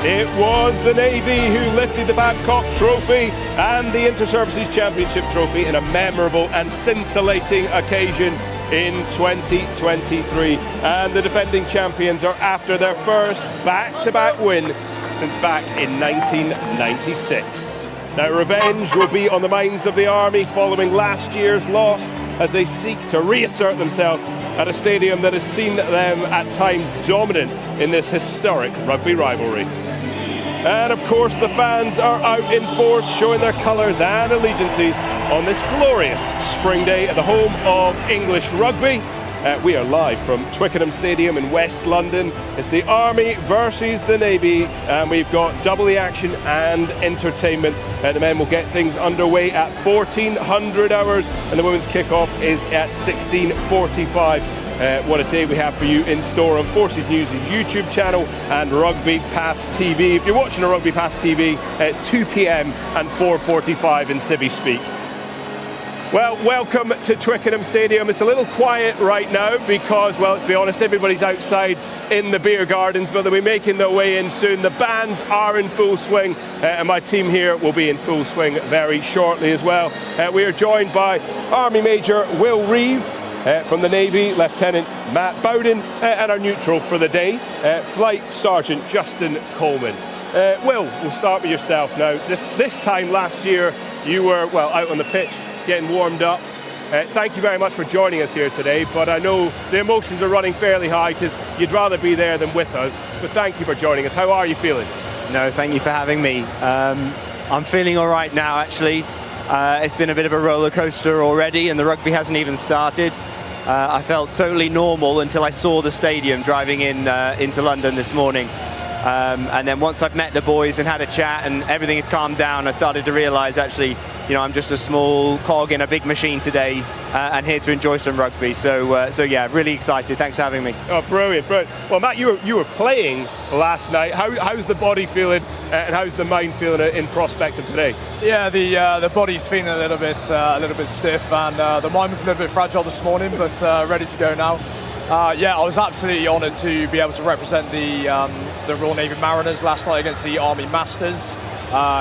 It was the Navy who lifted the Babcock Trophy and the Inter-Services Championship Trophy in a memorable and scintillating occasion in 2023. And the defending champions are after their first back-to-back win since back in 1996. Now, revenge will be on the minds of the Army following last year's loss as they seek to reassert themselves at a stadium that has seen them at times dominant in this historic rugby rivalry. And of course, the fans are out in force, showing their colours and allegiances on this glorious spring day at the home of English rugby. We are live from Twickenham Stadium in West London. It's the Army versus the Navy, and we've got double the action and entertainment. The men will get things underway at 1400 hours, and the women's kickoff is at 16:45. What a day we have for you in store on Forces News' YouTube channel and Rugby Pass TV. If you're watching a Rugby Pass TV, it's 2 p.m. and 4:45 in civvy speak. Well, welcome to Twickenham Stadium. It's a little quiet right now because, well, let's be honest, everybody's outside in the beer gardens, but they'll be making their way in soon. The bands are in full swing, and my team here will be in full swing very shortly as well. We are joined by Army Major Will Reeve, from the Navy, Lieutenant Matt Bowden, and our neutral for the day, Flight Sergeant Justin Coleman. Will, we'll start with yourself now. This time last year, you were, well, out on the pitch, getting warmed up. Thank you very much for joining us here today, but I know the emotions are running fairly high because you'd rather be there than with us, but thank you for joining us. How are you feeling? No, thank you for having me. I'm feeling all right now, actually. It's been a bit of a roller coaster already, and the rugby hasn't even started. I felt totally normal until I saw the stadium driving into London this morning. And then once I've met the boys and had a chat and everything had calmed down, I started to realise actually, you know, I'm just a small cog in a big machine today and here to enjoy some rugby. So yeah, really excited. Thanks for having me. Oh, brilliant, brilliant. Well, Matt, you were playing last night. How's the body feeling and how's the mind feeling in prospect of today? Yeah, the body's feeling a little bit stiff, and the mind was a little bit fragile this morning, but ready to go now. Yeah, I was absolutely honoured to be able to represent the Royal Navy Mariners last night against the Army Masters.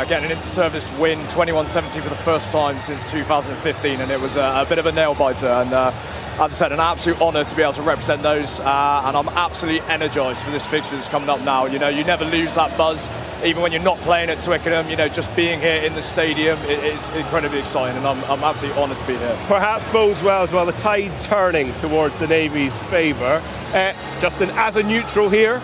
Getting an inter-service win, 21-17 for the first time since 2015, and it was a bit of a nail-biter. And as I said, an absolute honour to be able to represent those, and I'm absolutely energised for this fixture that's coming up now. You know, you never lose that buzz, even when you're not playing at Twickenham. You know, just being here in the stadium, it's incredibly exciting, and I'm absolutely honoured to be here. Perhaps bodes well as well, the tide turning towards the Navy's favour. Justin, as a neutral here,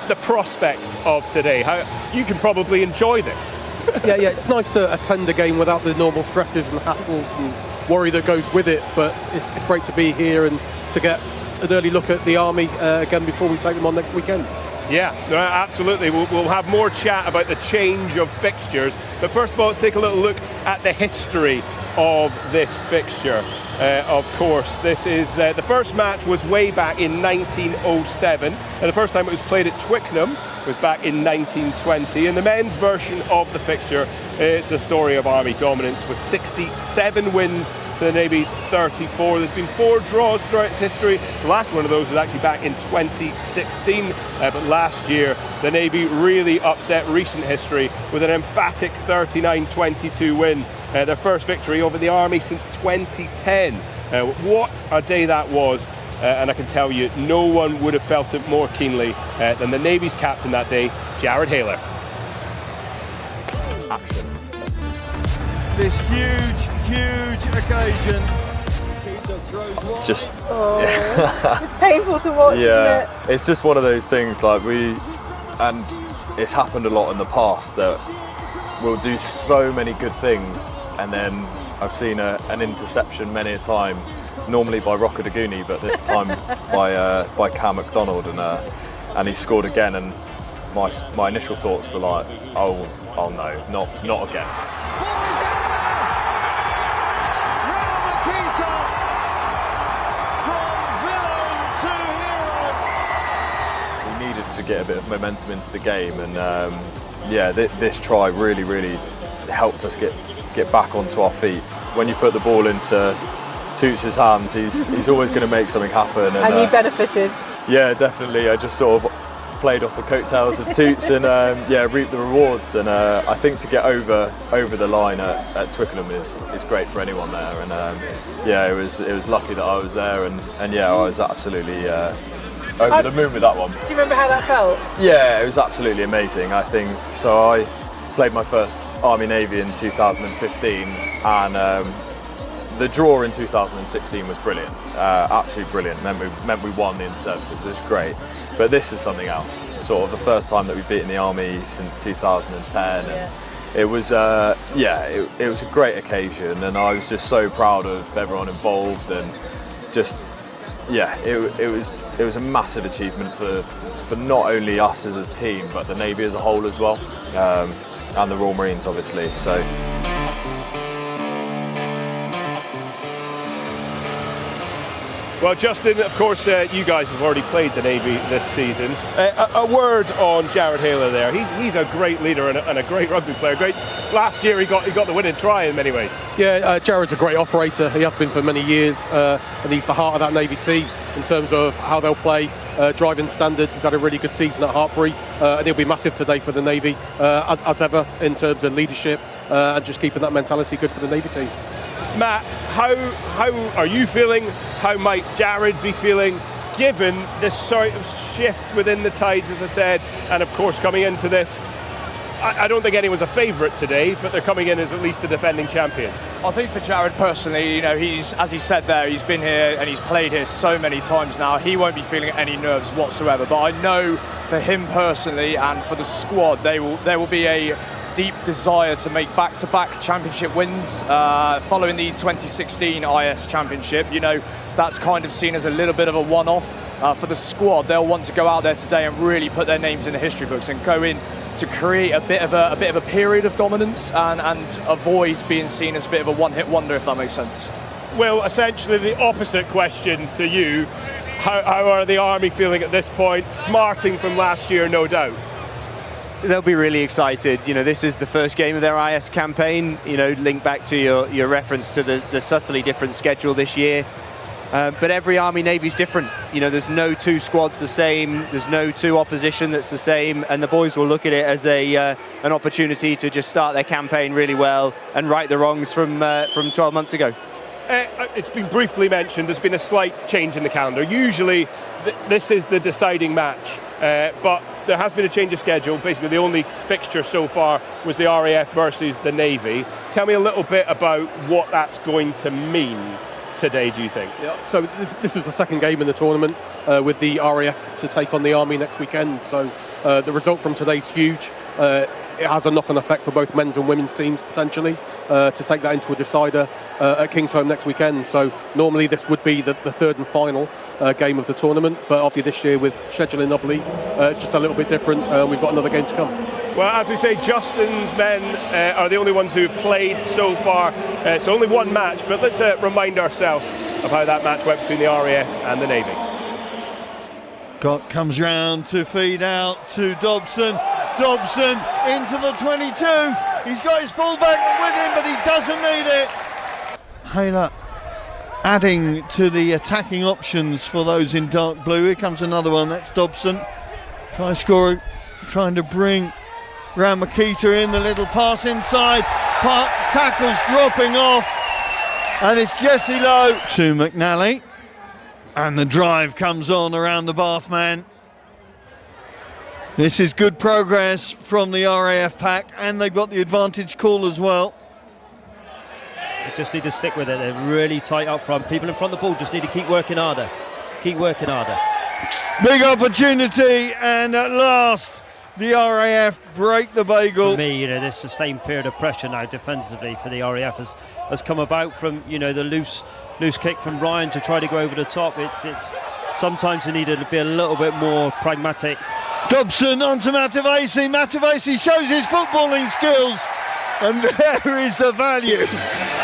the prospect of today, how you can probably enjoy this. yeah, it's nice to attend a game without the normal stresses and hassles and worry that goes with it, but it's great to be here and to get an early look at the Army again before we take them on next weekend. Yeah, absolutely. We'll have more chat about the change of fixtures, but first of all, let's take a little look at the history of this fixture. Of course, this is the first match was way back in 1907, and the first time it was played at Twickenham was back in 1920. And the men's version of the fixture is the story of Army dominance with 67 wins to the Navy's 34. There's been 4 draws throughout its history. The last one of those was actually back in 2016, but last year the Navy really upset recent history with an emphatic 39-22 win. Their first victory over the Army since 2010. What a day that was, and I can tell you, no one would have felt it more keenly than the Navy's captain that day, Jared Haylor. Action. This huge occasion. Just, It's painful to watch, isn't it? It's just one of those things, like and it's happened a lot in the past that we'll do so many good things, and then I've seen an interception many a time, normally by Rocco Daguni, but this time by Cam McDonald, and he scored again. And my initial thoughts were like, oh no, not again. We needed to get a bit of momentum into the game, and yeah, this try really helped us get back onto our feet. When you put the ball into Toots' hands, he's always going to make something happen. And you benefited. Yeah, definitely. I just sort of played off the coattails of Toots and reaped the rewards. And I think to get over the line at Twickenham is great for anyone there. And it was lucky that I was there, and I was absolutely over the moon with that one. Do you remember how that felt? Yeah, it was absolutely amazing. I think so. I played my first Army Navy in 2015, and the draw in 2016 was brilliant, absolutely brilliant. Meant we won the inter-services. It was great, but this is something else. Sort of the first time that we've beaten the Army since 2010. And it was it was a great occasion, and I was just so proud of everyone involved, and just it was a massive achievement for not only us as a team, but the Navy as a whole as well, and the Royal Marines obviously. So. Well, Justin, of course, you guys have already played the Navy this season. A word on Jared Haler there. He's a great leader and a great rugby player. Last year he got the winning try in many ways. Yeah, Jared's a great operator. He has been for many years, and he's the heart of that Navy team in terms of how they'll play, driving standards. He's had a really good season at Hartpury, and he'll be massive today for the Navy, as ever, in terms of leadership and just keeping that mentality good for the Navy team. Matt, how are you feeling? How might Jared be feeling, given this sort of shift within the Tides, as I said, and of course coming into this? I don't think anyone's a favourite today, but they're coming in as at least the defending champions. I think for Jared personally, he's, as he said there, he's been here and he's played here so many times now. He won't be feeling any nerves whatsoever. But I know for him personally and for the squad, there will be a deep desire to make back-to-back championship wins following the 2016 IS Championship. That's kind of seen as a little bit of a one-off for the squad. They'll want to go out there today and really put their names in the history books and go in to create a bit of a period of dominance and avoid being seen as a bit of a one-hit wonder, if that makes sense. Well, essentially the opposite question to you. How are the Army feeling at this point? Smarting from last year, no doubt. They'll be really excited. This is the first game of their IS campaign. Link back to your reference to the subtly different schedule this year. But every Army Navy's different. There's no two squads the same. There's no two opposition that's the same. And the boys will look at it as an opportunity to just start their campaign really well and right the wrongs from 12 months ago. It's been briefly mentioned, there's been a slight change in the calendar. Usually this is the deciding match, but there has been a change of schedule. Basically the only fixture so far was the RAF versus the Navy. Tell me a little bit about what that's going to mean today, do you think? Yeah, so this is the second game in the tournament with the RAF to take on the Army next weekend. So the result from today's huge. It has a knock-on effect for both men's and women's teams potentially to take that into a decider at Kingsholm next weekend. So normally this would be the third and final game of the tournament, but obviously this year with scheduling, I believe, it's just a little bit different. We've got another game to come. Well, as we say, Justin's men are the only ones who've played so far. It's only one match, but let's remind ourselves of how that match went between the RAF and the Navy. Gott comes round to feed out to Dobson. Dobson into the 22. He's got his fullback with him, but he doesn't need it. Haler adding to the attacking options for those in dark blue. Here comes another one. That's Dobson. Try scoring, trying to bring Ram Makita in. The little pass inside. Tackles dropping off. And it's Jesse Lowe to McNally. And the drive comes on around the Bath man. This is good progress from the RAF pack, and they've got the advantage call as well. They just need to stick with it. They're really tight up front. People in front of the ball just need to keep working harder. Keep working harder. Big opportunity, and at last the RAF break the bagel. For me, this sustained period of pressure now defensively for the RAF has come about from the loose kick from Ryan to try to go over the top. It's sometimes you need to be a little bit more pragmatic. Dobson onto Matavesi. Matavesi shows his footballing skills, and there is the value.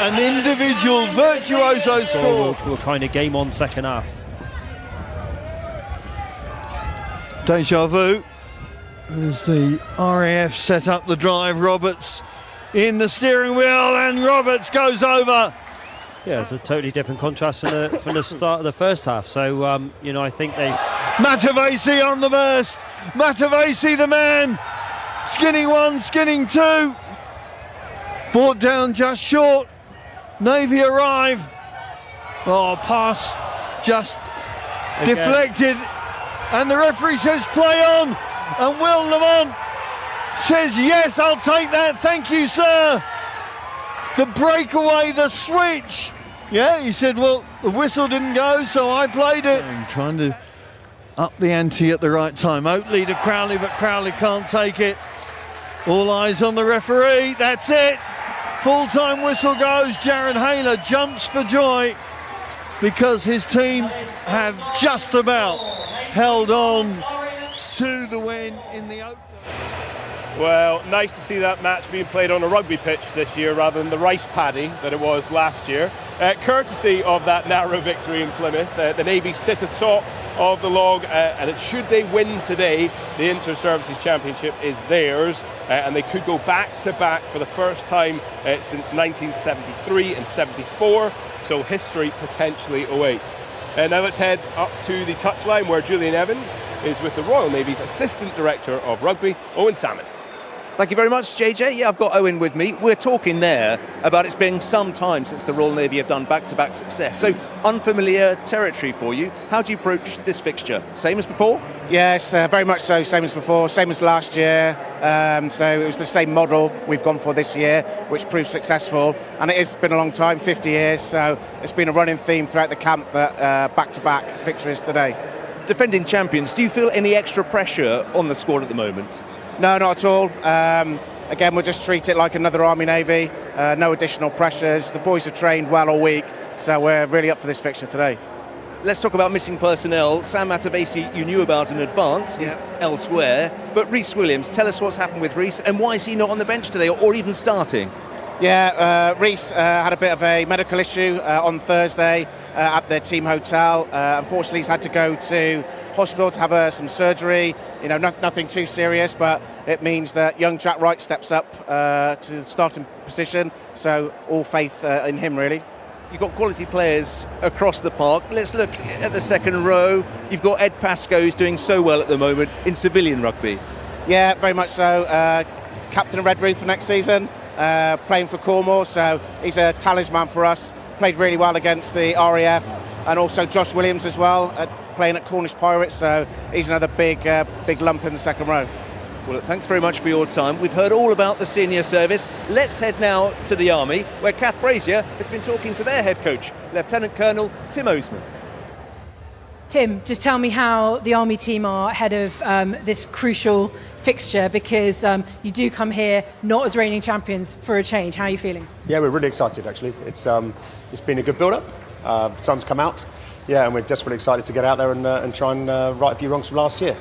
An individual virtuoso score. We're kind of game on second half. Deja vu as the RAF set up the drive. Roberts in the steering wheel, and Roberts goes over. Yeah, it's a totally different contrast from the start of the first half. So, I think they... Matavesi on the burst, Matavesi, the man. Skinning one, skinning two. Brought down just short. Navy arrive. Oh, pass just deflected. And the referee says play on. And Will Lamont says, yes, I'll take that. Thank you, sir. The breakaway, the switch. Yeah, he said, well, the whistle didn't go, so I played it. And trying to up the ante at the right time. Oatley to Crowley, but Crowley can't take it. All eyes on the referee. That's it. Full-time whistle goes. Jared Hayler jumps for joy because his team have just about held on to the win in the opener. Well, nice to see that match being played on a rugby pitch this year rather than the rice paddy that it was last year. Courtesy of that narrow victory in Plymouth, the Navy sit atop of the log, and should they win today, the Inter-Services Championship is theirs, and they could go back-to-back for the first time since 1973 and 74, so history potentially awaits. Now let's head up to the touchline where Julian Evans is with the Royal Navy's Assistant Director of Rugby, Owen Salmon. Thank you very much, JJ. Yeah, I've got Owen with me. We're talking there about it's been some time since the Royal Navy have done back-to-back success. So, unfamiliar territory for you. How do you approach this fixture? Same as before? Yes, very much so. Same as before, same as last year. So it was the same model we've gone for this year, which proved successful. And it has been a long time, 50 years. So it's been a running theme throughout the camp that back-to-back victories today. Defending champions, do you feel any extra pressure on the squad at the moment? No, not at all. Again, we'll just treat it like another Army Navy. No additional pressures. The boys have trained well all week, so we're really up for this fixture today. Let's talk about missing personnel. Sam Matavesi you knew about in advance, he's elsewhere. But Rhys Williams, tell us what's happened with Rhys and why is he not on the bench today or even starting? Yeah, Rhys had a bit of a medical issue on Thursday at their team hotel. Unfortunately, he's had to go to hospital to have some surgery. You know, nothing too serious, but it means that young Jack Wright steps up to the starting position. So all faith in him, really. You've got quality players across the park. Let's look at the second row. You've got Ed Pascoe, who's doing so well at the moment in civilian rugby. Yeah, very much so. Captain of Red Ruth for next season. Playing for Cornwall, so he's a talisman for us. Played really well against the RAF, and also Josh Williams as well, playing at Cornish Pirates, so he's another big lump in the second row. Well, thanks very much for your time. We've heard all about the senior service. Let's head now to the Army, where Kath Brazier has been talking to their head coach, Lieutenant Colonel Tim Osman. Tim, just tell me how the Army team are ahead of this crucial fixture, because you do come here not as reigning champions for a change. How are you feeling? Yeah, we're really excited actually. It's been a good build-up. The sun's come out. Yeah, and we're just really excited to get out there and try and right a few wrongs from last year.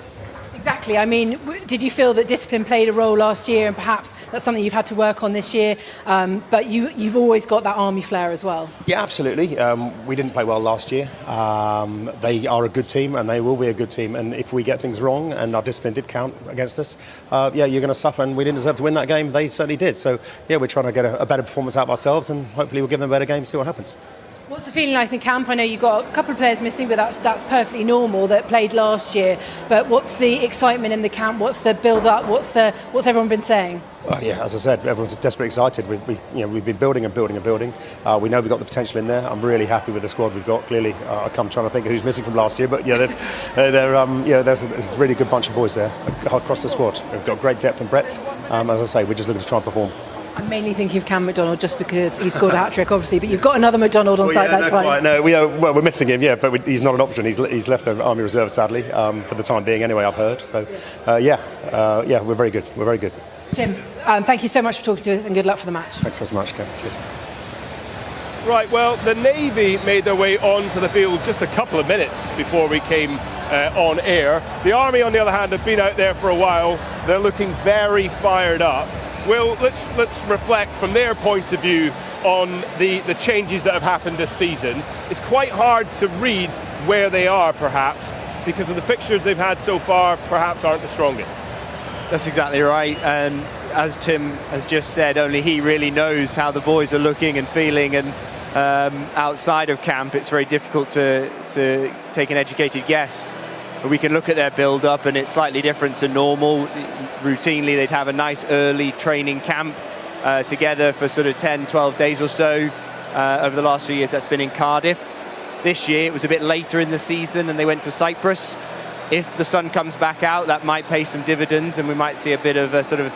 Exactly. I mean, did you feel that discipline played a role last year, and perhaps that's something you've had to work on this year? But you've always got that Army flair as well. Yeah, absolutely. We didn't play well last year. They are a good team, and they will be a good team. And if we get things wrong, and our discipline did count against us, you're going to suffer. And we didn't deserve to win that game. They certainly did. So yeah, we're trying to get a better performance out of ourselves, and hopefully we'll give them a better game. See what happens. What's the feeling like in camp? I know you've got a couple of players missing, but that's perfectly normal that played last year. But what's the excitement in the camp? What's the build-up? What's everyone been saying? Yeah, as I said, everyone's desperately excited. We've been building and building and building. We know we've got the potential in there. I'm really happy with the squad we've got. Clearly, I'm trying to think of who's missing from last year, but yeah, there's a really good bunch of boys there across the squad. We've got great depth and breadth. As I say, we're just looking to try and perform. I'm mainly thinking of Cam McDonald just because he scored a hat-trick, obviously, but you've got another McDonald on site, that's fine. No, we're missing him, yeah, but he's not an option. He's left the Army Reserve, sadly, for the time being anyway, I've heard. So, we're very good. We're very good. Tim, thank you so much for talking to us, and good luck for the match. Thanks so much, Ken. Cheers. Right, well, the Navy made their way onto the field just a couple of minutes before we came on air. The Army, on the other hand, have been out there for a while. They're looking very fired up. Well, let's reflect from their point of view on the changes that have happened this season. It's quite hard to read where they are, perhaps, because of the fixtures they've had so far, perhaps aren't the strongest. That's exactly right. And as Tim has just said, only he really knows how the boys are looking and feeling. And outside of camp, it's very difficult to take an educated guess. we can look at their build-up, and it's slightly different to normal. Routinely, they'd have a nice early training camp together for sort of 10, 12 days or so. Over the last few years, that's been in Cardiff. This year, it was a bit later in the season, and they went to Cyprus. If the sun comes back out, that might pay some dividends, and we might see a bit of a sort of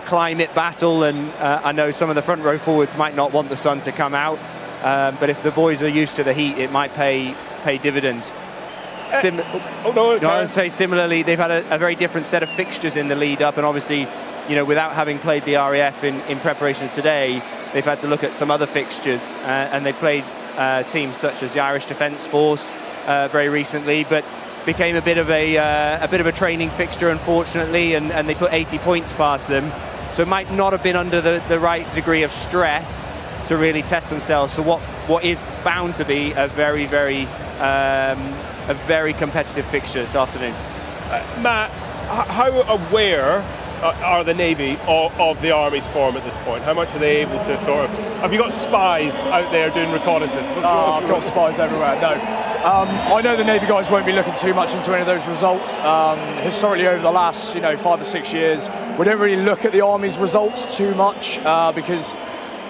climate battle. And I know some of the front row forwards might not want the sun to come out, but if the boys are used to the heat, it might pay dividends. I would say similarly, they've had a very different set of fixtures in the lead up, and obviously, without having played the RAF in preparation of today, they've had to look at some other fixtures, and they played teams such as the Irish Defence Force very recently, but became a bit of a training fixture, unfortunately, and they put 80 points past them. So it might not have been under the right degree of stress to really test themselves. So what is bound to be a very competitive fixture this afternoon. Matt, how aware are the Navy of the Army's form at this point? How much are they able to sort of... Have you got spies out there doing reconnaissance? I've got spies everywhere, no. I know the Navy guys won't be looking too much into any of those results. Historically, over the last 5 or 6 years, we don't really look at the Army's results too much because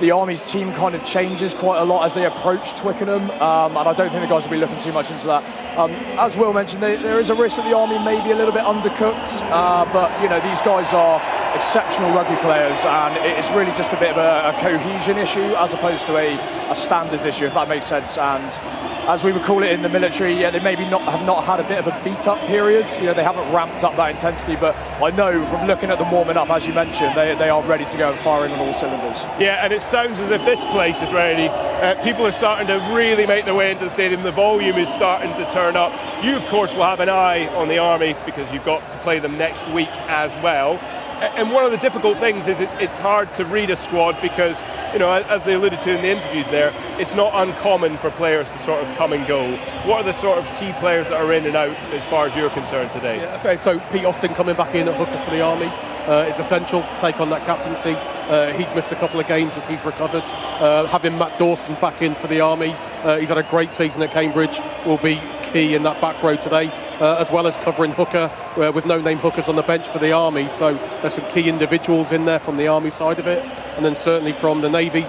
the Army's team kind of changes quite a lot as they approach Twickenham, and I don't think the guys will be looking too much into that. As Will mentioned, there is a risk that the Army may be a little bit undercooked, but these guys are exceptional rugby players, and it's really just a bit of a cohesion issue as opposed to a standards issue, if that makes sense. And as we would call it in the military, they maybe have not had a bit of a beat-up period. They haven't ramped up that intensity, but I know from looking at them warming up, as you mentioned, they are ready to go and firing on all cylinders. Yeah, and it sounds as if this place is ready. People are starting to really make their way into the stadium. The volume is starting to turn up. You, of course, will have an eye on the Army because you've got to play them next week as well. And one of the difficult things is it's hard to read a squad because, as they alluded to in the interviews there, it's not uncommon for players to sort of come and go. What are the sort of key players that are in and out as far as you're concerned today? Yeah, okay, so Pete Austin coming back in at hooker for the Army is essential to take on that captaincy. He's missed a couple of games as he's recovered. Having Matt Dawson back in for the Army, he's had a great season at Cambridge, will be key in that back row today. As well as covering hooker with no-name hookers on the bench for the Army. So there's some key individuals in there from the Army side of it. And then certainly from the Navy,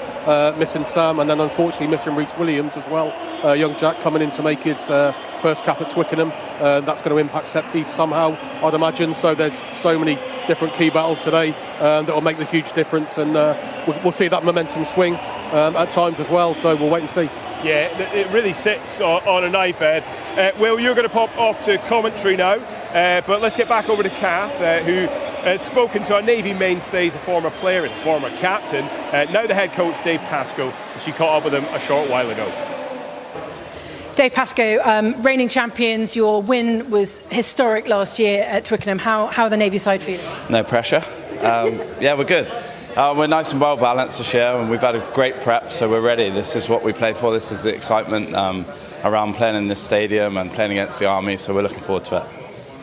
missing Sam, and then unfortunately missing Rhys Williams as well. Young Jack coming in to make his first cap at Twickenham. That's going to impact set piece somehow, I'd imagine. So there's so many different key battles today that will make the huge difference. And we'll see that momentum swing at times as well. So we'll wait and see. Yeah, it really sits on a knife edge. Will, you're going to pop off to commentary now, but let's get back over to Kath, who has spoken to our Navy mainstays, a former player and former captain, now the head coach, Dave Pascoe. She caught up with him a short while ago. Dave Pascoe, reigning champions, your win was historic last year at Twickenham. How are the Navy side feeling? No pressure. Yeah, we're good. We're nice and well balanced this year, and we've had a great prep, so we're ready. This is what we play for. This is the excitement around playing in this stadium and playing against the Army, so we're looking forward to it.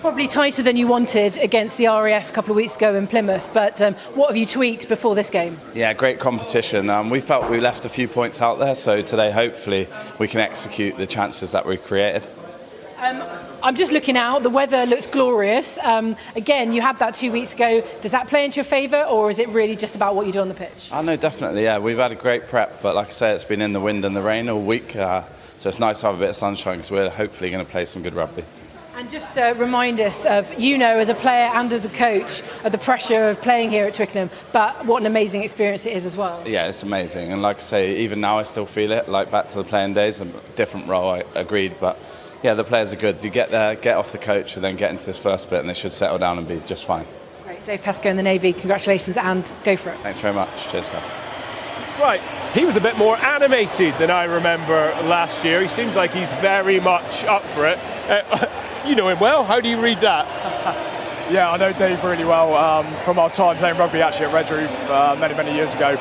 Probably tighter than you wanted against the RAF a couple of weeks ago in Plymouth, but what have you tweaked before this game? Yeah, great competition. We felt we left a few points out there, so today hopefully we can execute the chances that we've created. I'm just looking out, the weather looks glorious. Again, you had that 2 weeks ago. Does that play into your favour, or is it really just about what you do on the pitch? No, definitely, yeah. We've had a great prep, but like I say, it's been in the wind and the rain all week, so it's nice to have a bit of sunshine because we're hopefully going to play some good rugby. And just remind us of, as a player and as a coach, of the pressure of playing here at Twickenham, but what an amazing experience it is as well. Yeah, it's amazing. And like I say, even now I still feel it, like back to the playing days, a different role, I agreed, but yeah, the players are good. You get there, get off the coach, and then get into this first bit, and they should settle down and be just fine. Great. Dave Pascoe in the Navy, congratulations, and go for it. Thanks very much. Cheers, guys. Right, he was a bit more animated than I remember last year. He seems like he's very much up for it. You know him well. How do you read that? Yeah, I know Dave really well from our time playing rugby actually at Redroof many years ago.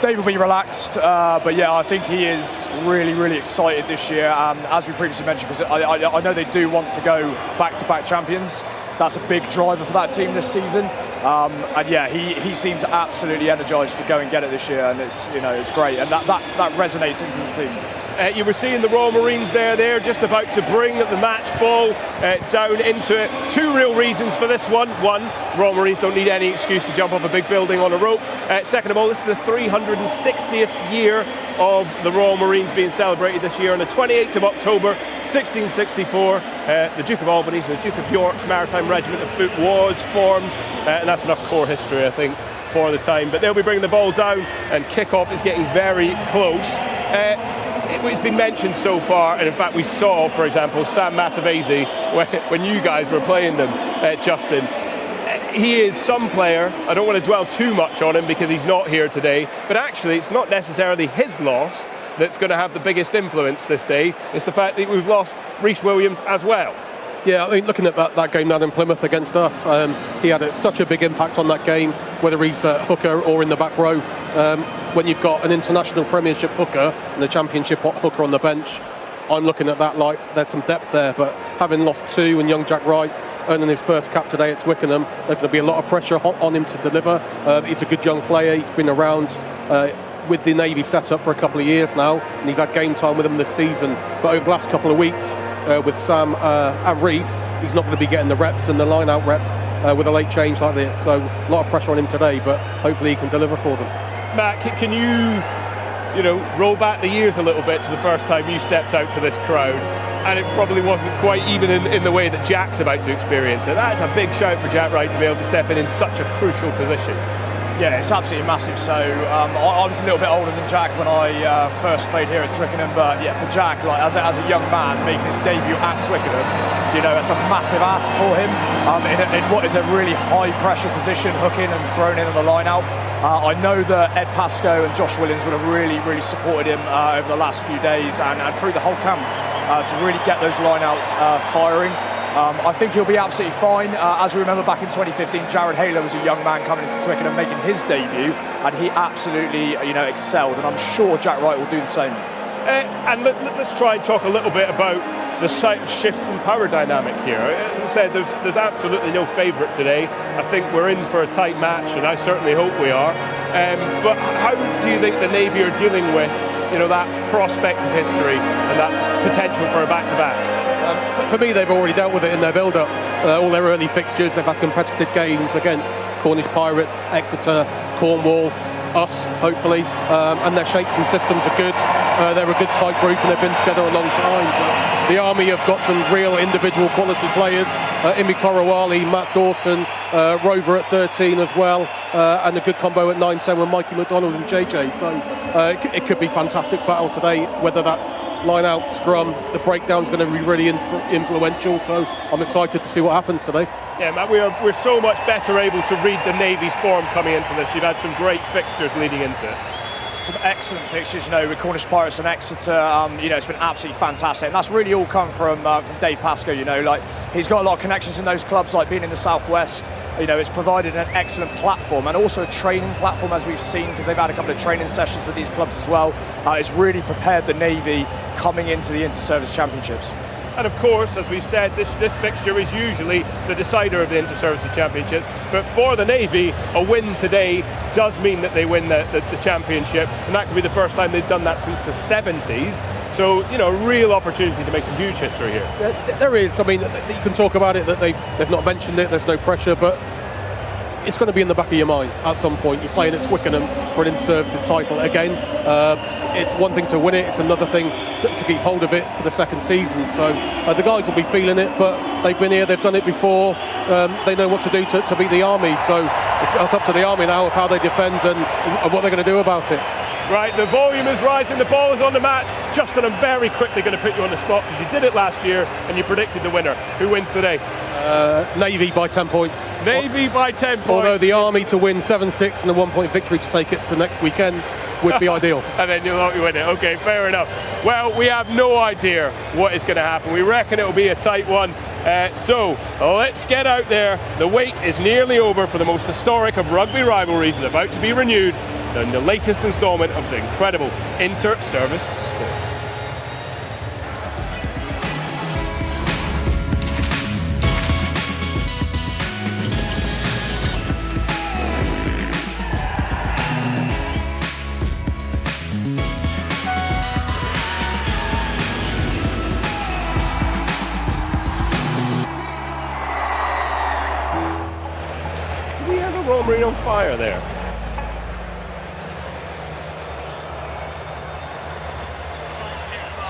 Dave will be relaxed, but yeah, I think he is really excited this year. As we previously mentioned, because I know they do want to go back-to-back champions. That's a big driver for that team this season. And yeah, he seems absolutely energised to go and get it this year, and it's great, and that resonates into the team. You were seeing the Royal Marines there. They're just about to bring the match ball down into it. Two real reasons for this one. One, Royal Marines don't need any excuse to jump off a big building on a rope. Second of all, this is the 360th year of the Royal Marines being celebrated this year on the 28th of October 1664. The Duke of Albany's and the Duke of York's Maritime Regiment of Foot was formed, and that's enough core history, I think, for the time. But they'll be bringing the ball down, and kick-off is getting very close. It's been mentioned so far, and in fact we saw, for example, Sam Matavesi when you guys were playing them, Justin. He is some player. I don't want to dwell too much on him because he's not here today, but actually it's not necessarily his loss that's going to have the biggest influence this day. It's the fact that we've lost Rhys Williams as well. Yeah, I mean, looking at that game down in Plymouth against us, he had such a big impact on that game, whether he's hooker or in the back row. When you've got an international premiership hooker and a championship hooker on the bench, I'm looking at that like there's some depth there. But having lost two and young Jack Wright earning his first cap today at Twickenham, there's going to be a lot of pressure on him to deliver. He's a good young player. He's been around with the Navy setup for a couple of years now, and he's had game time with them this season. But over the last couple of weeks, with Sam and Rhys, he's not going to be getting the reps and the line-out reps with a late change like this. So a lot of pressure on him today, but hopefully he can deliver for them. Matt, can you roll back the years a little bit to the first time you stepped out to this crowd, and it probably wasn't quite even in the way that Jack's about to experience it. That's a big shout for Jack Wright to be able to step in such a crucial position. Yeah, it's absolutely massive. So I was a little bit older than Jack when I first played here at Twickenham, but yeah, for Jack, like as a young man making his debut at Twickenham, it's a massive ask for him in what is a really high pressure position, hooking and thrown in on the line out. I know that Ed Pascoe and Josh Williams would have really supported him over the last few days and through the whole camp to really get those line outs firing. I think he'll be absolutely fine. As we remember back in 2015, Jared Haler was a young man coming into Twickenham making his debut, and he absolutely excelled, and I'm sure Jack Wright will do the same. And let's try and talk a little bit about the shift in power dynamic here. As I said, there's absolutely no favourite today. I think we're in for a tight match, and I certainly hope we are. But how do you think the Navy are dealing with that prospect of history and that potential for a back-to-back? For me, they've already dealt with it in their build-up. All their early fixtures, they've had competitive games against Cornish Pirates, Exeter, Cornwall, us, hopefully, and their shapes and systems are good. They're a good tight group and they've been together a long time. But the Army have got some real individual quality players. Imi Korowali, Matt Dawson, Rover at 13 as well, and a good combo at 9-10 with Mikey McDonald and JJ. So it could be a fantastic battle today, whether that's line out, scrum, the breakdown's going to be really influential, so I'm excited to see what happens today. Yeah, Matt, we're so much better able to read the Navy's form coming into this. You've had some great fixtures leading into it. Some excellent fixtures, with Cornish Pirates and Exeter. It's been absolutely fantastic, and that's really all come from Dave Pascoe. Like he's got a lot of connections in those clubs, like being in the Southwest. It's provided an excellent platform and also a training platform, as we've seen, because they've had a couple of training sessions with these clubs as well. It's really prepared the Navy coming into the Inter-Service Championships. And of course, as we've said, this fixture is usually the decider of the Inter-Services Championships. But for the Navy, a win today does mean that they win the championship, and that could be the first time they've done that since the 70s. So, a real opportunity to make some huge history here. There is. I mean, you can talk about it that they've not mentioned it. There's no pressure, but it's going to be in the back of your mind at some point. You're playing at Twickenham for an Inter-Services title again. It's one thing to win it, it's another thing to keep hold of it for the second season. So the guys will be feeling it, but they've been here, they've done it before. They know what to do to beat the Army. So it's up to the Army now of how they defend and what they're going to do about it. Right, the volume is rising, the ball is on the mat. Justin, I'm very quickly going to put you on the spot because you did it last year and you predicted the winner. Who wins today? Navy by 10 points. Navy by 10 points. Although the Army to win 7-6 and a 1-point victory to take it to next weekend would be ideal. And then you'll not win it. Okay, fair enough. Well, we have no idea what is going to happen. We reckon it will be a tight one. So let's get out there. The wait is nearly over for the most historic of rugby rivalries and about to be renewed in the latest instalment of the incredible Inter-Service Sport. Albury on fire there.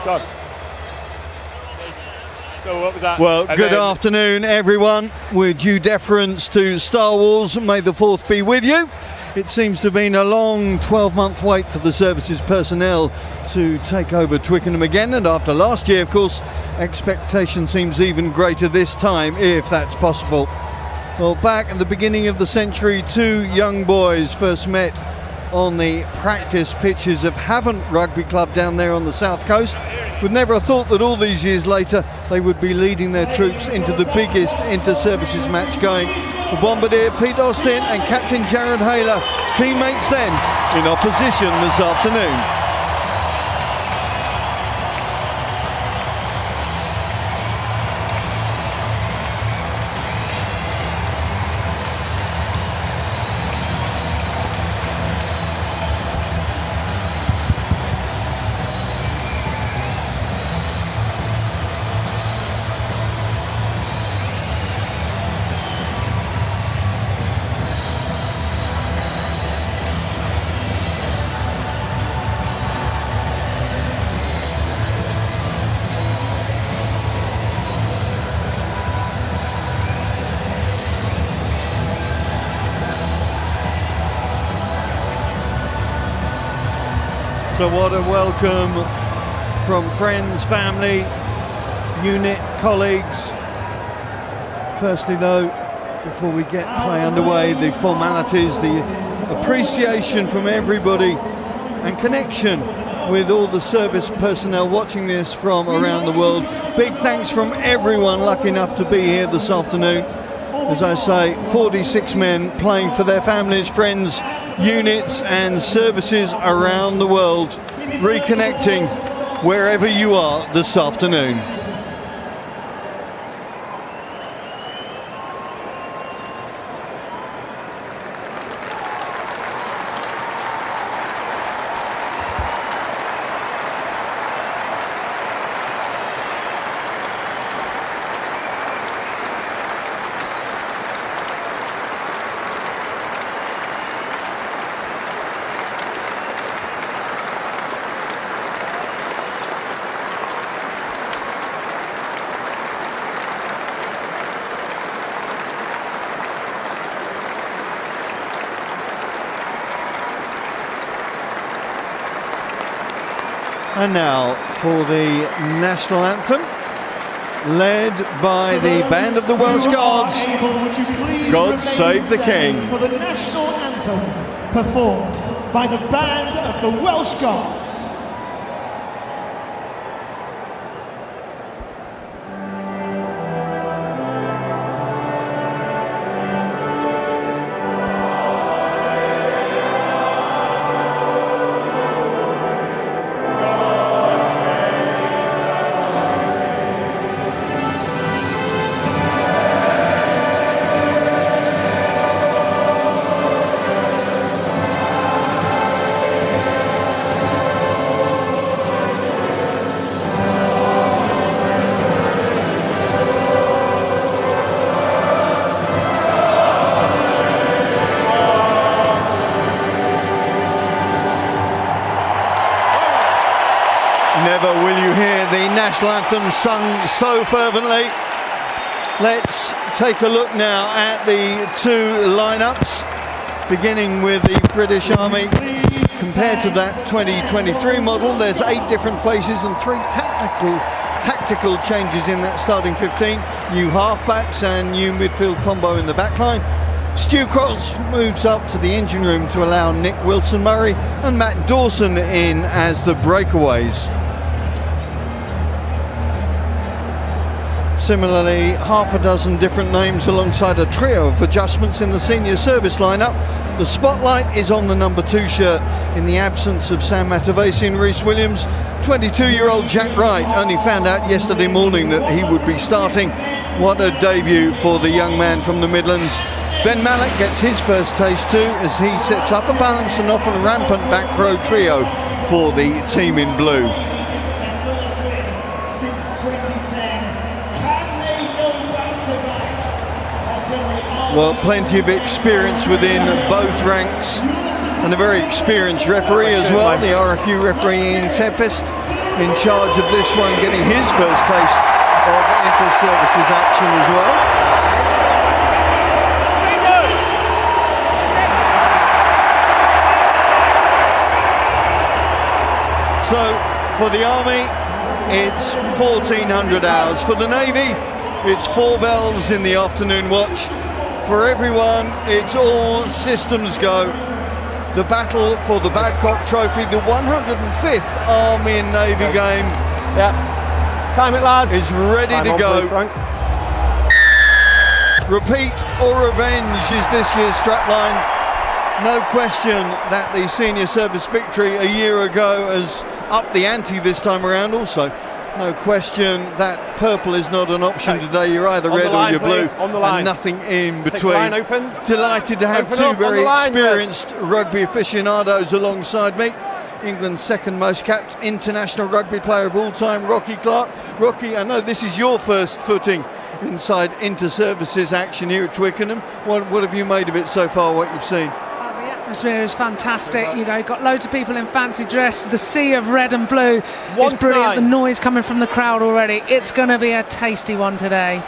Done. So what was that? Well, good afternoon, everyone. With due deference to Star Wars, may the 4th be with you. It seems to have been a long 12-month wait for the services personnel to take over Twickenham again, and after last year, of course, expectation seems even greater this time, if that's possible. Well, back at the beginning of the century, two young boys first met on the practice pitches of Havant Rugby Club down there on the south coast. Would never have thought that all these years later they would be leading their troops into the biggest inter-services match going. The Bombardier Pete Austin and Captain Jared Hayler, teammates then, in opposition this afternoon. So what a welcome from friends, family, unit, colleagues. Firstly though, before we get play underway, the formalities, the appreciation from everybody and connection with all the service personnel watching this from around the world. Big thanks from everyone lucky enough to be here this afternoon. As I say, 46 men playing for their families, friends, units and services around the world, reconnecting wherever you are this afternoon. And now for the national anthem, led by the band of the Welsh Guards, God Save the King. For the national anthem performed by the band of the Welsh Guards. Never will you hear the national anthem sung so fervently. Let's take a look now at the two lineups, beginning with the British Army. Compared to that 2023 model, there's 8 different faces and 3 tactical changes in that starting 15. New halfbacks and new midfield combo in the backline. Stu Cross moves up to the engine room to allow Nick Wilson-Murray and Matt Dawson in as the breakaways. Similarly, half a dozen different names alongside a trio of adjustments in the senior service lineup. The spotlight is on the number 2 shirt in the absence of Sam Matavesi and Rhys Williams. 22-year-old Jack Wright only found out yesterday morning that he would be starting. What a debut for the young man from the Midlands. Ben Malik gets his first taste too as he sets up a balanced and often rampant back row trio for the team in blue. Since 2010, can they go back to back? Or can they Well, plenty of experience within both ranks, and a very experienced referee as well. The RFU referee Ian Tempest in charge of this one, getting his first taste of inter-services action as well. So for the Army, it's 1400 hours. For the Navy, it's 4 bells in the afternoon watch. For everyone, it's all systems go. The battle for the Babcock Trophy, the 105th Army and Navy game. Yeah. Time it, lad. Is ready to go. Please, Frank. Repeat or revenge is this year's strapline. No question that the senior service victory a year ago has upped the ante this time around also. No question that purple is not an option today. You're either red or you're blue, and nothing in between. Delighted to have two very experienced rugby aficionados alongside me. England's second most capped international rugby player of all time, Rocky Clark. Rocky, I know this is your first footing inside inter-services action here at Twickenham. What have you made of it so far, what you've seen? The atmosphere is fantastic. You know, got loads of people in fancy dress. The sea of red and blue is brilliant. The noise coming from the crowd already. It's going to be a tasty one today.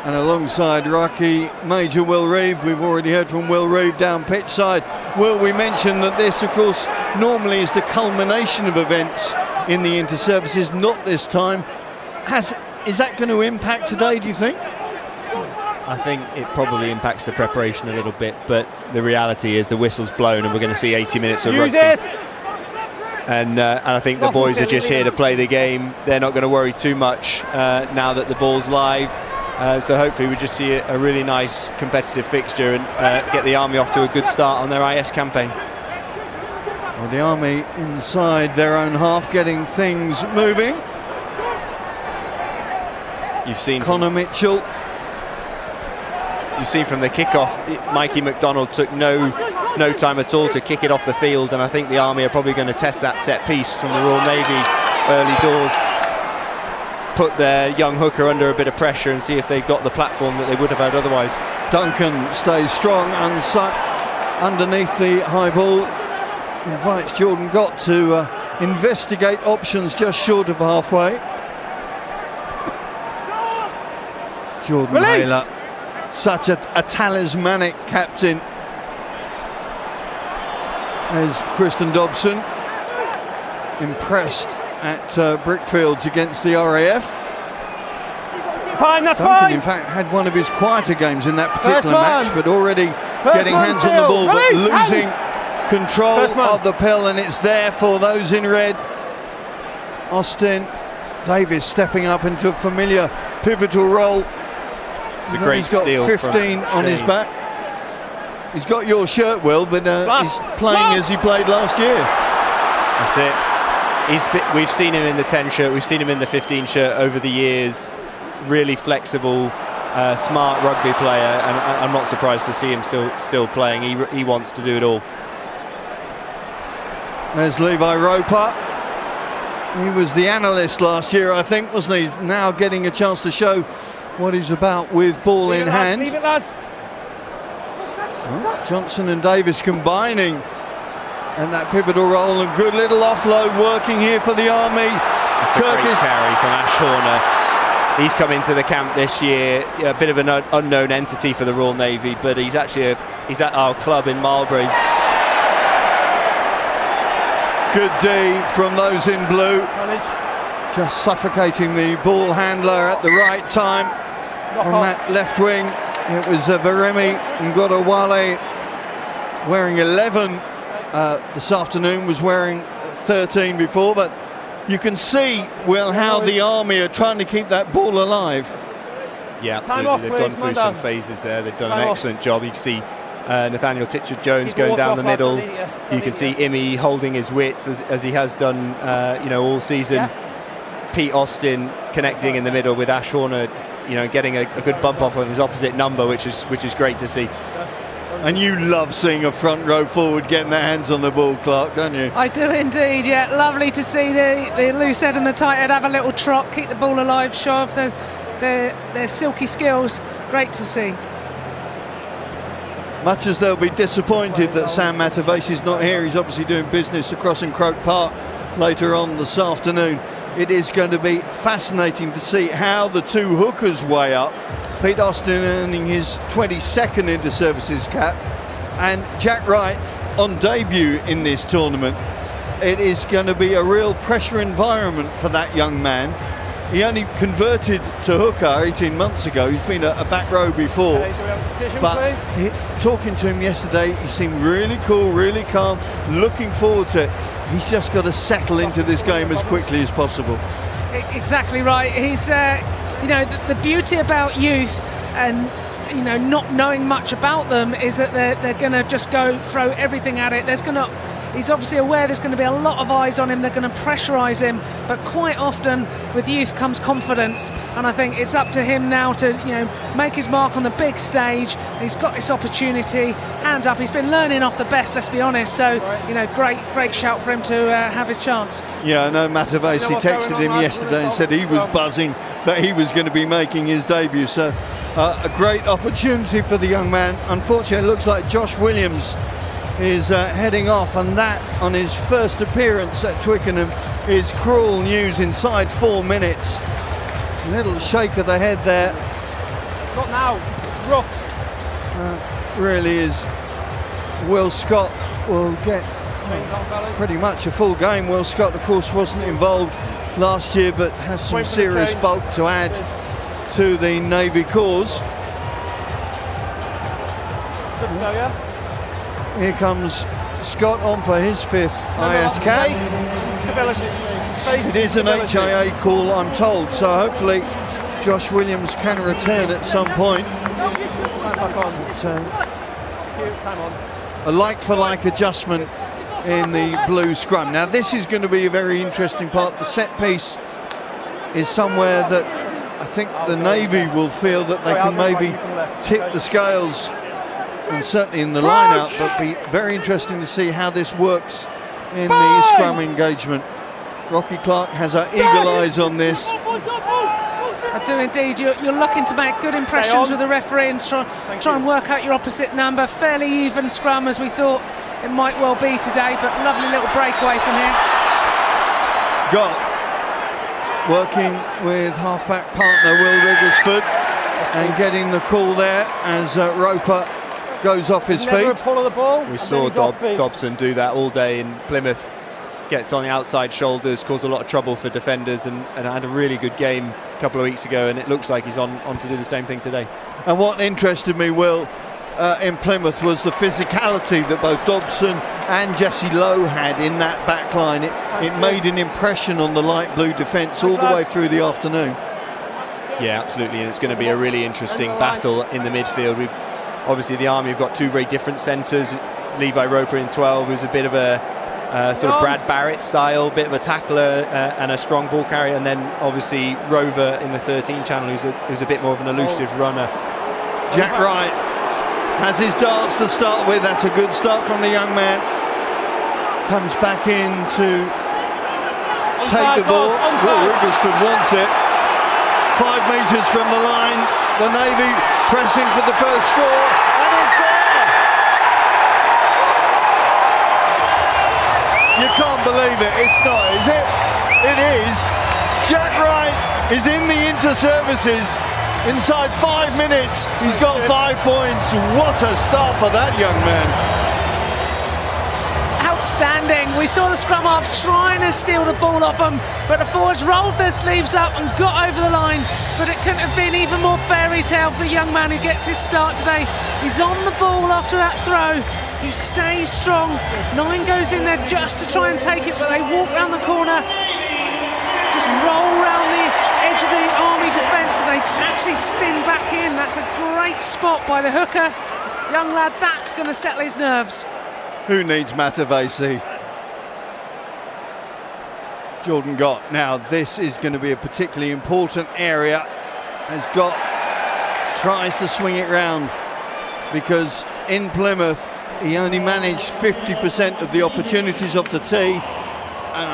And alongside Rocky, Major Will Reeve. We've already heard from Will Reeve down pitch side. Will, we mentioned that this, of course, normally is the culmination of events in the inter-services, not this time. Is that going to impact today, do you think? I think it probably impacts the preparation a little bit, but the reality is the whistle's blown and we're going to see 80 minutes of rugby. And I think the boys are just here to play the game. They're not going to worry too much now that the ball's live. So hopefully we just see a really nice competitive fixture and get the Army off to a good start on their IS campaign. Well, the Army inside their own half, getting things moving. You've seen Connor Mitchell. You've seen from the kickoff, Mikey McDonald took no time at all to kick it off the field, and I think the Army are probably going to test that set piece from the Royal Navy early doors, put their young hooker under a bit of pressure and see if they've got the platform that they would have had otherwise. Duncan stays strong underneath the high ball, invites Jordan Gott to investigate options just short of halfway. Jordan Haler, such a talismanic captain as Kristen Dobson, impressed at Brickfields against the RAF. Fine, that's Duncan, fine. in fact, had one of his quieter games in that particular match, but already getting hands on the ball, but losing control of the pill, and it's there for those in red. Austin Davis stepping up into a familiar pivotal role. It's a great steal. He's got 15 on his back. He's got your shirt, Will, but he's playing as he played last year. That's it. We've seen him in the 10 shirt, we've seen him in the 15 shirt over the years. Really flexible, smart rugby player, and I'm not surprised to see him still playing. He wants to do it all. There's Levi Roper. He was the analyst last year, I think, wasn't he? Now getting a chance to show what he's about with ball in hand. Leave it, lads. Johnson and Davis combining, and that pivotal role, a good little offload working here for the Army. It's a great carry from Ash Horner. He's come into the camp this year, a bit of an unknown entity for the Royal Navy, but he's actually he's at our club in Marlborough. Good D from those in blue, just suffocating the ball handler at the right time on that left wing. It was Veremi Ngodawale wearing 11 this afternoon, was wearing 13 before, but you can see, Will, how the Army are trying to keep that ball alive. Yeah, absolutely. They've gone through some phases there. They've done an excellent job. You can see Nathaniel Titchard-Jones going down the middle. You can see Imi holding his width as he has done all season. Pete Austin connecting in the middle with Ash Horner, getting a good bump off on his opposite number, which is great to see. And you love seeing a front row forward getting their hands on the ball, Clark, don't you? I do indeed, yeah. Lovely to see the loose head and the tight head have a little trot, keep the ball alive, show off their silky skills. Great to see. much as they'll be disappointed that Sam Matavesi's not here, he's obviously doing business across in Croke Park later on this afternoon. It is going to be fascinating to see how the two hookers weigh up. Pete Austin earning his 22nd inter-services cap, and Jack Wright on debut in this tournament. It is going to be a real pressure environment for that young man. He only converted to hooker 18 months ago. He's been a back row before. But talking to him yesterday, he seemed really cool, really calm, looking forward to it. He's just got to settle into this game as quickly as possible. Exactly right. He's, the beauty about youth and, not knowing much about them is that they're going to just throw everything at it. He's obviously aware there's going to be a lot of eyes on him. They're going to pressurise him, but quite often with youth comes confidence, and I think it's up to him now to make his mark on the big stage. He's got this opportunity, hands up. He's been learning off the best, let's be honest. So great shout for him to have his chance. Yeah, I know Matavesi texted him yesterday and said he was buzzing that he was going to be making his debut. So a great opportunity for the young man. Unfortunately, it looks like Josh Williams is heading off, and that on his first appearance at Twickenham is cruel news inside 4 minutes. A little shake of the head there. Not now, rough. Really is. Will Scott will get pretty much a full game. Will Scott, of course, wasn't involved last year, but has some serious bulk to add to the Navy cause. Here comes Scott on for his 5th IS cap. It is an HIA call, I'm told, so hopefully Josh Williams can return at some point. A like-for-like adjustment in the blue scrum. Now this is going to be a very interesting part. The set piece is somewhere that I think the Navy will feel that they can maybe tip the scales, and certainly in the line-out, but be very interesting to see how this works in the scrum engagement. Rocky Clark has her eagle eyes on this. I do indeed. You're looking to make good impressions with the referee and try and work out your opposite number. Fairly even scrum as we thought it might well be today, but lovely little breakaway from here. Got working with halfback partner Will Wigglesford and getting the call there as Roper goes off his feet. We saw Dobson do that all day in Plymouth. Gets on the outside shoulders, caused a lot of trouble for defenders, and had a really good game a couple of weeks ago, and it looks like he's on to do the same thing today. And what interested me, Will, in Plymouth was the physicality that both Dobson and Jesse Lowe had in that back line. It made an impression on the light blue defence all the way through the afternoon. Yeah, absolutely, and it's going to be a really interesting battle in the midfield. Obviously, the Army have got two very different centres. Levi Roper in 12, who's a bit of a sort of Brad Barrett style, bit of a tackler and a strong ball carrier, and then obviously Rover in the 13 channel, who's a bit more of an elusive runner. Jack Wright has his darts to start with. That's a good start from the young man. Comes back in to take the ball. Wiggleston wants it. 5 metres from the line. The Navy pressing for the first score, and it's there! You can't believe it. It's not, is it? It is. Jack Wright is in the inter-services. Inside 5 minutes, he's got 5 points. What a start for that young man. Outstanding. We saw the scrum half trying to steal the ball off them, but the forwards rolled their sleeves up and got over the line. But it couldn't have been even more fairy tale for the young man who gets his start today. He's on the ball after that throw. He stays strong. 9 goes in there just to try and take it, but they walk round the corner, just roll round the edge of the Army defence, and they actually spin back in. That's a great spot by the hooker. Young lad, that's going to settle his nerves. Who needs Matavesi? Jordan Gott. Now this is going to be a particularly important area as Gott tries to swing it round, because in Plymouth he only managed 50% of the opportunities off the tee, and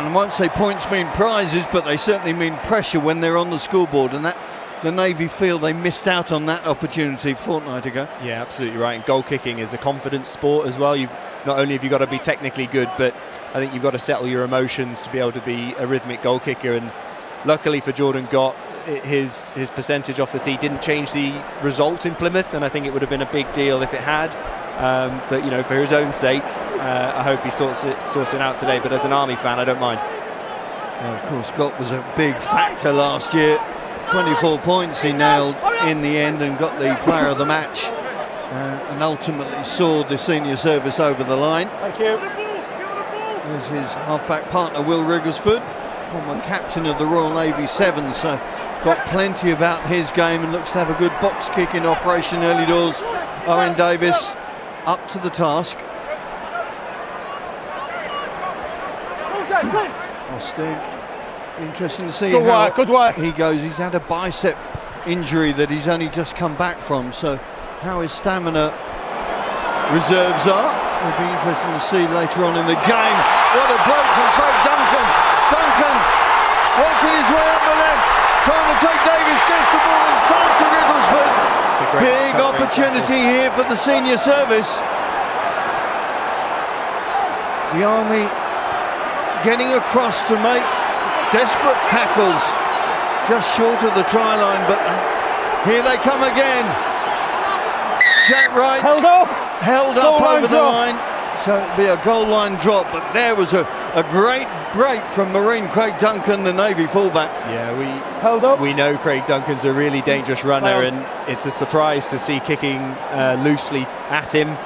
I won't say points mean prizes, but they certainly mean pressure when they're on the scoreboard, and that the Navy feel they missed out on that opportunity a fortnight ago. Yeah, absolutely right. And goal kicking is a confidence sport as well. Not only have you got to be technically good, but I think you've got to settle your emotions to be able to be a rhythmic goal kicker. And luckily for Jordan Gott, his percentage off the tee didn't change the result in Plymouth, and I think it would have been a big deal if it had. But you know, for his own sake, I hope he sorts it out today. But as an Army fan, I don't mind. Of course, Gott was a big factor last year. 24 points he nailed in the end and got the player of the match, and ultimately saw the senior service over the line. Thank you. There's his half-back partner, Will Wrigglesford, former captain of the Royal Navy Sevens, so got plenty about his game and looks to have a good box kick in operation early doors. Owen Davis up to the task. Austin, interesting to see how good work. he goes. He's had a bicep injury that he's only just come back from, so how his stamina reserves are will be interesting to see later on in the game. What a break from Craig Duncan. Duncan working his way up the left, trying to take Davis, gets the ball inside to Wrigglesford. Big opportunity here for the senior service. The Army getting across to make desperate tackles just short of the try line, but here they come again. Jack Wright held up over the line, so it'll be a goal line drop, but there was a great break from Marine Craig Duncan, the Navy fullback. Yeah, we know Craig Duncan's a really dangerous runner, and it's a surprise to see kicking loosely at him.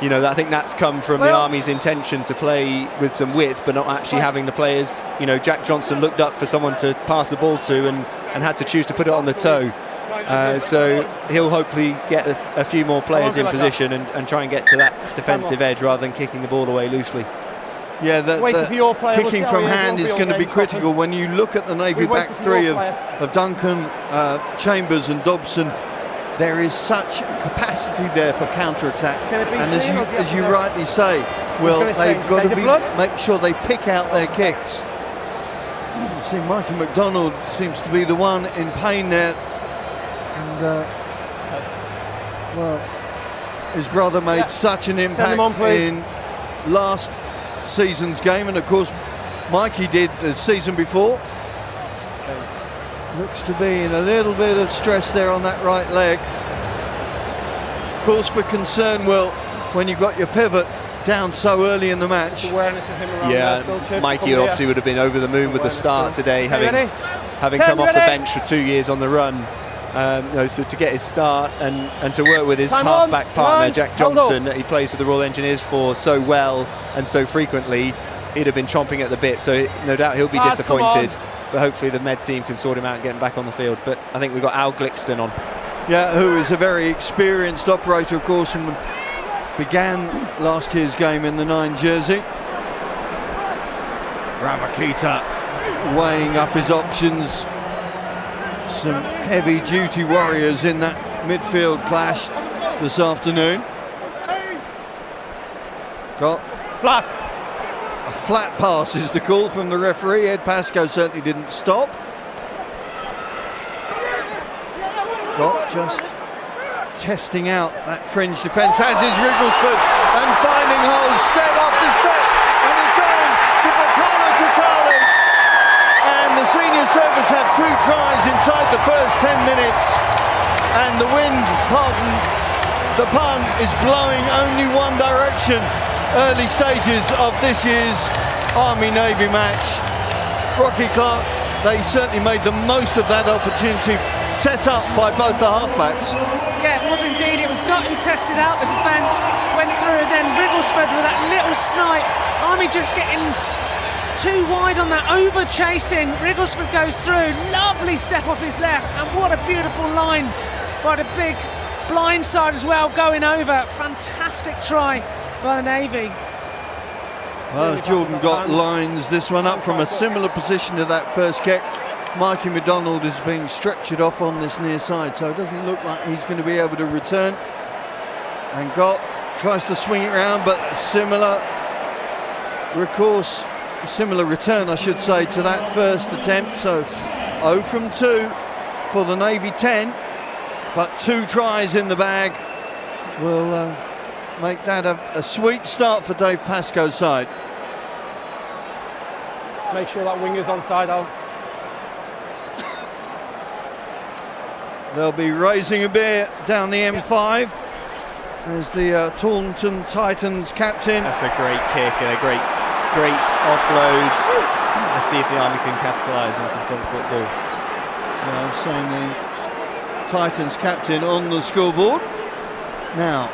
You know, I think that's come from the Army's intention to play with some width, but not actually having the players. You know, Jack Johnson looked up for someone to pass the ball to and had to choose to put it on the toe. So he'll hopefully get a few more players in position and try and get to that defensive edge rather than kicking the ball away loosely. Yeah, the kicking from hand is going to be critical. When you look at the Navy back three of Duncan, Chambers and Dobson, there is such capacity there for counter-attack, and as you rightly say, Will, they've got to make sure they pick out their kicks. You see Mikey McDonald seems to be the one in pain there, and well, his brother made such an impact in last season's game, and of course Mikey did the season before. Looks to be in a little bit of stress there on that right leg. Cause for concern, Will, when you've got your pivot down so early in the match. Yeah, Mikey obviously would have been over the moon with the start today, having come off the bench for 2 years on the run. So to get his start and to work with his half-back partner, Jack Johnson, that he plays with the Royal Engineers for so well and so frequently, he'd have been chomping at the bit. So no doubt he'll be disappointed. But hopefully the Med team can sort him out and get him back on the field. But I think we've got Al Glixton on. Yeah, who is a very experienced operator, of course, and began last year's game in the 9 jersey. Ramakita weighing up his options. Some heavy-duty warriors in that midfield clash this afternoon. Got flat. A flat pass is the call from the referee. Ed Pascoe certainly didn't stop. Got just testing out that fringe defence, as is Wrigglesford, and finding holes step after step, and it's on to Bacala Tukali. And the senior service have 2 tries inside the first 10 minutes, and the wind, pardon the pun, is blowing only one direction. Early stages of this year's Army-Navy match. Rocky Clark, they certainly made the most of that opportunity set up by both the halfbacks. Yeah, it was indeed. It was Gott who tested out the defence, went through, then Wrigglesford with that little snipe. Army just getting too wide on that, over-chasing. Wrigglesford goes through, lovely step off his left, and what a beautiful line by the big blind side as well, going over. Fantastic try by the Navy. Well, as Jordan Gott lines this one up from a similar position to that first kick. Mikey McDonald is being stretchered off on this near side, so it doesn't look like he's going to be able to return. And Gott tries to swing it around, but similar return, I should say, to that first attempt. So 0 from 2 for the Navy 10, but 2 tries in the bag will make that a sweet start for Dave Pascoe's side. Make sure that wing is onside out. They'll be raising a beer down the M5 as the Taunton Titans captain. That's a great kick and a great offload. Let's see if the Army can capitalise on some fun football. Yeah, I've seen the Titans captain on the scoreboard. Now,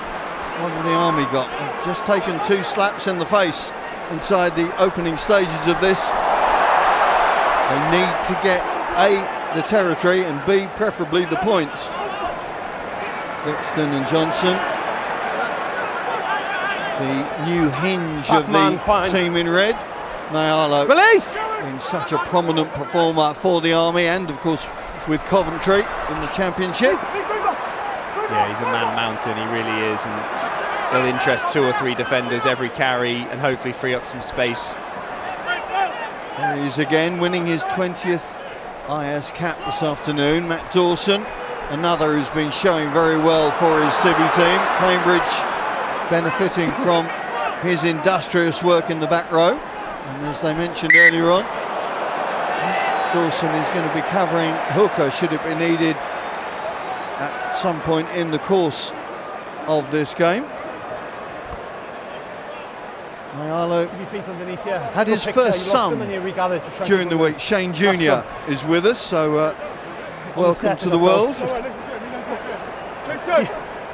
what have the Army got? They've just taken 2 slaps in the face inside the opening stages of this. They need to get A, the territory, and B, preferably the points. Dixon and Johnson, the new hinge of the team in red. Mayalo, release, been such a prominent performer for the Army, and of course with Coventry in the Championship. Yeah, he's a man mountain, he really is, and he'll interest 2 or 3 defenders every carry and hopefully free up some space. There he is again, winning his 20th IS cap this afternoon. Matt Dawson, another who's been showing very well for his Civvy team. Cambridge benefiting from his industrious work in the back row. And as they mentioned earlier on, Dawson is going to be covering hooker should it be needed at some point in the course of this game. Mayalo had his first son during the week. Shane Jr. is with us, so welcome to the world.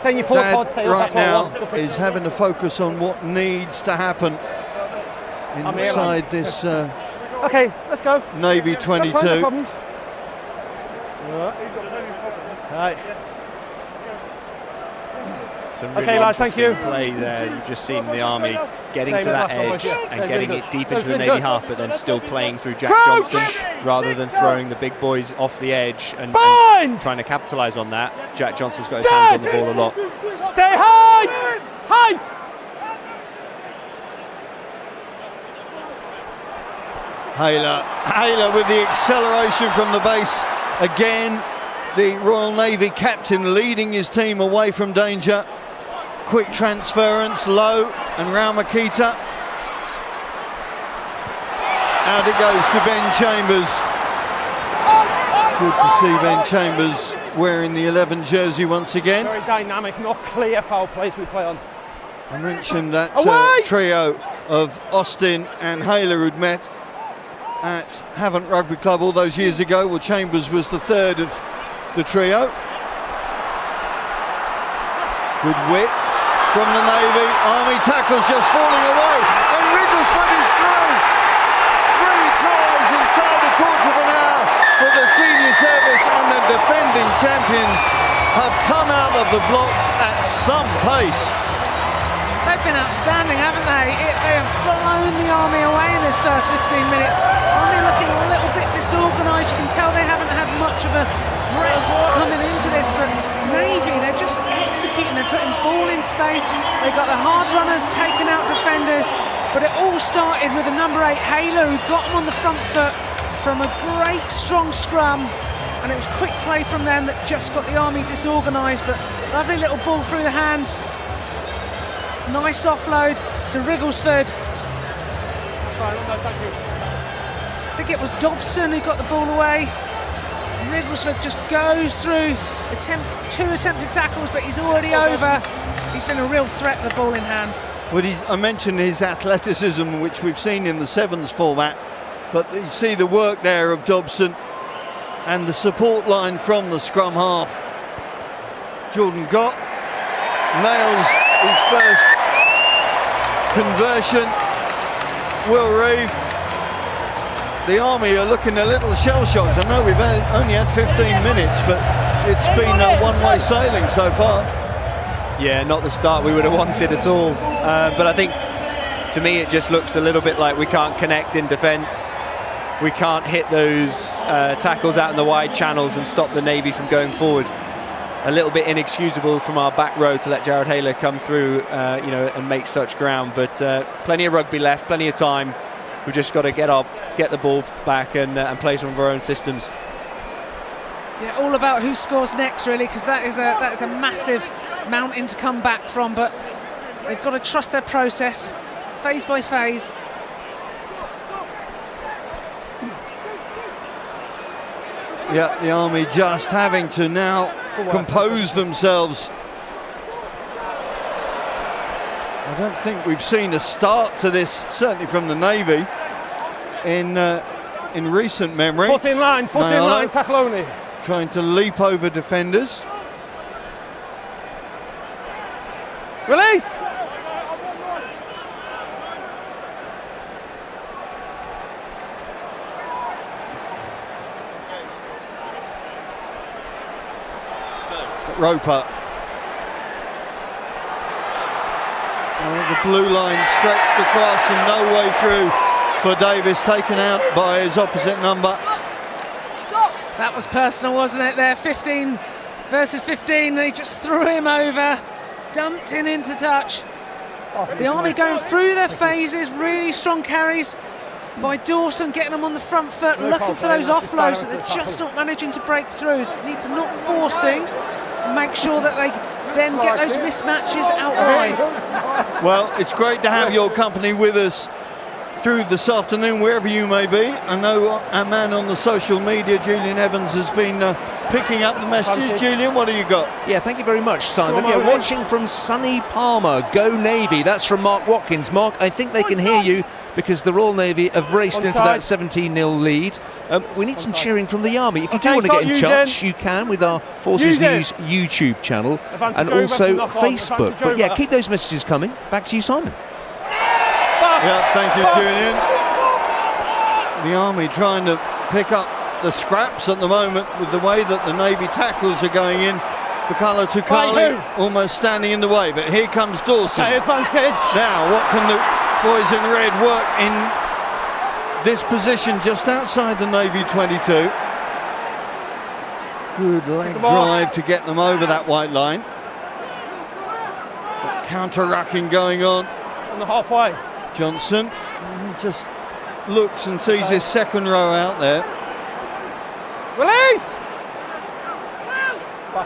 Dad right now is having to focus on what needs to happen inside this okay, let's go. Navy 22. Right. Some really lads, thank you. Play there. You've just seen the Army getting to that edge and getting it deep into the Navy half, but then still playing through Jack Johnson rather than throwing the big boys off the edge and trying to capitalise on that. Jack Johnson's got his hands on the ball a lot. Stay high! Height! Hayler with the acceleration from the base. Again, the Royal Navy captain leading his team away from danger. Quick transference, low, and Raumakita. Out it goes to Ben Chambers. Good to see Ben Chambers wearing the 11 jersey once again. Very dynamic, not clear foul plays we play on. I mentioned that trio of Austin and Hayler who'd met at Havant Rugby Club all those years ago. Well, Chambers was the third of the trio. Good width from the Navy. Army tackles just falling away, and Rigglesford is through. 3 tries inside the quarter of an hour for the senior service, and the defending champions have come out of the blocks at some pace. They've been outstanding, haven't they? They have blown the Army away in this first 15 minutes. Army looking a little bit disorganised. You can tell they haven't had much of a break coming into this, but Navy, they're just executing. They're putting ball in space. They've got the hard runners taking out defenders, but it all started with the number 8 Hayler, who got them on the front foot from a great strong scrum, and it was quick play from them that just got the Army disorganised, but lovely little ball through the hands. Nice offload to Rigglesford. I think it was Dobson who got the ball away. Rigglesford just goes through, 2 attempted tackles, but he's already over. He's been a real threat with the ball in hand. Well, I mentioned his athleticism, which we've seen in the sevens format, but you see the work there of Dobson and the support line from the scrum half. Jordan Gott nails his first conversion. Will Reeve. The Army are looking a little shell-shocked. I know we've only had 15 minutes, but it's been one-way sailing so far. Yeah, not the start we would have wanted at all. But I think, to me, it just looks a little bit like we can't connect in defence. We can't hit those tackles out in the wide channels and stop the Navy from going forward. A little bit inexcusable from our back row to let Jared Hayler come through, and make such ground. But plenty of rugby left, plenty of time. We've just got to get the ball back and play some of our own systems. Yeah, all about who scores next, really, because that is a massive mountain to come back from. But they've got to trust their process, phase by phase. Yeah, the Army just having to now compose themselves. I don't think we've seen a start to this, certainly from the Navy, in recent memory. 14 line, tackle only. Trying to leap over defenders. Release! Roper. The blue line stretched across and no way through for Davis, taken out by his opposite number. That was personal, wasn't it there? 15 versus 15, they just threw him over, dumped in into touch. The Army going through their phases, really strong carries by Dawson, getting them on the front foot, looking for those offloads that they're just not managing to break through. They need to not force things, and make sure that they then get those mismatches out wide. Well, it's great to have your company with us through this afternoon, wherever you may be. I know our man on the social media, Julian Evans, has been picking up the messages. Julian, what have you got? Yeah, thank you very much, Simon. Yeah, watching from sunny Palmer, go Navy. That's from Mark Watkins. Mark, I think they can hear you because the Royal Navy have raced into that 17-0 lead. We need some cheering from the Army. If you do want to get in touch, you can with our Forces News YouTube channel and also Facebook. But yeah, keep those messages coming. Back to you, Simon. Yeah, thank you, Julian. The Army trying to pick up the scraps at the moment with the way that the Navy tackles are going in. Bukala Tukali almost standing in the way, but here comes Dawson. Advantage. Now, what can the boys in red work in this position just outside the Navy 22? Good leg drive to get them over that white line. Counter-rucking going on. On the halfway. Johnson just looks and sees his second row out there. Release!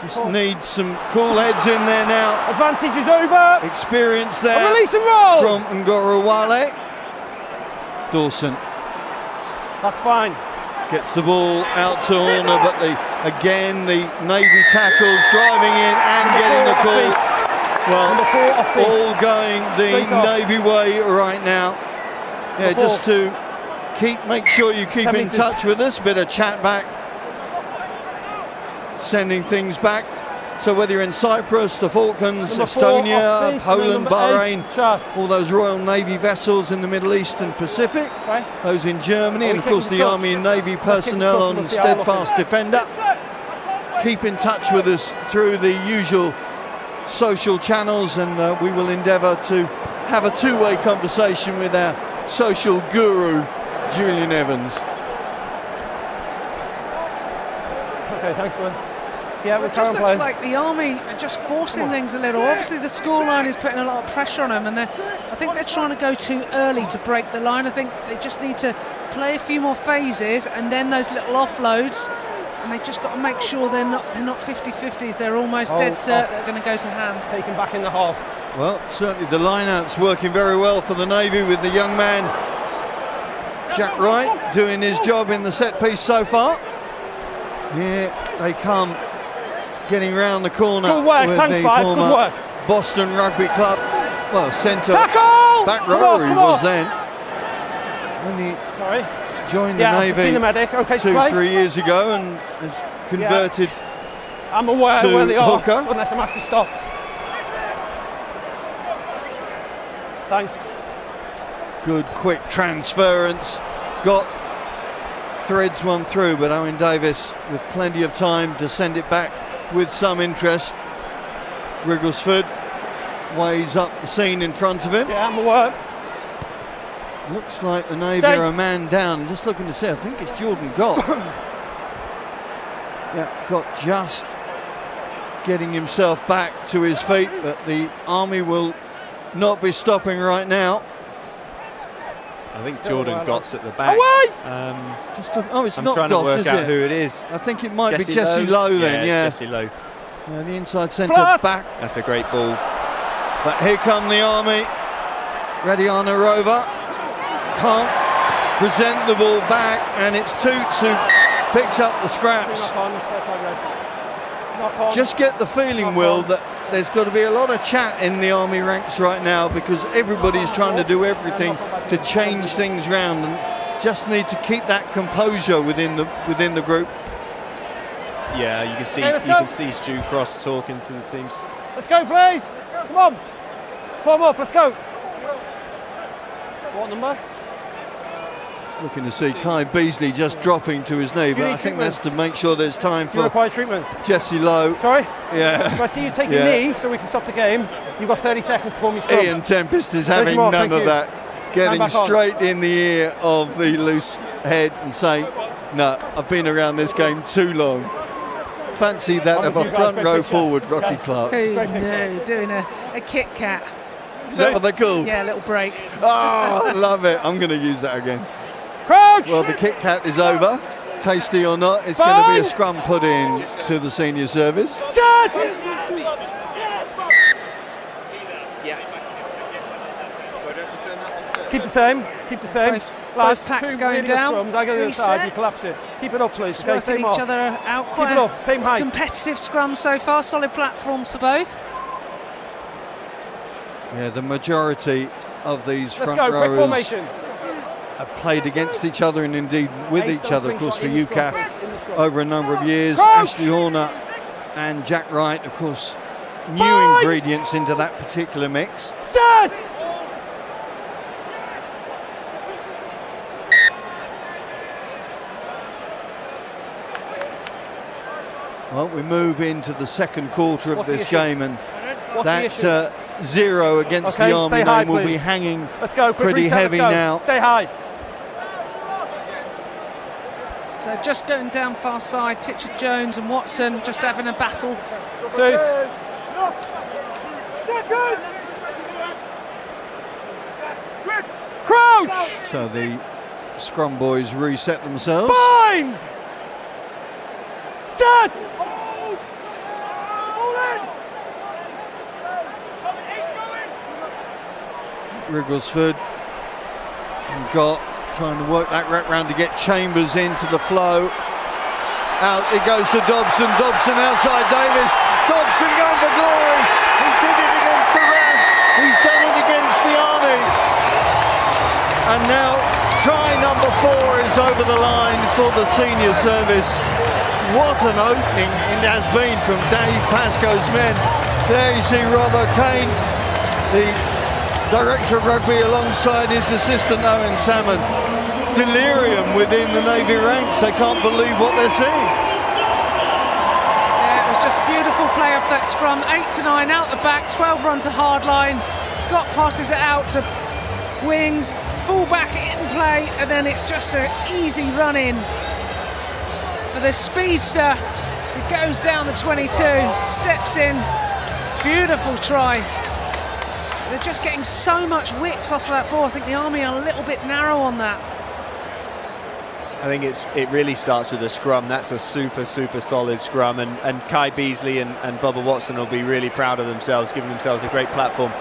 Just needs some cool heads in there now. Advantage is over. Experience there. Release and roll. From Ngorowale. Dawson. That's fine. Gets the ball out to Horner, but again the Navy tackles, driving in and getting the call. Well, all going the Navy way right now. Yeah, just to make sure you keep in touch with us. Bit of chat back, sending things back. So whether you're in Cyprus, the Falklands, Estonia, Poland, Bahrain, all those Royal Navy vessels in the Middle East and Pacific, those in Germany, and of course the Army and Navy personnel on Steadfast Defender. Keep in touch with us through the usual social channels, and we will endeavour to have a two-way conversation with our social guru, Julian Evans. Okay, thanks, man. Yeah, it just looks like the Army are just forcing things a little. Obviously, the scoreline is putting a lot of pressure on them, and I think they're trying to go too early to break the line. I think they just need to play a few more phases, and then those little offloads. And they've just got to make sure they're not 50-50s. They're almost dead cert they're going to go to hand. Taken back in the half. Well, certainly the line-out's working very well for the Navy with the young man Jack Wright doing his job in the set piece so far. Here they come, getting round the corner. Good work, with thanks, the Five. former Good work. Boston Rugby Club. Well, centre back row he was then. Sorry. Joined the Navy seen the medic. Okay, 2-3 years ago and has converted I'm aware to where they are, hooker. unless I'm asked to stop. Thanks. Good quick transference. Got threads one through, but Owen Davis with plenty of time to send it back with some interest. Wrigglesford weighs up the scene in front of him. Yeah, I'm aware. Looks like the Navy are a man down. Just looking to see, I think it's Jordan Gott. Yeah, Gott just getting himself back to his feet, but the Army will not be stopping right now. I think Jordan Gotts at the back. It's I'm not trying to Gotts, work is out it? who it is. I think it might be Jesse Lowe then, yeah. It's Jesse Lowe. Yeah, the inside centre back. That's a great ball. But here come the Army. Radiana Rover can't present the ball back, and it's Toots who picks up the scraps. Just get the feeling, Will, that there's got to be a lot of chat in the Army ranks right now, because everybody's trying to do everything to change things round, and just need to keep that composure within the group. Yeah, you can see Stu Cross talking to the teams. Let's go, Blaze. Come on. Form up. Let's go. What number? Just looking to see Kai Beasley just dropping to his knee, but I think that's to make sure there's time for treatment. Jesse Lowe. Sorry? Yeah. If I see you take your knee so we can stop the game, you've got 30 seconds to form your scrum. Ian Tempest is having none of that. Getting straight in the ear of the loose head and saying, no, I've been around this game too long. Fancy that of a front row forward, Rocky Clark. Who knew? Doing a Kit Kat. Is that what they're called? Yeah, a little break. Oh, I love it. I'm going to use that again. Crouch! Well, the Kit Kat is over. Tasty or not, it's going to be a scrum put in to the senior service. Set! Keep the same. Keep the same. Both packs going down. Scrums. I go to the other side. You collapse it. Keep it up, please. Okay, Working each other out. Keep it up. Same height. Competitive scrum so far. Solid platforms for both. Yeah, the majority of these front quick rowers formation. have played against each other and indeed with each other, of course, for UCAF over a number of years. Crouch! Ashley Horner and Jack Wright, of course, new ingredients into that particular mix. Set! Well, we move into the second quarter of What's the this issue? game, and What's that 0 against Okay, the Army stay high, name will be please. hanging Let's go. Quick pretty reset, heavy let's go. now. Stay high. So just going down far side, Titchard Jones and Watson just having a battle. Crouch! So the scrum boys reset themselves. Bind! Set! Wrigglesford and Gott trying to work that wrap round to get Chambers into the flow. Out it goes to Dobson. Dobson outside Davis. Dobson going for glory. He did it against the ref. He's done it against the Army. And now try number 4 is over the line for the senior service. What an opening it has been from Dave Pascoe's men. There you see Robert Kane, the Director of Rugby, alongside his assistant Owen Salmon. Delirium within the Navy ranks. They can't believe what they're seeing. Yeah, it was just beautiful play off that scrum. 8 to 9 out the back, 12 runs a hard line. Got passes it out to wings, full back in play, and then it's just an easy run in. So the speedster, it goes down the 22, steps in, beautiful try. They're just getting so much width off of that ball. I think the Army are a little bit narrow on that. I think it really starts with the scrum. That's a super solid scrum, and Kai Beasley and Bubba Watson will be really proud of themselves, giving themselves a great platform.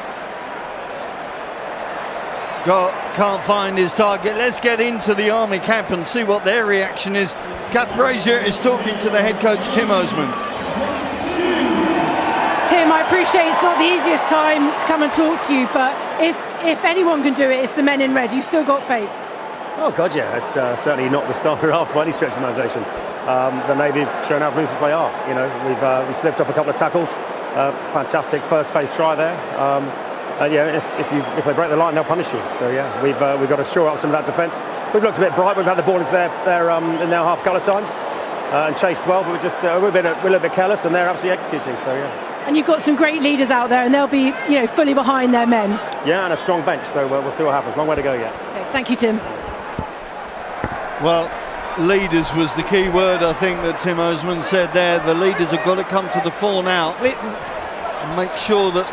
Can't find his target. Let's get into the Army camp and see what their reaction is. Kath Brazier is talking to the head coach, Tim Osman. Tim, I appreciate it's not the easiest time to come and talk to you, but if anyone can do it, it's the men in red. You've still got faith. Oh God, yeah. It's certainly not the starter after by any stretch of imagination. The Navy showing how ruthless they are. You know, we slipped up a couple of tackles. Fantastic first phase try there. And yeah, if they break the line, they'll punish you. So yeah, we've got to shore up some of that defence. We've looked a bit bright. We've had the ball into their in their half a couple of times and chased well, but we're just we're a little bit careless, and they're absolutely executing. So yeah. And you've got some great leaders out there, and they'll be fully behind their men. Yeah, and a strong bench. So we'll see what happens. Long way to go yet. Okay, thank you, Tim. Well, leaders was the key word, I think, that Tim Osman said there. The leaders have got to come to the fore now and make sure that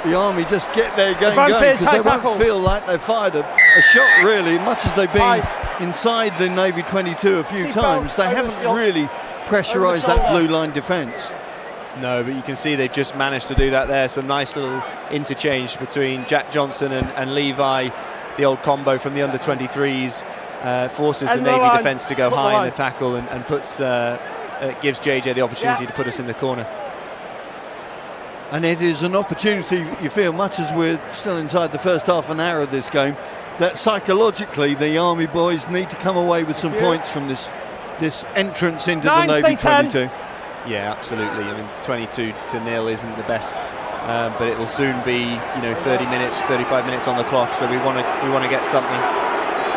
the Army just get their game going, because they won't feel like they've fired a a shot really, much as they've been inside the Navy 22 a few times. They haven't really pressurised that blue line defence. No, but you can see they've just managed to do that there. Some nice little interchange between Jack Johnson and Levi, the old combo from the under-23s, forces the Navy defence to go high in the tackle and puts gives JJ the opportunity to put us in the corner. And it is an opportunity, you feel, much as we're still inside the first half an hour of this game, that psychologically the Army boys need to come away with some points from this entrance into the Navy 22. Yeah, absolutely. I mean, 22-0 isn't the best, but it will soon be, 30 minutes, 35 minutes on the clock. So we want to get something.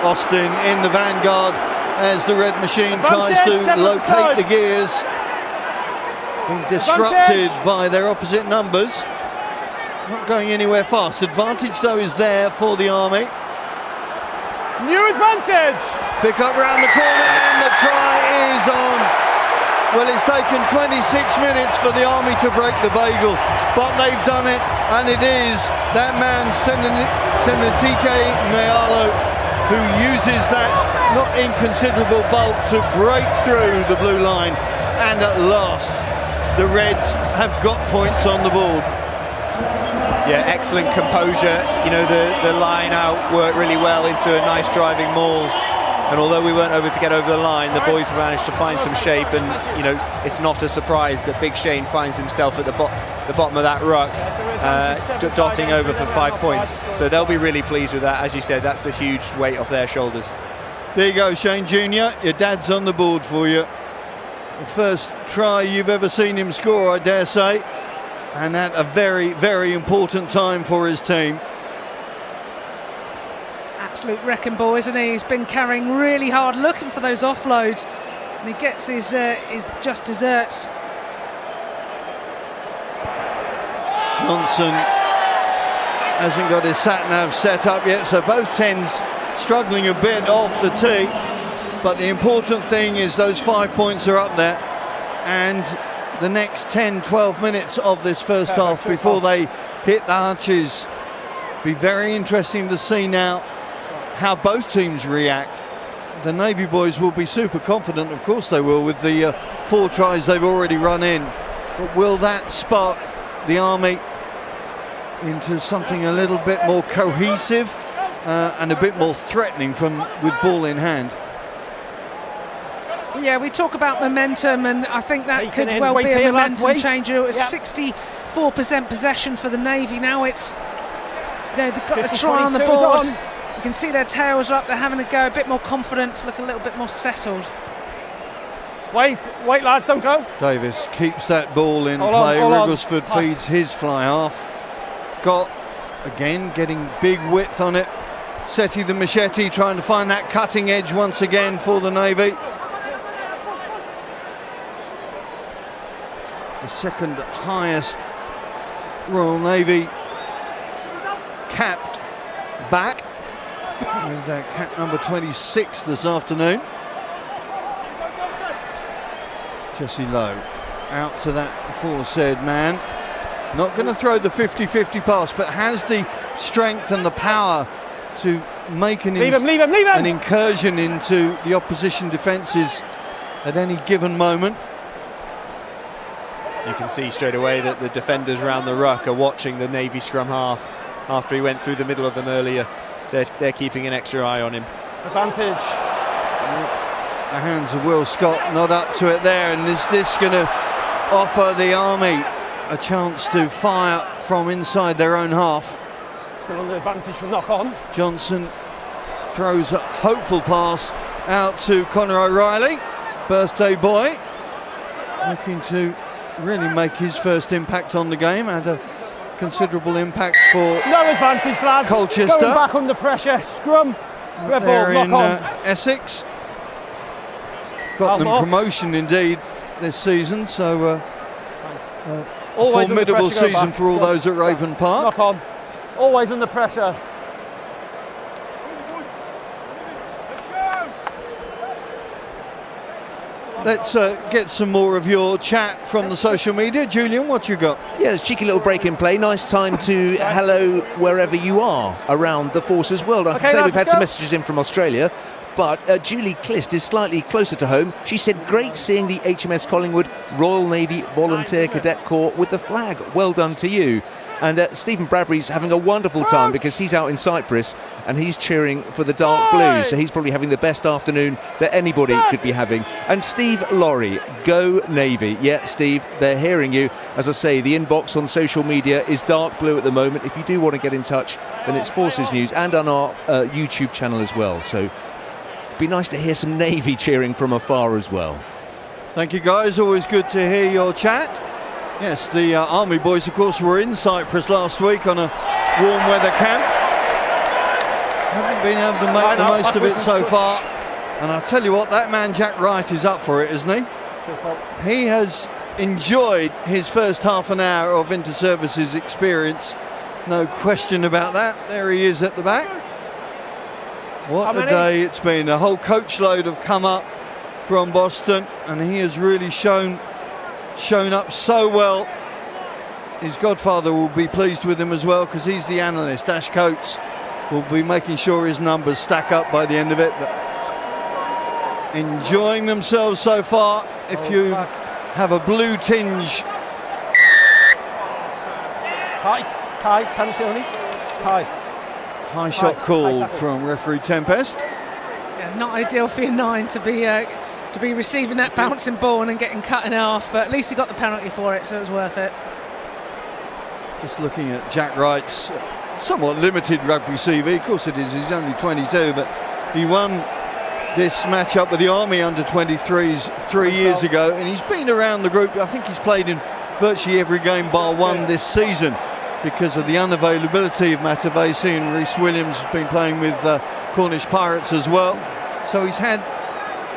Austin in the vanguard as the red machine tries to locate the gears. Being disrupted by their opposite numbers. Not going anywhere fast. Advantage though is there for the Army. New advantage! Pick up round the corner and the try is on. Well, it's taken 26 minutes for the Army to break the bagel, but they've done it, and it is that man Senatike Nealo who uses that not inconsiderable bulk to break through the blue line, and at last the Reds have got points on the board. Yeah, excellent composure. The line out worked really well into a nice driving maul. And although we weren't able to get over the line, the boys managed to find some shape. And, it's not a surprise that Big Shane finds himself at the bottom of that ruck, dotting over for 5 points. So they'll be really pleased with that. As you said, that's a huge weight off their shoulders. There you go, Shane Jr. Your dad's on the board for you. The first try you've ever seen him score, I dare say, and at a very, very important time for his team. Absolute wrecking ball, isn't he? He's been carrying really hard, looking for those offloads, and he gets his just desserts. Johnson hasn't got his sat-nav set up yet, so both 10s struggling a bit off the tee. But the important thing is those 5 points are up there, and the next 10-12 minutes of this first half before they hit the arches. Be very interesting to see now how both teams react. The Navy boys will be super confident, of course they will, with the 4 tries they've already run in. But will that spark the Army into something a little bit more cohesive and a bit more threatening with ball in hand? Yeah, we talk about momentum, and I think that could well be a momentum changer. It was 64% possession for the Navy. Now it's, they've got the try on the board. You can see their tails are up. They're having a go, a bit more confident, look a little bit more settled. Wait, lads, don't go. Davis keeps that ball in play. Rigglesford feeds his fly half. Got, again, getting big width on it. Seti the machete trying to find that cutting edge once again for the Navy. The second highest Royal Navy capped back. With cap number 26 this afternoon. Jesse Lowe out to that aforesaid man. Not going to throw the 50-50 pass, but has the strength and the power to make an incursion into the opposition defences at any given moment. You can see straight away that the defenders around the ruck are watching the Navy scrum half after he went through the middle of them earlier. They're keeping an extra eye on him. Advantage. The hands of Will Scott not up to it there, and is this going to offer the Army a chance to fire from inside their own half? Still on the advantage from knock on. Johnson throws a hopeful pass out to Connor O'Reilly, birthday boy, looking to really make his first impact on the game. Had a considerable impact for no advantage, lads. Colchester. Going back under pressure. Scrum. Red They're ball, in knock on. Essex. Got them promotion indeed this season, so a formidable season for all those at Raven Park. Knock on. Always under pressure. Let's get some more of your chat from the social media. Julian, what you got? Yeah, it's a cheeky little break in play. Nice time to hello wherever you are around the Forces world. I can say we've had some messages in from Australia, but Julie Clist is slightly closer to home. She said, great seeing the HMS Collingwood Royal Navy Volunteer Cadet Corps with the flag. Well done to you. And Stephen Bradbury's having a wonderful time because he's out in Cyprus and he's cheering for the dark blue. So he's probably having the best afternoon that anybody could be having. And Steve Laurie, go Navy. Yeah, Steve, they're hearing you. As I say, the inbox on social media is dark blue at the moment. If you do want to get in touch, then it's Forces News and on our YouTube channel as well. So it'd be nice to hear some Navy cheering from afar as well. Thank you, guys. Always good to hear your chat. Yes, the Army boys, of course, were in Cyprus last week on a warm weather camp. Haven't been able to make the most of it so far. And I'll tell you what, that man Jack Wright is up for it, isn't he? He has enjoyed his first half an hour of inter-services experience. No question about that. There he is at the back. What a day it's been. A whole coach load have come up from Boston, and he has really shown up so well. His godfather will be pleased with him as well because he's the analyst. Ash Coates will be making sure his numbers stack up by the end of it. But enjoying themselves so far. If you have a blue tinge. Tie, penalty only. High shot called from referee Tempest. Yeah, not ideal for your 9 to be receiving that bouncing ball and getting cut in half, but at least he got the penalty for it, so it was worth it. Just looking at Jack Wright's somewhat limited rugby CV. Of course it is, he's only 22, but he won this matchup with the Army under-23s 3 years ago, and he's been around the group. I think he's played in virtually every game bar one this season because of the unavailability of Matavesi, and Rhys Williams has been playing with Cornish Pirates as well. So he's had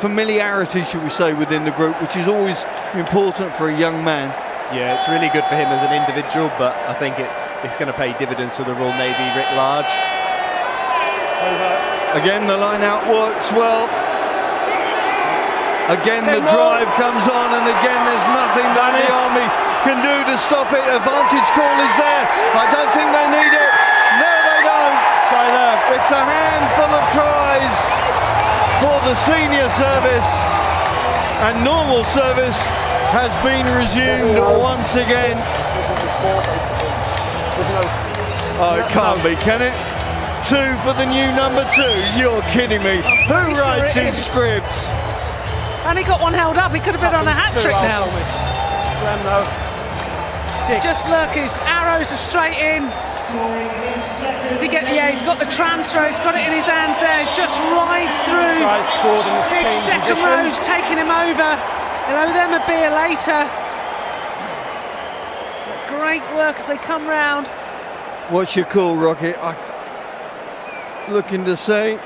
familiarity, should we say, within the group, which is always important for a young man. Yeah, it's really good for him as an individual, but I think it's going to pay dividends to the Royal Navy writ large. Again, the line out works well. Again, the drive comes on, and again, there's nothing that the Army can do to stop it. Advantage call is there. I don't think they need it. No, they don't. It's a handful of tries for the senior service, and normal service has been resumed once again. Oh, it can't be, can it? 2 for the new number 2. You're kidding me. Who writes his scripts? And he got one held up. He could have been on a hat-trick now. Just look, his arrows are straight in. Does he get the A? He's got the transfer, he's got it in his hands there. He just rides through. Big second row's taking him over. He'll owe them a beer later. Great work as they come round. What's your call, Rocket? Looking to say.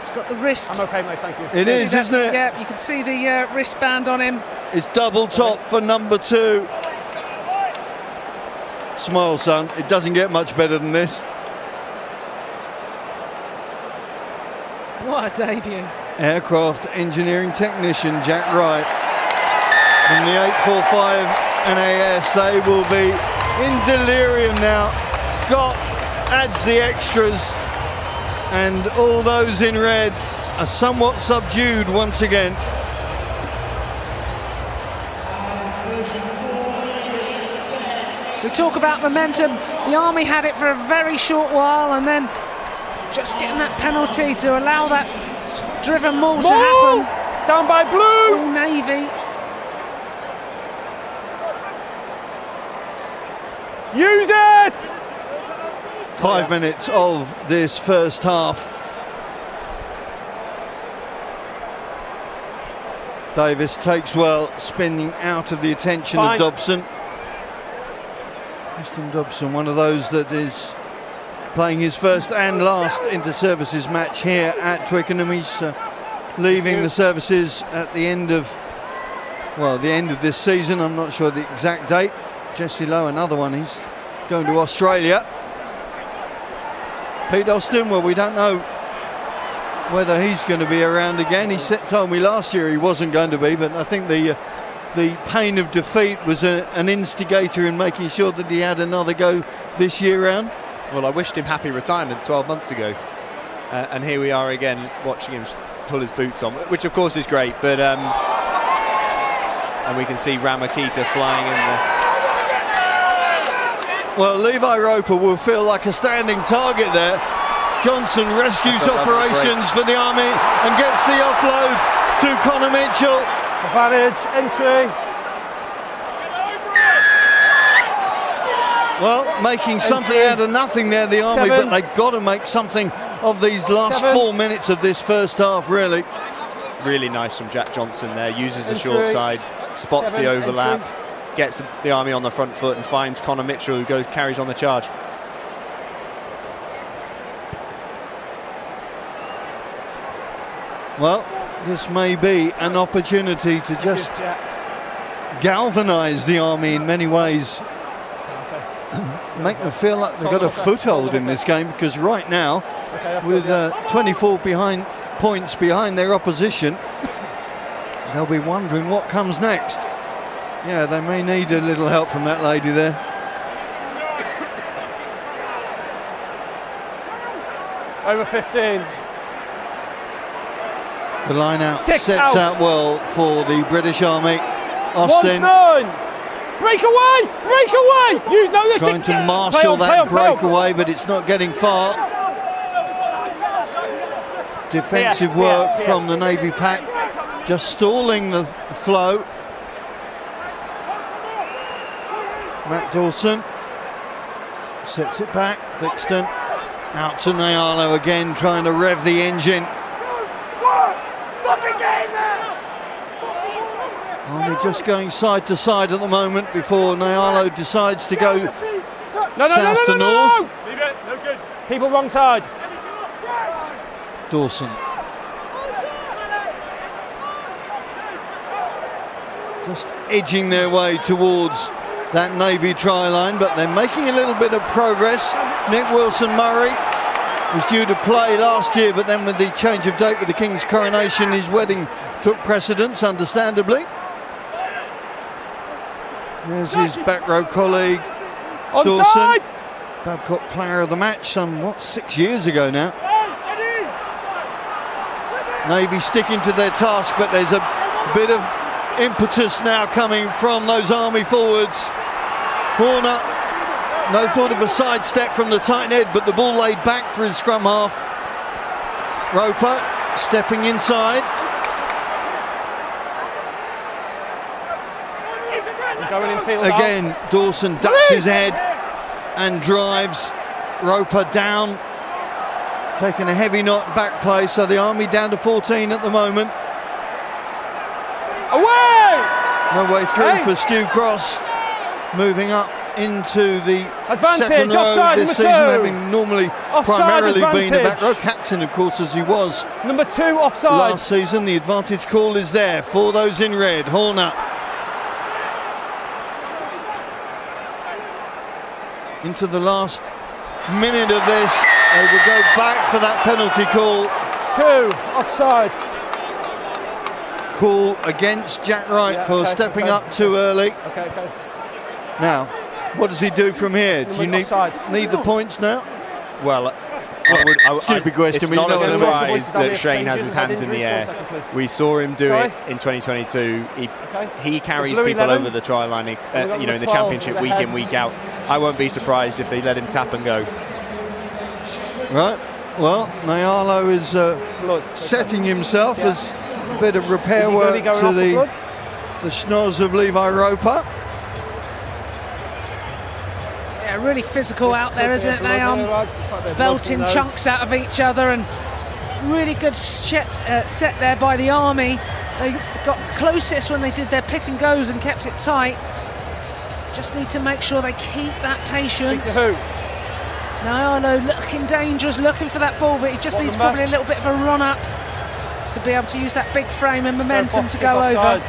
He's got the wrist. I'm okay, mate, thank you. It is, isn't it? Yeah, you can see the wristband on him. It's double top for number 2. Smile, son. It doesn't get much better than this. What a debut. Aircraft engineering technician Jack Wright from the 845 NAS. They will be in delirium now. Scott adds the extras, and all those in red are somewhat subdued once again. We talk about momentum. The Army had it for a very short while, and then just getting that penalty to allow that driven maul to happen. Down by blue. It's all Navy. Use it! 5 minutes of this first half. Davis takes well, spinning out of the attention of Dobson. Preston Dobson, one of those that is playing his first and last inter-services match here at Twickenham. He's leaving the services at the end of this season. I'm not sure the exact date. Jesse Lowe, another one, he's going to Australia. Pete Austin, well, we don't know whether he's going to be around again. He told me last year he wasn't going to be, but I think the pain of defeat was an instigator in making sure that he had another go this year round. Well, I wished him happy retirement 12 months ago, and here we are again watching him pull his boots on, which of course is great, but and we can see Ramakita flying in there. Well, Levi Roper will feel like a standing target there. Johnson rescues operations for the Army and gets the offload to Connor Mitchell. Advantage, entry. Well, making something out of nothing there, the Army, but they've got to make something of these last 4 minutes of this first half, really. Really nice from Jack Johnson there, uses the short side, spots the overlap, gets the Army on the front foot and finds Connor Mitchell, who carries on the charge. Well, this may be an opportunity to just galvanise the Army in many ways. Make them feel like they've got a foothold in this game, because right now, with 24 points behind their opposition, they'll be wondering what comes next. Yeah, they may need a little help from that lady there. Over 15. The line out sets out well for the British Army. Austin break away! Break away! You know this. Trying to marshal that breakaway, but it's not getting far. Defensive work from the Navy pack, just stalling the flow. Matt Dawson sets it back. Dixon out to Nyalo again, trying to rev the engine. Army just going side to side at the moment before Nyalo decides to go south to north. Leave it. No good. People wrong side. Dawson. Just edging their way towards that Navy try line, but they're making a little bit of progress. Nick Wilson-Murray was due to play last year, but then with the change of date with the King's coronation, his wedding took precedence, understandably. There's his back row colleague, Dawson. Babcock player of the match some, 6 years ago now. Navy sticking to their task, but there's a bit of impetus now coming from those Army forwards. Horner, no thought of a sidestep from the tight head, but the ball laid back for his scrum half. Roper stepping inside. Again, Dawson ducks his head and drives Roper down, taking a heavy knock back play, so the Army down to 14 at the moment. Away! No way through for Stu Cross, moving up into the second row offside, this season, having normally primarily been a back row captain, of course, as he was number 2 offside last season. The advantage call is there for those in red. Horner into the last minute of this. They will go back for that penalty call. 2 offside. Call against Jack Wright for stepping up too early. Now, what does he do from here? Do you need the points now? Well, stupid question. It's not a surprise that Shane has his hands in the air. We saw him do it in 2022. He carries people over the try line, in the championship week in, week out. I won't be surprised if they let him tap and go. Right. Well, Nyalo is setting himself as a bit of repair work to the schnoz of Levi Roper. Yeah, really physical out there, isn't it? They are belting chunks out of each other, and really good set there by the Army. They got closest when they did their pick and goes and kept it tight. Just need to make sure they keep that patience. Nyalo looking dangerous, looking for that ball, but he just needs probably a little bit of a run up to be able to use that big frame and momentum to go over. Well,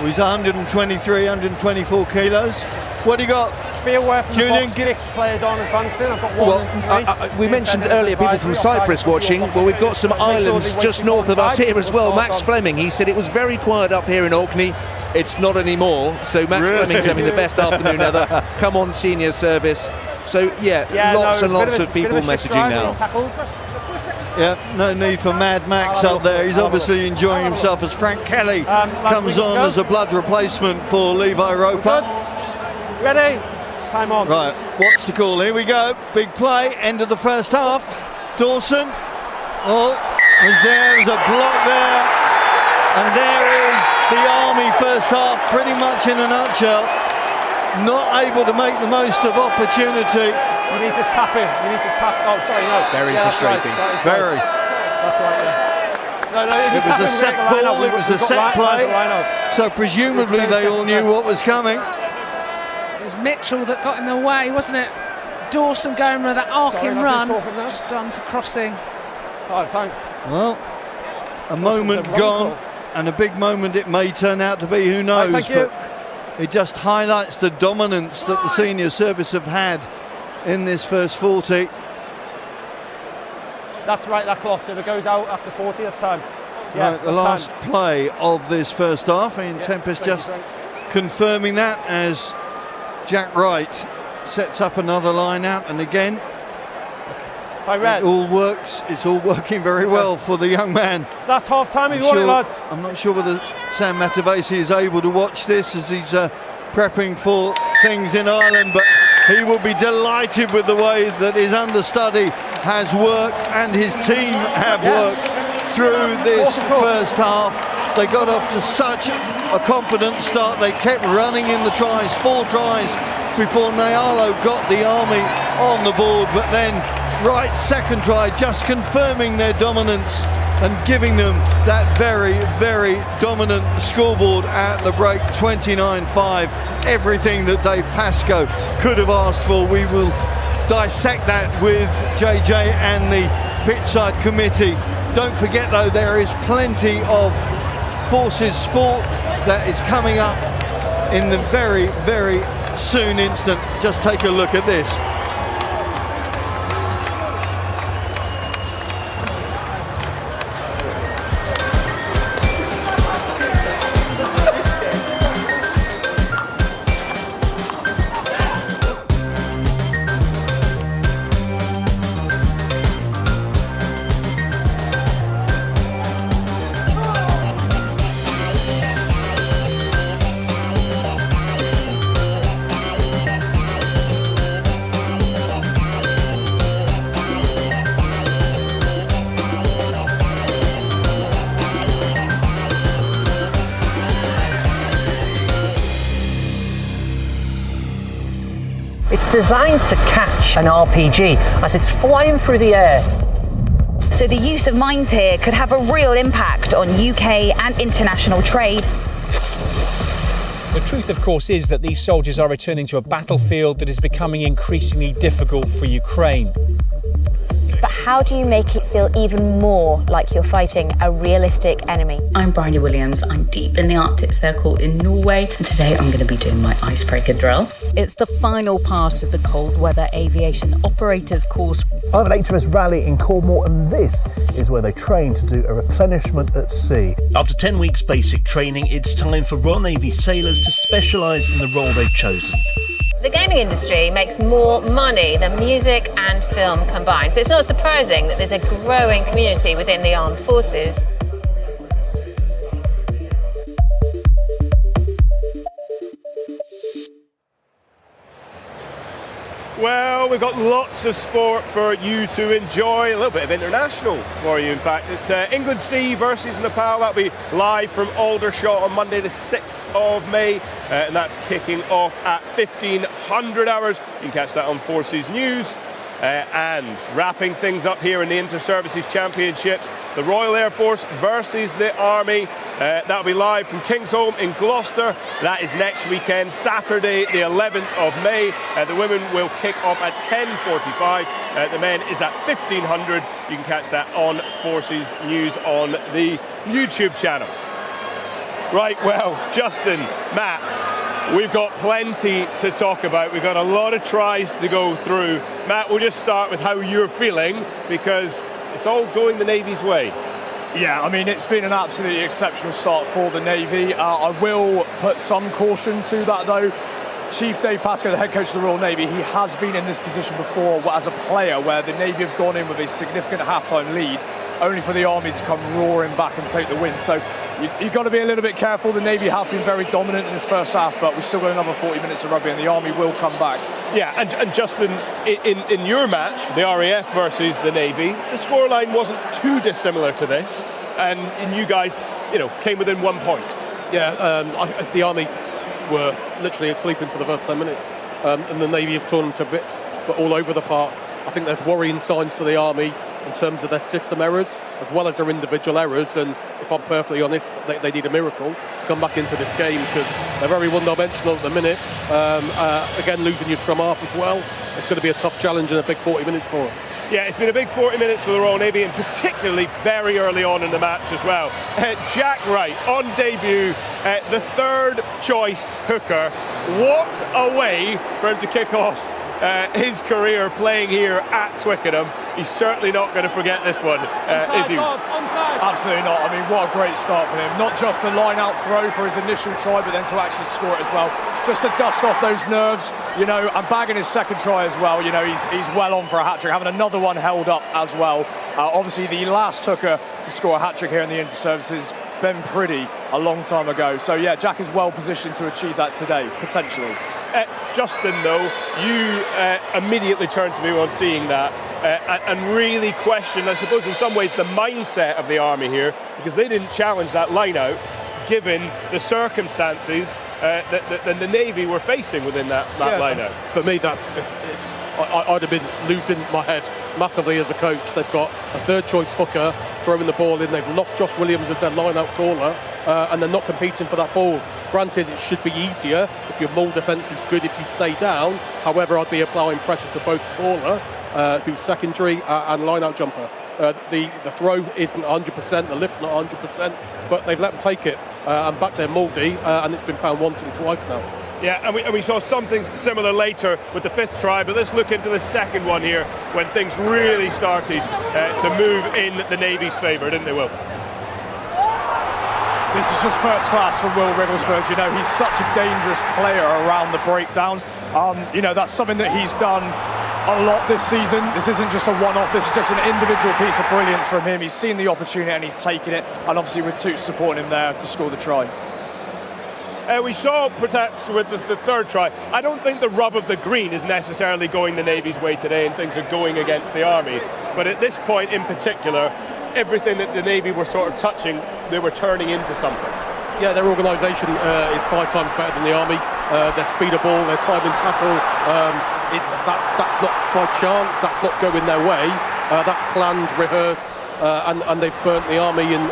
he's 123, 124 kilos. What do you got? be aware from Julian, the box, 6 players on advancing. I've got 1 and 3. We mentioned earlier people from Cyprus watching. Well, we've got some islands just north of us here as well. Max Fleming, he said it was very quiet up here in Orkney. It's not anymore. So Max Fleming's having the best afternoon ever. Come on, senior service. So lots and lots of people messaging now. Yeah, no need for Mad Max up there. He's obviously enjoying himself as Frank Kelly comes on as a blood replacement for Levi Roper. Ready? Time on. Right, what's the call? Here we go. Big play, end of the first half. Dawson. Oh, there's a block there. And there is the Army first half, pretty much in a nutshell. Not able to make the most of opportunity. You need to tap in. You need to tap. Oh, sorry, no. Very frustrating. Right. Very. That's right, yeah. No, it was a set ball, it was a set play. So presumably they all knew what was coming. It was Mitchell that got in the way, wasn't it? Dawson going with that arcing run. Just done for crossing. Oh, thanks. Well, a moment gone, and a big moment it may turn out to be, who knows. Thank you. But it just highlights the dominance that the senior service have had in this first 40. That's right, that clock. So if it goes out after 40, that's time. Yeah, right, the last play of this first half, Ian Tempest just confirming that as Jack Wright sets up another line out, and again it all works. It's all working very well for the young man. That's half time if you want it, lads. I'm not sure whether Sam Matavesi is able to watch this as he's prepping for things in Ireland, but he will be delighted with the way that his understudy has worked and his team have worked through this first half. They got off to such a confident start. They kept running in the tries, 4 tries before Nyalo got the Army on the board, but then Wright's second try just confirming their dominance and giving them that very, very dominant scoreboard at the break, 29-5. Everything that Dave Pascoe could have asked for. We will dissect that with JJ and the pitchside committee. Don't forget though, there is plenty of Forces sport that is coming up in the very, very soon instant. Just take a look at this. It's designed to catch an RPG as it's flying through the air. So the use of mines here could have a real impact on UK and international trade. The truth, of course, is that these soldiers are returning to a battlefield that is becoming increasingly difficult for Ukraine. But how do you make it feel even more like you're fighting a realistic enemy? I'm Bryony Williams. I'm deep in the Arctic Circle in Norway, and today I'm going to be doing my icebreaker drill. It's the final part of the cold weather aviation operators course. I'm at HMS Raleigh in Cornwall, and this is where they train to do a replenishment at sea. After 10 weeks basic training, it's time for Royal Navy sailors to specialise in the role they've chosen. The gaming industry makes more money than music and film combined, so it's not surprising that there's a growing community within the armed forces. Well, we've got lots of sport for you to enjoy, a little bit of international for you in fact. It's England C versus Nepal. That'll be live from Aldershot on Monday the 6th of May, and that's kicking off at 1500 hours. You can catch that on Forces News. And wrapping things up here in the Inter-Services Championships, the Royal Air Force versus the Army. That'll be live from Kingsholm in Gloucester. That is next weekend, Saturday the 11th of May. The women will kick off at 10:45. The men is at 1500. You can catch that on Forces News on the YouTube channel. Right, well, Justin, Matt, We've got plenty to talk about. We've got a lot of tries to go through. Matt, we'll just start with how you're feeling, because it's all going the Navy's way. Yeah, I mean, it's been an absolutely exceptional start for the Navy. I will put some caution to that, though. Chief Dave Pascoe, the head coach of the Royal Navy, he has been in this position before as a player where the Navy have gone in with a significant half-time lead, only for the Army to come roaring back and take the win. So you've got to be a little bit careful. The Navy have been very dominant in this first half, but we've still got another 40 minutes of rugby and the Army will come back. Yeah, and Justin, in your match, the RAF versus the Navy, the scoreline wasn't too dissimilar to this, and you guys, came within 1 point. Yeah, the Army were literally asleep for the first 10 minutes, and the Navy have torn them to bits, but all over the park. I think there's worrying signs for the Army in terms of their system errors as well as their individual errors, and if I'm perfectly honest, they need a miracle to come back into this game, because they're very one-dimensional at the minute. Again, losing your scrum half as well, it's going to be a tough challenge and a big 40 minutes for them. Yeah, it's been a big 40 minutes for the Royal Navy, and particularly very early on in the match as well. Jack Wright, on debut, the third choice hooker. What a way for him to kick off his career playing here at Twickenham. He's certainly not going to forget this one, is he? Absolutely not. I mean, what a great start for him. Not just the line-out throw for his initial try, but then to actually score it as well. Just to dust off those nerves, and bagging his second try as well. He's well on for a hat-trick, having another one held up as well. Obviously, the last hooker to score a hat-trick here in the inter-services, Ben Priddy, a long time ago. So, yeah, Jack is well positioned to achieve that today, potentially. Justin, though, you immediately turned to me on seeing that and really questioned, I suppose, in some ways, the mindset of the Army here, because they didn't challenge that line-out, given the circumstances that the Navy were facing within that line-out. For me, I'd have been losing my head massively as a coach. They've got a third-choice hooker throwing the ball in. They've lost Josh Williams as their line-out caller, and they're not competing for that ball. Granted, it should be easier if your maul defence is good if you stay down. However, I'd be applying pressure to both caller, who's secondary, and line-out jumper. The throw isn't 100%, the lift's not 100%, but they've let them take it and back their Mouldy, and it's been found wanting twice now. Yeah, and we saw something similar later with the fifth try, but let's look into the second one here when things really started to move in the Navy's favour, didn't they, Will? This is just first class from Will Wigglesford. He's such a dangerous player around the breakdown. That's something that he's done a lot this season. This isn't just a one-off, this is just an individual piece of brilliance from him. He's seen the opportunity and he's taken it, and obviously with Toots supporting him there to score the try. We saw perhaps with the third try, I don't think the rub of the green is necessarily going the Navy's way today and things are going against the Army, but at this point in particular, everything that the Navy were sort of touching, they were turning into something. Yeah, their organisation is 5 times better than the Army. Their speed of ball, their time and tackle, that's not by chance, that's not going their way. That's planned, rehearsed, and they've burnt the Army in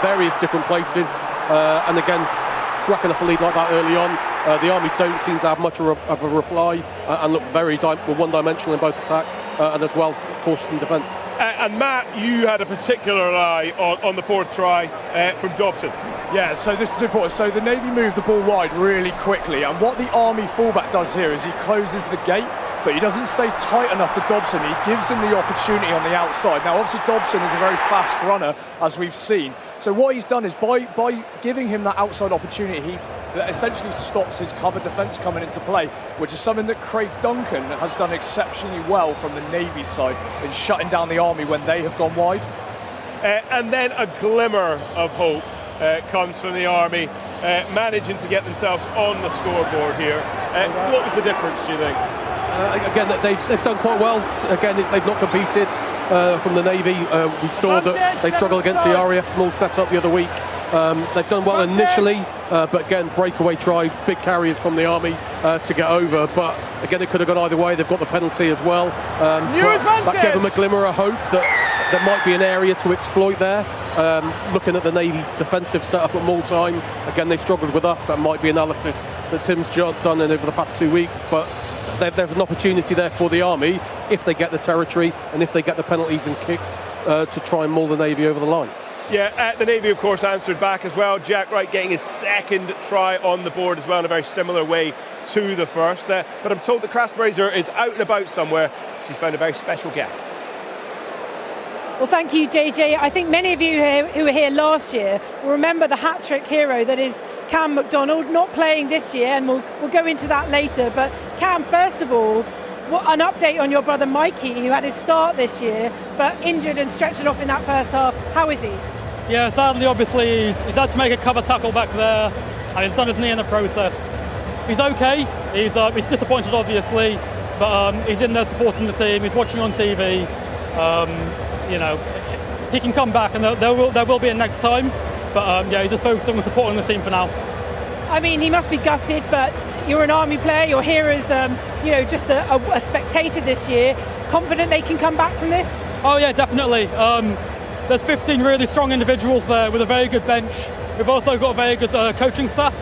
various different places. And again, racking up a lead like that early on, the Army don't seem to have much of a reply and look very one-dimensional in both attack and as well cautious in defence. And Matt, you had a particular eye on the fourth try from Dobson. Yeah, so this is important. So the Navy moved the ball wide really quickly, and what the Army fullback does here is he closes the gate, but he doesn't stay tight enough to Dobson. He gives him the opportunity on the outside. Now, obviously, Dobson is a very fast runner, as we've seen. So what he's done is by giving him that outside opportunity, he essentially stops his cover defence coming into play, which is something that Craig Duncan has done exceptionally well from the Navy side in shutting down the Army when they have gone wide. And then a glimmer of hope comes from the Army, managing to get themselves on the scoreboard here. What was the difference, do you think? Again, they've done quite well. Again, they've not competed from the Navy. We saw that they struggled against the RAF small set-up the other week. They've done well initially, but again, breakaway tries, big carriers from the Army to get over. But again, it could have gone either way. They've got the penalty as well. But that gave them a glimmer of hope that there might be an area to exploit there. Looking at the Navy's defensive setup at Mull time, again, they've struggled with us. That might be analysis that Tim's done over the past 2 weeks. But there's an opportunity there for the Army if they get the territory and if they get the penalties and kicks to try and maul the Navy over the line. Yeah, the Navy, of course, answered back as well. Jack Wright getting his second try on the board as well in a very similar way to the first. But I'm told that Krasbrazer is out and about somewhere. She's found a very special guest. Well, thank you, JJ. I think many of you who were here last year will remember the hat-trick hero that is Cam McDonald, not playing this year, and we'll go into that later. But Cam, first of all, what an update on your brother Mikey, who had his start this year, but injured and stretched it off in that first half. How is he? Yeah, sadly, obviously, he's had to make a cover tackle back there, and he's done his knee in the process. He's okay. He's disappointed, obviously, but he's in there supporting the team. He's watching on TV. You know, he can come back, and there will be a next time. But yeah, he's just focusing on supporting the team for now. I mean, he must be gutted, but you're an Army player. You're here as you know, just a spectator this year. Confident they can come back from this? Oh yeah, definitely. There's 15 really strong individuals there with a very good bench. We've also got a very good coaching staff.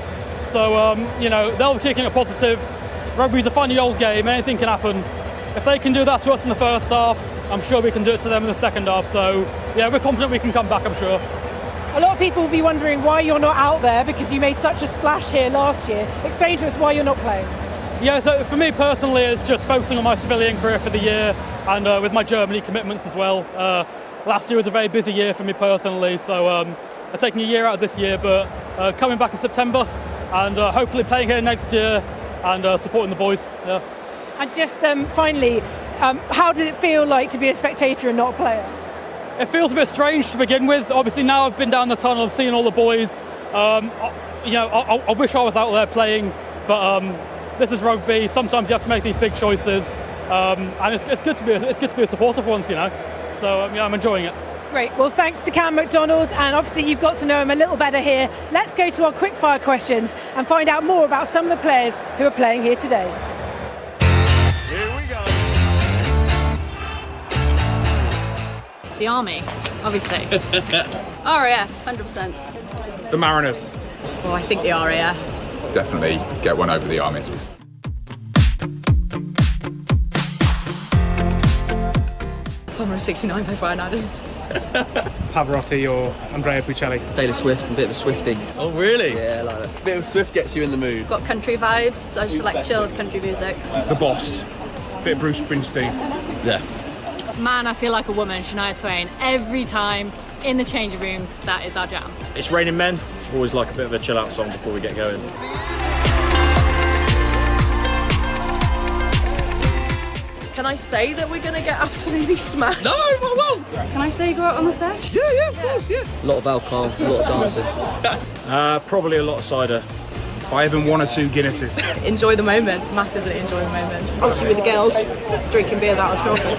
So you know, they'll be kicking it positive. Rugby's a funny old game. Anything can happen. If they can do that to us in the first half, I'm sure we can do it to them in the second half. So yeah, we're confident we can come back, I'm sure. A lot of people will be wondering why you're not out there, because you made such a splash here last year. Explain to us why you're not playing. Yeah, so for me personally, it's just focusing on my civilian career for the year, and with my Germany commitments as well. Last year was a very busy year for me personally, so I'm taking a year out of this year, but coming back in September, and hopefully playing here next year and supporting the boys. Yeah. And just finally, how does it feel like to be a spectator and not a player? It feels a bit strange to begin with. Obviously now I've been down the tunnel, I've seen all the boys. You know, I wish I was out there playing, but this is rugby. Sometimes you have to make these big choices, and it's good to be a supporter for once, you know. So yeah, I'm enjoying it. Great. Well, thanks to Cam McDonald, and obviously you've got to know him a little better here. Let's go to our quickfire questions and find out more about some of the players who are playing here today. The Army, obviously. RAF, 100%. The Mariners. Well, I think the RAF. Definitely get one over the Army. Summer of '69 by Brian Adams. Pavarotti or Andrea Bocelli. Taylor Swift, a bit of a Swiftie. Oh, really? Yeah, I like that. A bit of Swift gets you in the mood. Got country vibes, so I just like chilled country music. The Boss. Bit of Bruce Springsteen. Yeah. Man, I feel like a woman, Shania Twain. Every time in the changing rooms, that is our jam. It's Raining Men. Always like a bit of a chill out song before we get going. Can I say that we're going to get absolutely smashed? No, whoa. Can I say go out on the set? Yeah, of course, yeah. A lot of alcohol, a lot of dancing. Probably a lot of cider. By even 1 or 2 Guinnesses. Enjoy the moment, massively enjoy the moment. Obviously with the girls, drinking beers out of snorkel.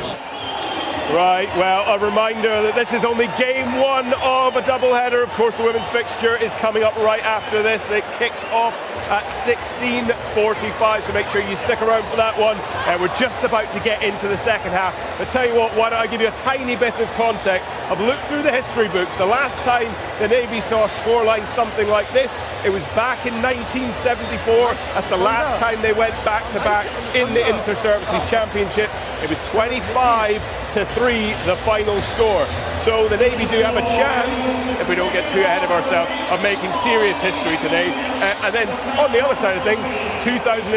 Right, well, a reminder that this is only game 1 of a doubleheader. Of course, the women's fixture is coming up right after this. It kicks off at 16:45, so make sure you stick around for that one. We're just about to get into the second half. But tell you what, why don't I give you a tiny bit of context. I've looked through the history books. The last time the Navy saw a scoreline something like this, it was back in 1974. That's the last time they went back-to-back in the Inter-Services Championship. It was 25-3, the final score. So the Navy do have a chance, if we don't get too ahead of ourselves, of making serious history today. And then on the other side of things, 2009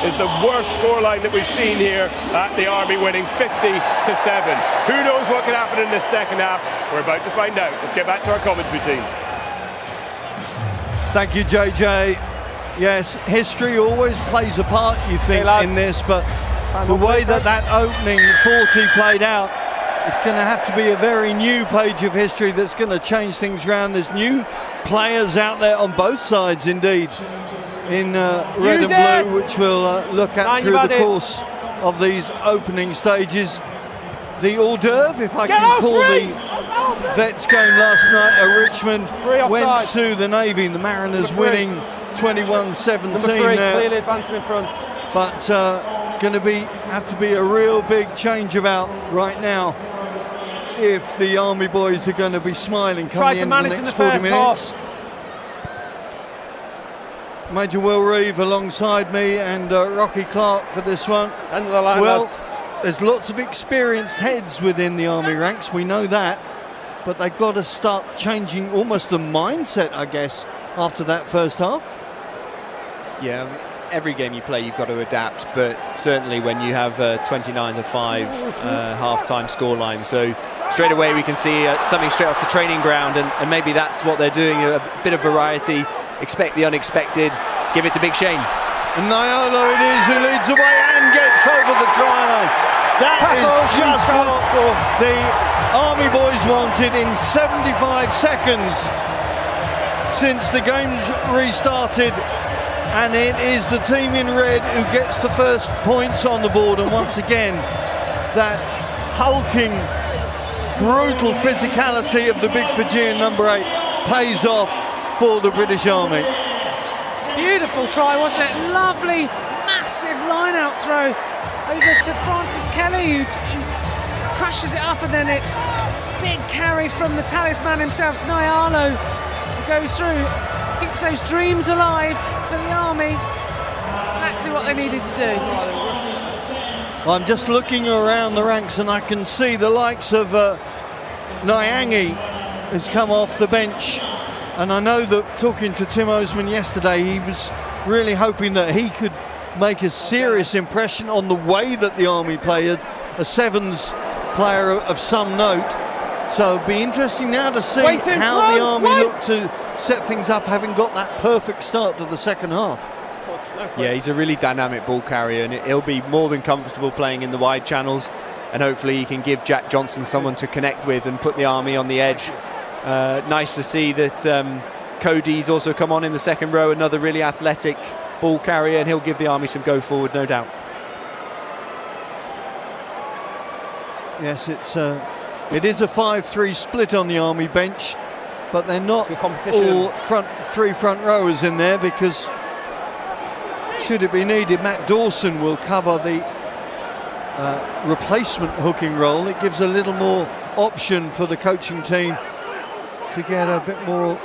is the worst scoreline that we've seen here at the Army, winning 50-7. Who knows what can happen in the second half? We're about to find out. Let's get back to our commentary team. Thank you, JJ. Yes, history always plays a part, you think, in this, but the way that opening 40 played out, it's going to have to be a very new page of history that's going to change things around. There's new players out there on both sides, indeed, in red and blue, which we'll look at through the course of these opening stages. The hors d'oeuvre, if I can call the Vets game last night at Richmond, went to the Navy. The Mariners winning 21-17 there. Clearly advancing in front. But going to have to be a real big change about right now if the Army boys are going to be smiling come the end of the next 40 minutes. Major Will Reeve alongside me and Rocky Clark for this one. End of the line, well, lads. There's lots of experienced heads within the Army ranks, we know that. but they've got to start changing almost the mindset, I guess, after that first half. Yeah, every game you play you've got to adapt, but certainly when you have 29-5 half-time scoreline, so straight away we can see something straight off the training ground, and maybe that's what they're doing, a bit of variety, expect the unexpected, give it to Big Shane. And Nyolo it is who leads the way and gets over the try line. That is just what the Army boys wanted in 75 seconds since the game's restarted. And it is the team in red who gets the first points on the board. And once again, that hulking, brutal physicality of the big Fijian number 8 pays off for the British Army. Beautiful try, wasn't it? Lovely, massive line-out throw over to Francis Kelly, who crashes it up, and then it's big carry from the talisman himself, Nyalo, who goes through, keeps those dreams alive for the Army. Exactly what they needed to do. I'm just looking around the ranks and I can see the likes of Nyangi has come off the bench, and I know that talking to Tim Osman yesterday, he was really hoping that he could make a serious impression on the way that the Army play, a sevens player of some note. So it'll be interesting now to see how the Army look to set things up, having got that perfect start to the second half. Yeah, he's a really dynamic ball carrier, and he'll be more than comfortable playing in the wide channels, and hopefully he can give Jack Johnson someone to connect with and put the Army on the edge. Nice to see that Cody's also come on in the second row, another really athletic ball carrier, and he'll give the Army some go forward, no doubt. Yes, it is a 5-3 split on the Army bench, but they're not all three front rowers in there, because should it be needed, Matt Dawson will cover the replacement hooking role. It gives a little more option for the coaching team to get a bit more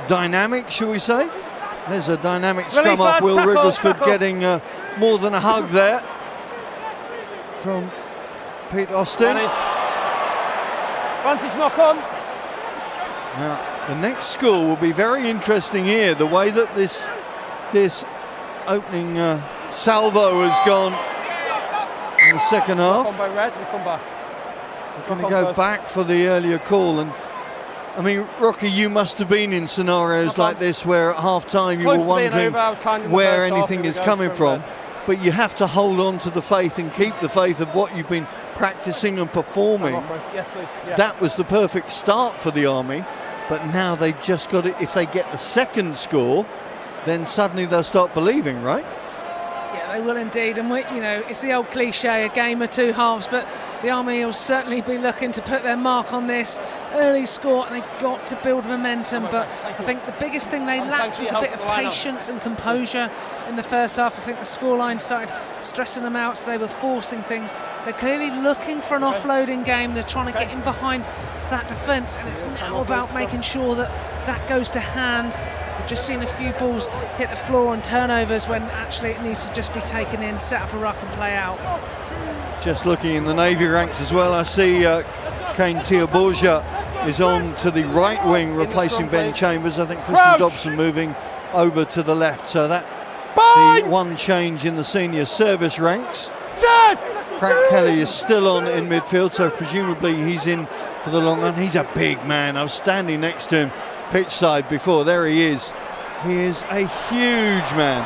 dynamic, shall we say. There's a dynamic scrum off. Will Wrigglesford getting more than a hug there from Pete Austin. Vantage knock on. Now, the next score will be very interesting here. The way that this opening salvo has gone in the second half. Come by red, we come back. We're going to go back for the earlier call. And I mean, Rocky, you must have been in scenarios like this where at half time you were wondering where anything is coming from. But you have to hold on to the faith and keep the faith of what you've been practicing and performing. Yes, please. Yeah. That was the perfect start for the Army, but now they've just got it. If they get the second score, then suddenly they'll start believing, right? Yeah, they will indeed, and it's the old cliche, a game of two halves, but the Army will certainly be looking to put their mark on this early score, and they've got to build momentum. But I think the biggest thing they lacked was a bit of patience and composure in the first half. I think the scoreline started stressing them out, so they were forcing things. They're clearly looking for an offloading game. They're trying to get in behind that defence, and it's now about making sure that that goes to hand. We've just seen a few balls hit the floor on turnovers when actually it needs to just be taken in, set up a ruck and play out. Just looking in the Navy ranks as well, I see Kane Tia-Borgia is on to the right wing, replacing Ben Chambers. I think Christian Dobson moving over to the left. So that the one change in the senior service ranks. Frank Kelly is still on in midfield, so presumably he's in for the long run. He's a big man. I was standing next to him pitch side before. There he is. He is a huge man.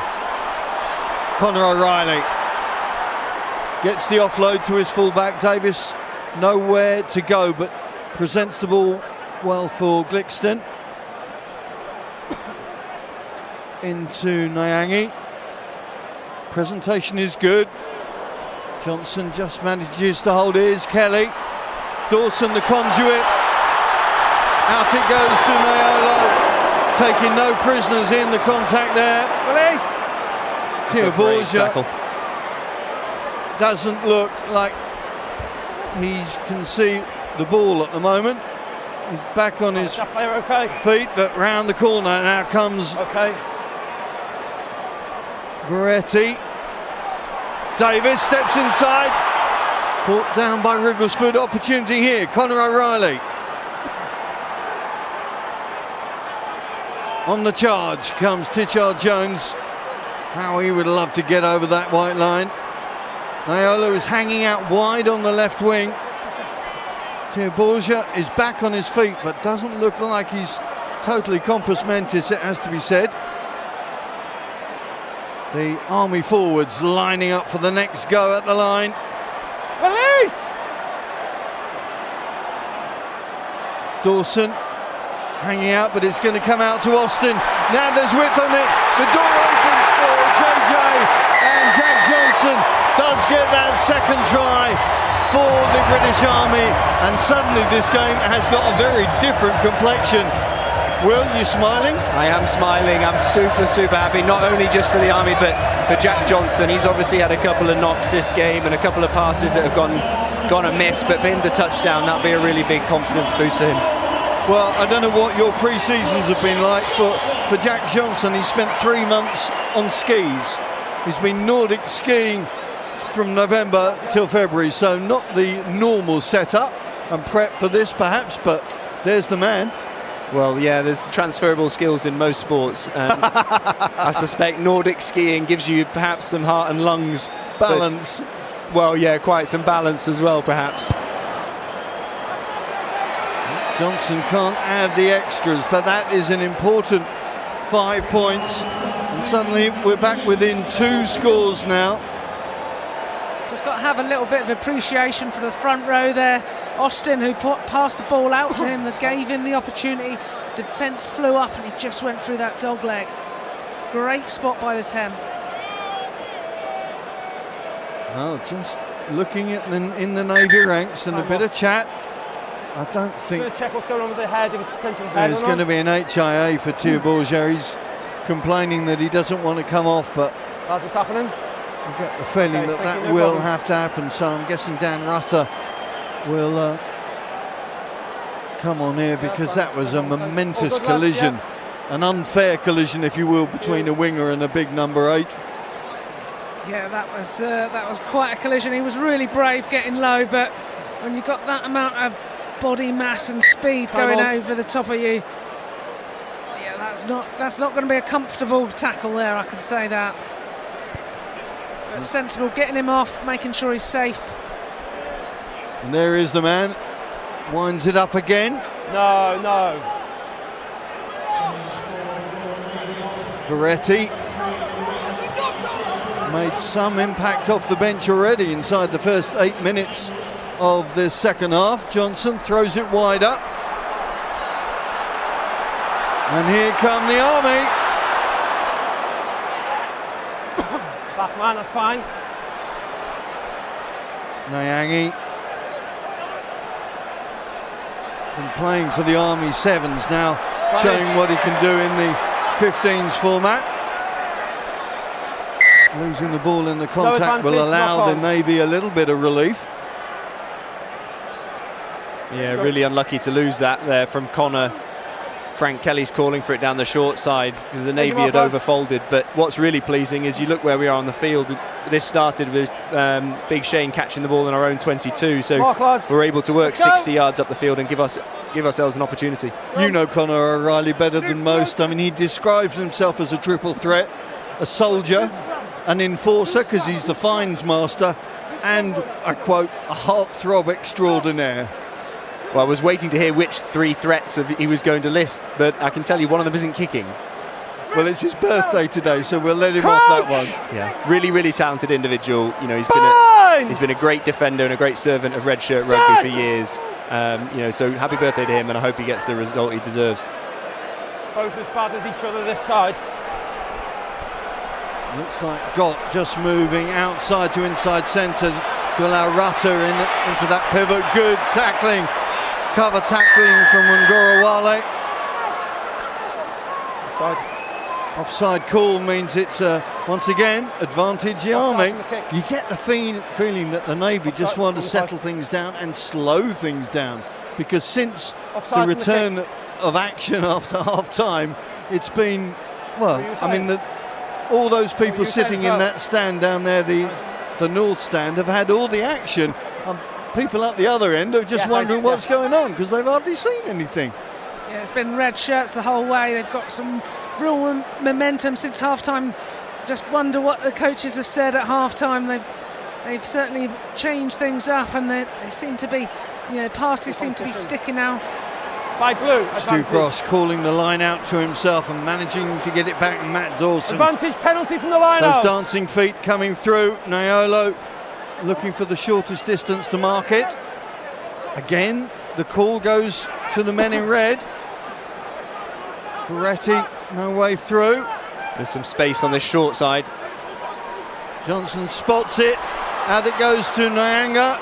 Conor O'Reilly gets the offload to his fullback. Davis nowhere to go, but presents the ball well for Glickston. Into Nyangi. Presentation is good. Johnson just manages to hold his. Kelly. Dawson the conduit. Out it goes to Nyolo. Taking no prisoners in the contact there. Release. Tia-Borgia doesn't look like he can see the ball at the moment. He's back on his feet, but round the corner now comes Veretti. Davis steps inside. Brought down by Wrigglesford. Opportunity here. Conor O'Reilly. On the charge comes Tichard Jones. How he would love to get over that white line. Nayola is hanging out wide on the left wing. Borgia is back on his feet, but doesn't look like he's totally compos mentis, it has to be said. The Army forwards lining up for the next go at the line. Release! Dawson hanging out, but it's going to come out to Austin. Now there's width on it. The door opens for JJ, and Jack Johnson does get that second try for the British Army, and suddenly this game has got a very different complexion. Will, you smiling? I am smiling. I'm super happy, not only just for the Army but for Jack Johnson. He's obviously had a couple of knocks this game and a couple of passes that have gone amiss, but for him to touchdown, that'll be a really big confidence boost to him. Well, I don't know what your pre-seasons have been like, but for Jack Johnson, he spent 3 months on skis. He's been Nordic skiing from November till February, so not the normal setup and prep for this perhaps, but there's the man. Well, yeah, there's transferable skills in most sports. I suspect Nordic skiing gives you perhaps some heart and lungs. Balance. Well, yeah, quite some balance as well, perhaps. Johnson can't add the extras, but that is an important 5 points. And suddenly we're back within 2 scores now. Just got to have a little bit of appreciation for the front row there. Austin, who passed the ball out to him, that gave him the opportunity. Defence flew up and he just went through that dog leg. Great spot by the 10. Oh, just looking at in the Navy ranks and a bit of chat. I don't think... Going to check what's going on with the head, if it's potential head. There's going to be an HIA for Borgia. He's complaining that he doesn't want to come off, but... That's what's happening? I get the feeling that will have to happen, so I'm guessing Dan Rutter will come on here, because that was a momentous collision, an unfair collision, if you will, between a winger and a big number 8. Yeah, that was quite a collision. He was really brave getting low, but when you've got that amount of body mass and speed going over the top of you, yeah, that's not going to be a comfortable tackle there, I can say that. But sensible, getting him off, making sure he's safe. And there is the man, winds it up again. No. Veretti made some impact off the bench already inside the first 8 minutes of the second half. Johnson throws it wide up. And here come the Army. Back man, that's fine. Nyangi. And playing for the Army Sevens now, showing what he can do in the 15s format. Losing the ball in the contact will allow the Navy a little bit of relief. Yeah, really unlucky to lose that there from Connor. Frank Kelly's calling for it down the short side because the Navy had overfolded. But what's really pleasing is you look where we are on the field. This started with Big Shane catching the ball in our own 22. So we're able to work 60 yards up the field and give ourselves an opportunity. You know Connor O'Reilly better than most. I mean, he describes himself as a triple threat, a soldier, an enforcer because he's the fines master, and, I quote, a heartthrob extraordinaire. Well, I was waiting to hear which 3 threats he was going to list, but I can tell you one of them isn't kicking. Well, it's his birthday today, so we'll let him off that one. Yeah, really talented individual. You know, he's been a great defender and a great servant of red shirt rugby for years. You know, so happy birthday to him, and I hope he gets the result he deserves. Both as bad as each other this side. Looks like Gott just moving outside to inside centre to allow Rutter into that pivot. Good tackling. Cover tackling from Wangora Wale. Offside call means it's once again advantage the Army. You get the feeling that the Navy just want to settle things down and slow things down, because since the return of action after half time, it's been, well, I mean, all those people sitting in that stand down there, the north stand, have had all the action. People at the other end are just wondering what's going on because they've hardly seen anything. Yeah, it's been red shirts the whole way. They've got some real momentum since half-time. Just wonder what the coaches have said at half-time. They've certainly changed things up, and they seem to be, passes seem to be sticking now. By blue. Stu Cross calling the line out to himself and managing to get it back. Matt Dawson. Advantage penalty from the line Those out. dancing feet coming through. Nyolo looking for the shortest distance to mark it. Again, the call goes to the men in red. Peretti, no way through. There's some space on this short side. Johnson spots it. Out it goes to Nyanga.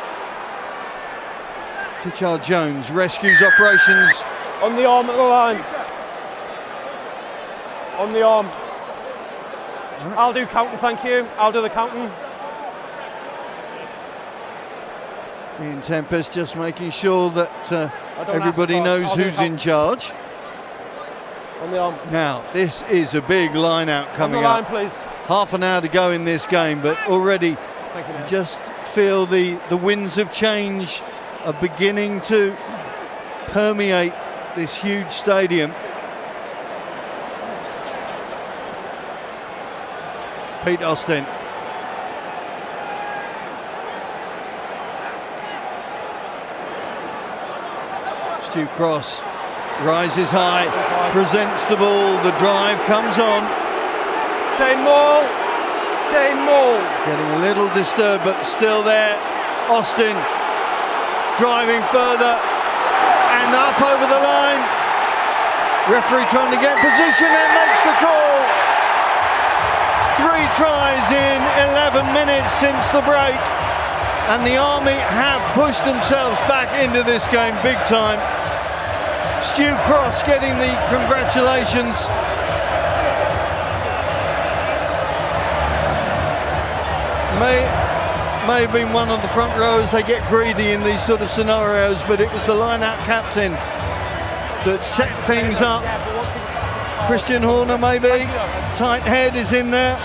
Tichar Jones rescues operations. On the arm at the line. On the arm. I'll do counting, thank you. I'll do the counting. Ian Tempest just making sure that everybody knows who's in charge. On the arm. Now, this is a big line out coming up. up. Please. Half an hour to go in this game, but already you just feel the winds of change are beginning to permeate this huge stadium. Pete Austin. Stu Cross rises high, presents the ball, the drive comes on. Same maul. Getting a little disturbed, but still there. Austin driving further and up over the line. Referee trying to get position and makes the call. 3 tries in 11 minutes since the break, and the Army have pushed themselves back into this game big time. Stu Cross getting the congratulations. May have been one of the front rowers. They get greedy in these sort of scenarios, but it was the line-out captain that set things up. Christian Horner maybe. Tight head is in there.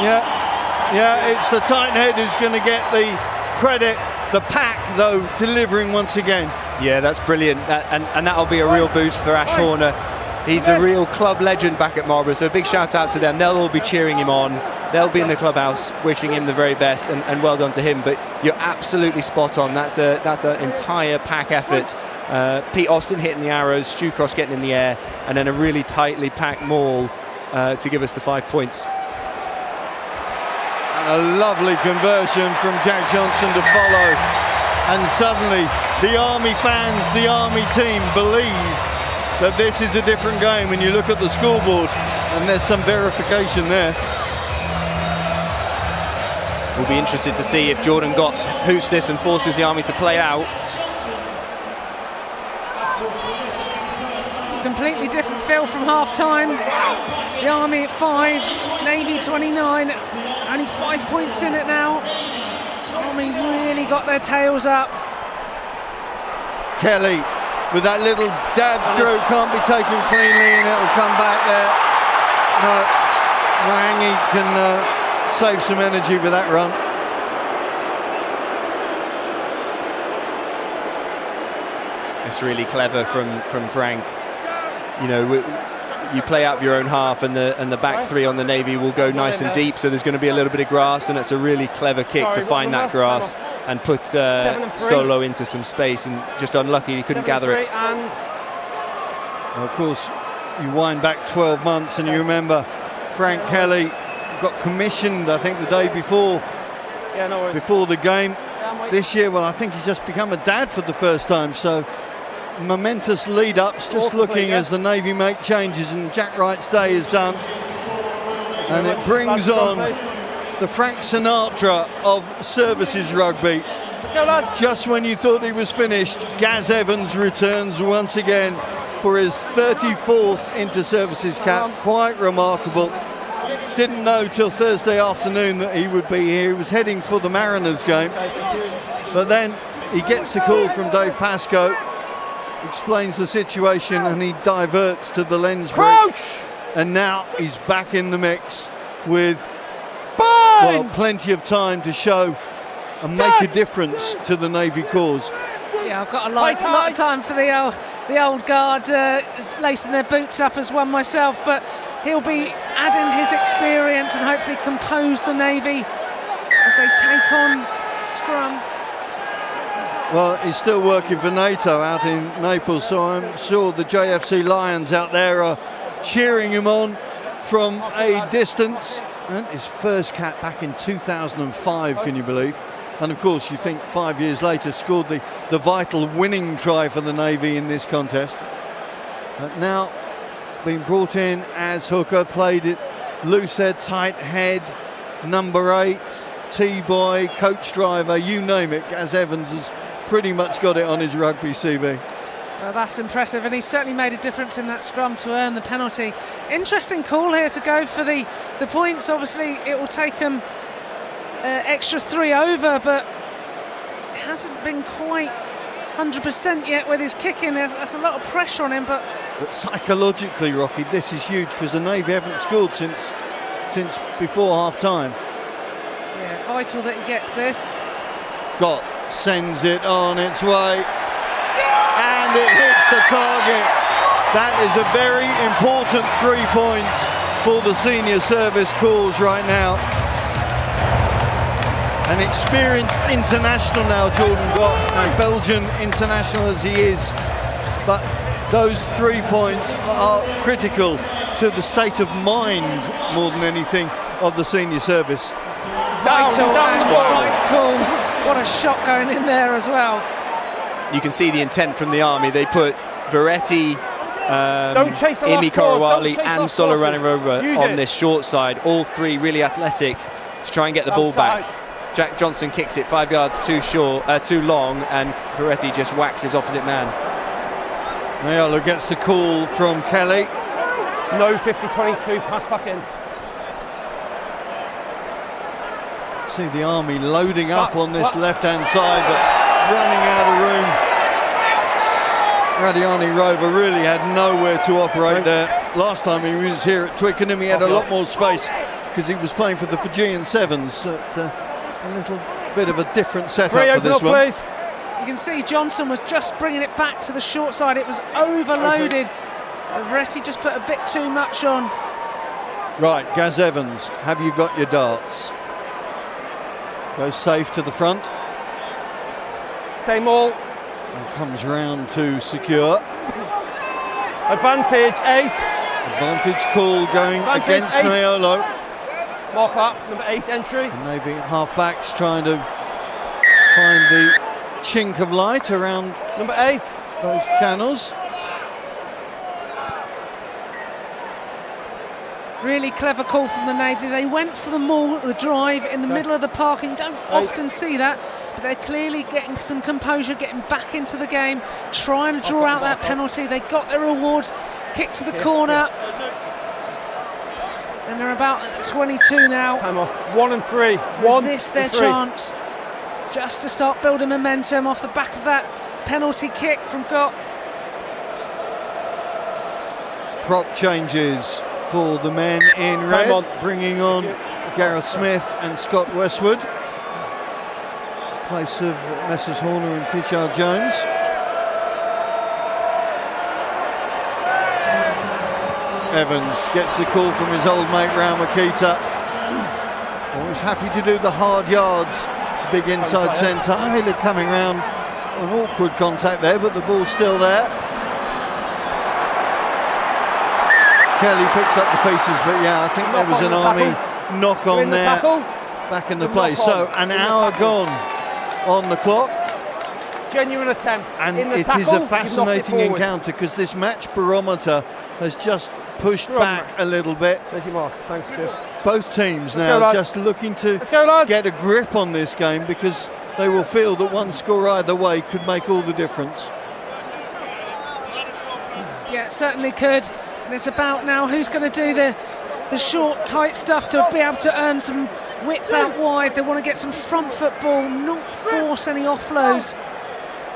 Yeah, it's the tight head who's going to get the credit. The pack, though, delivering once again. Yeah, that's brilliant. And that'll be a real boost for Ash Horner. He's a real club legend back at Marlborough, so a big shout out to them. They'll all be cheering him on. They'll be in the clubhouse wishing him the very best, and well done to him. But you're absolutely spot on. That's an entire pack effort. Pete Austin hitting the arrows, Stu Cross getting in the air, and then a really tightly packed maul to give us the 5 points. A lovely conversion from Jack Johnson to follow, and suddenly the Army fans, the Army team believe that this is a different game when you look at the scoreboard, and there's some verification there. We'll be interested to see if Jordan Gott hoots this and forces the Army to play out. Completely different feel from half-time. The Army at 5, Navy 29, only 5 points in it now. Army really got their tails up. Kelly with that little dab through, can't be taken cleanly, and it'll come back there. No, Langy can save some energy with that run. It's really clever from Frank. You play out your own half, and the back 3 on the Navy will go nice and deep, so there's going to be a little bit of grass, and it's a really clever kick to find that grass and put Solo into some space, and just unlucky he couldn't gather it. Well, of course, you wind back 12 months and you remember Frank Kelly got commissioned, I think, the day before the game. This year, well, I think he's just become a dad for the first time, so momentous lead-ups, just looking as the Navy make changes, and Jack Wright's day is done, and it brings on the Frank Sinatra of services rugby. Just when you thought he was finished, Gaz Evans returns once again for his 34th inter-services cap. Quite remarkable. Didn't know till Thursday afternoon that he would be here. He was heading for the Mariners game, but then he gets the call from Dave Pascoe, explains the situation, and he diverts to the lens break, and now he's back in the mix with plenty of time to show and make a difference to the Navy cause. Yeah, I've got a lot of time for the old guard lacing their boots up as one myself, but he'll be adding his experience and hopefully compose the Navy as they take on scrum. Well, he's still working for NATO out in Naples, so I'm sure the JFC Lions out there are cheering him on from a distance. And his first cap back in 2005, can you believe? And of course, you think 5 years later, scored the vital winning try for the Navy in this contest. But now being brought in as hooker, played it loose head, tight head, number 8, T-boy, coach driver, you name it. Gaz Evans has pretty much got it on his rugby CV. Well, that's impressive, and he certainly made a difference in that scrum to earn the penalty. Interesting call here to go for the points. Obviously, it will take him extra 3 over, but it hasn't been quite 100% yet with his kicking. There's a lot of pressure on him, but psychologically, Rocky, this is huge because the Navy haven't scored since before half-time. Yeah, vital that he gets this. Sends it on its way, and it hits the target. That is a very important 3 points for the senior service cause right now. An experienced international now, Jordan Gott, a Belgian international as he is, but those 3 points are critical to the state of mind more than anything of the senior service. Vital and right call. What a shot going in there as well. You can see the intent from the Army. They put Veretti, Imi Korowali and Solo Ranirova on this short side. All 3 really athletic to try and get the ball back. Jack Johnson kicks it 5 yards too long, and Veretti just whacks his opposite man. Mayala gets the call from Kelly. No 50-22, pass back in. See the Army loading up on this left-hand side, but running out of room. Radiani Rover really had nowhere to operate there. Last time he was here at Twickenham, he had a lot more space because he was playing for the Fijian Sevens. A little bit of a different setup for this one. You can see Johnson was just bringing it back to the short side. It was overloaded. Veretti just put a bit too much on. Right, Gaz Evans, have you got your darts? Goes safe to the front. Same all. And comes round to secure. Advantage 8. Advantage call going against Naiolo. Mark that, number 8 entry. The Navy half-backs trying to find the chink of light around number 8. Those channels. Really clever call from the Navy. They went for the drive in the middle of the park, and you don't often see that, but they're clearly getting some composure, getting back into the game, trying to draw out that penalty. They got their rewards, kick to the corner, and they're about at the 22 now. Time off. 1 and 3. So is this their chance just to start building momentum off the back of that penalty kick from Gott? Prop changes for the men in red, bringing on Gareth Smith and Scott Westwood, place of Messrs Horner and Tichar Jones. Evans gets the call from his old mate Rao Makita. Always happy to do the hard yards, big inside centre. Taylor coming round, an awkward contact there, but the ball's still there. Kelly picks up the pieces, but yeah, I think there was an Army knock on there, back in the play. So an hour gone on the clock. Genuine attempt. And it is a fascinating encounter because this match barometer has just pushed back a little bit. There's your mark. Thanks, Steve. Both teams now just looking to get a grip on this game because they will feel that one score either way could make all the difference. Yeah, it certainly could. And it's about now who's going to do the short, tight stuff to be able to earn some width out wide. They want to get some front foot ball, not force any offloads.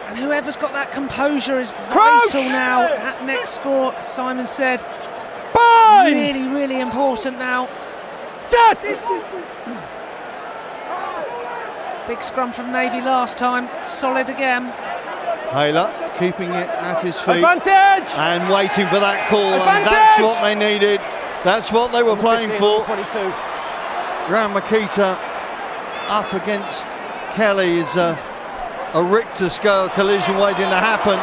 And whoever's got that composure is vital now at next score, as Simon said. Really, really important now. Big scrum from Navy last time, solid again. Hayler keeping it at his feet. Advantage! And waiting for that call. Advantage! And that's what they needed. That's what they were playing 15, for. 22. Graham Makita up against Kelly is a Richter scale collision waiting to happen.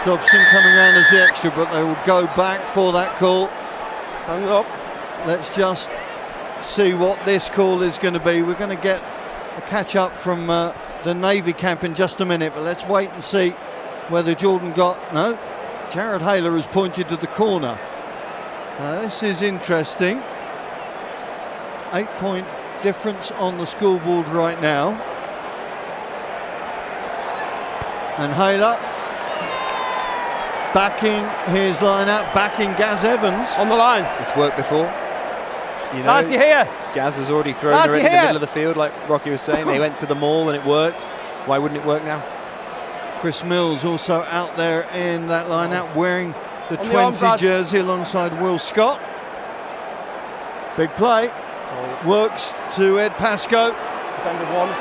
Dobson coming around as the extra, but they will go back for that call. Hands up. Let's just see what this call is going to be. We're going to get a catch up from the Navy camp in just a minute, but let's wait and see whether Jordan got... No, Jared Hayler has pointed to the corner. Now this is interesting. 8-point difference on the scoreboard right now. And Hayler backing his line-out, backing Gaz Evans. On the line. It's worked before. You know, Lads, you here? Gaz has already thrown her in the middle of the field, like Rocky was saying. They went to the maul and it worked. Why wouldn't it work now? Chris Mills also out there in that line-out, wearing the 20 arms, jersey alongside Will Scott. Big play. Works to Ed Pascoe. Defended once.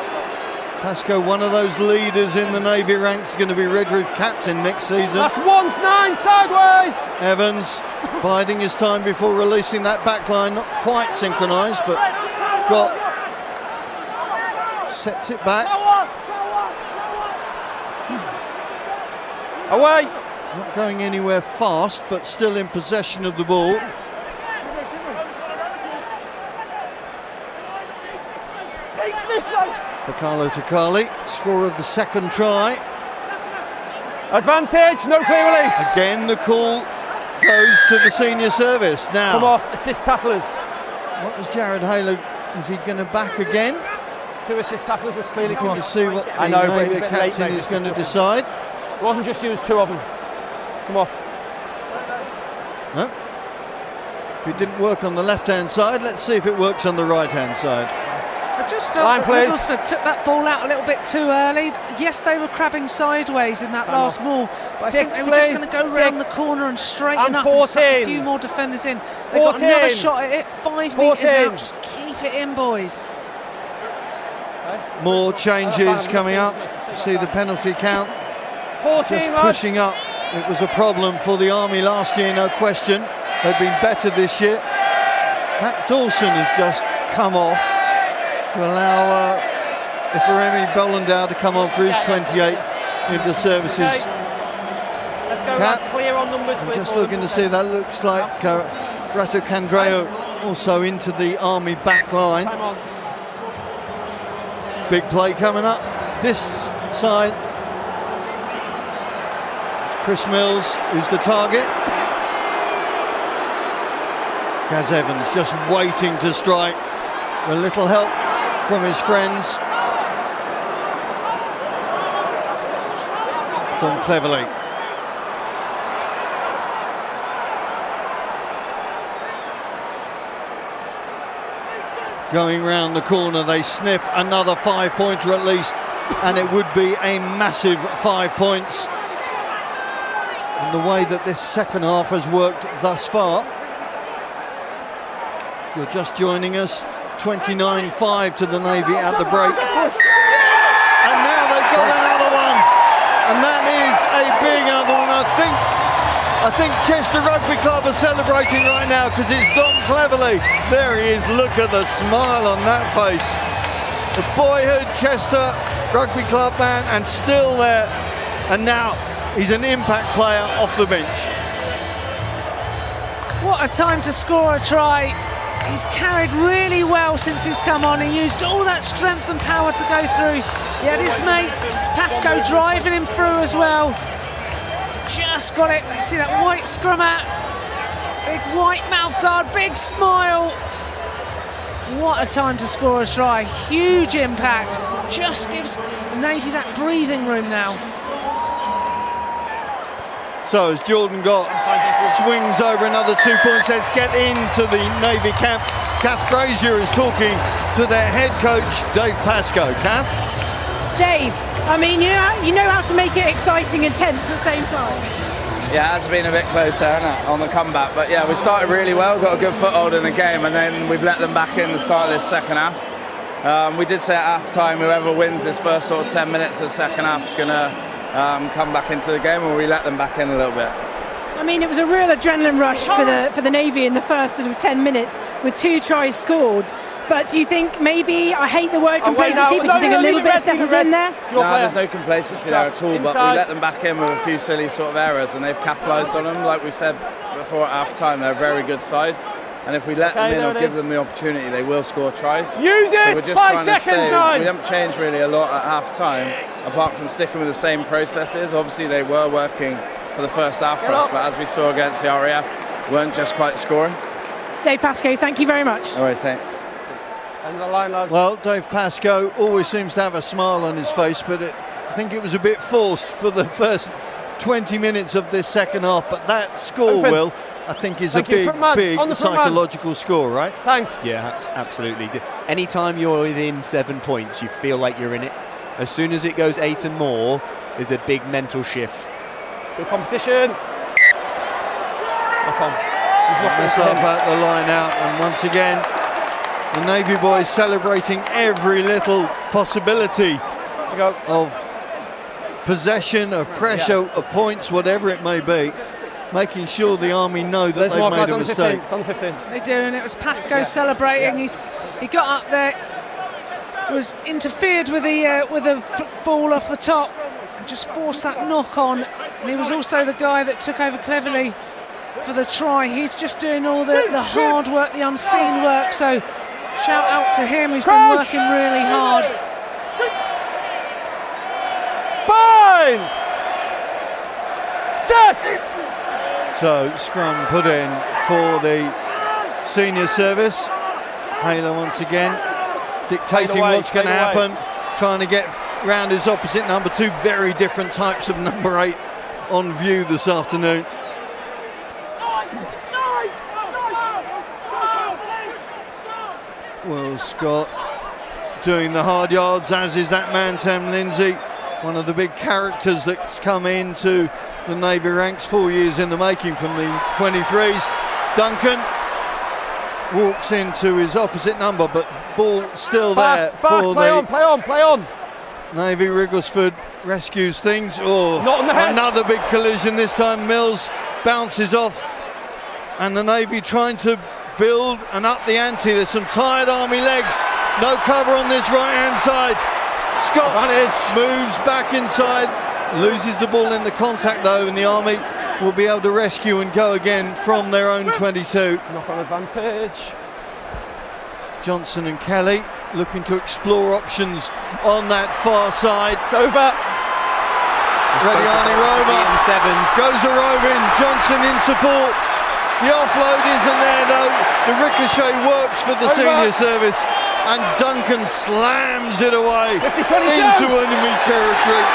Pascoe, one of those leaders in the Navy ranks, going to be Redruth captain next season. That's once 9 sideways. Evans biding his time before releasing that back line, not quite synchronised, but sets it back. Away. Not going anywhere fast, but still in possession of the ball. Carlo Takali, scorer of the second try. Advantage, no clear release. Again, the call goes to the senior service. Now, come off, assist tacklers. What was Jared Hayler? Is he going to back again? 2 assist tacklers was clearly come off. off. See what the Navy captain is going to decide. It wasn't just used 2 of them. Come off. No. If it didn't work on the left-hand side, let's see if it works on the right-hand side. I just felt that Rutherford took that ball out a little bit too early. Yes, they were crabbing sideways in that last maul, but I think they were just going to go round the corner and straighten up and suck a few more defenders in. They got another shot at it, 5 metres out. Just keep it in, boys. More changes coming up. See the penalty count. 14, just pushing up. It was a problem for the Army last year, no question. They've been better this year. Matt Dawson has just come off to allow Ifiremi Bollandau to come on for his 28th into services. Let's go, lads, clear on numbers, please. Just looking to see, that looks like Rato Candreo also into the Army back line. Big play coming up this side. Chris Mills, who's the target. Gaz Evans just waiting to strike. A little help from his friends. Done cleverly. Going round the corner, they sniff another 5-pointer at least, and it would be a massive 5 points. And the way that this second half has worked thus far. You're just joining us. 29-5 to the Navy at the break. And now they've got another one. And that is a big other one. I think Chester Rugby Club are celebrating right now because it's Dom Cleverley. There he is. Look at the smile on that face. The boyhood Chester Rugby Club man, and still there. And now he's an impact player off the bench. What a time to score a try. He's carried really well since he's come on. He used all that strength and power to go through. He had his mate Pascoe driving him through as well. Just got it. See that white scrum hat, big white mouth guard, big smile. What a time to score a try. Huge impact. Just gives Navy that breathing room now. So as Jordan got swings over another 2 points, let's get into the Navy camp. Kath Brazier is talking to their head coach, Dave Pascoe. Kath? Dave, I mean, you know how to make it exciting and tense at the same time. Yeah, it's been a bit closer, hasn't it, on the comeback. But yeah, we started really well, got a good foothold in the game, and then we've let them back in the start of this second half. We did say at half-time, whoever wins this first sort of 10 minutes of the second half is going to come back into the game, and we let them back in a little bit. I mean, it was a real adrenaline rush for the Navy in the first sort of 10 minutes with 2 tries scored. But do you think maybe, I hate the word complacency, but do you think a little bit settled in there? No, there's no complacency there at all, but we let them back in with a few silly sort of errors, and they've capitalised on them. Like we said before at half-time, they're a very good side. And if we let them in or give them the opportunity, they will score tries. Use it! So we're just 5 trying to seconds, stay. 9. We haven't changed really a lot at half-time, apart from sticking with the same processes. Obviously, they were working for the first half for us, but as we saw against the RAF, weren't just quite scoring. Dave Pascoe, thank you very much. All right, thanks. And the line, lads. Well, Dave Pascoe always seems to have a smile on his face, but I think it was a bit forced for the first 20 minutes of this second half. But that score, Will, I think is a big psychological score, right? Thanks. Yeah, absolutely. Anytime you're within 7 points, you feel like you're in it. As soon as it goes 8 and more, there's a big mental shift. Good competition. Mess up at the line out, and once again, the Navy boys celebrating every little possibility of possession, of pressure, of points, whatever it may be, making sure the Army know that they've made a mistake. They do, and it was Pascoe celebrating. He got up there, was interfered with the ball off the top, and just forced that knock on. And he was also the guy that took over cleverly for the try. He's just doing all the hard work, the unseen work. So shout out to him, who's been working really hard. Bind! Set! So scrum put in for the senior service. Hayler once again dictating what's going to happen, trying to get round his opposite number. 2 very different types of number 8 on view this afternoon. Will Scott doing the hard yards, as is that man Tam Lindsay, one of the big characters that's come into the Navy ranks, 4 years in the making from the 23s. Duncan walks into his opposite number, but ball still there for play the on, play on. Navy. Wrigglesford rescues things. Oh, not on the head. Another big collision. This time Mills bounces off, and the Navy trying to build and up the ante. There's some tired Army legs. No cover on this right-hand side. Scott moves back inside, loses the ball in the contact though, and the Army will be able to rescue and go again from their own 22. Knock on advantage. Johnson and Kelly looking to explore options on that far side. It's over. Rediani Roma goes a roving. Johnson in support. The offload isn't there though. The ricochet works for the senior service, and Duncan slams it away into enemy territory.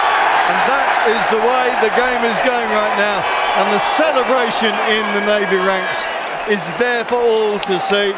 And that is the way the game is going right now. And the celebration in the Navy ranks is there for all to see.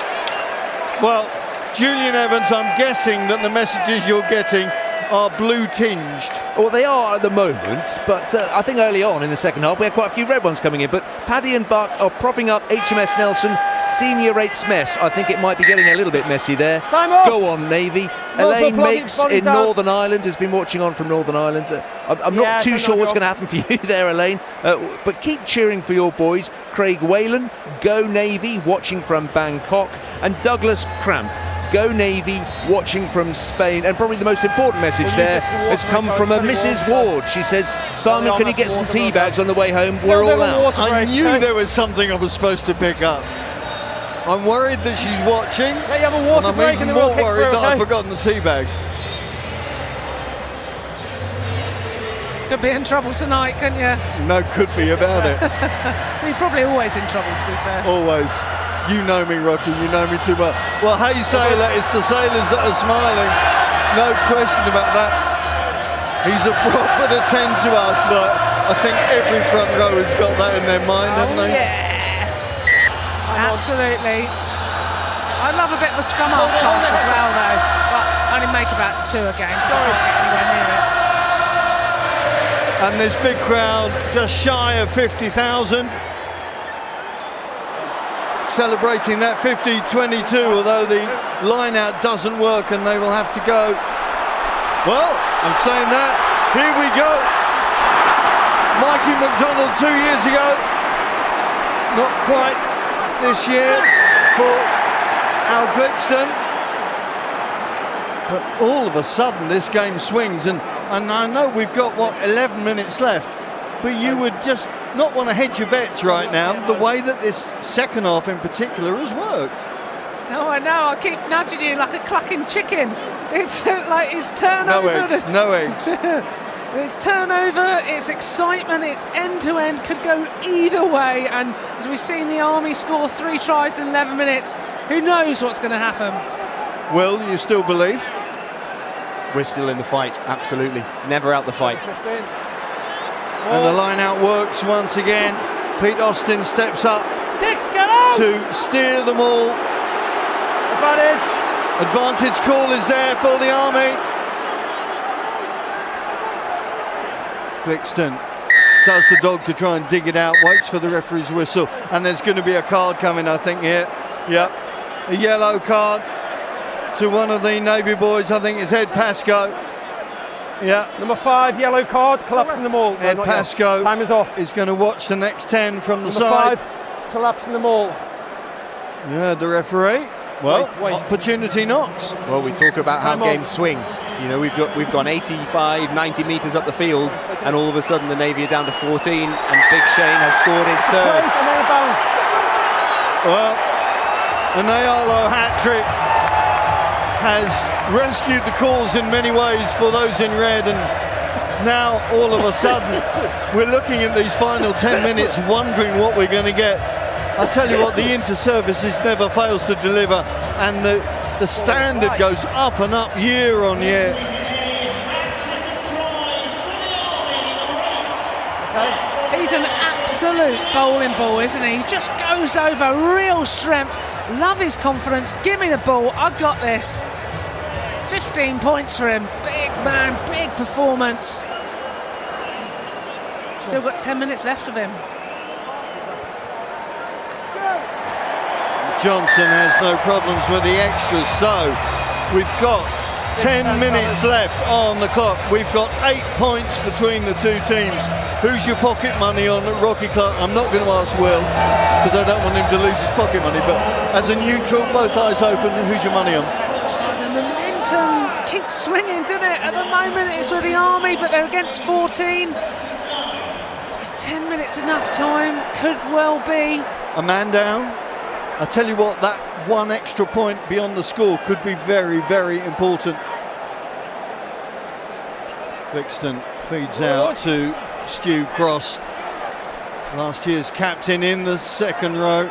Well, Julian Evans, I'm guessing that the messages you're getting are blue tinged. Well, they are at the moment, but I think early on in the second half we had quite a few red ones coming in. But Paddy and Buck are propping up HMS Nelson, senior rates mess. I think it might be getting a little bit messy there. Go on, Navy. Elaine Makes in Northern Ireland has been watching on from Northern Ireland. I'm not too sure what's going to happen for you there, Elaine, but keep cheering for your boys. Craig Whalen, go Navy, watching from Bangkok, and Douglas Cramp, go Navy, watching from Spain. And probably the most important message there has come from a Mrs. Ward. She says, Simon, can you get some tea bags on the way home? We're all out. I knew there was something I was supposed to pick up. I'm worried that she's watching, and I'm even more worried that I've forgotten the tea bags. Could be in trouble tonight, couldn't you? No, could be about it. He's probably always in trouble, to be fair. Always. You know me, Rocky, you know me too well. Well, hey sailor, it's the sailors that are smiling. No question about that. He's a proper to tend to us, but I think every front row has got that in their mind, haven't they? Yeah. Absolutely. I love a bit of a scrum half pass as well, though. But I only make about 2 a game, so I can't get anywhere near it. And this big crowd, just shy of 50,000. celebrating that 50-22, although the line out doesn't work and they will have to go. Well, I'm saying that. Here we go. Mikey McDonald 2 years ago. Not quite this year for Al Glixton. But all of a sudden this game swings, and I know we've got, 11 minutes left, but you would just not want to hedge your bets right now, the way that this second half in particular has worked. Oh, I know, I keep nudging you like a clucking chicken. It's like it's turnover. No eggs. It's turnover, it's excitement, it's end-to-end, could go either way, and as we've seen the Army score 3 tries in 11 minutes, who knows what's going to happen? Will, you still believe? We're still in the fight, absolutely. Never out the fight. And the line out works once again. Pete Austin steps up to steer them all. Advantage call is there for the Army. Glixton does the dog to try and dig it out, waits for the referee's whistle, and there's going to be a card coming, I think, here. Yep, a yellow card to one of the Navy boys. I think it's Ed Pascoe. Yeah. Number 5, yellow card, collapsing them all. Ed Pascoe time is off. Is going to watch the next 10 from the Number side. 5, collapsing them all. Yeah, the referee. Well, opportunity knocks. Well, we talk about how games swing. You know, we've gone 85, 90 metres up the field, and all of a sudden the Navy are down to 14, and Big Shane has scored his third. Well, an Ayalo hat-trick has rescued the cause in many ways for those in red, and now all of a sudden we're looking at these final 10 minutes wondering what we're going to get. I tell you what, the inter-services never fails to deliver, and the standard goes up and up year on year. He's an absolute bowling ball, isn't he? He just goes over, real strength. Love his confidence. Give me the ball, I got this. 15 points for him. Big man, big performance. Still got 10 minutes left of him. Johnson has no problems with the extras, so we've got 10 minutes left on the clock. We've got 8 points between the two teams. Who's your pocket money on Rocky Clark? I'm not going to ask Will, because I don't want him to lose his pocket money, but as a neutral, both eyes open, who's your money on? The momentum keeps swinging, doesn't it? At the moment it's with the Army, but they're against 14. Is 10 minutes enough time? Could well be. A man down. I tell you what, that one extra point beyond the score could be very, very important. Glixton feeds out to Stu Cross, last year's captain in the second row.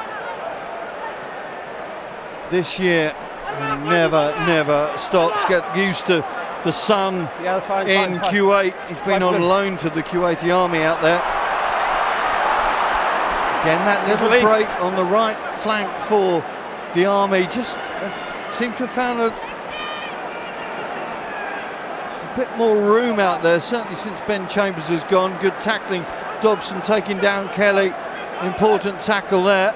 This year, he never stops. Get used to the sun in Kuwait. He's been on loan to the Kuwaiti Army out there. Again, that little break on the right flank for the Army just seemed to have found a bit more room out there, certainly since Ben Chambers has gone. Good tackling, Dobson taking down Kelly, important tackle there.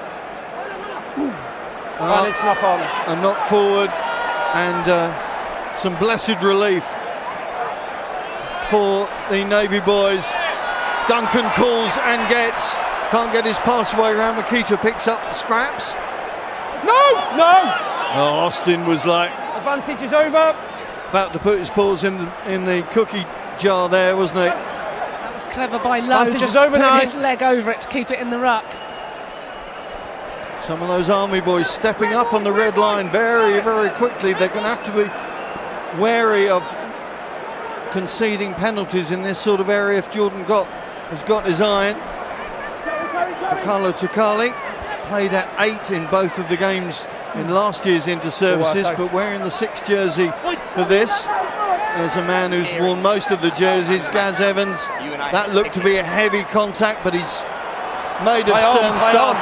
A knock forward and some blessed relief for the Navy boys. Duncan calls and gets. Can't get his pass away around. Makita picks up the scraps. No! Oh, Austin was like... Advantage is over. About to put his paws in the cookie jar there, wasn't he? That was clever by Lowe, just putting his leg over it to keep it in the ruck. Some of those Army boys stepping up on the red line very, very quickly. They're going to have to be wary of conceding penalties in this sort of area if Jordan has got his iron. Carlo Tukali played at 8 in both of the games in last year's inter-services, but wearing the 6 jersey for this. There's a man who's worn most of the jerseys, Gaz Evans. That looked to be a heavy contact, but he's made of stern stuff.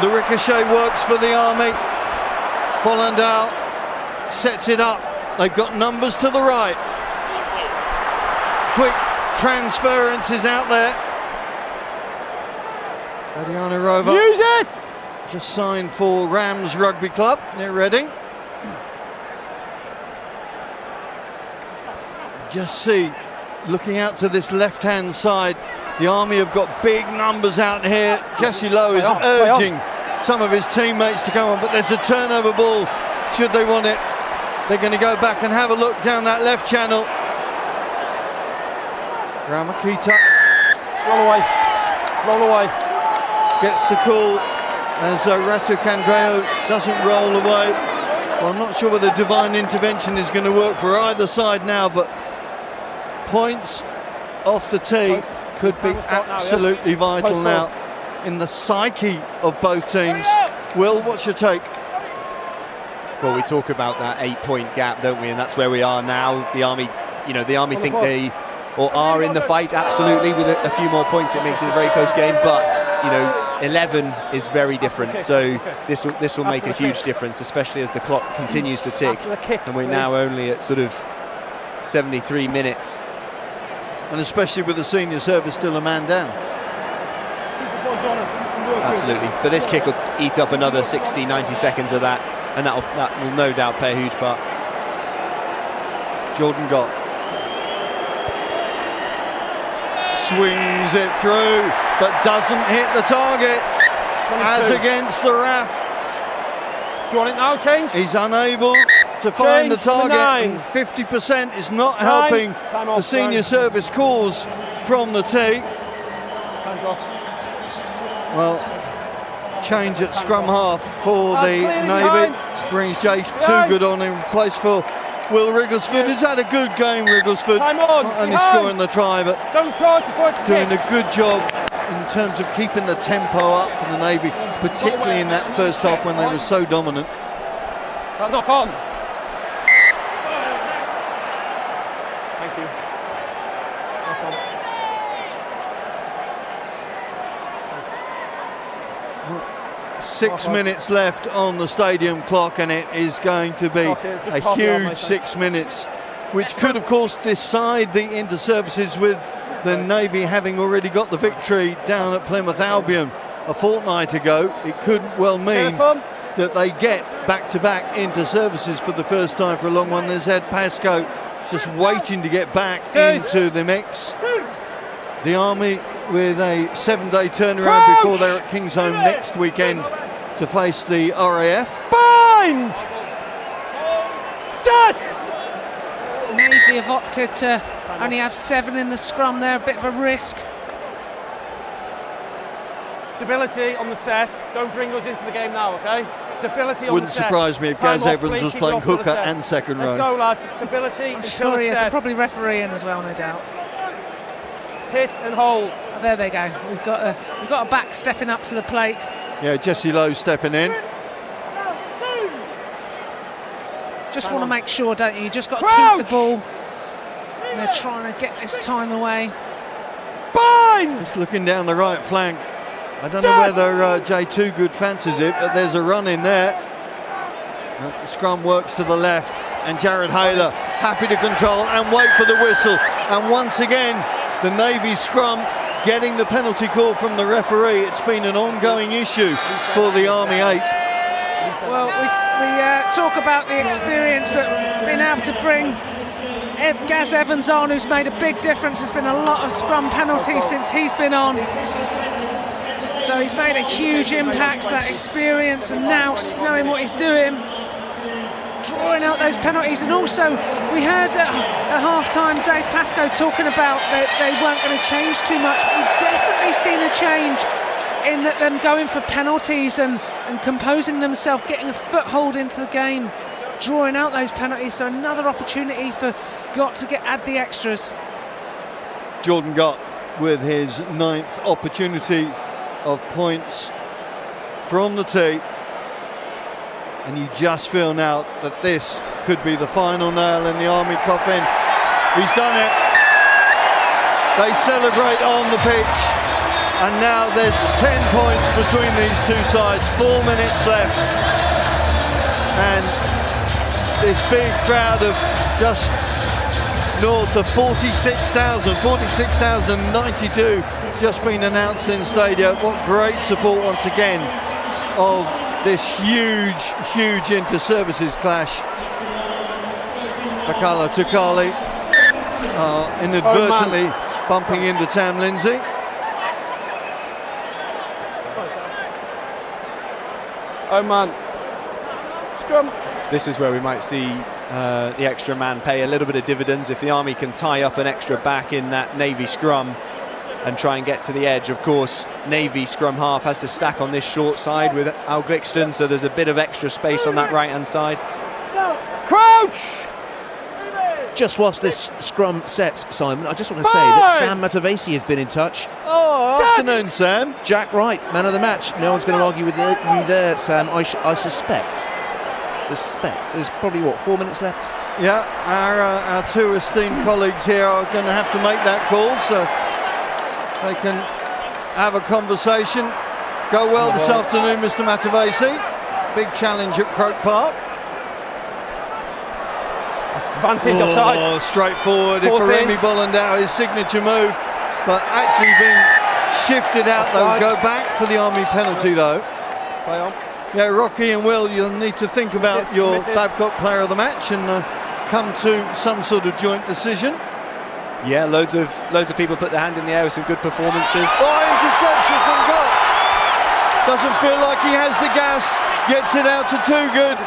The ricochet works for the Army. Bollandau sets it up. They've got numbers to the right. Quick transference is out there. Badiana Rover. Use it! just signed for Rams Rugby Club near Reading. Just see, looking out to this left-hand side, the Army have got big numbers out here. Jesse Lowe is urging some of his teammates to come on, but there's a turnover ball should they want it. They're going to go back and have a look down that left channel. Ramakita. Roll away. Gets the call as Ratuk Andreu doesn't roll away. Well, I'm not sure whether divine intervention is going to work for either side now, but points off the tee could be absolutely vital now in the psyche of both teams. Will, what's your take? Well, we talk about that 8-point gap, don't we? And that's where we are now. The Army, the Army think they are in the fight, absolutely. With a few more points, it makes it a very close game. But 11 is very different. So this will make a huge difference, especially as the clock continues to tick. And we're now only at sort of 73 minutes. And especially with the senior service still a man down. Absolutely. But this kick will eat up another 60, 90 seconds of that. And that will no doubt play a huge part. Jordan Gott swings it through, but doesn't hit the target. 22. As against the RAF. Do you want it now, change? He's unable to find the target, and 50% is not helping the senior service calls from the tee. Well, change at scrum half for the Navy. Brings Jay Toogood on in place for Will Wrigglesford, who's had a good game. Wrigglesford not only scoring the try, but doing a good job in terms of keeping the tempo up for the Navy, particularly in that first half when they were so dominant. Knock on. Thank you. 6 minutes left on the stadium clock, and it is going to be a huge 6 minutes, which could of course decide the inter-services, with the Navy having already got the victory down at Plymouth Albion a fortnight ago. It could well mean that they get back-to-back inter-services for the first time for a long one. There's Ed Pascoe just waiting to get back into the mix. The Army with a 7-day turnaround before they're at Kingsholm next weekend to face the RAF. Bind! Set! Navy have opted to only have 7 in the scrum there, a bit of a risk. Stability on the set. Don't bring us into the game now, okay? Stability on Wouldn't the set. surprise me if Gaz Evans was playing hooker and second row. Let's go, lads. Stability. I'm sure he is. And probably refereeing as well, no doubt. Hit and hold. Oh, there they go. We've got a back stepping up to the plate. Yeah, Jesse Lowe stepping in. Just want to make sure, don't you? You just got to keep the ball. And they're trying to get this time away. Bind! Just looking down the right flank. I don't know whether Jay Toogood fancies it, but there's a run in there. The scrum works to the left, and Jared Hayler happy to control and wait for the whistle. And once again, the Navy scrum getting the penalty call from the referee. It's been an ongoing issue for the Army 8. Well, we talk about the experience, but being able to bring Gaz Evans on, who's made a big difference. There's been a lot of scrum penalties since he's been on. So he's made a huge impact, that experience, and now knowing what he's doing, drawing out those penalties. And also, we heard at half-time Dave Pascoe talking about that they weren't going to change too much. We've definitely seen a change in them going for penalties and composing themselves, getting a foothold into the game, drawing out those penalties. So another opportunity for Gott to add the extras. Jordan Gott with his 9th opportunity of points from the tee. And you just feel now that this could be the final nail in the Army coffin. He's done it. They celebrate on the pitch. And now there's 10 points between these two sides. 4 minutes left. And this big crowd of just north of 46,000. 46,092 just been announced in stadium. What great support once again of this huge inter-services clash. Bakala Tukali inadvertently bumping into Tam Lindsay. Oh man. Scrum. This is where we might see the extra man pay a little bit of dividends if the Army can tie up an extra back in that Navy scrum and try and get to the edge. Of course, Navy scrum half has to stack on this short side with Al Glixton, so there's a bit of extra space on that right-hand side. Crouch! Just whilst this scrum sets, Simon, I just want to say that Sam Matavesi has been in touch. Oh, afternoon, Sam. Jack Wright, man of the match. No one's going to argue with you there, Sam. I suspect. There's probably, 4 minutes left? Yeah, our two esteemed colleagues here are going to have to make that call, so they can have a conversation. Go well this afternoon, Mr. Matavesi. Big challenge at Croke Park. Advantage offside. Oh, straightforward. If Remy Bollandau, his signature move, but actually being shifted out though. Go back for the Army penalty though. Play on. Yeah, Rocky and Will, you'll need to think about your Babcock player of the match and come to some sort of joint decision. Yeah, loads of people put their hand in the air with some good performances. Oh, interception from Gott. Doesn't feel like he has the gas. Gets it out to Too Good.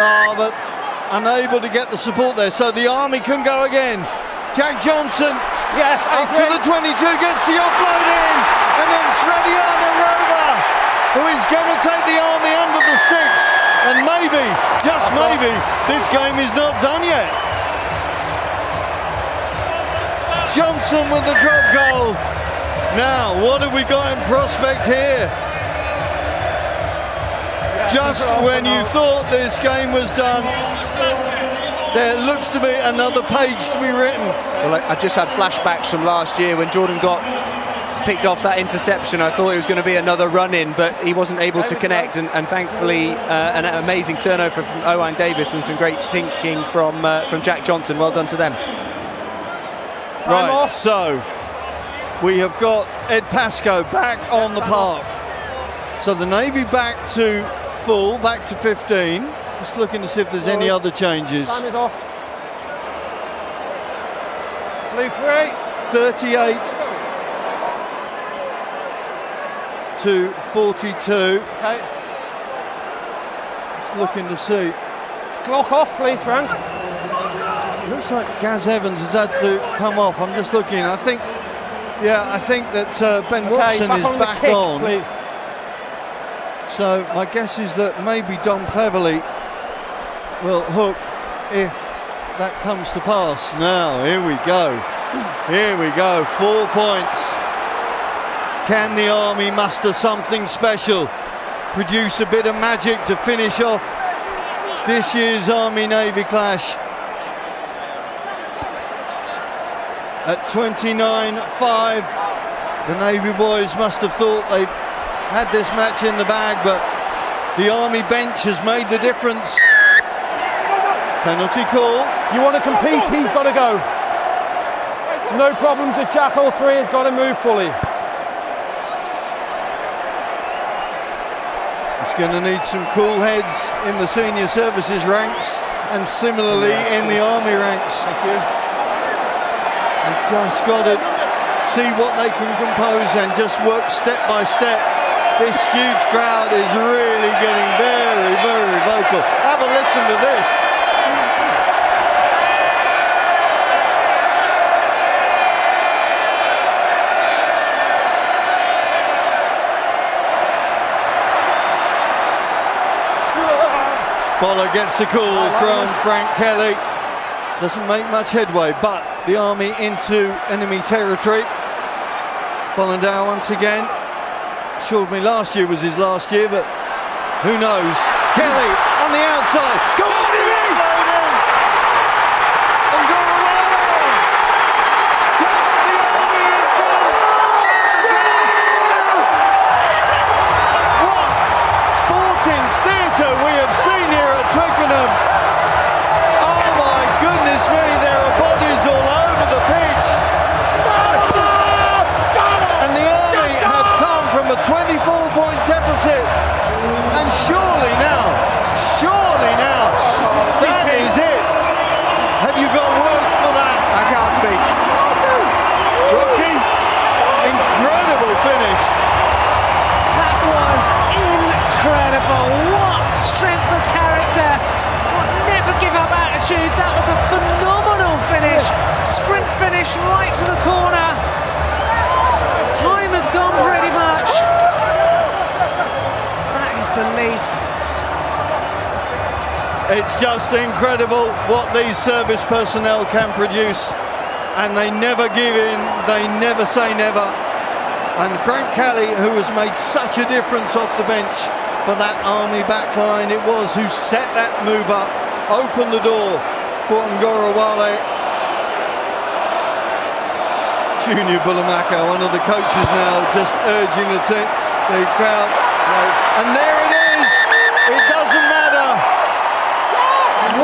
Oh, but unable to get the support there. So the Army can go again. Jack Johnson. Yes, up to the 22, gets the offload in, and then Sradiana Rova, who is going to take the Army under the sticks. And maybe, just maybe, this game is not done yet. Johnson with the drop goal. Now, what have we got in prospect here? Just when you thought this game was done, there looks to be another page to be written. Well, I just had flashbacks from last year when Jordan Gott picked off that interception. I thought it was going to be another run-in, but he wasn't able to connect, and thankfully an amazing turnover from Owain Davis and some great thinking from Jack Johnson. Well done to them. Right, so we have got Ed Pascoe back on the park. So the Navy back to full, back to 15. Just looking to see if there's any other changes. Time is off. Blue 3. 38 to 42. Okay. Just looking to see. Clock off, please, Frank. Looks like Gaz Evans has had to come off. I'm just looking. I think that Ben Watson is back kick, on. Please. So my guess is that maybe Dom Cleverley will hook if that comes to pass. Now, here we go. Here we go. 4 points. Can the Army muster something special? Produce a bit of magic to finish off this year's Army-Navy clash? At 29-5, the Navy boys must have thought they've had this match in the bag, but the Army bench has made the difference. Penalty call. You want to compete, he's got to go. No problems with Jack, all three has got to move fully. He's going to need some cool heads in the senior services ranks and similarly in the Army ranks. Thank you. They've just got to see what they can compose and just work step by step. This huge crowd is really getting very, very vocal. Have a listen to this. Boller gets the call from Frank Kelly. Doesn't make much headway, but the Army into enemy territory. Bollandau once again. Assured me last year was his last year, but who knows? Kelly on the outside. Go on, in! And go away! Takes the Army in front! What sporting theatre we have seen here at Twickenham! Oh my goodness finish right to the corner. Time has gone pretty much. That is belief. It's just incredible what these service personnel can produce, and they never give in, they never say never. And Frank Kelly, who has made such a difference off the bench for that Army backline, it was who set that move up, opened the door for Ngorawale. Junior Bulamaka, one of the coaches now, just urging the crowd. And there it is! It doesn't matter! 1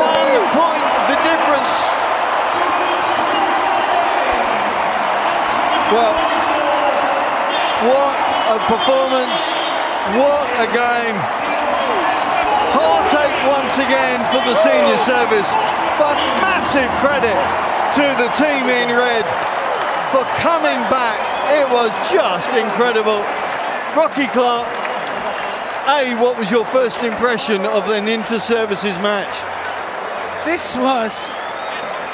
point, the difference. Well, what a performance, what a game. Heartache once again for the senior service, but massive credit to the team in red for coming back. It was just incredible. Rocky Clark, what was your first impression of an inter-services match? This was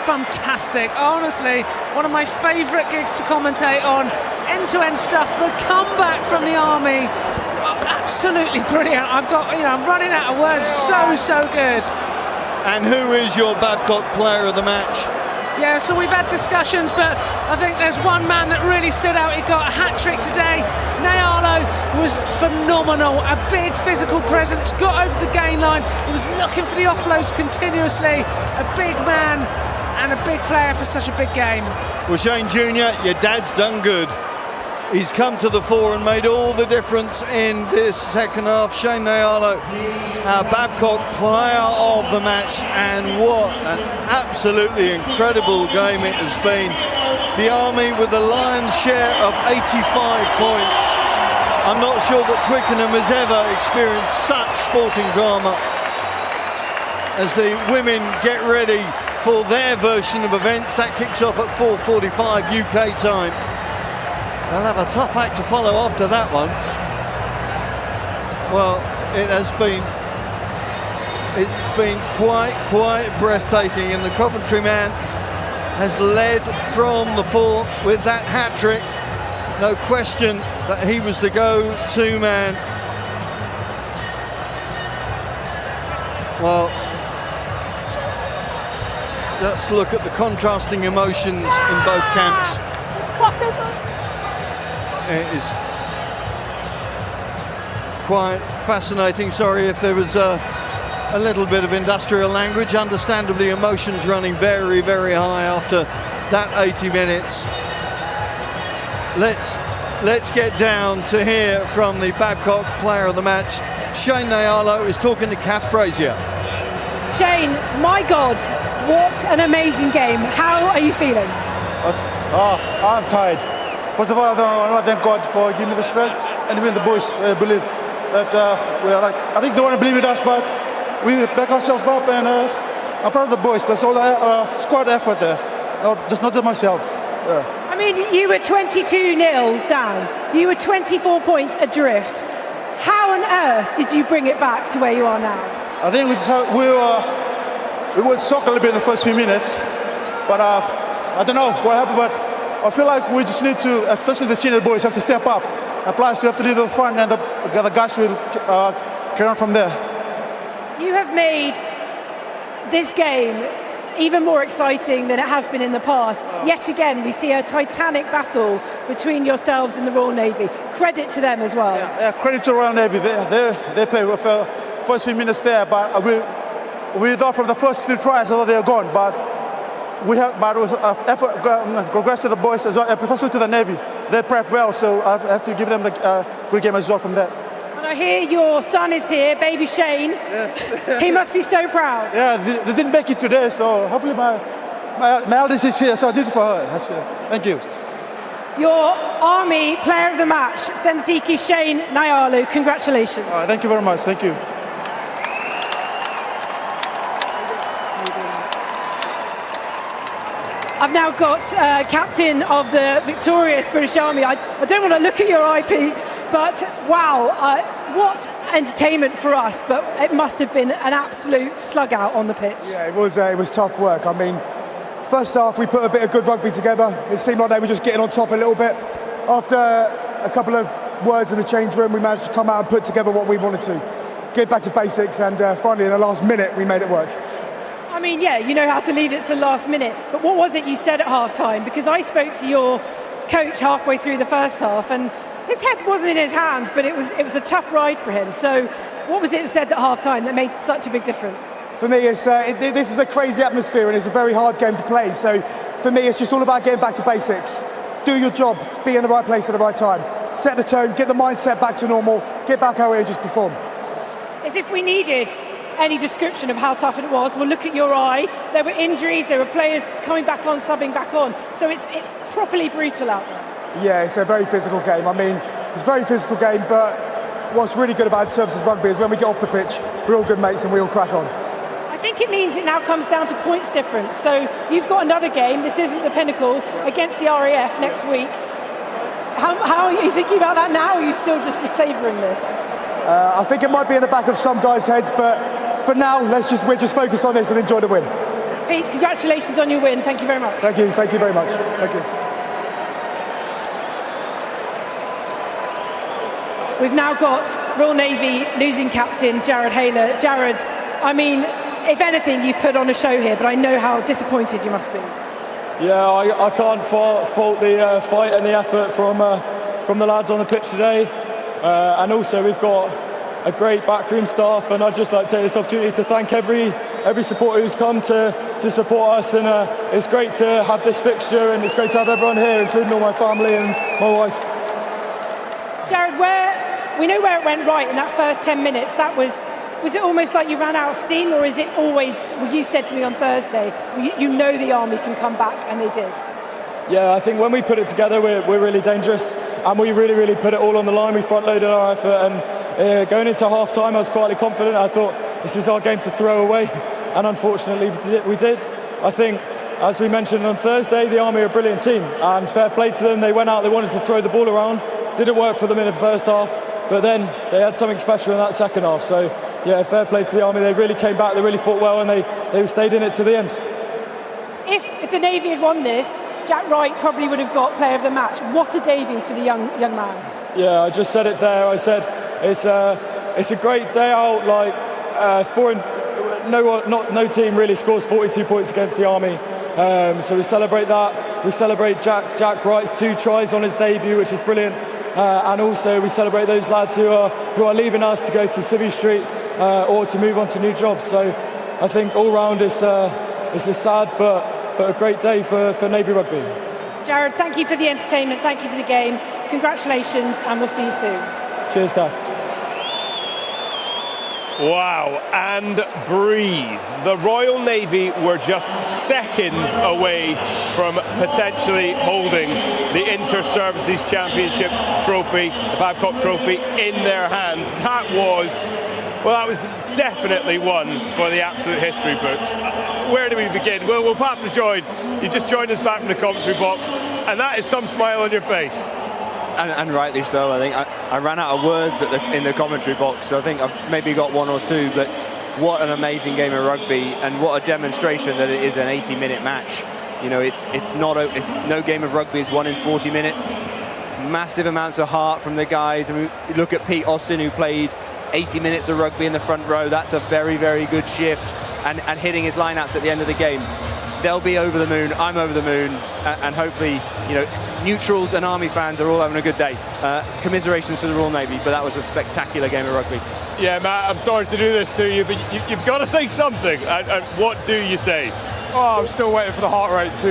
fantastic. Honestly, one of my favourite gigs to commentate on. End-to-end stuff. The comeback from the Army, absolutely brilliant. I'm running out of words. So good. And who is your Babcock player of the match? Yeah, so we've had discussions, but I think there's one man that really stood out. He got a hat-trick today. Nyalo was phenomenal. A big physical presence, got over the gain line. He was looking for the offloads continuously. A big man and a big player for such a big game. Well, Shane Jr., your dad's done good. He's come to the fore and made all the difference in this second half. Shane Nyalo, our Babcock player of the match, and what an absolutely incredible game it has been. The Army with the lion's share of 85 points. I'm not sure that Twickenham has ever experienced such sporting drama as the women get ready for their version of events. That kicks off at 4:45 UK time. They'll have a tough act to follow after that one. Well, it's been quite breathtaking, and the Coventry man has led from the fore with that hat-trick. No question that he was the go-to man. Well, let's look at the contrasting emotions in both camps. It is quite fascinating. Sorry if there was a little bit of industrial language. Understandably, emotions running very high after that 80 minutes. Let's get down to hear from the Babcock player of the match. Shane Nyalo is talking to Kath Brazier. Shane, my God, what an amazing game. How are you feeling? I'm tired. First of all, I want to thank God for giving me the strength, and even the boys believe that we are I think they want to believe in us, but we back ourselves up, and I'm proud of the boys. That's all the squad effort there, not just myself. Yeah. I mean, you were 22-0 down. You were 24 points adrift. How on earth did you bring it back to where you are now? I think we were shocked a little bit in the first few minutes, but I don't know what happened, but I feel like we just need to, especially the senior boys, have to step up. And plus, we have to lead the front, and the guys will carry on from there. You have made this game even more exciting than it has been in the past. Yet again, we see a titanic battle between yourselves and the Royal Navy. Credit to them as well. Yeah, credit to the Royal Navy. They played with first few minutes there, but we thought from the first few tries, although they are gone, but it was effort, congrats to the boys as well, especially to the Navy. They prepped well, so I have to give them the good game as well from that. And I hear your son is here, baby Shane. Yes. He must be so proud. Yeah, they didn't make it today, so hopefully my eldest is here, so I did it for her. Thank you. Your Army player of the match, Sensiki Shane Nyalu. Congratulations. Thank you very much. Thank you. I've now got captain of the victorious British Army. I don't want to look at your IP, but wow, what entertainment for us, but it must have been an absolute slug out on the pitch. Yeah, it was tough work. I mean, First half, we put a bit of good rugby together. It seemed like they were just getting on top a little bit. After a couple of words in the change room, we managed to come out and put together what we wanted to. Get back to basics, and finally, in the last minute, we made it work. I mean, yeah, you know how to leave it to the last minute, but what was it you said at half-time? Because I spoke to your coach halfway through the first half, and his head wasn't in his hands, but it was a tough ride for him. So what was it said at half-time that made such a big difference? For me, this is a crazy atmosphere and it's a very hard game to play. So for me, it's just all about getting back to basics. Do your job, be in the right place at the right time. Set the tone, get the mindset back to normal, get back out here and just perform. As if we needed any description of how tough it was. Well, look at your eye. There were injuries, there were players coming back on, subbing back on. So it's properly brutal out there. Yeah, it's a very physical game. I mean, it's a very physical game, but what's really good about Services Rugby is when we get off the pitch, we're all good mates and we all crack on. I think it means it now comes down to points difference. So you've got another game, this isn't the pinnacle, against the RAF next week. How are you thinking about that now, or are you still just savouring this? I think it might be in the back of some guys' heads, but for now, we're just focused on this and enjoy the win. Pete, congratulations on your win. Thank you very much. Thank you very much. Thank you. We've now got Royal Navy losing captain Jared Hayler. Jared, I mean, if anything, you've put on a show here, but I know how disappointed you must be. Yeah, I can't fault the fight and the effort from the lads on the pitch today. And also we've got a great backroom staff, and I'd just like to take this opportunity to thank every supporter who's come to support us, and it's great to have this fixture, and it's great to have everyone here, including all my family and my wife. Jared, we know where it went right in that first 10 minutes. That was it almost like you ran out of steam, or is it always, well, you said to me on Thursday, you know the Army can come back, and they did? Yeah, I think when we put it together, we're really dangerous, and we really put it all on the line. We front-loaded our effort, and going into half-time, I was quietly confident. I thought, this is our game to throw away, and unfortunately, we did. I think, as we mentioned on Thursday, the Army are a brilliant team, and fair play to them. They went out, they wanted to throw the ball around. Didn't work for them in the first half, but then they had something special in that second half. So, yeah, fair play to the Army. They really came back, they really fought well, and they stayed in it to the end. If the Navy had won this, Jack Wright probably would have got player of the match. What a debut for the young man. Yeah, I just said it there. I said it's a great day out. Like scoring, no team really scores 42 points against the Army. So we celebrate that. We celebrate Jack Wright's 2 tries on his debut, which is brilliant. And also we celebrate those lads who are leaving us to go to Civvy Street or to move on to new jobs. So I think all round it's a sad but a great day for Navy Rugby. Jared, thank you for the entertainment, thank you for the game, congratulations, and we'll see you soon. Cheers, Gav. Wow, and breathe. The Royal Navy were just seconds away from potentially holding the Inter-Services Championship trophy, the Babcock Trophy, in their hands. That was definitely one for the absolute history books. Where do we begin? Well, we'll have to join. You just joined us back from the commentary box, and that is some smile on your face. And rightly so. I think I ran out of words in the commentary box, so I think I've maybe got 1 or 2, but what an amazing game of rugby, and what a demonstration that it is an 80-minute match. You know, it's not no game of rugby is won in 40 minutes. Massive amounts of heart from the guys. And we look at Pete Austin, who played 80 minutes of rugby in the front row. That's a very, very good shift, and hitting his lineouts at the end of the game. They'll be over the moon, I'm over the moon, and hopefully, you know, neutrals and Army fans are all having a good day. Commiserations to the Royal Navy, but that was a spectacular game of rugby. Yeah, Matt, I'm sorry to do this to you, but you've got to say something. And what do you say? Oh, I'm still waiting for the heart rate to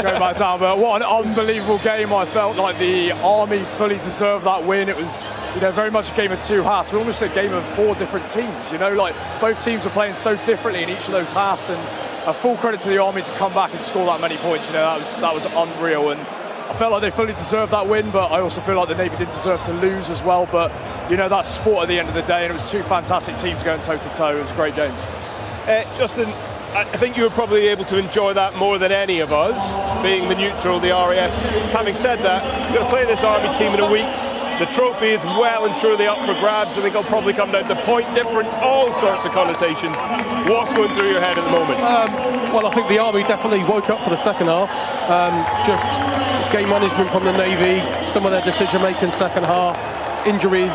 go back down, but what an unbelievable game. I felt like the Army fully deserved that win. It was, you know, very much a game of 2 halves. We're almost a game of 4 different teams, you know, like both teams were playing so differently in each of those halves, and a full credit to the Army to come back and score that many points. You know, that was unreal, and I felt like they fully deserved that win, but I also feel like the Navy didn't deserve to lose as well. But, you know, that's sport at the end of the day, and it was 2 fantastic teams going toe-to-toe. It was a great game. Justin, I think you were probably able to enjoy that more than any of us, being the neutral, the RAF. Having said that, you're going to play this Army team in a week. The trophy is well and truly up for grabs. I think it'll probably come down to point difference, all sorts of connotations. What's going through your head at the moment? Well, I think the Army definitely woke up for the second half. Just game management from the Navy, some of their decision-making second half, injuries,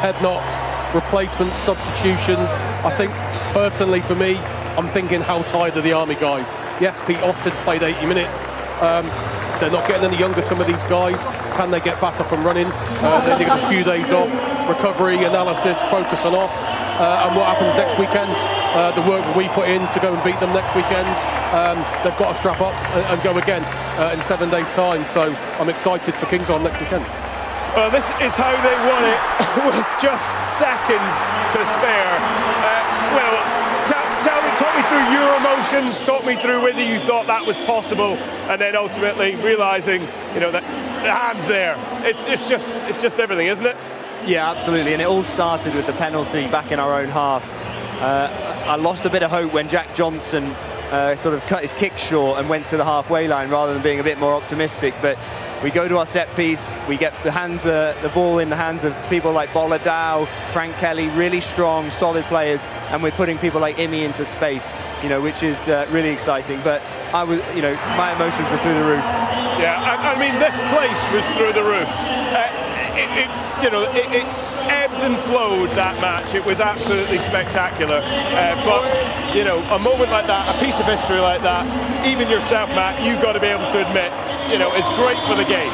head knocks, replacements, substitutions. I think, personally for me, I'm thinking how tired are the Army guys. Yes, Pete Austin's played 80 minutes. They're not getting any younger, some of these guys. Can they get back up and running? They need a few days off, recovery, analysis, focus on ops. And what happens next weekend? The work we put in to go and beat them next weekend, they've got to strap up and go again in 7 days' time. So I'm excited for Kingston next weekend. Well, this is how they won it with just seconds to spare. Talk me through your emotions, talk me through whether you thought that was possible, and then ultimately realising, that the hand's there. It's just everything, isn't it? Yeah, absolutely, and it all started with the penalty back in our own half. I lost a bit of hope when Jack Johnson sort of cut his kick short and went to the halfway line rather than being a bit more optimistic, but we go to our set piece, we get the ball in the hands of people like Boladao, Frank Kelly, really strong, solid players, and we're putting people like Imi into space, which is really exciting. But my emotions are through the roof. Yeah, I mean, this place was through the roof. It ebbed and flowed, that match. It was absolutely spectacular. But a moment like that, a piece of history like that, even yourself, Matt, you've got to be able to admit, it's great for the game.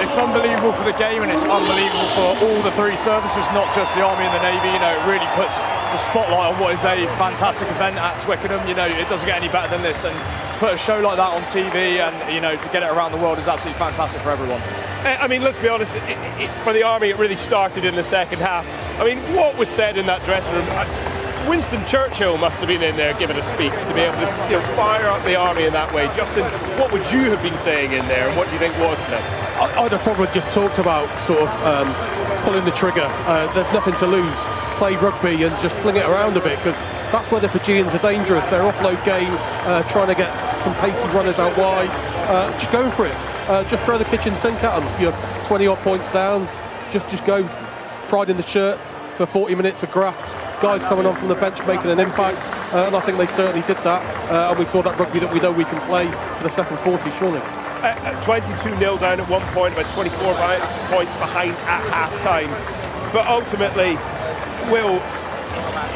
It's unbelievable for the game, and it's unbelievable for all the three services, not just the Army and the Navy. It really puts the spotlight on what is a fantastic event at Twickenham. It doesn't get any better than this, and to put a show like that on TV and to get it around the world is absolutely fantastic for everyone. I mean, let's be honest, for the Army it really started in the second half. I mean, what was said in that dressing room? Winston Churchill must have been in there giving a speech to be able to fire up the Army in that way. Justin, what would you have been saying in there, and what do you think was said? I'd have probably just talked about sort of pulling the trigger. There's nothing to lose. Play rugby and just fling it around a bit, because that's where the Fijians are dangerous. Their offload game, trying to get some pacey runners out wide, just going for it. Just throw the kitchen sink at them. You're 20 odd points down. Just go. Pride in the shirt for 40 minutes of graft. Guys coming on from the bench making an impact, and I think they certainly did that. And we saw that rugby that we know we can play for the second 40, surely. 22-0 down at one point, about 24 points behind at half-time. But ultimately, Will,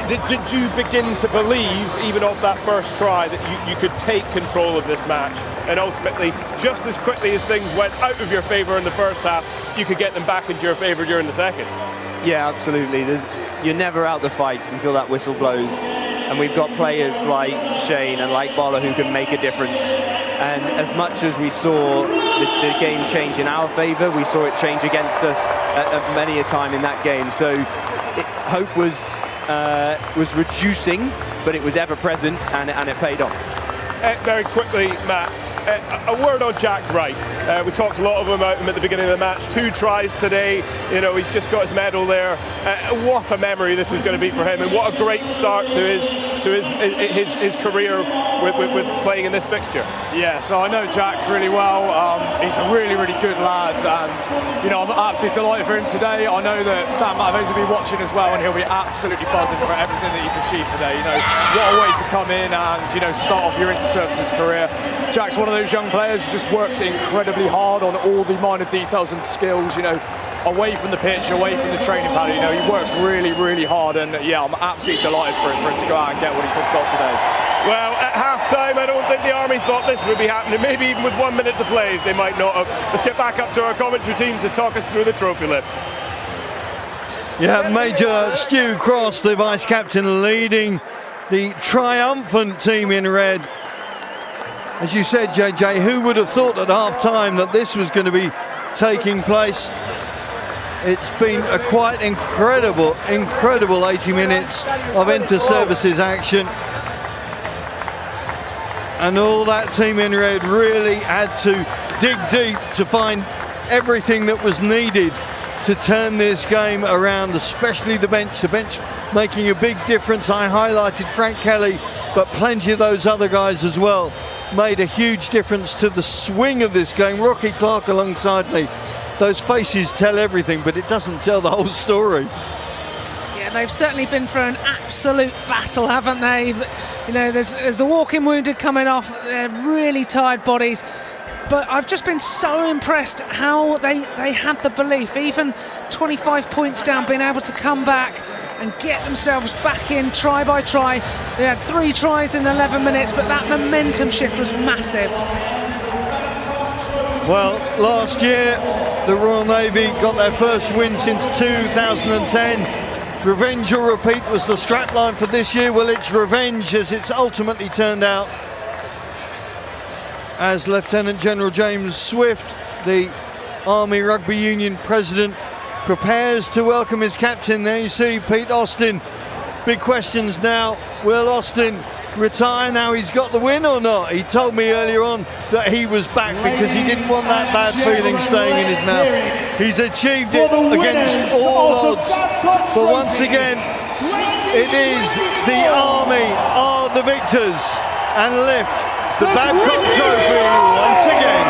did you begin to believe, even off that first try, that you could take control of this match? And ultimately, just as quickly as things went out of your favour in the first half, you could get them back into your favour during the second? Yeah, absolutely. You're never out the fight until that whistle blows. And we've got players like Shane and like Bola who can make a difference. And as much as we saw the game change in our favour, we saw it change against us many a time in that game. So hope was reducing, but it was ever present, and it paid off. Very quickly, Matt, a word on Jack Wright. We talked a lot about him at the beginning of the match. 2 tries today. He's just got his medal there. What a memory this is going to be for him, and what a great start to his career with playing in this fixture. Yeah, so I know Jack really well. He's a really, really good lad, and I'm absolutely delighted for him today. I know that Sam Matthews will be watching as well, and he'll be absolutely buzzing for everything that he's achieved today. What a way to come in and start off your inter-services career. Jack's one of those young players who just works incredibly hard on all the minor details and skills, away from the pitch, away from the training pad. He works really, really hard, and I'm absolutely delighted for him to go out and get what he's got today. Well, at half-time, I don't think the Army thought this would be happening. Maybe even with 1 minute to play, they might not have. Let's get back up to our commentary team to talk us through the trophy lift. Yeah, Major Stu Cross, the vice-captain, leading the triumphant team in red. As you said, JJ, who would have thought at half-time that this was going to be taking place? It's been a quite incredible 80 minutes of inter-services action. And all that team in red really had to dig deep to find everything that was needed to turn this game around, especially the bench. The bench making a big difference. I highlighted Frank Kelly, but plenty of those other guys as well made a huge difference to the swing of this game. Rocky Clark alongside me. those faces tell everything, but it doesn't tell the whole story. Yeah, they've certainly been through an absolute battle, haven't they? You know, there's the walking wounded coming off, they're really tired bodies. But I've just been so impressed how they had the belief, even 25 points down, being able to come back and get themselves back in try by try. They had 3 tries in 11 minutes, but that momentum shift was massive. Well, last year the Royal Navy got their first win since 2010. Revenge or repeat was the strapline for this year. Well, it's revenge, as it's ultimately turned out, as Lieutenant General James Swift, the Army Rugby Union President, prepares to welcome his captain. There you see Pete Austin. Big questions now. Will Austin retire now he's got the win or not? He told me earlier on that he was back because he didn't want that bad feeling staying in his mouth. He's achieved it against all odds. But once again, it is the Army are the victors and lift the Babcock Trophy once again.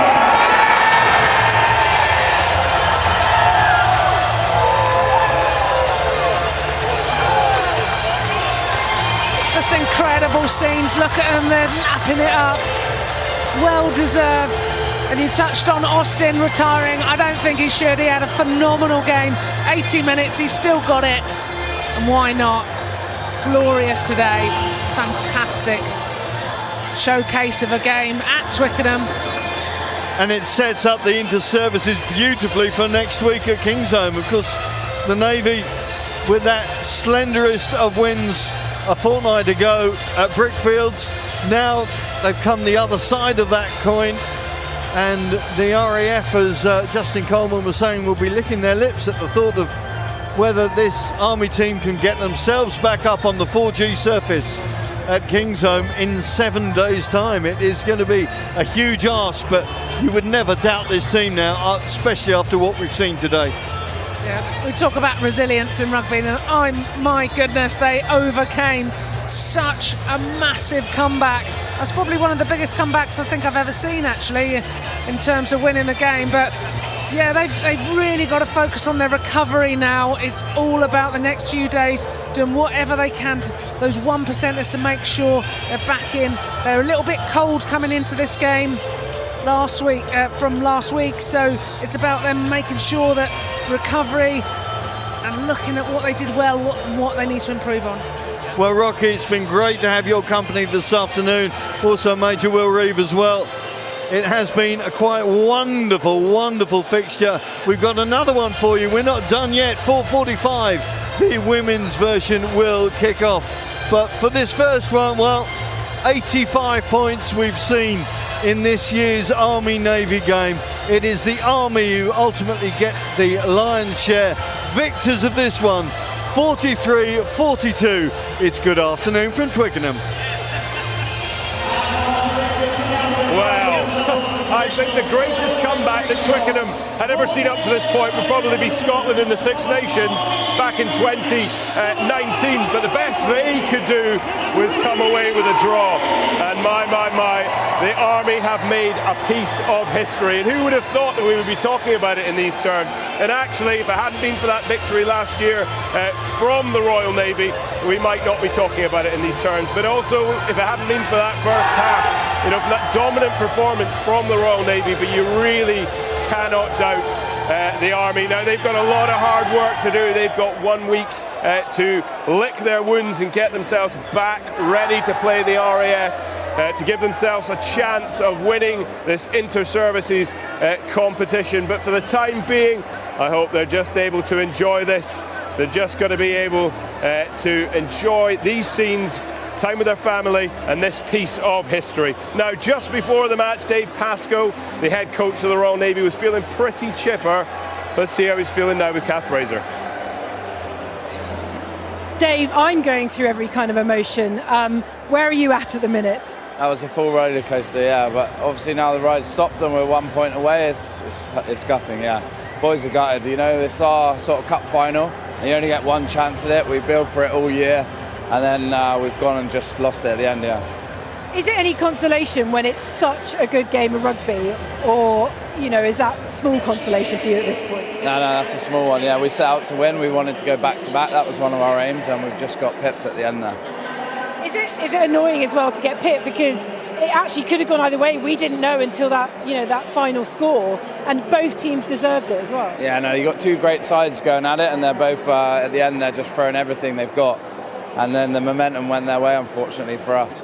Just incredible scenes. Look at them, they're lapping it up. Well deserved. And you touched on Austin retiring. I don't think he should. He had a phenomenal game. 80 minutes, he still got it. And why not? Glorious today. Fantastic showcase of a game at Twickenham. And it sets up the inter-services beautifully for next week at Kingsholm. Of course, the Navy, with that slenderest of wins a fortnight ago at Brickfields, now they've come the other side of that coin, and the RAF, as Justin Coleman was saying, will be licking their lips at the thought of whether this Army team can get themselves back up on the 4G surface at Kingsholm in 7 days' time. It is going to be a huge ask, but you would never doubt this team now, especially after what we've seen today. Yeah, we talk about resilience in rugby, and my goodness, they overcame such a massive comeback. That's probably one of the biggest comebacks I think I've ever seen, actually, in terms of winning the game. But yeah, they've really got to focus on their recovery now. It's all about the next few days, doing whatever they can, those 1%ers, to make sure they're back in. They're a little bit cold coming into this game from last week, so it's about them making sure that recovery and looking at what they did well, what they need to improve on. Well, Rocky, it's been great to have your company this afternoon. Also Major Will Reeve as well. It has been a quite wonderful fixture. We've got another one for you. We're not done yet. 4:45, the women's version will kick off. But for this first one, well, 85 points we've seen in this year's Army-Navy game. It is the Army who ultimately get the lion's share. Victors of this one, 43-42. It's good afternoon from Twickenham. Wow, I think the greatest comeback that Twickenham had ever seen up to this point would probably be Scotland in the Six Nations back in 2019. But the best they could do was come away with a draw. And my, the Army have made a piece of history. And who would have thought that we would be talking about it in these terms? And actually, if it hadn't been for that victory last year from the Royal Navy, we might not be talking about it in these terms. But also, if it hadn't been for that first half, you know, for that dominant performance from the Royal Navy, but you really cannot doubt the Army. Now, they've got a lot of hard work to do. They've got 1 week to lick their wounds and get themselves back ready to play the RAF, to give themselves a chance of winning this inter-services competition. But for the time being, I hope they're just able to enjoy this. They're just going to be able to enjoy these scenes, time with their family, and this piece of history. Now, just before the match, Dave Pascoe, the head coach of the Royal Navy, was feeling pretty chipper. Let's see how he's feeling now with Kath Fraser. Dave, I'm going through every kind of emotion. Where are you at the minute? That was a full roller coaster, yeah. But obviously now the ride stopped and we're 1 point away. It's gutting, yeah. Boys are gutted. You know, it's our sort of cup final. And you only get one chance at it. We build for it all year, and then we've gone and just lost it at the end, yeah. Is it any consolation when it's such a good game of rugby, or is that small consolation for you at this point? No, that's a small one. Yeah, we set out to win. We wanted to go back to back. That was one of our aims, and we've just got pipped at the end there. Is it annoying as well to get pipped, because it actually could have gone either way? We didn't know until that final score, and both teams deserved it as well. Yeah, no, you got two great sides going at it, and they're both at the end. They're just throwing everything they've got, and then the momentum went their way, unfortunately for us.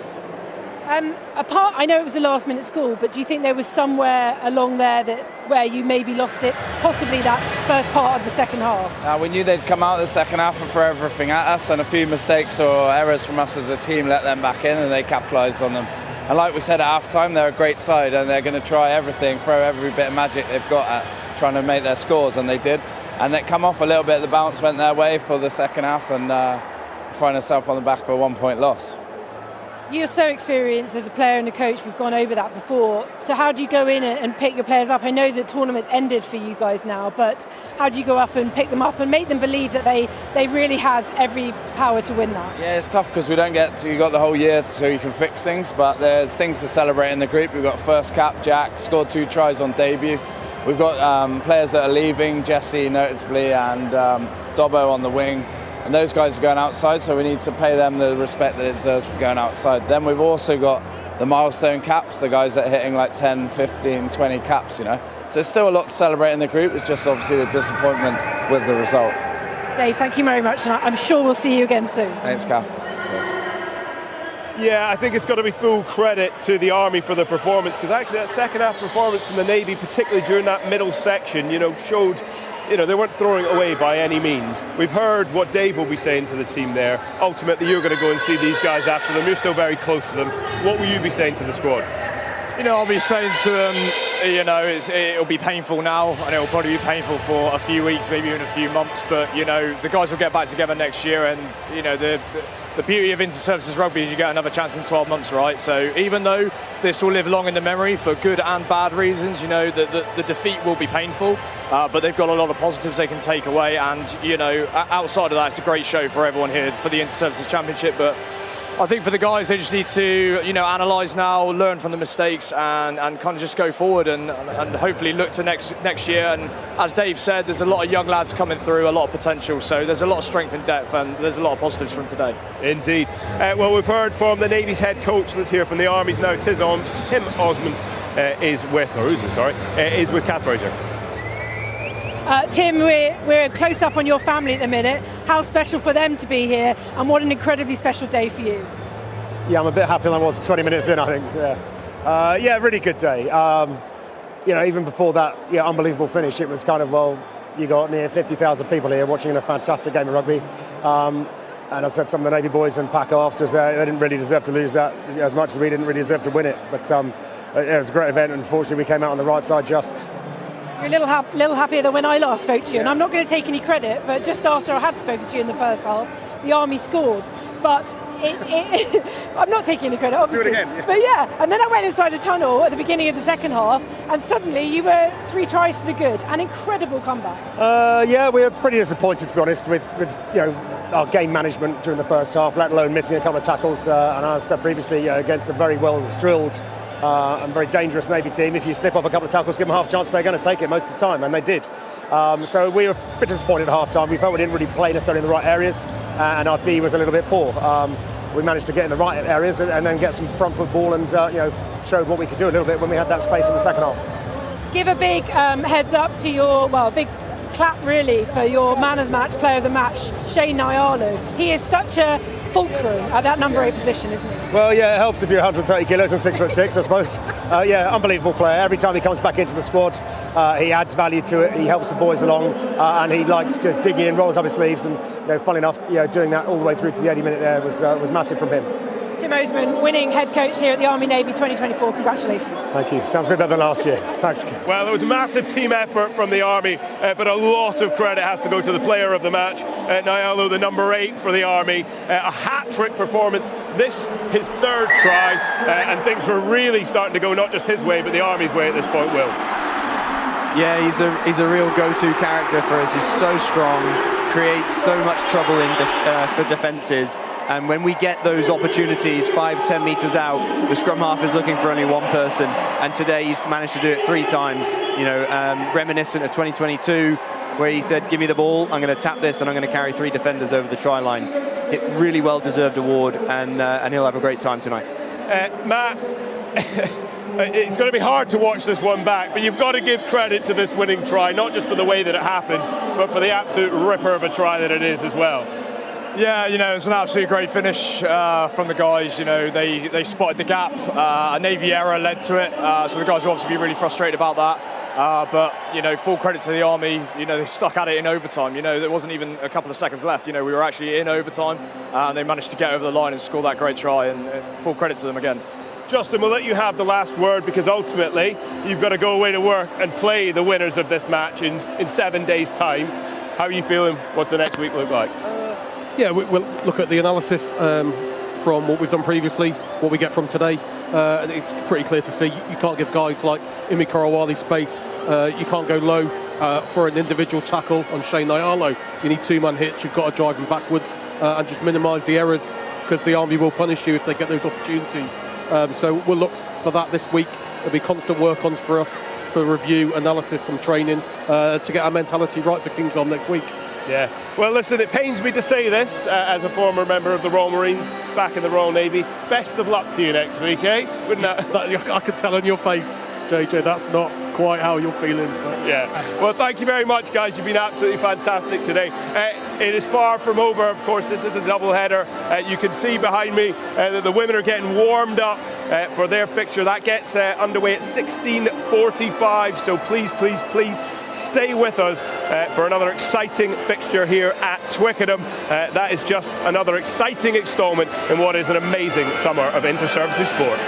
I know it was a last-minute score, but do you think there was somewhere along there where you maybe lost it, possibly that first part of the second half? We knew they'd come out the second half and throw everything at us, and a few mistakes or errors from us as a team let them back in, and they capitalised on them. And like we said at half-time, they're a great side, and they're going to try everything, throw every bit of magic they've got at trying to make their scores, and they did. And they come off a little bit, the bounce went their way for the second half, and find ourselves on the back of a 1-point loss. You're so experienced as a player and a coach, we've gone over that before. So how do you go in and pick your players up? I know the tournament's ended for you guys now, but how do you go up and pick them up and make them believe that they really had every power to win that? Yeah, it's tough because we don't you got the whole year so you can fix things, but there's things to celebrate in the group. We've got first cap, Jack, scored 2 tries on debut. We've got players that are leaving, Jesse notably, and Dobbo on the wing. And those guys are going outside, so we need to pay them the respect that it deserves for going outside. Then we've also got the milestone caps, the guys that are hitting like 10, 15, 20 caps, So there's still a lot to celebrate in the group. It's just obviously the disappointment with the result. Dave, thank you very much, and I'm sure we'll see you again soon. Thanks, Kath. Yeah, I think it's got to be full credit to the Army for the performance, because actually that second half performance from the Navy, particularly during that middle section, showed they weren't throwing it away by any means. We've heard what Dave will be saying to the team there. Ultimately, you're going to go and see these guys after them. You're still very close to them. What will you be saying to the squad? I'll be saying to them, it'll be painful now, and it'll probably be painful for a few weeks, maybe even a few months. But the guys will get back together next year, and the beauty of inter-services rugby is you get another chance in 12 months, right? So even though this will live long in the memory for good and bad reasons, the defeat will be painful, but they've got a lot of positives they can take away. And outside of that, it's a great show for everyone here for the Inter-Services Championship. But I think for the guys, they just need to, analyse now, learn from the mistakes, and kind of just go forward and hopefully look to next year. And as Dave said, there's a lot of young lads coming through, a lot of potential. So there's a lot of strength and depth, and there's a lot of positives from today. Indeed. Well, we've heard from the Navy's head coach. Let's hear from the Army's now. Tim Osmond is with Kath Fraser. Tim, we're close up on your family at the minute. How special for them to be here, and what an incredibly special day for you. Yeah, I'm a bit happier than I was 20 minutes in, I think. Yeah, really good day. Even before that unbelievable finish, it was kind of, you got near 50,000 people here watching a fantastic game of rugby. And I said some of the Navy boys and Paco after us, they didn't really deserve to lose that as much as we didn't really deserve to win it. But it was a great event, and unfortunately we came out on the right side just. You're a little happier than when I last spoke to you, and I'm not going to take any credit, but just after I had spoken to you in the first half, the Army scored. But I'm not taking any credit, obviously. Do it again. Yeah. But yeah, and then I went inside a tunnel at the beginning of the second half, and suddenly you were 3 tries to the good. An incredible comeback. Yeah, we were pretty disappointed, to be honest, with our game management during the first half, let alone missing a couple of tackles. And as I said previously, against a very well drilled and very dangerous Navy team, if you slip off a couple of tackles, give them half a chance, they're going to take it most of the time, and they did. So we were a bit disappointed at half time. We felt we didn't really play necessarily in the right areas, and our D was a little bit poor. We managed to get in the right areas and then get some front foot ball, and showed what we could do a little bit when we had that space in the second half. Give a big heads up to big clap really for your man of the match, player of the match, Shane Nyalu. He is such a fulcrum at that number 8 position, isn't he? Well, yeah, it helps if you're 130 kilos and 6'6", I suppose. Yeah, unbelievable player. Every time he comes back into the squad, he adds value to it. He helps the boys along, and he likes to dig in, rolls up his sleeves, and funnily enough, doing that all the way through to the 80-minute there was massive from him. Tim Osmond, winning head coach here at the Army Navy 2024. Congratulations. Thank you. Sounds a bit better than last year. Thanks. Well, there was a massive team effort from the Army, but a lot of credit has to go to the player of the match, Nyalu, the number 8 for the Army. A hat-trick performance. This, his 3rd try, and things were really starting to go not just his way, but the Army's way at this point, Will. Yeah, he's a real go-to character for us. He's so strong, creates so much trouble for defences, and when we get those opportunities 5-10 metres out, the scrum half is looking for only one person, and today he's managed to do it 3 times. You know, reminiscent of 2022, where he said, "Give me the ball, I'm going to tap this, and I'm going to carry 3 defenders over the try line." It really well-deserved award, and he'll have a great time tonight. Matt. It's going to be hard to watch this one back, but you've got to give credit to this winning try, not just for the way that it happened, but for the absolute ripper of a try that it is as well. Yeah, you know, it's an absolutely great finish from the guys. You know, they spotted the gap. A Navy error led to it, so the guys will obviously be really frustrated about that. But, you know, full credit to the Army. You know, they stuck at it in overtime. You know, there wasn't even a couple of seconds left. You know, we were actually in overtime, and they managed to get over the line and score that great try, and full credit to them again. Justin, we'll let you have the last word, because ultimately you've got to go away to work and play the winners of this match in 7 days' time. How are you feeling? What's the next week look like? Yeah, we'll look at the analysis from what we've done previously, what we get from today. And it's pretty clear to see you can't give guys like Imi Karawali space. You can't go low for an individual tackle on Shane Nyalo. You need 2-man hits. You've got to drive them backwards and just minimise the errors, because the Army will punish you if they get those opportunities. So we'll look for that this week. There'll be constant work-ons for us for review, analysis from training to get our mentality right for King's Arm next week. Yeah. Well, listen, it pains me to say this as a former member of the Royal Marines, back in the Royal Navy. Best of luck to you next week, eh? Wouldn't that? I can tell on your face, JJ, that's not quite how you're feeling. But. Yeah. Well, thank you very much, guys. You've been absolutely fantastic today. It is far from over. Of course, this is a double-header. You can see behind me that the women are getting warmed up for their fixture. That gets underway at 16:45. So please, please, please stay with us for another exciting fixture here at Twickenham. That is just another exciting instalment in what is an amazing summer of inter-services sport.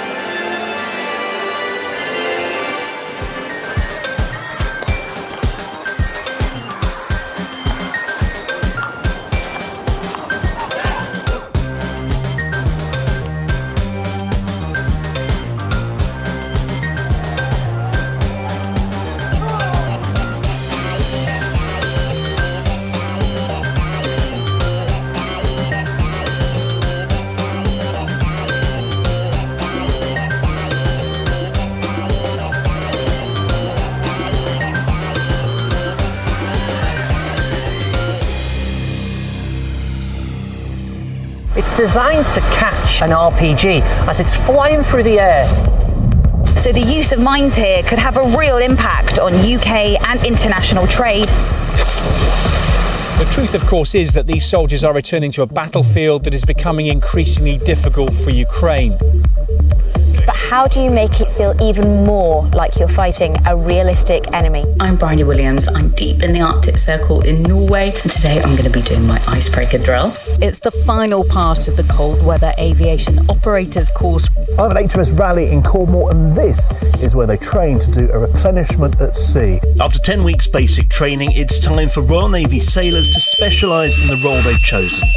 It's designed to catch an RPG as it's flying through the air. So the use of mines here could have a real impact on UK and international trade. The truth, of course, is that these soldiers are returning to a battlefield that is becoming increasingly difficult for Ukraine. But how do you make it feel even more like you're fighting a realistic enemy? I'm Bryony Williams. I'm deep in the Arctic Circle in Norway, and today I'm going to be doing my icebreaker drill. It's the final part of the cold weather aviation operators course. I'm at HMS Raleigh in Cornwall, and this is where they train to do a replenishment at sea. After 10 weeks basic training, it's time for Royal Navy sailors to specialise in the role they've chosen.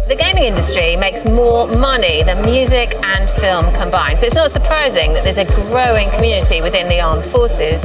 The gaming industry makes more money than music and film combined, so it's not surprising that there's a growing community within the armed forces.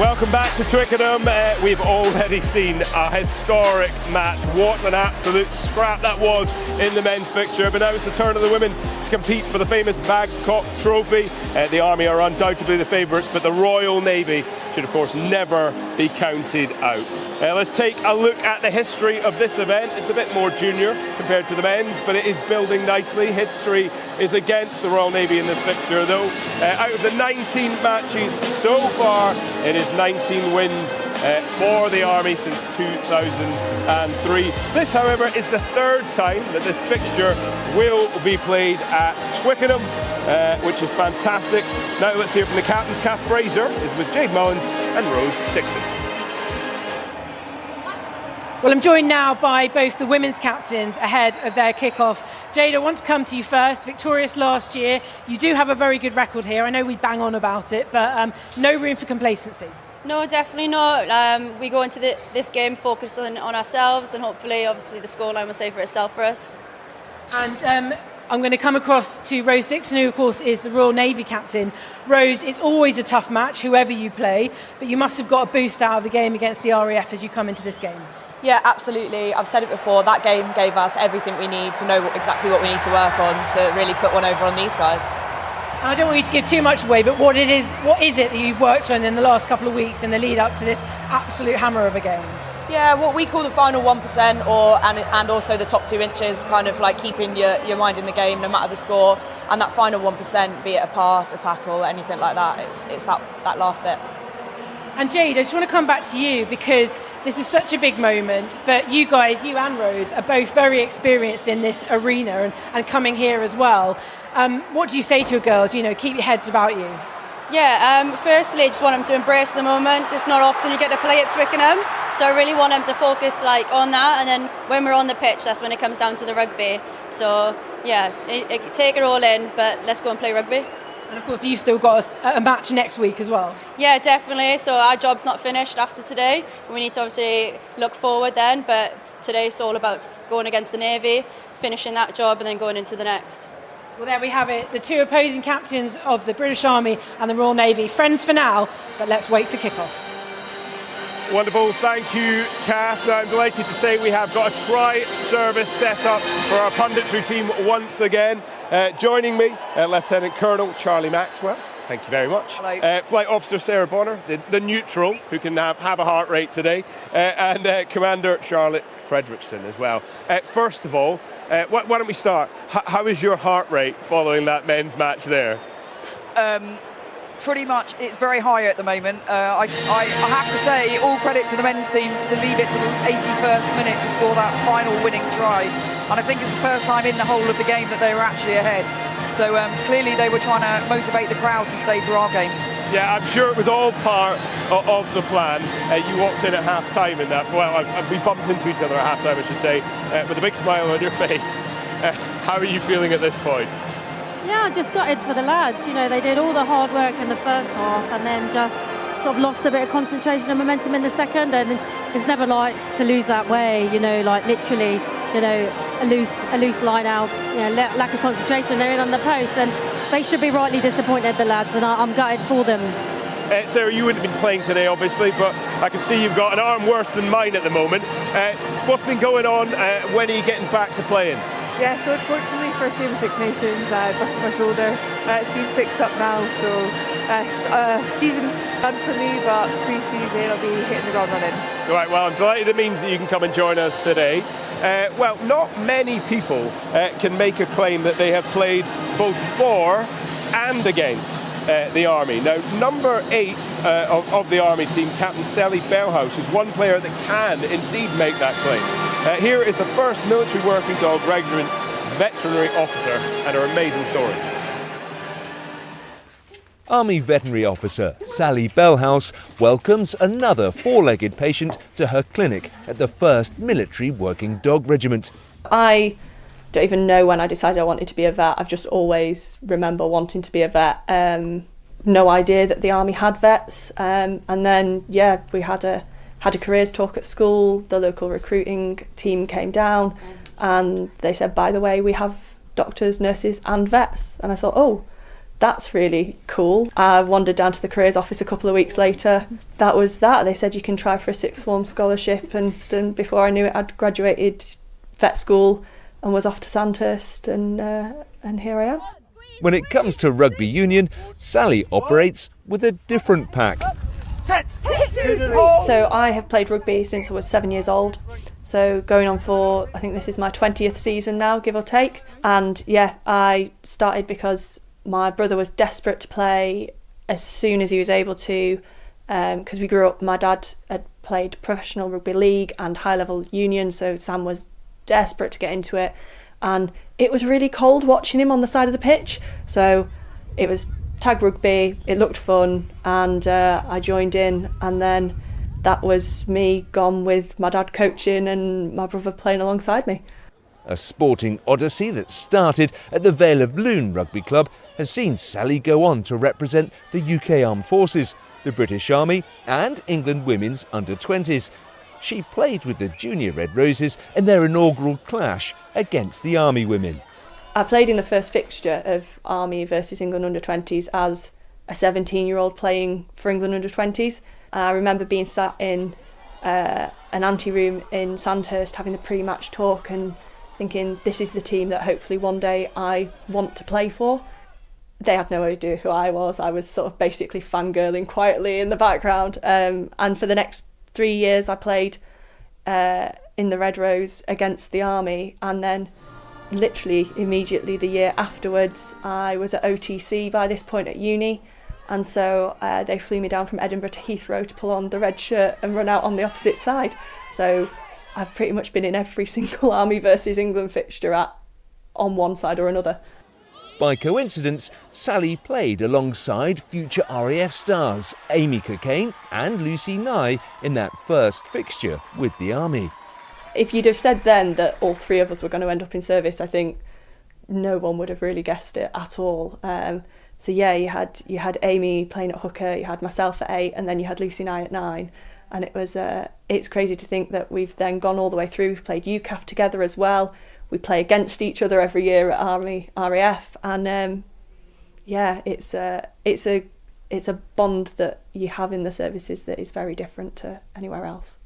Welcome back to Twickenham. We've already seen a historic match. What an absolute scrap that was in the men's fixture. But now it's the turn of the women to compete for the famous Babcock Trophy. The Army are undoubtedly the favourites, but the Royal Navy should, of course, never be counted out. Let's take a look at the history of this event. It's a bit more junior compared to the men's, but it is building nicely. History is against the Royal Navy in this fixture, though. Out of the 19 matches so far, it is 19 wins for the Army since 2003. This, however, is the third time that this fixture will be played at Twickenham, which is fantastic. Now let's hear from the captains. Kath Fraser is with Jade Mullins and Rose Dixon. Well, I'm joined now by both the women's captains ahead of their kick-off. Jade, I want to come to you first. Victorious last year. You do have a very good record here. I know we bang on about it, but no room for complacency. No, definitely not. We go into this game focused on ourselves, and hopefully, obviously, the scoreline will say for itself for us. And I'm going to come across to Rose Dixon, who, of course, is the Royal Navy captain. Rose, it's always a tough match, whoever you play, but you must have got a boost out of the game against the RAF as you come into this game. Yeah, absolutely. I've said it before, that game gave us everything we need to know exactly what we need to work on to really put one over on these guys. I don't want you to give too much away, but what is it that you've worked on in the last couple of weeks in the lead up to this absolute hammer of a game? Yeah, what we call the final 1%, and also the top 2 inches, kind of like keeping your mind in the game no matter the score, and that final 1%, be it a pass, a tackle, anything like that, it's that last bit. And Jade, I just want to come back to you because this is such a big moment, but you guys, you and Rose, are both very experienced in this arena and coming here as well. What do you say to your girls? You know, keep your heads about you. Yeah, firstly, I just want them to embrace the moment. It's not often you get to play at Twickenham, so I really want them to focus on that, and then when we're on the pitch, that's when it comes down to the rugby. So, yeah, take it all in, but let's go and play rugby. And of course, you've still got a match next week as well. Yeah, definitely. So our job's not finished after today. We need to obviously look forward then, but today's all about going against the Navy, finishing that job, and then going into the next. Well, there we have it. The two opposing captains of the British Army and the Royal Navy. Friends for now, but let's wait for kick-off. Wonderful, thank you, Kath. Now I'm delighted to say we have got a tri-service set up for our punditry team once again. Joining me, Lieutenant Colonel Charlie Maxwell. Thank you very much. Flight Officer Sarah Bonner, the neutral, who can have a heart rate today, and Commander Charlotte Fredrickson as well. First of all, why don't we start? How is your heart rate following that men's match there? Pretty much, it's very high at the moment. I have to say, all credit to the men's team to leave it to the 81st minute to score that final winning try. And I think it's the first time in the whole of the game that they were actually ahead. So clearly they were trying to motivate the crowd to stay for our game. Yeah, I'm sure it was all part of the plan. You walked in at half-time in that. Well, we bumped into each other at half-time, I should say, with a big smile on your face. How are you feeling at this point? Yeah, I just gutted for the lads. You know, they did all the hard work in the first half and then just sort of lost a bit of concentration and momentum in the second, and it's never nice to lose that way, you know, like literally, you know, a loose line out, you know, lack of concentration, they're in on the post, and they should be rightly disappointed, the lads, and I'm gutted for them. Sarah, you wouldn't have been playing today, obviously, but I can see you've got an arm worse than mine at the moment. What's been going on? When are you getting back to playing? Yeah, so unfortunately, first game of Six Nations, I busted my shoulder. It's been fixed up now, so season's done for me, but pre-season I'll be hitting the ground running. All right, well, I'm delighted it means that you can come and join us today. Well, not many people can make a claim that they have played both for and against the Army. Now, number 8 of the Army team, Captain Sally Bellhouse, is one player that can indeed make that claim. Here is the first military working dog veterinary officer and her amazing story. Army veterinary officer Sally Bellhouse welcomes another 4-legged patient to her clinic at the 1st Military Working Dog Regiment. I don't even know when I decided I wanted to be a vet. I've just always remember wanting to be a vet. No idea that the Army had vets. And then, yeah, we had a careers talk at school. The local recruiting team came down and they said, by the way, we have doctors, nurses and vets. And I thought, oh, that's really cool. I wandered down to the careers office a couple of weeks later. That was that. They said you can try for a sixth form scholarship, and before I knew it, I'd graduated vet school and was off to Sandhurst, and here I am. When it comes to rugby union, Sally operates with a different pack. So I have played rugby since I was 7 years old. So going on for, I think this is my 20th season now, give or take. And yeah, I started because my brother was desperate to play as soon as he was able to, because we grew up, my dad had played professional rugby league and high level union, so Sam was desperate to get into it. And it was really cold watching him on the side of the pitch. So it was tag rugby, it looked fun, and I joined in, and then that was me gone with my dad coaching and my brother playing alongside me. A sporting odyssey that started at the Vale of Loon Rugby Club has seen Sally go on to represent the UK Armed Forces, the British Army and England Women's Under-20s. She played with the Junior Red Roses in their inaugural clash against the Army women. I played in the first fixture of Army versus England Under-20s as a 17-year-old playing for England Under-20s. I remember being sat in an ante-room in Sandhurst having the pre-match talk and thinking, this is the team that hopefully one day I want to play for. They had no idea who I was. I was sort of basically fangirling quietly in the background. And for the next 3 years I played in the Red Rose against the Army, and then literally immediately the year afterwards I was at OTC by this point at uni, and so they flew me down from Edinburgh to Heathrow to pull on the red shirt and run out on the opposite side. So I've pretty much been in every single Army versus England fixture on one side or another. By coincidence, Sally played alongside future RAF stars Amy Cockayne and Lucy Nye in that first fixture with the Army. If you'd have said then that all three of us were going to end up in service, I think no one would have really guessed it at all. So yeah, you had Amy playing at hooker, you had myself at 8, and then you had Lucy Nye at 9. And it was it's crazy to think that we've then gone all the way through. We've played UCAF together as well. We play against each other every year at Army RAF, and yeah, it's a bond that you have in the services that is very different to anywhere else.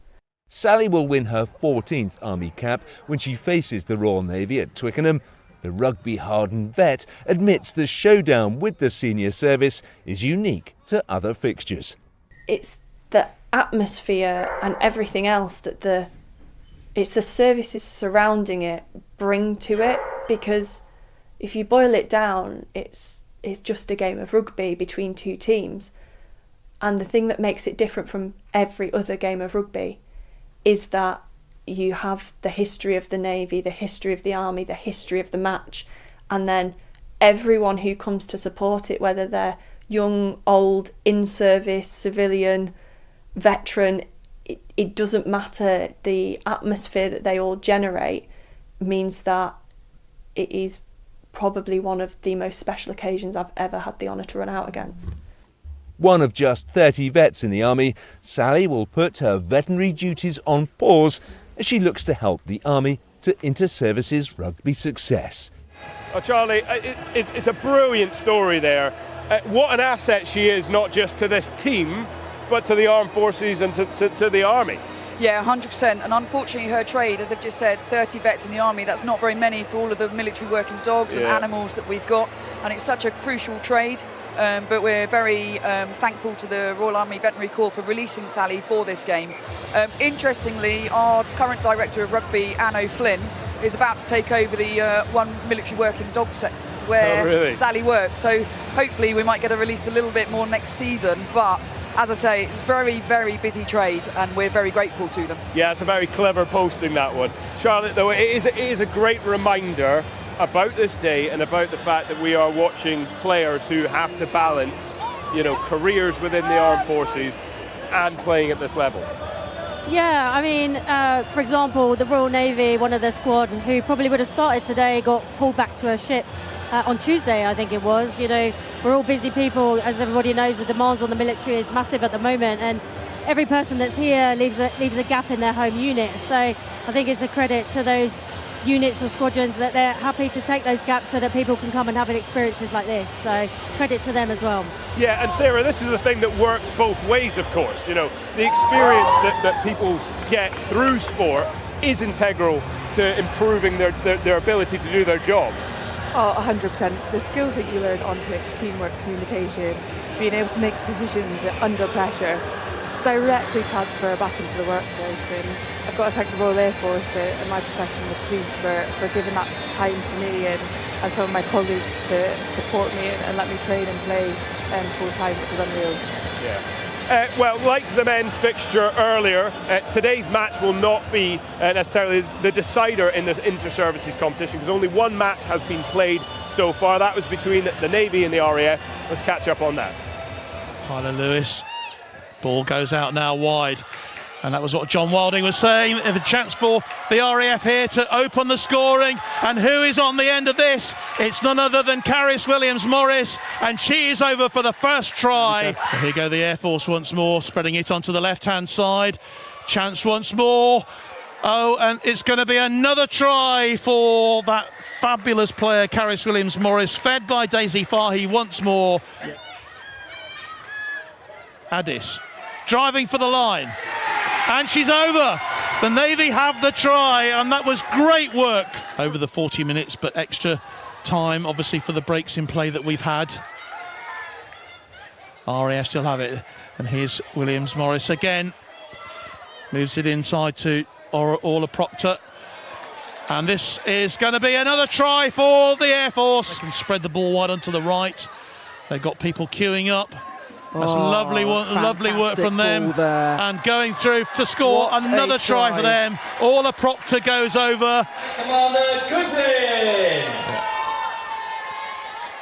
Sally will win her 14th Army cap when she faces the Royal Navy at Twickenham. The rugby-hardened vet admits the showdown with the senior service is unique to other fixtures. It's the atmosphere and everything else that it's the services surrounding it bring to it, because if you boil it down, it's just a game of rugby between two teams. And the thing that makes it different from every other game of rugby is that you have the history of the Navy, the history of the Army, the history of the match, and then everyone who comes to support it, whether they're young, old, in service, civilian, veteran, it doesn't matter. The atmosphere that they all generate means that it is probably one of the most special occasions I've ever had the honour to run out against. One of just 30 vets in the Army, Sally will put her veterinary duties on pause as she looks to help the Army to inter-services rugby success. Oh, Charlie, it's a brilliant story there. What an asset she is, not just to this team, but to the armed forces and to the Army. Yeah, 100%. And unfortunately, her trade, as I've just said, 30 vets in the Army, that's not very many for all of the military working dogs and animals that we've got. And it's such a crucial trade. But we're very thankful to the Royal Army Veterinary Corps for releasing Sally for this game. Interestingly, our current director of rugby, Anne O'Flynn, is about to take over the one military working dog set where Sally works. So hopefully we might get her released a little bit more next season. But as I say, it's very, very busy trade, and we're very grateful to them. Yeah, it's a very clever posting, that one. Charlotte, though, it is a great reminder about this day and about the fact that we are watching players who have to balance, careers within the armed forces and playing at this level. Yeah, I mean, for example, the Royal Navy, one of their squad who probably would have started today, got pulled back to her ship on Tuesday, I think it was. We're all busy people. As everybody knows, the demands on the military is massive at the moment, and every person that's here leaves a gap in their home unit. So I think it's a credit to those units or squadrons, that they're happy to take those gaps so that people can come and have experiences like this. So credit to them as well. Yeah, and Sarah, this is a thing that works both ways, of course. You know, the experience that people get through sport is integral to improving their ability to do their jobs. Oh, 100%. The skills that you learn on pitch, teamwork, communication, being able to make decisions under pressure, directly transfer back into the workplace. And I've got to thank the Royal Air Force and my profession, the police, for giving that time to me and some of my colleagues to support me and let me train and play full time, which is unreal. Yeah. Well, like the men's fixture earlier, today's match will not be necessarily the decider in the inter-services competition, because only one match has been played so far. That was between the Navy and the RAF. Let's catch up on that. Tyler Lewis, ball goes out now wide. And that was what John Wilding was saying. A chance for the RAF here to open the scoring. And who is on the end of this? It's none other than Caris Williams-Morris. And she is over for the first try. So here go the Air Force once more, spreading it onto the left-hand side. Chance once more. Oh, and it's going to be another try for that fabulous player, Caris Williams-Morris, fed by Daisy Fahy once more. Addis driving for the line. And she's over. The Navy have the try, and that was great work over the 40 minutes, but extra time, obviously, for the breaks in play that we've had. RAF still have it. And here's Williams-Morris again. Moves it inside to Orla Proctor. And this is going to be another try for the Air Force. They can spread the ball wide onto the right. They've got people queuing up. That's lovely work from them. And going through to score another try for them. Orla Proctor goes over. Commander Goodwin!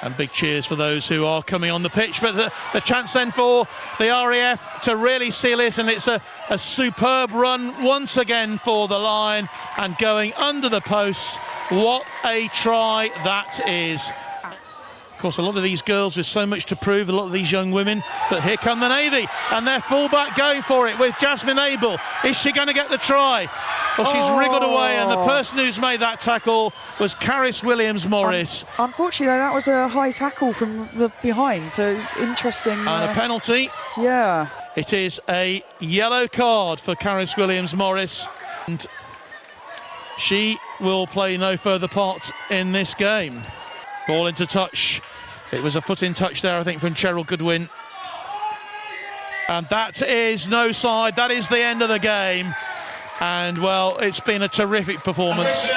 And big cheers for those who are coming on the pitch. But the chance then for the RAF to really seal it. And it's a superb run once again for the line. And going under the posts. What a try that is. Of course, a lot of these girls with so much to prove, a lot of these young women, but here come the Navy and their fullback going for it with Jasmine Abel. Is she going to get the try? Well, she's wriggled away, and the person who's made that tackle was Caris Williams-Morris. Unfortunately, that was a high tackle from the behind, so interesting. And a penalty. Yeah. It is a yellow card for Caris Williams-Morris, and she will play no further part in this game. Ball into touch. It was a foot in touch there, I think, from Cheryl Goodwin. And that is no side. That is the end of the game. And, well, it's been a terrific performance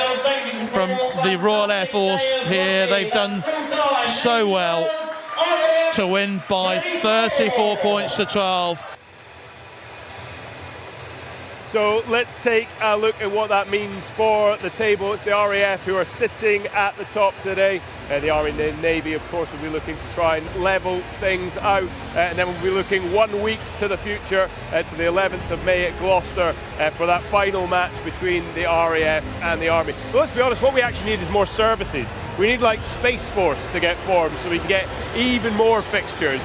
from the Royal Air Force here. They've done so well to win by 34 points to 12. So let's take a look at what that means for the table. It's the RAF who are sitting at the top today. The Army and the Navy, of course, will be looking to try and level things out. And then we'll be looking 1 week to the future, to the 11th of May at Gloucester, for that final match between the RAF and the Army. But let's be honest, what we actually need is more services. We need like Space Force to get formed so we can get even more fixtures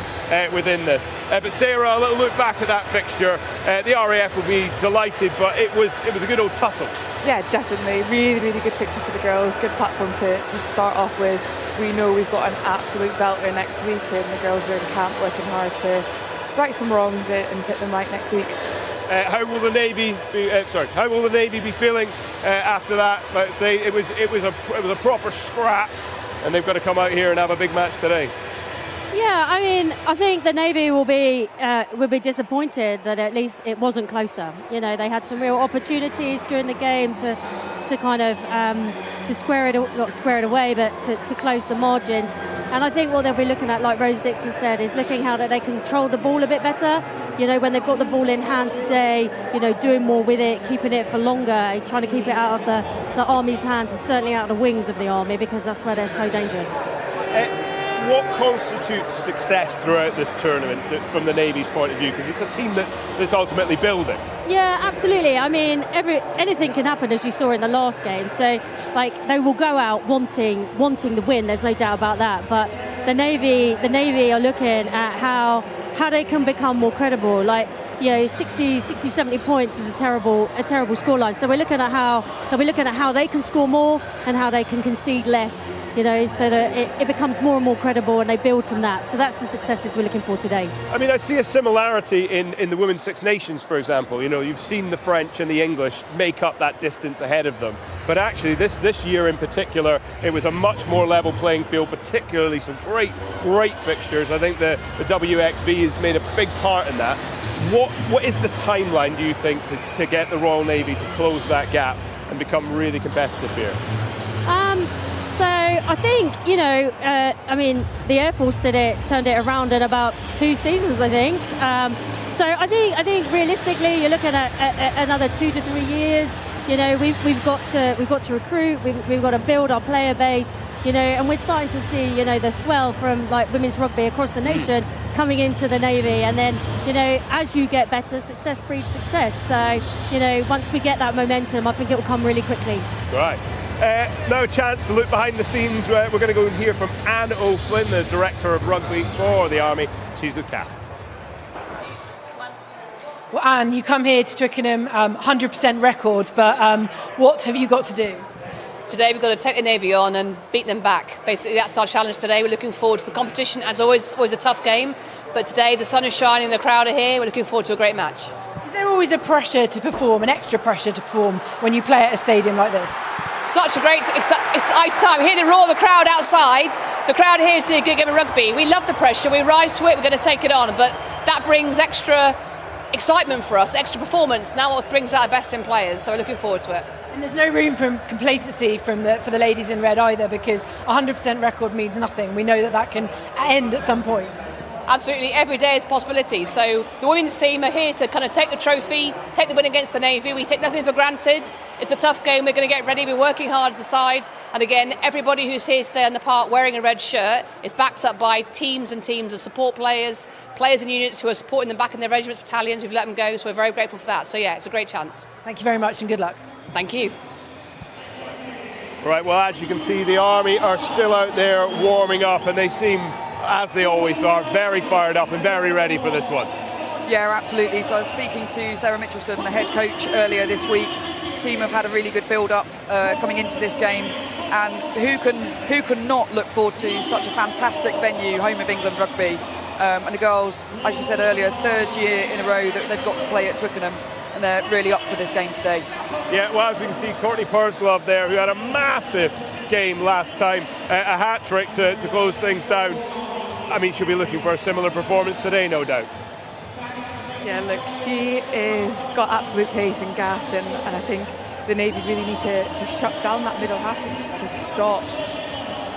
within this. But Sarah, a little look back at that fixture. The RAF will be delighted, but it was a good old tussle. Yeah, definitely. Really, really good fixture for the girls. Good platform to start off with. We know we've got an absolute belter next week, and the girls are in camp working hard to right some wrongs and put them right next week. How will the Navy be feeling after that? Let's say it was a proper scrap, and they've got to come out here and have a big match today. Yeah, I mean, I think the Navy will be disappointed that at least it wasn't closer. You know, they had some real opportunities during the game to kind of to not square it away, but to close the margins. And I think what they'll be looking at, like Rose Dixon said, is looking how that they control the ball a bit better. You know, when they've got the ball in hand today, you know, doing more with it, keeping it for longer, trying to keep it out of the Army's hands, and certainly out of the wings of the Army, because that's where they're so dangerous. What constitutes success throughout this tournament from the Navy's point of view? Because it's a team that's ultimately building. Yeah, absolutely. I mean, anything can happen, as you saw in the last game. So, like, they will go out wanting the win. There's no doubt about that. But the Navy are looking at how they can become more credible. Like, 60, 70 points is a terrible scoreline. So we're looking at how they can score more and how they can concede less, so that it becomes more and more credible, and they build from that. So that's the successes we're looking for today. I mean, I see a similarity in the Women's Six Nations, for example. You've seen the French and the English make up that distance ahead of them. But actually, this year in particular, it was a much more level playing field, particularly some great fixtures. I think the WXV has made a big part in that. What is the timeline, do you think, to get the Royal Navy to close that gap and become really competitive here? So I think, the Air Force turned it around in about 2 seasons, I think. So I think realistically, you're looking at another 2 to 3 years. We've got to recruit. We've got to build our player base. And we're starting to see, the swell from like women's rugby across the nation coming into the Navy. And then, as you get better, success breeds success. So, once we get that momentum, I think it will come really quickly. Right. Now a chance to look behind the scenes. We're going to go and hear from Anne O'Flynn, the Director of Rugby for the Army. She's with Kath. Well, Anne, you come here to Twickenham, 100% record, but what have you got to do? Today we've got to take the Navy on and beat them back. Basically, that's our challenge today. We're looking forward to the competition. As always a tough game, but today the sun is shining, the crowd are here. We're looking forward to a great match. Is there always a pressure to perform, an extra pressure to perform when you play at a stadium like this? Such a great, it's ice time. Hear the roar of the crowd outside. The crowd here is a good game of rugby. We love the pressure. We rise to it. We're going to take it on, but that brings extra excitement for us, extra performance. Now it brings out our best in players, so we're looking forward to it. And there's no room for complacency for the ladies in red either, because 100% record means nothing. We know that can end at some point. Absolutely, every day is a possibility. So the women's team are here to kind of take the trophy, take the win against the Navy. We take nothing for granted. It's a tough game. We're going to get ready. We're working hard as a side. And again, everybody who's here today on the park wearing a red shirt is backed up by teams and teams of support players and units who are supporting them back in their regiments, battalions who've let them go. So we're very grateful for that. So yeah, it's a great chance. Thank you very much and good luck. Thank you. Right, well, as you can see, the Army are still out there warming up, and they seem, as they always are, very fired up and very ready for this one. Yeah, absolutely. So I was speaking to Sarah Mitchelson, the head coach, earlier this week. The team have had a really good build-up coming into this game, and who can not look forward to such a fantastic venue, home of England rugby. And the girls, as you said earlier, 3rd year in a row that they've got to play at Twickenham, and they're really up for this game today. Yeah, well, as we can see, Courtney Pursglove there, who had a massive game last time, a hat-trick to close things down. I mean, she'll be looking for a similar performance today, no doubt. Yeah, look, she is got absolute pace and gas, and I think the Navy really need to shut down that middle half to stop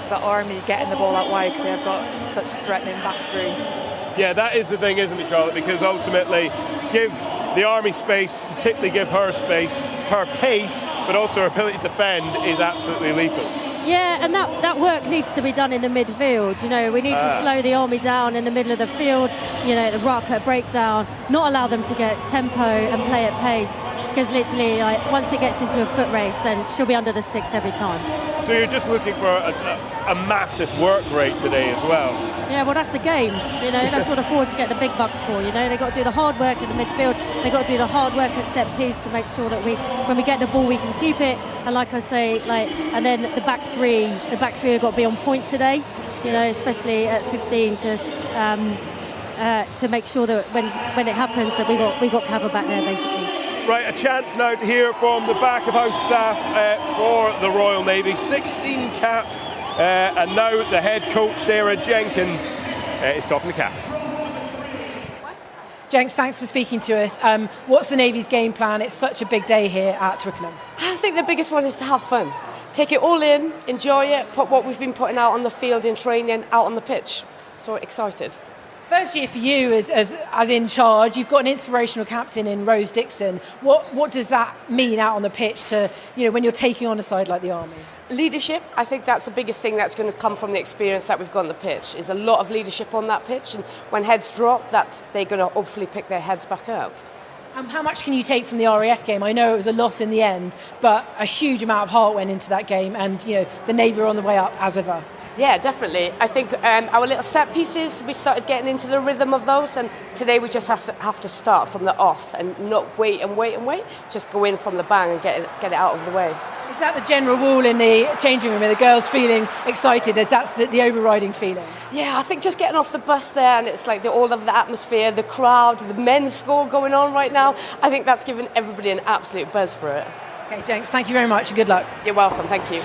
the Army getting the ball out wide, because they've got such threatening back three. Yeah, that is the thing, isn't it, Charlotte? Because ultimately, give the Army space, particularly give her space, her pace, but also her ability to defend is absolutely lethal. Yeah, and that work needs to be done in the midfield. We need to slow the Army down in the middle of the field, the ruck, her breakdown, not allow them to get tempo and play at pace, because literally, once it gets into a foot race, then she'll be under the sticks every time. So you're just looking for a massive work rate today as well. Yeah, well, that's the game. That's what the forwards get the big bucks for. They've got to do the hard work in the midfield. They've got to do the hard work at set piece to make sure that when we get the ball, we can keep it. And like I say, and then the back three have got to be on point today. Especially at 15 to make sure that when it happens that we got cover back there basically. Right, a chance now to hear from the back of house staff for the Royal Navy. 16 caps, and now the head coach, Sarah Jenkins, is talking to Kath. Jenks, thanks for speaking to us. What's the Navy's game plan? It's such a big day here at Twickenham. I think the biggest one is to have fun. Take it all in, enjoy it, put what we've been putting out on the field in training out on the pitch. So excited. First year for you as in charge. You've got an inspirational captain in Rose Dixon. What does that mean out on the pitch to when you're taking on a side like the Army? Leadership. I think that's the biggest thing that's going to come from the experience that we've got on the pitch. Is a lot of leadership on that pitch, and when heads drop, that they're going to hopefully pick their heads back up. How much can you take from the RAF game? I know it was a loss in the end, but a huge amount of heart went into that game, and the Navy are on the way up as ever. Yeah, definitely. I think our little set pieces, we started getting into the rhythm of those, and today we just have to start from the off and not wait. Just go in from the bang and get it out of the way. Is that the general rule in the changing room? Are the girls feeling excited? That's the overriding feeling? Yeah, I think just getting off the bus there, and it's like all of the atmosphere, the crowd, the men's score going on right now. I think that's given everybody an absolute buzz for it. Okay, Jenks, thank you very much and good luck. You're welcome, thank you.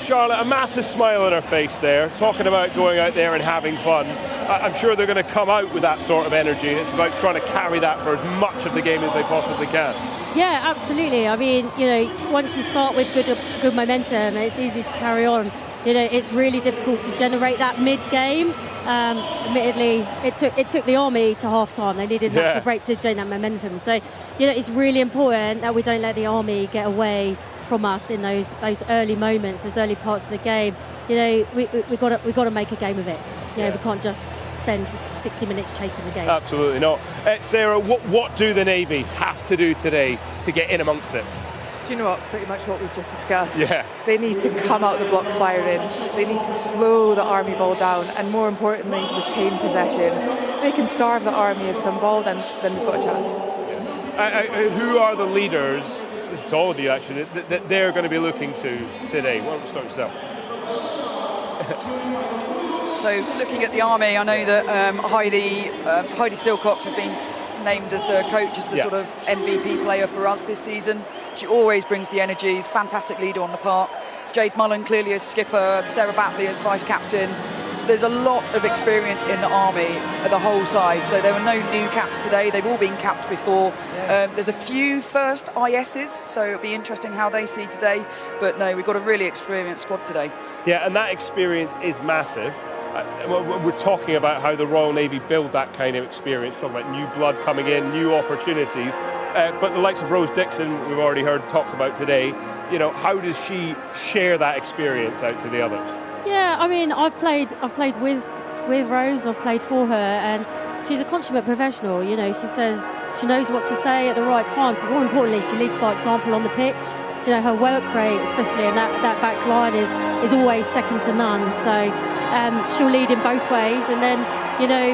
Charlotte, a massive smile on her face there, talking about going out there and having fun. I'm sure they're going to come out with that sort of energy. It's about trying to carry that for as much of the game as they possibly can. Yeah, absolutely. I mean, once you start with good momentum, it's easy to carry on. It's really difficult to generate that mid-game. Admittedly, it took the Army to half-time. They needed that to break to generate that momentum. So, it's really important that we don't let the Army get away from us in those early moments, those early parts of the game. We've got to make a game of it. We can't just spend 60 minutes chasing the game. Absolutely not. Sarah, what do the Navy have to do today to get in amongst it? Do you know what? Pretty much what we've just discussed. Yeah. They need to come out the blocks firing. They need to slow the Army ball down and, more importantly, retain possession. If they can starve the Army of some ball, then we've got a chance. Who are the leaders, this is to all of you actually, that they're going to be looking to today? Why don't we start yourself? So looking at the Army, I know that Heidi Silcox has been named as the coach, as the sort of MVP player for us this season. She always brings the energies, fantastic leader on the park. Jade Mullen clearly as skipper, Sarah Batley as vice captain. There's a lot of experience in the Army at the whole side, so there were no new caps today. They've all been capped before. There's a few first ISs, so it'll be interesting how they see today. But no, we've got a really experienced squad today. Yeah, and that experience is massive. We're talking about how the Royal Navy build that kind of experience, talking about new blood coming in, new opportunities. But the likes of Rose Dixon, we've already heard talked about today, how does she share that experience out to the others? Yeah, I mean, I've played with Rose, I've played for her, and she's a consummate professional. She says she knows what to say at the right times, but more importantly, she leads by example on the pitch. Her work rate, especially in that back line, is always second to none. So she'll lead in both ways, and then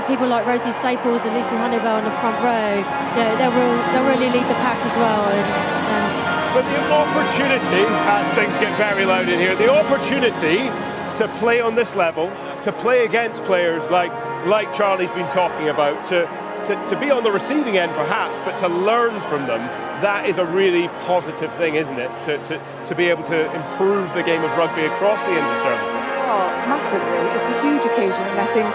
people like Rosie Staples and Lucy Honeywell in the front row, they'll really lead the pack as well. But the opportunity, as things get very loud in here, the opportunity to play on this level, to play against players like Charlie's been talking about, to be on the receiving end perhaps, but to learn from them, that is a really positive thing, isn't it? To be able to improve the game of rugby across the inter-services. Oh, massively. It's a huge occasion, and I think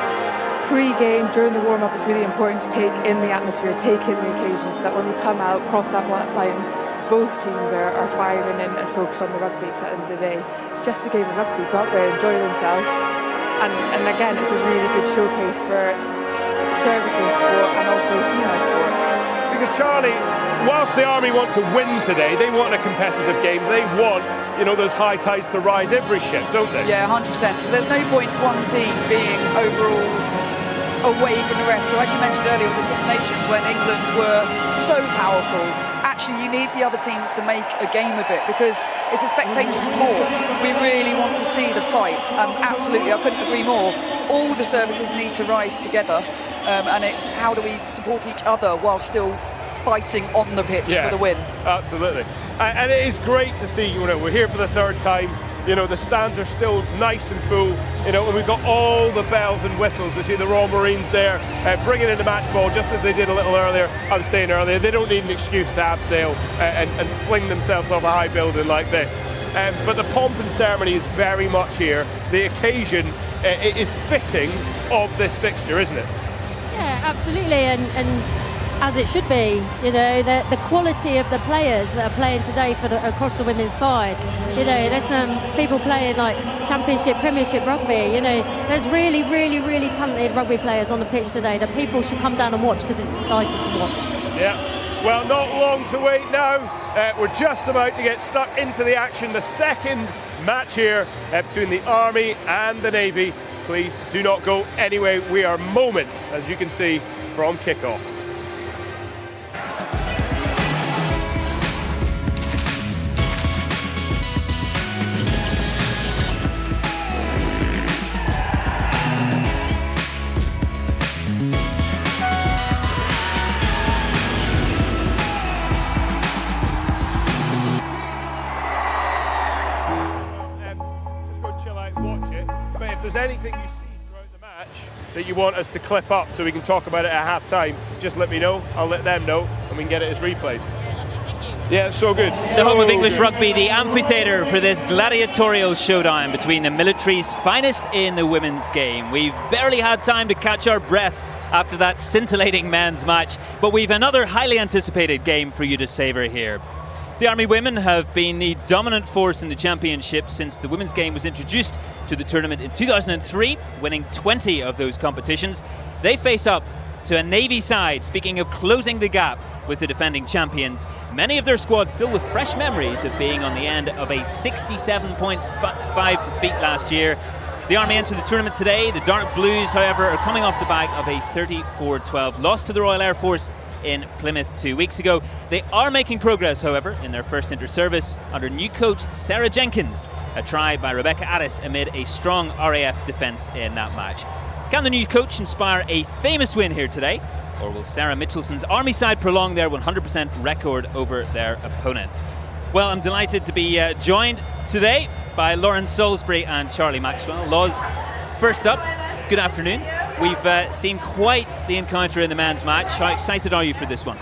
pre-game, during the warm-up, it's really important to take in the atmosphere, take in the occasion, so that when we come out, cross that line, both teams are firing and focused on the rugby, because at the end of the day, it's just a game of rugby. Go out there, enjoy themselves, and again, it's a really good showcase for services sport and also female sport. Because Charlie, whilst the Army want to win today, they want a competitive game. They want, those high tides to rise every ship, don't they? Yeah, 100%. So there's no point one team being overall away from the rest. So as you mentioned earlier with the Six Nations, when England were so powerful, actually you need the other teams to make a game of it, because it's a spectator sport. We really want to see the fight, and absolutely, I couldn't agree more. All the services need to rise together, and it's how do we support each other while still fighting on the pitch for the win. Absolutely. And it is great to see, we're here for the third time. The stands are still nice and full, and we've got all the bells and whistles. You see the Royal Marines there bringing in the match ball, just as they did a little earlier. I was saying earlier, they don't need an excuse to abseil and fling themselves off a high building like this. But the pomp and ceremony is very much here. The occasion is fitting of this fixture, isn't it? Yeah, absolutely, and as it should be. The quality of the players that are playing today across the women's side. There's some people playing like Championship, Premiership rugby. There's really, really, really talented rugby players on the pitch today that people should come down and watch, because it's exciting to watch. Yeah, well, not long to wait now. We're just about to get stuck into the action. The second match here between the Army and the Navy. Please do not go anywhere. We are moments, as you can see, from kickoff. there's anything you see throughout the match that you want us to clip up so we can talk about it at half time, just let me know. I'll let them know, and we can get it as replays. Yeah, so good. The home of English rugby, the amphitheatre for this gladiatorial showdown between the military's finest in the women's game. We've barely had time to catch our breath after that scintillating men's match, but we've another highly anticipated game for you to savour here. The Army women have been the dominant force in the championship since the women's game was introduced to the tournament in 2003, winning 20 of those competitions. They face up to a Navy side, speaking of closing the gap with the defending champions. Many of their squads still with fresh memories of being on the end of a 67 points to 5 defeat last year. The Army enter the tournament today. The Dark Blues, however, are coming off the back of a 34-12 loss to the Royal Air Force in Plymouth 2 weeks ago. They are making progress, however, in their first inter-service under new coach Sarah Jenkins, a try by Rebecca Addis amid a strong RAF defence in that match. Can the new coach inspire a famous win here today, or will Sarah Mitchelson's Army side prolong their 100% record over their opponents? Well, I'm delighted to be joined today by Lauren Salisbury and Charlie Maxwell. Loz, first up, good afternoon. We've seen quite the encounter in the men's match. How excited are you for this one?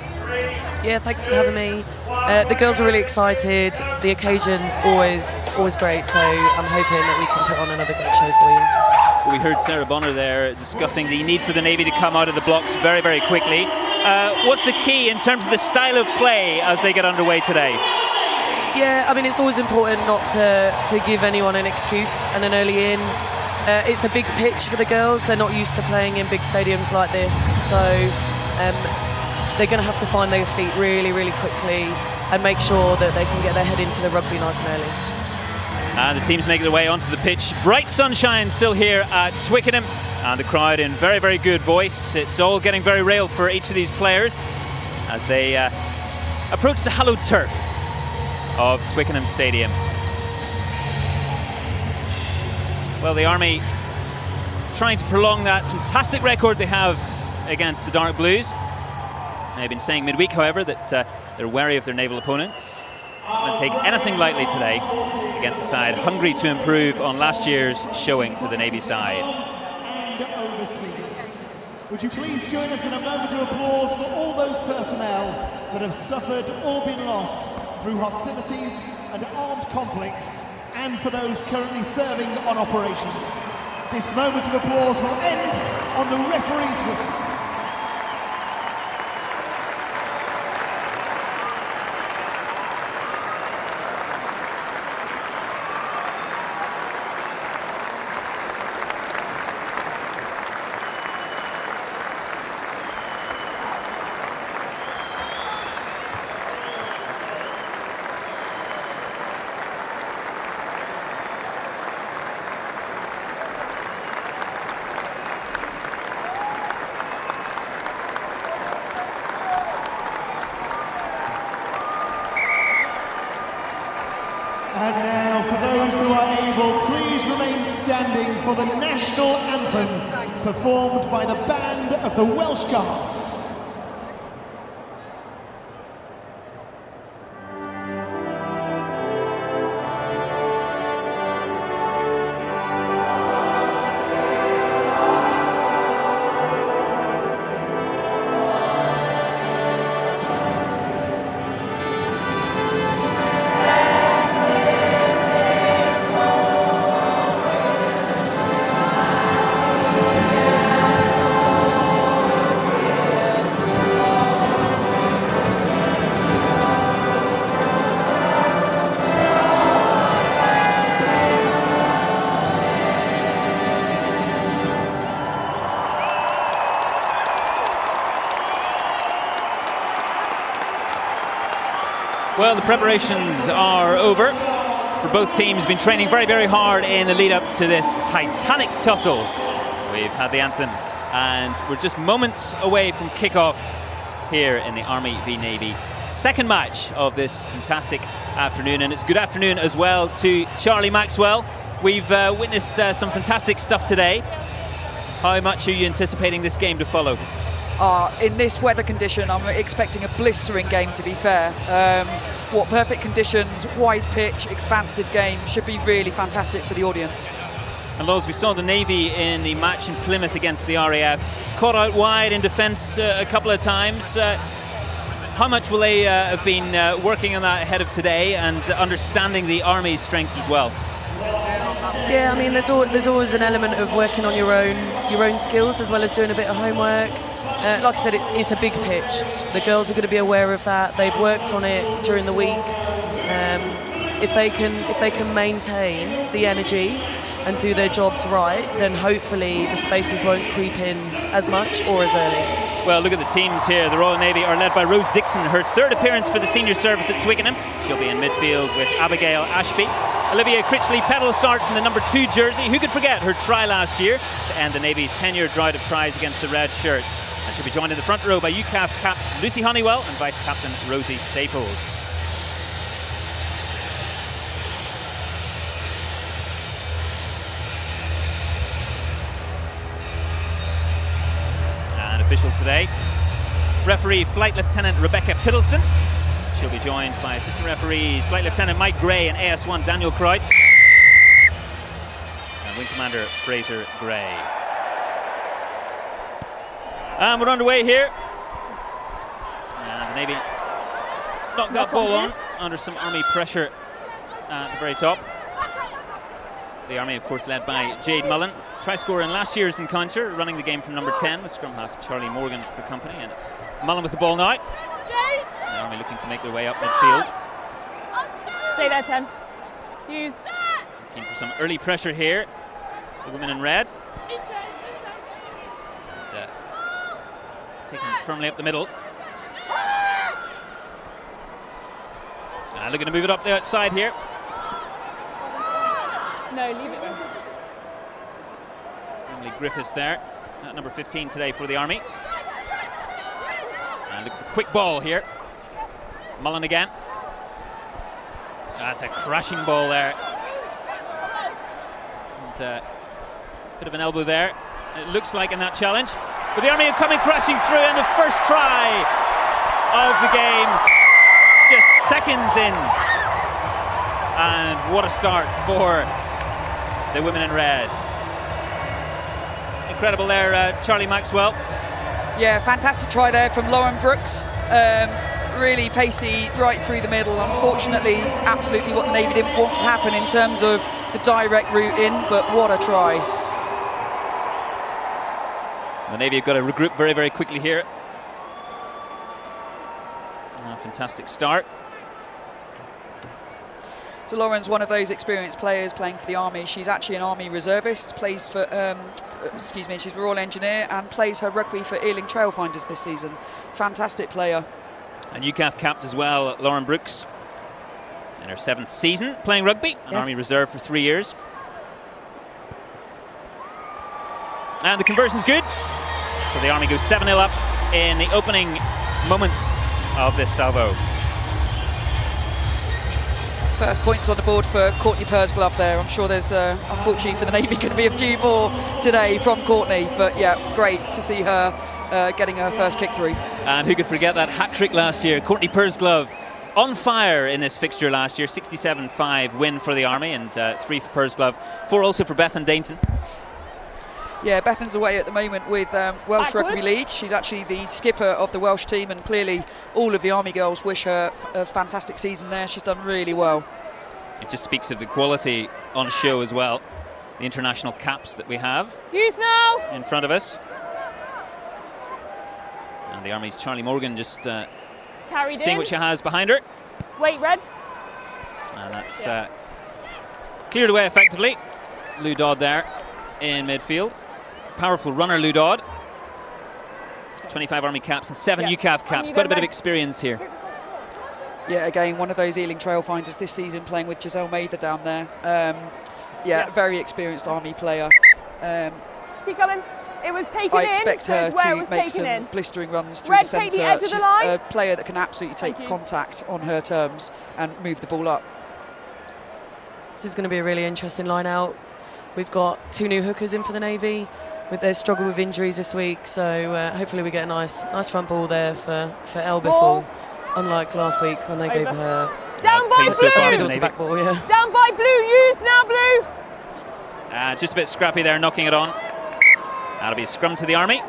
Yeah, thanks for having me. The girls are really excited. The occasion's always great, so I'm hoping that we can put on another great show for you. We heard Sarah Bonner there discussing the need for the Navy to come out of the blocks very, very quickly. What's the key in terms of the style of play as they get underway today? Yeah, I mean, it's always important not to give anyone an excuse and an early in. It's a big pitch for the girls. They're not used to playing in big stadiums like this, so they're going to have to find their feet really, really quickly and make sure that they can get their head into the rugby nice and early. And the teams make their way onto the pitch. Bright sunshine still here at Twickenham, and the crowd in very, very good voice. It's all getting very real for each of these players as they approach the hallowed turf of Twickenham Stadium. Well, the Army trying to prolong that fantastic record they have against the Dark Blues. They've been saying midweek, however, that they're wary of their naval opponents and take anything lightly today against a side hungry to improve on last year's showing for the Navy side. And overseas. Would you please join us in a moment of applause for all those personnel that have suffered or been lost through hostilities and armed conflict, and for those currently serving on operations. This moment of applause will end on the referee's whistle. And now, for those who are able, please remain standing for the national anthem performed by the band of the Welsh Guards. Well, the preparations are over for both teams. Been training very, very hard in the lead up to this titanic tussle. We've had the anthem and we're just moments away from kickoff here in the Army v Navy second match of this fantastic afternoon. And it's good afternoon as well to Charlie Maxwell. We've witnessed some fantastic stuff today. How much are you anticipating this game to follow? In this weather condition, I'm expecting a blistering game, to be fair. What perfect conditions, wide pitch, expansive game, should be really fantastic for the audience. And Laws, we saw the Navy in the match in Plymouth against the RAF, caught out wide in defence a couple of times. How much will they have been working on that ahead of today and understanding the Army's strengths as well? Yeah, I mean, there's always an element of working on your own skills as well as doing a bit of homework. Like I said, it's a big pitch. The girls are going to be aware of that. They've worked on it during the week. If they can maintain the energy and do their jobs right, then hopefully the spaces won't creep in as much or as early. Well, look at the teams here. The Royal Navy are led by Rose Dixon, her third appearance for the senior service at Twickenham. She'll be in midfield with Abigail Ashby. Olivia Critchley-Peddle starts in the number 2 jersey. Who could forget her try last year to end the Navy's 10-year drought of tries against the Red Shirts? And she'll be joined in the front row by UCAF cap Lucy Honeywell and vice-captain Rosie Staples. And official today, referee Flight Lieutenant Rebecca Piddleston. She'll be joined by assistant referees Flight Lieutenant Mike Gray and AS1 Daniel Croyd. And Wing Commander Fraser Gray. And we're underway here. And the Navy knocked that ball on under some Army pressure at the very top. The Army, of course, led by Jade Mullen, try scorer in last year's encounter, running the game from number 10 with scrum half Charlie Morgan for company. And it's Mullen with the ball now. The Army looking to make their way up midfield. Stay there, 10. Use. Looking for some early pressure here. The women in red. And, taken firmly up the middle. And looking to move it up the outside here. No, leave it there. Emily Griffiths there, at number 15 today for the Army. And look at the quick ball here. Mullen again. That's a crashing ball there. And bit of an elbow there. It looks like in that challenge. But the Army are coming crashing through in the first try of the game. Just seconds in. And what a start for the women in red. Incredible there, Charlie Maxwell. Yeah, fantastic try there from Lauren Brooks. Really pacey right through the middle. Unfortunately, absolutely what the Navy didn't want to happen in terms of the direct route in, but what a try. The Navy have got to regroup very, very quickly here. A fantastic start. So Lauren's one of those experienced players playing for the Army. She's actually an Army reservist, plays for, she's a Royal Engineer and plays her rugby for Ealing Trailfinders this season. Fantastic player. And UCAF capped as well, Lauren Brooks, in her 7th season playing rugby, an Army reserve for 3 years. And the conversion's good. So the Army goes 7-0 up in the opening moments of this salvo. First points on the board for Courtney Pursglove there. I'm sure there's, unfortunately for the Navy, going to be a few more today from Courtney. But yeah, great to see her getting her first kick through. And who could forget that hat-trick last year? Courtney Pursglove on fire in this fixture last year. 67-5 win for the Army and 3 for Pursglove, 4 also for Bethan Dainton. Yeah, Bethan's away at the moment with Welsh Rugby League. She's actually the skipper of the Welsh team, and clearly all of the Army girls wish her a fantastic season there. She's done really well. It just speaks of the quality on show as well. The international caps that we have Use now. in front of us. And the Army's Charlie Morgan just seeing what she has behind her. Wait, red. And that's cleared away effectively. Lou Dodd there in midfield. Powerful runner, Lou Dodd. 25 Army caps and 7 UCAF caps. Quite a bit of experience here. Yeah, again, one of those Ealing Trailfinders this season, playing with Giselle Mather down there. Very experienced Army player. Keep coming. It was taken in. I expect her to make some blistering runs through the centre. She's a player that can absolutely take contact on her terms and move the ball up. This is going to be a really interesting line out. We've got 2 new hookers in for the Navy with their struggle with injuries this week, so hopefully we get a nice front ball there for Elle Biffle, unlike last week when they gave her down by blue. So far middle to back ball. Yeah. Down by blue. Use now, blue. Just a bit scrappy there, knocking it on. That'll be a scrum to the Army.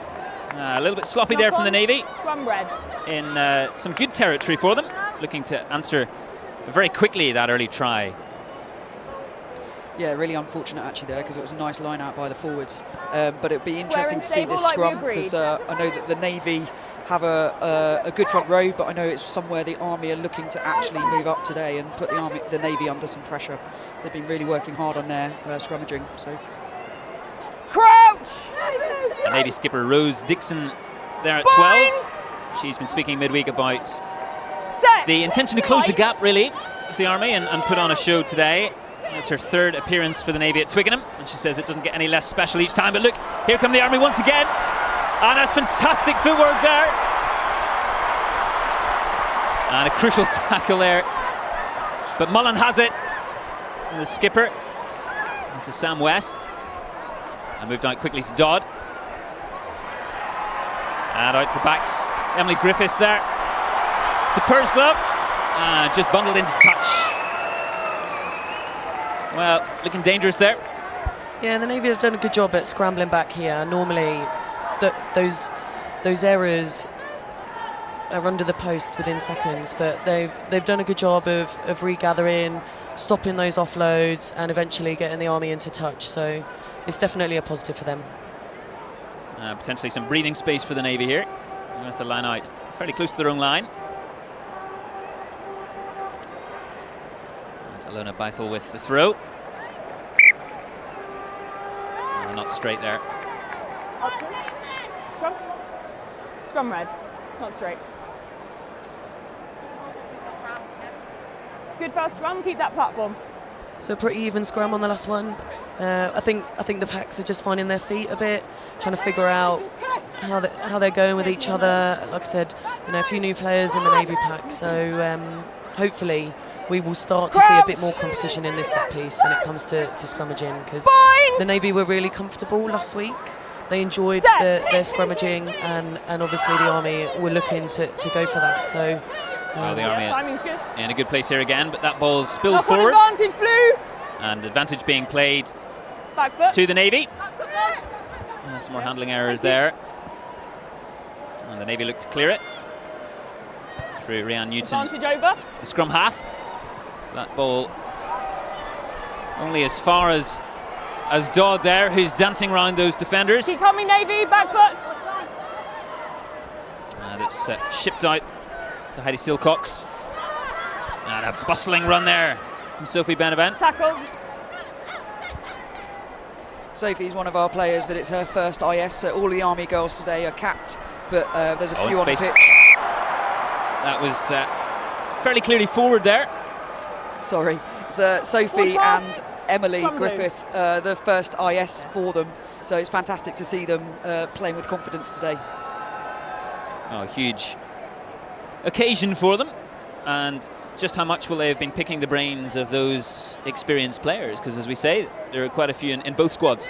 A little bit sloppy there from the Navy. Scrum red. In some good territory for them. Looking to answer very quickly that early try. Yeah, really unfortunate actually there, because it was a nice line out by the forwards. But it'd be interesting to see this scrum, because I know that the Navy have a good front row, but I know it's somewhere the Army are looking to actually move up today and put the Navy under some pressure. They've been really working hard on their scrummaging. So. Crouch! The Navy skipper Rose Dixon there at 12. She's been speaking midweek about the intention to close the gap really with the Army and put on a show today. It's her third appearance for the Navy at Twickenham, and she says it doesn't get any less special each time. But look, here come the Army once again, and that's fantastic footwork there. And a crucial tackle there. But Mullen has it, and the skipper into Sam West. And moved out quickly to Dodd. And out the backs, Emily Griffiths there. To Pursglove. Just bundled into touch. Well, looking dangerous there. Yeah, the Navy have done a good job at scrambling back here. Normally, those errors are under the post within seconds, but they've done a good job of regathering, stopping those offloads, and eventually getting the Army into touch. So it's definitely a positive for them. Potentially some breathing space for the Navy here. With the line out fairly close to their own line. Alona Beitel with the throw. Not straight there. Scrum. Scrum red, not straight. Good first scrum, keep that platform. So pretty even scrum on the last one. I think the packs are just finding their feet a bit, trying to figure out how they're going with each other. Like I said, a few new players in the Navy pack, so hopefully we will start to see a bit more competition in this set piece when it comes to scrummaging, because the Navy were really comfortable last week. They enjoyed their scrummaging, and obviously the Army were looking to go for that. So well, the Army timing's good. In a good place here again, but that ball's spilled forward. Advantage, blue. And advantage being played Back foot. to the Navy. Some more handling errors there. And the Navy look to clear it. Through Rhiannon Newton. Advantage over. The scrum half. That ball only as far as Dodd there, who's dancing around those defenders. Keep coming, Navy, back foot. And it's shipped out to Heidi Silcox. And a bustling run there from Sophie Benavent. Tackle. Sophie's one of our players that it's her first IS, so all the Army girls today are capped, but there's a few on the pitch. That was fairly clearly forward there. Sorry, it's Sophie and Emily Griffith, the first IS for them, so it's fantastic to see them playing with confidence today. Oh, huge occasion for them, and just how much will they have been picking the brains of those experienced players, because as we say, there are quite a few in both squads.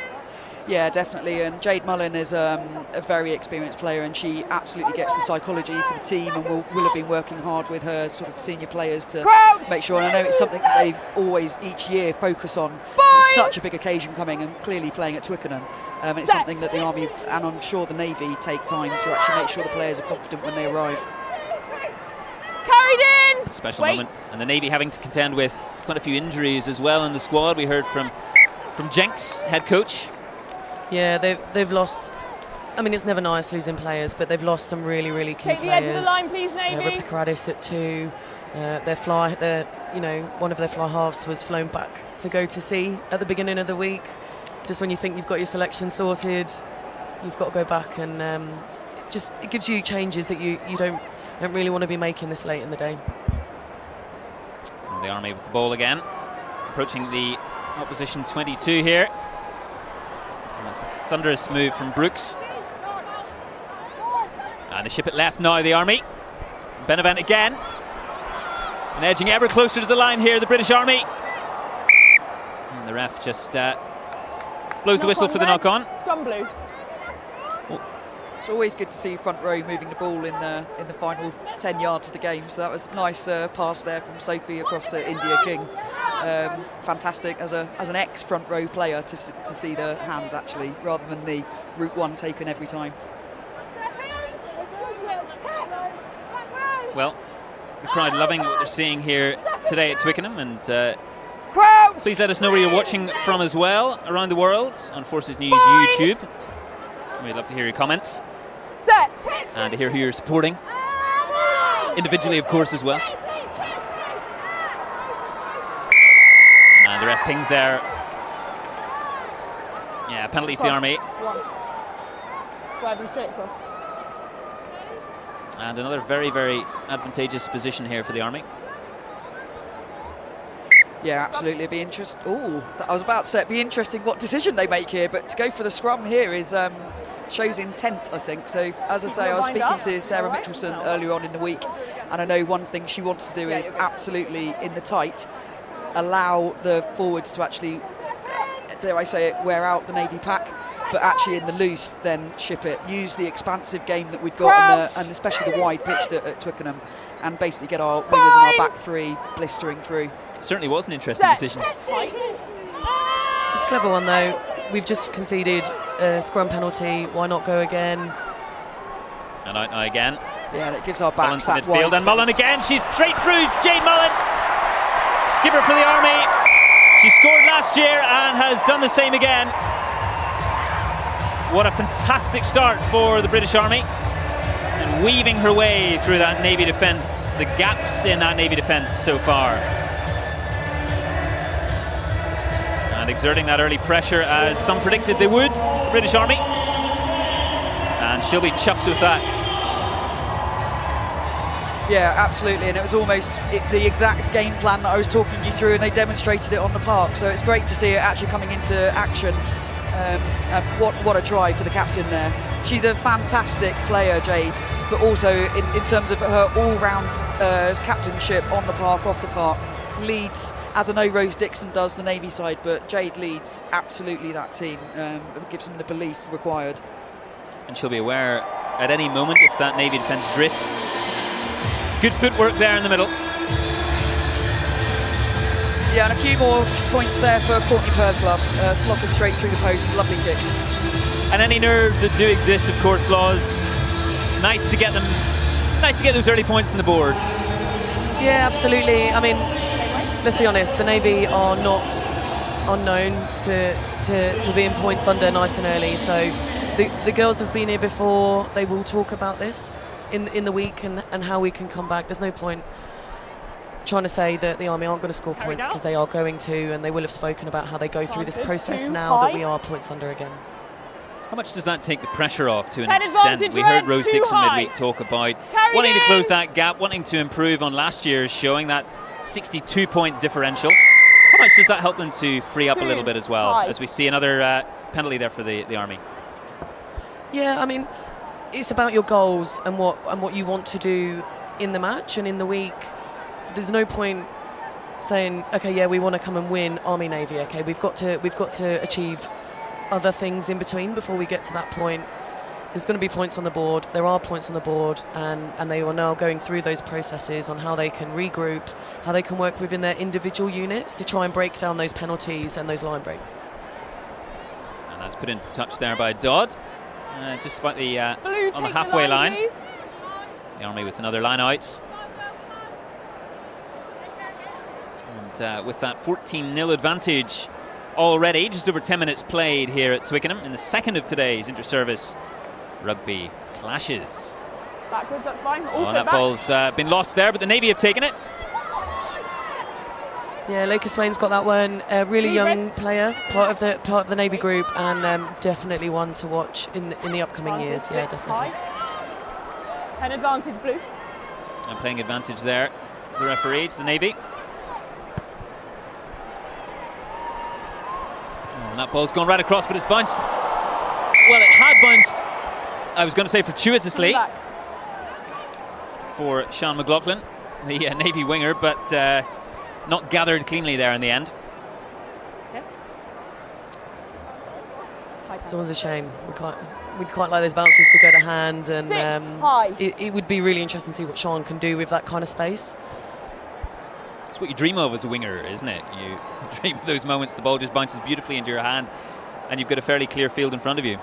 Yeah, definitely, and Jade Mullen is a very experienced player, and she absolutely gets the psychology for the team, and will have been working hard with her sort of senior players to make sure, and I know it's something that they've always each year focus on. It's such a big occasion coming, and clearly playing at Twickenham, and it's something that the Army, and I'm sure the Navy, take time to actually make sure the players are confident when they arrive. Carried in. Special moment, and the Navy having to contend with quite a few injuries as well in the squad. We heard from Jenks, head coach. Yeah, they've lost. I mean, it's never nice losing players, but they've lost some really key Take players. the edge of the line, please, Navy. Rebecca Addis at 2. One of their fly halves was flown back to go to sea at the beginning of the week. Just when you think you've got your selection sorted, you've got to go back, and it gives you changes that you don't really want to be making this late in the day. And the Army with the ball again, approaching the opposition 22 here. And that's a thunderous move from Brooks. And they ship it left now, the Army. Benavent again. And edging ever closer to the line here, the British Army. And the ref just blows the whistle for the knock-on. Scrum blue. It's always good to see front row moving the ball in the final 10 yards of the game. So that was a nice pass there from Sophie across to India King. fantastic as an ex-front row player to see the hands actually, rather than the route one taken every time. Well, the crowd loving what they're seeing here today at Twickenham, and please let us know where you're watching from as well around the world on Forces News YouTube. We'd love to hear your comments. Set. And to hear who you're supporting. Individually, of course, as well. And the ref pings there. Yeah, penalty to the Army. Drive them straight across. And another very, very advantageous position here for the Army. Yeah, absolutely. It'd be interesting. Oh, I was about to say it'd be interesting what decision they make here, but to go for the scrum here is shows intent, I think. So, as I say, I was speaking to Sarah Mitchelson earlier on in the week, and I know one thing she wants to do is absolutely in the tight allow the forwards to actually, dare I say it, wear out the Navy pack, but actually in the loose then ship it. Use the expansive game that we've got and especially the wide pitch at Twickenham, and basically get our wingers and our back three blistering through. Certainly was an interesting decision. It's a clever one though. We've just conceded a scrum penalty. Why not go again? And out now again. Yeah, and it gives our backs Mullen to that wide midfield, and Mullen space. again. She's straight through. Jade Mullen, skipper for the Army. She scored last year and has done the same again. What a fantastic start for the British Army, and weaving her way through that Navy defence, the gaps in that Navy defence so far. And exerting that early pressure as some predicted they would, the British Army. And she'll be chuffed with that. Yeah, absolutely, and it was almost the exact game plan that I was talking you through, and they demonstrated it on the park, so it's great to see it actually coming into action. And what a try for the captain there. She's a fantastic player, Jade, but also in terms of her all-round captainship on the park, off the park, leads, as I know Rose Dixon does the Navy side, but Jade leads absolutely that team, gives them the belief required. And she'll be aware at any moment if that Navy defence drifts. Good footwork there in the middle. Yeah, and a few more points there for Courtney Pursglove, slotted straight through the post, lovely kick. And any nerves that do exist, of course, Laws, nice to get those early points on the board. Yeah, absolutely. I mean, let's be honest, the Navy are not unknown to being points under nice and early, so the girls have been here before. They will talk about this in the week and how we can come back. There's no point trying to say that the Army aren't going to score points, because they are going to, and they will have spoken about how they go through this process now that we are points under again. How much does that take the pressure off to an extent? We heard Rose Dixon midweek talk about wanting to close that gap, wanting to improve on last year's showing, that 62-point differential. How much does that help them to free up a little bit as well, as we see another penalty there for the Army? Yeah, I mean, it's about your goals and what you want to do in the match and in the week. There's no point saying, okay, yeah, we want to come and win Army Navy. Okay, we've got to achieve other things in between before we get to that point. There's going to be points on the board. There are points on the board, and they are now going through those processes on how they can regroup, how they can work within their individual units to try and break down those penalties and those line breaks. And that's put in touch there by Dodd, just about the on the halfway line. The Army with another line out. And with that 14-0 advantage already, just over 10 minutes played here at Twickenham in the second of today's inter-service rugby clashes. Backwards, that's fine. Also that ball's been lost there, but the Navy have taken it. Yeah, Laker Swain's got that one. A really young player, part of the Navy group, and definitely one to watch in the upcoming years. Yeah, definitely. Pen advantage, blue. And playing advantage there, the referee to the Navy. Oh, and that ball's gone right across, but it's bounced. Well, it had bounced, I was going to say fortuitously, for Sean McLaughlin, the Navy winger, but not gathered cleanly there in the end. It's always a shame. We'd quite like those bounces to go to hand, and it would be really interesting to see what Sean can do with that kind of space. It's what you dream of as a winger, isn't it? You dream of those moments, the ball just bounces beautifully into your hand and you've got a fairly clear field in front of you.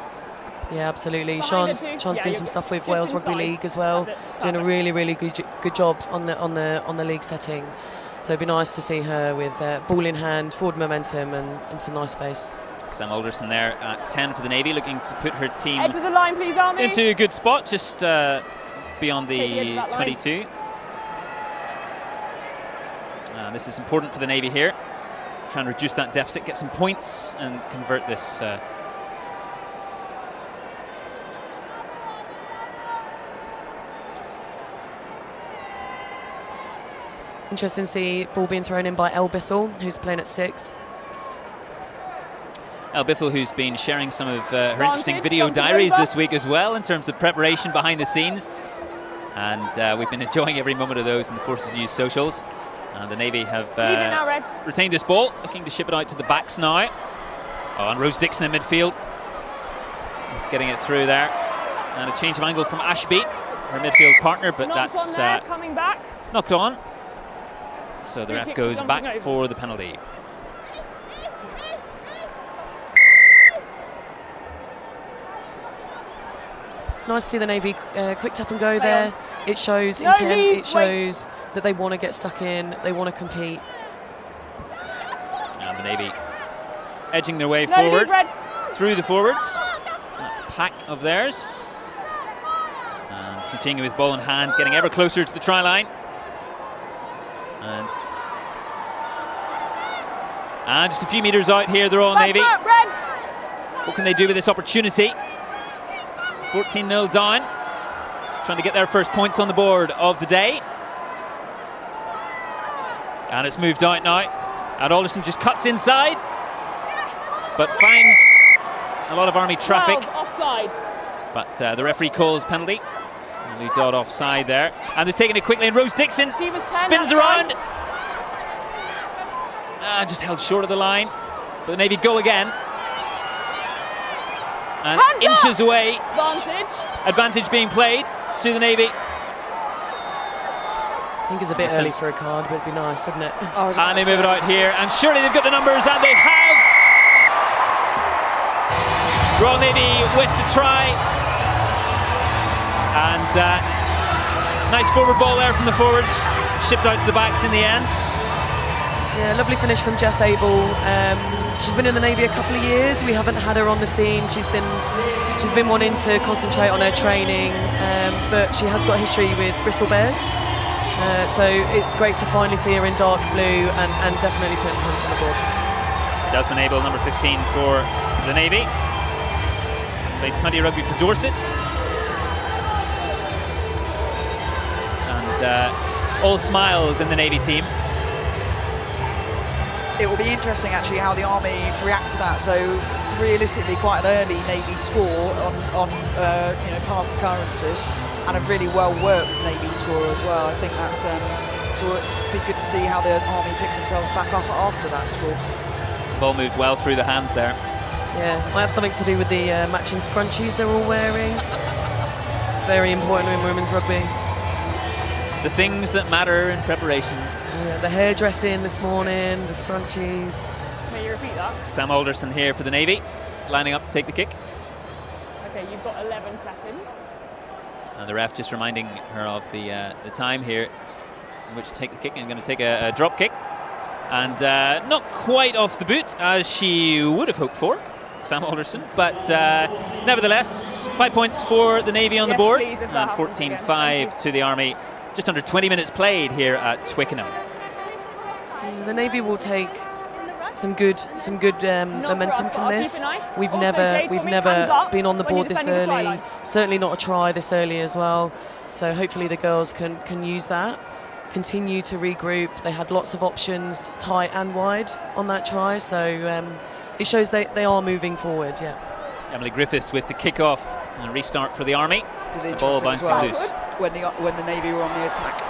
Yeah, absolutely. Sean's doing some stuff with Wales Rugby League as well, doing a really good job on the league setting. So it'd be nice to see her with ball in hand, forward momentum, and some nice space. Sam Alderson there at 10 for the Navy, looking to put her team Edge of the line, please, Army. into a good spot, just beyond the 22. This is important for the Navy here. Trying to reduce that deficit, get some points, and convert this. Interesting to see ball being thrown in by El Bithell, who's playing at 6. El Bithell, who's been sharing some of her interesting video diaries this week as well, in terms of preparation behind the scenes. And we've been enjoying every moment of those in the Forces News socials. And the Navy have retained this ball, looking to ship it out to the backs now. Oh, and Rose Dixon in midfield. He's getting it through there. And a change of angle from Ashby, her midfield partner, but that's coming back. knocked on. So the ref goes back for the penalty. Nice to see the Navy quick tap and go there. It shows intent, it shows that they want to get stuck in, they want to compete. And the Navy edging their way forward through the forwards. That pack of theirs. And continuing with ball in hand, getting ever closer to the try line. And just a few metres out here, the Royal Navy. What can they do with this opportunity? 14-0 down. Trying to get their first points on the board of the day. And it's moved out now. And Alderson just cuts inside, but finds a lot of Army traffic. Offside. But the referee calls penalty. And they dot offside there. And they're taking it quickly, and Rose Dixon spins around. Just held short of the line. But the Navy go again. And inches away. Advantage being played to the Navy. I think it's a bit early for a card, but it'd be nice, wouldn't it? And they move it out here, and surely they've got the numbers, and they have. Royal Navy with the try. And nice forward ball there from the forwards, shipped out to the backs in the end. Yeah, lovely finish from Jess Abel. She's been in the Navy a couple of years. We haven't had her on the scene. She's been wanting to concentrate on her training, but she has got history with Bristol Bears. So it's great to finally see her in dark blue and definitely putting points on the board. Jasmine Abel, number 15 for the Navy. Played plenty of rugby for Dorset. And all smiles in the Navy team. It will be interesting actually how the Army react to that. So realistically, quite an early Navy score on past occurrences, and a really well worked Navy score as well. I think that's so it'd be good to see how the Army pick themselves back up after that score. Ball moved well through the hands there. Yeah, might have something to do with the matching scrunchies they're all wearing. Very important in women's rugby. The things that matter in preparations. Yeah, the hairdressing this morning, the scrunchies. May you repeat that? Sam Alderson here for the Navy, lining up to take the kick. Okay, you've got 11 seconds. And the ref just reminding her of the time here in which to take the kick. And going to take a drop kick. And not quite off the boot, as she would have hoped for, Sam Alderson. But nevertheless, 5 points for the Navy on the board. Please, and 14-5 to the Army. Just under 20 minutes played here at Twickenham. Yeah, the Navy will take some good momentum from this. We've never been on the board this early. Certainly not a try this early as well. So hopefully the girls can use that. Continue to regroup. They had lots of options, tight and wide, on that try. So it shows they are moving forward. Yeah. Emily Griffiths with the kick-off and a restart for the Army. The ball bouncing loose. When the Navy were on the attack.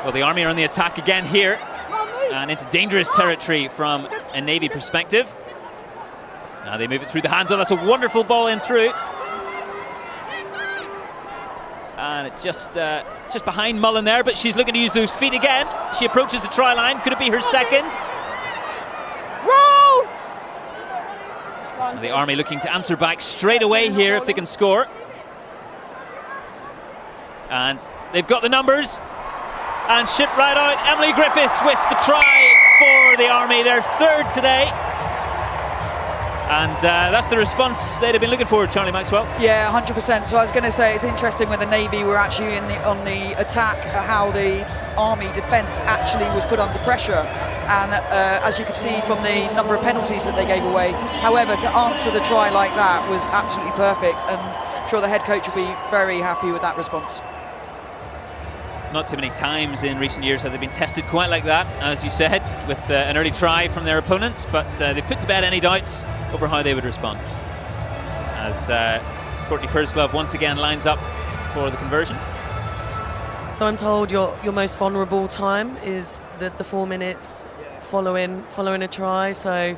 Well, the Army are on the attack again here, and into dangerous territory from a Navy perspective. Now they move it through the hands. Oh, that's a wonderful ball in through. And it just behind Mullen there, but she's looking to use those feet again. She approaches the try line. Could it be her second? Roll! And the Army looking to answer back straight away here if they can score. And they've got the numbers. And ship right out. Emily Griffiths with the try for the Army. Their third today. And that's the response they'd have been looking for, Charlie Maxwell. Yeah, 100%. So I was going to say it's interesting when the Navy were actually on the attack, how the Army defence actually was put under pressure. And as you could see from the number of penalties that they gave away. However, to answer the try like that was absolutely perfect. And I'm sure the head coach will be very happy with that response. Not too many times in recent years have they been tested quite like that, as you said, with an early try from their opponents, but they put to bed any doubts over how they would respond. As Courtney Pursglove once again lines up for the conversion. So I'm told your most vulnerable time is the 4 minutes following a try. So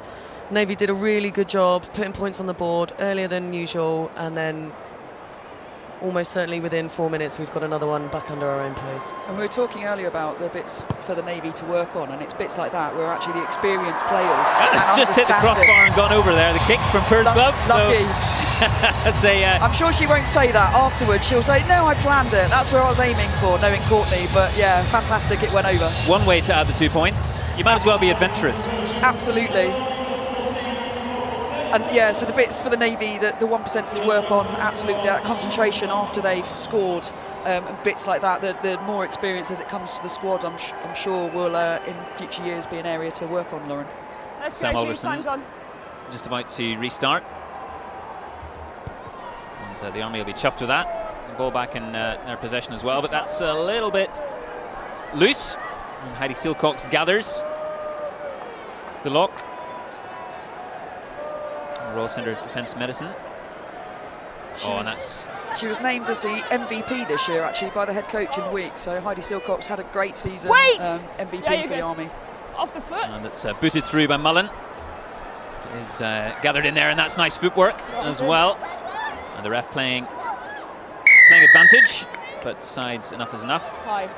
Navy did a really good job putting points on the board earlier than usual, and then almost certainly within 4 minutes we've got another one back under our own posts. And we were talking earlier about the bits for the Navy to work on, and it's bits like that where actually the experienced players It's just hit the crossbar and gone over there. The kick from Pursglove. Lucky. So I'm sure she won't say that afterwards. She'll say, no, I planned it. That's where I was aiming for, knowing Courtney. But yeah, fantastic, it went over. One way to add the 2 points. You might as well be adventurous. Absolutely. And yeah, so the bits for the Navy, the 1% to work on, absolutely that concentration after they've scored, and bits like that, the more experience as it comes to the squad, I'm sure will in future years be an area to work on, Lauren. Sam Alderson just about to restart. And the Army will be chuffed with that. The ball back in their possession as well, but that's a little bit loose. And Heidi Silcox gathers the lock. Royal Centre of Defence Medicine. She was named as the MVP this year, actually, by the head coach in the week. So Heidi Silcox had a great season. MVP for the Army. Off the foot. And it's booted through by Mullen. It is gathered in there, and that's nice footwork as well. And the ref playing advantage, but decides enough is enough. High.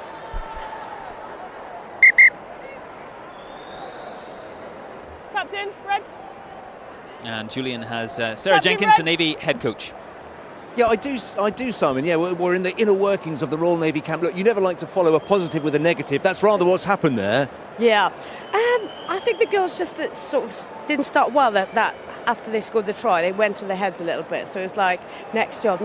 Captain, red. And Julian has Sarah Jenkins, the Navy head coach. Yeah, I do, Simon. Yeah, we're in the inner workings of the Royal Navy camp. Look, you never like to follow a positive with a negative. That's rather what's happened there. Yeah, I think the girls just sort of didn't start well. That after they scored the try, they went to their heads a little bit. So it was like next job,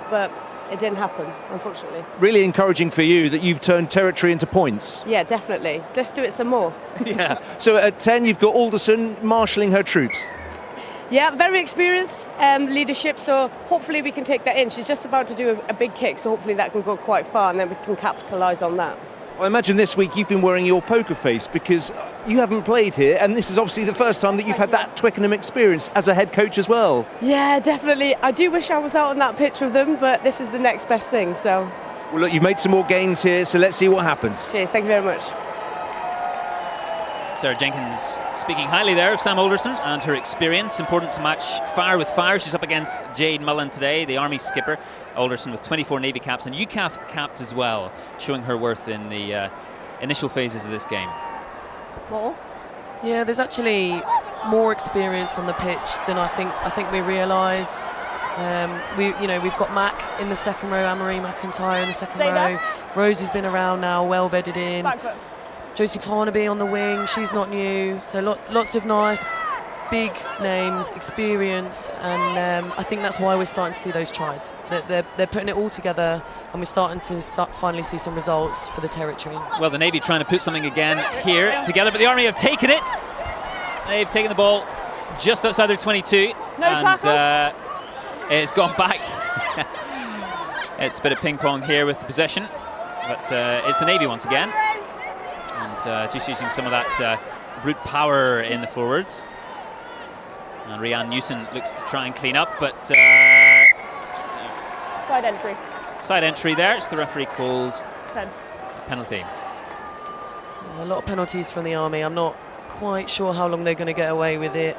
but it didn't happen, unfortunately. Really encouraging for you that you've turned territory into points. Yeah, definitely. Let's do it some more. Yeah. So at 10, you've got Alderson marshalling her troops. Yeah, very experienced leadership, so hopefully we can take that in. She's just about to do a big kick, so hopefully that can go quite far and then we can capitalise on that. I imagine this week you've been wearing your poker face because you haven't played here, and this is obviously the first time that you've had that Twickenham experience as a head coach as well. Yeah, definitely. I do wish I was out on that pitch with them, but this is the next best thing, so... Well, look, you've made some more gains here, so let's see what happens. Cheers, thank you very much. Sarah Jenkins speaking highly there of Sam Alderson and her experience. Important to match fire with fire. She's up against Jade Mullen today, the Army skipper. Alderson with 24 Navy caps and UCAF capped as well, showing her worth in the initial phases of this game. More? Yeah, there's actually more experience on the pitch than I think we realise. We've got Mac in the second row, Anne-Marie McIntyre in the second row. There. Rosie's been around now, well bedded in. Back foot. Josie Parnaby on the wing, she's not new, so lots of nice big names, experience, and I think that's why we're starting to see those tries. They're putting it all together, and we're starting to finally see some results for the territory. Well, the Navy trying to put something again here together, but the Army have taken it. They've taken the ball just outside their 22, and it's gone back. It's a bit of ping pong here with the possession, but it's the Navy once again. And just using some of that brute power in the forwards. And Rianne Newson looks to try and clean up, but... Side entry. Side entry there. It's the referee calls 10. Penalty. A lot of penalties from the Army. I'm not quite sure how long they're going to get away with it.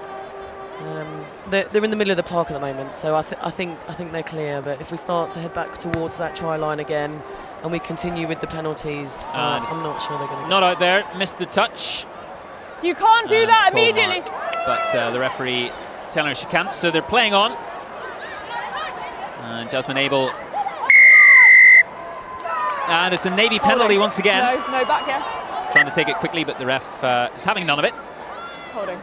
They're in the middle of the park at the moment, so I think they're clear. But if we start to head back towards that try line again, and we continue with the penalties, I'm not sure they're going to. Not out there, missed the touch. You can't do that immediately. But the referee telling her she can't, so they're playing on. Jasmine Abel. And it's a Navy penalty once again. No, back here. Trying to take it quickly, but the ref is having none of it. Holding.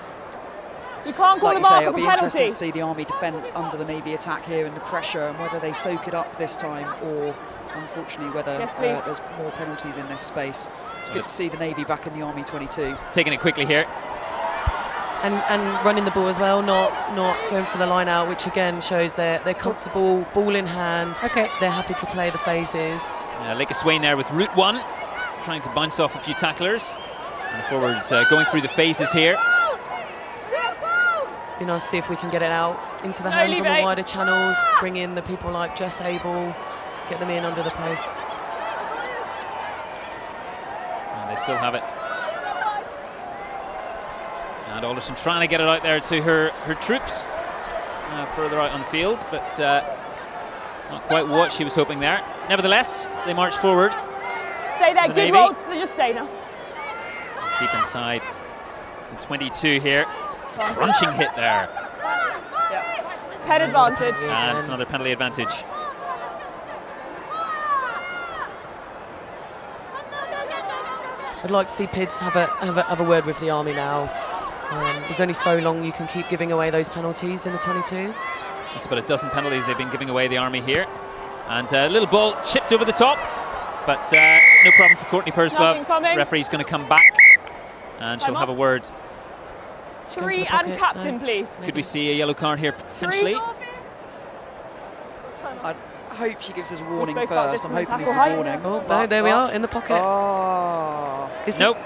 You can't call like the you say, mark it'll of a be penalty. interesting to see the Army defence under the Navy attack here and the pressure, and whether they soak it up this time or, unfortunately, whether there's more penalties in this space. It's good to see the Navy back in the Army 22. Taking it quickly here. And running the ball as well, not going for the line out, which again shows they're comfortable, ball in hand. Okay. They're happy to play the phases. Lake of Swain there with route 1, trying to bounce off a few tacklers. And the forwards going through the phases here. Be nice to see if we can get it out into the hands on the wider channels, bring in the people like Jess Abel, get them in under the posts. And they still have it. And Alderson trying to get it out there to her troops further out on the field, but not quite what she was hoping there. Nevertheless, they march forward. Stay there, good holds, they just stay now. Deep inside the 22 here. Crunching hit there. Pen advantage. And it's another penalty advantage. I'd like to see Pids have a word with the Army now. There's only so long you can keep giving away those penalties in the 22. That's about a dozen penalties they've been giving away, the Army here. And a little ball chipped over the top, but no problem for Courtney Purslove. Referee's going to come back, and she'll have a word. 3 and captain, please. Could we see a yellow card here potentially? I hope she gives us a warning first. I'm hoping this is a warning. Oh, there we are in the pocket. Oh. Nope.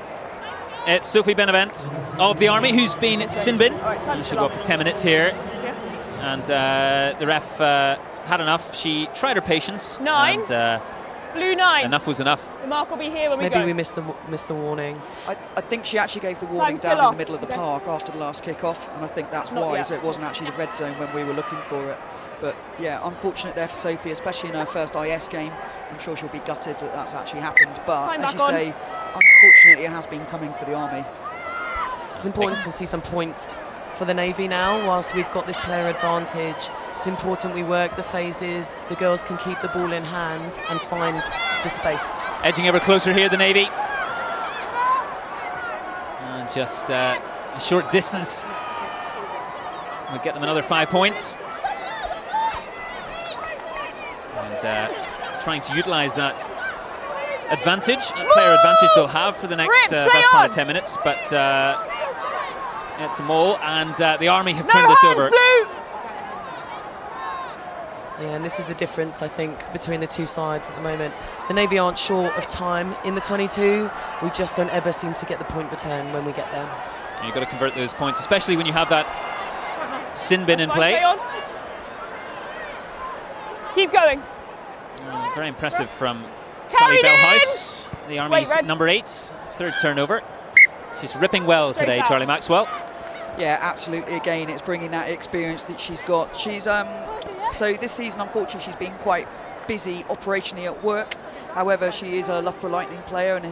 It's Sophie Benevent of the Army who's been sin-binned. She'll go for 10 minutes here. And the ref had enough. She tried her patience. 9. And, Blue 9. Enough was enough. The mark will be here when we go. Maybe we missed the warning. I think she actually gave the warning down in the middle of the park after the last kick-off, and I think that's why. So it wasn't actually the red zone when we were looking for it. But yeah, unfortunate there for Sophie, especially in her first IS game. I'm sure she'll be gutted that that's actually happened. But as you say, unfortunately, it has been coming for the Army. It's important to see some points for the Navy now, whilst we've got this player advantage. It's important we work the phases, the girls can keep the ball in hand and find the space. Edging ever closer here, the Navy. And just a short distance would get them another 5 points. And trying to utilise that advantage, player advantage they'll have for the next best part of 10 minutes, but it's a maul, and the Army have turned this over. Yeah, and this is the difference, I think, between the two sides at the moment. The Navy aren't short of time in the 22. We just don't ever seem to get the point return when we get there. And you've got to convert those points, especially when you have that sin bin in play. Keep going. Very impressive from Sally Bellhouse, the Army's number 8, third turnover. She's ripping well today, Charlie Maxwell. Yeah, absolutely. Again, it's bringing that experience that she's got. She's so this season, unfortunately, she's been quite busy operationally at work. However, she is a Loughborough Lightning player, and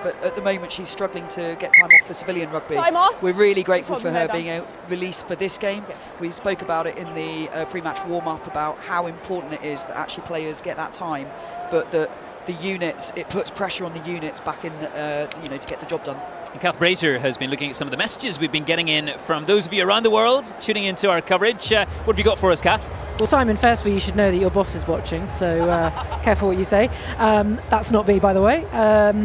but at the moment she's struggling to get time off for civilian rugby. We're really grateful for her being released for this game. We spoke about it in the pre-match warm-up about how important it is that actually players get that time, but the units, it puts pressure on the units back in, to get the job done. And Kath Brazier has been looking at some of the messages we've been getting in from those of you around the world tuning into our coverage. What have you got for us, Kath? Well, Simon, firstly, you should know that your boss is watching, so careful what you say. That's not me, by the way. We're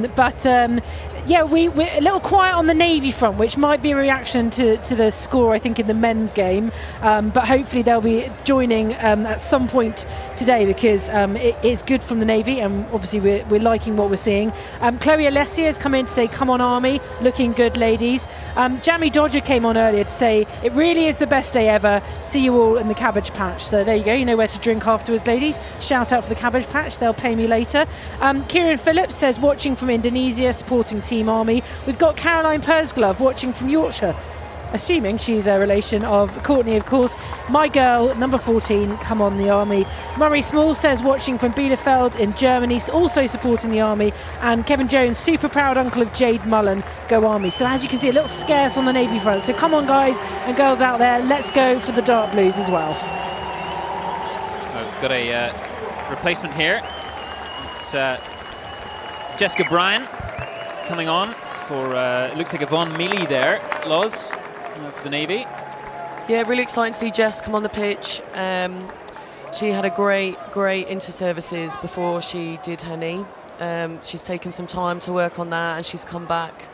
a little quiet on the Navy front, which might be a reaction to the score, I think, in the men's game. But hopefully they'll be joining at some point today, because it is good from the Navy, and obviously we're liking what we're seeing. Chloe Alessia has come in to say, "Come on, Army, looking good, ladies." Jamie Dodger came on earlier to say, "It really is the best day ever. See you all in the Cabbage Patch." So there you go, you know where to drink afterwards, ladies. Shout out for the Cabbage Patch, they'll pay me later. Kieran Phillips says, "Watching from Indonesia, supporting Team Army." We've got Caroline Pursglove watching from Yorkshire. assuming she's a relation of Courtney, of course. My girl, number 14, come on the Army. Murray Small says watching from Bielefeld in Germany, also supporting the Army. And Kevin Jones, super proud uncle of Jade Mullen, go Army. So as you can see, a little scarce on the Navy front. So come on, guys and girls out there, let's go for the Dark Blues as well. We've got a replacement here. It's Jessica Bryan coming on for, it looks like Yvonne Mealy there, Loz, for the Navy. Yeah, really exciting to see Jess come on the pitch. She had a great inter-services before she did her knee. She's taken some time to work on that and she's come back.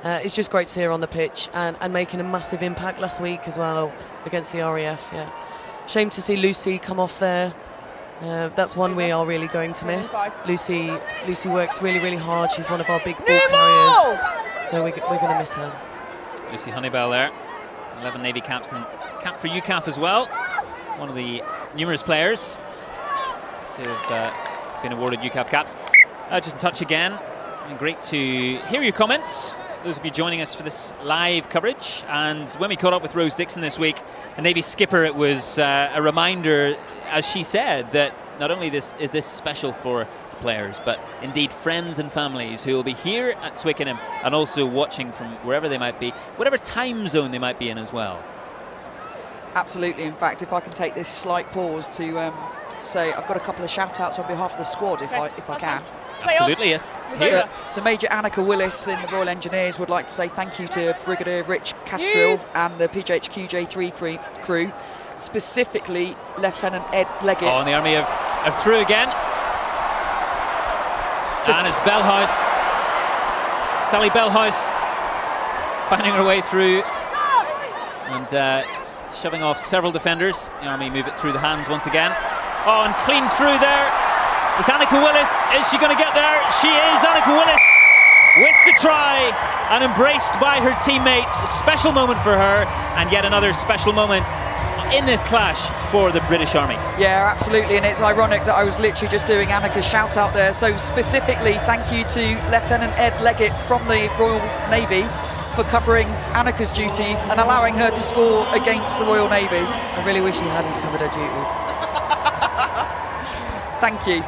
It's just great to see her on the pitch and making a massive impact last week as well against the RAF. Yeah, shame to see Lucy come off there. That's one we are really going to miss. Lucy works really hard. She's one of our big ball carriers, so we're going to miss her. Lucy Honeybell there, 11 Navy caps and cap for UCAF as well. One of the numerous players to have been awarded UCAF caps. Just in touch again. Great to hear your comments, those of you joining us for this live coverage. And when we caught up with Rose Dixon this week, the Navy skipper, it was a reminder, as she said, that not only is this special for the players, but indeed friends and families who will be here at Twickenham and also watching from wherever they might be, whatever time zone they might be in as well. Absolutely. In fact, if I can take this slight pause to say I've got a couple of shout-outs on behalf of the squad, if I can. Absolutely, yes. Here. So Major Annika Willis in the Royal Engineers would like to say thank you to Brigadier Rich Castrill and the PJHQJ3 crew, specifically Lieutenant Ed Leggett. Oh, and the Army are through again. And it's Bellhouse. Sally Bellhouse finding her way through and shoving off several defenders. The Army move it through the hands once again. Oh, and clean through there. It's Annika Willis. Is she going to get there? She is. Annika Willis with the try and embraced by her teammates. A special moment for her and yet another special moment in this clash for the British Army. Yeah, absolutely, and it's ironic that I was literally just doing Annika's shout out there. So specifically, thank you to Lieutenant Ed Leggett from the Royal Navy for covering Annika's duties and allowing her to score against the Royal Navy. I really wish he hadn't covered her duties. Thank you.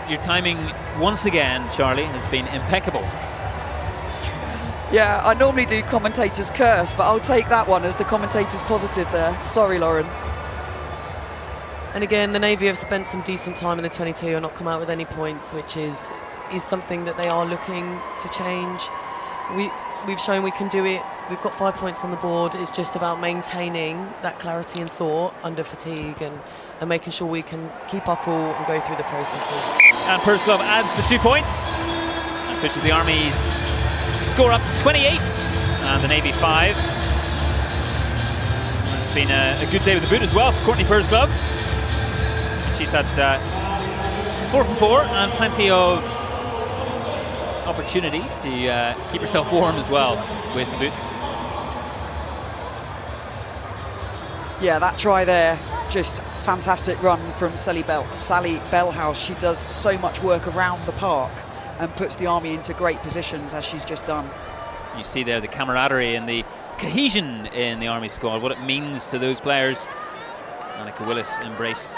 Your timing, once again, Charlie, has been impeccable. Yeah, I normally do commentators curse, but I'll take that one as the commentator's positive there. Sorry, Lauren. And again, the Navy have spent some decent time in the 22 and not come out with any points, which is something that they are looking to change. We've shown we can do it. We've got 5 points on the board. It's just about maintaining that clarity and thought under fatigue and making sure we can keep our cool and go through the processes. And Purse Club adds the 2 points and pushes the Army's score up to 28 and the Navy 5. And it's been a good day with the boot as well for Courtney Purse Club. She's had 4 from 4 and plenty of opportunity to keep herself warm as well with the boot. Yeah, that try there, just fantastic run from Sally Bellhouse. She does so much work around the park and puts the Army into great positions as she's just done. You see there the camaraderie and the cohesion in the Army squad, what it means to those players. Annika Willis embraced.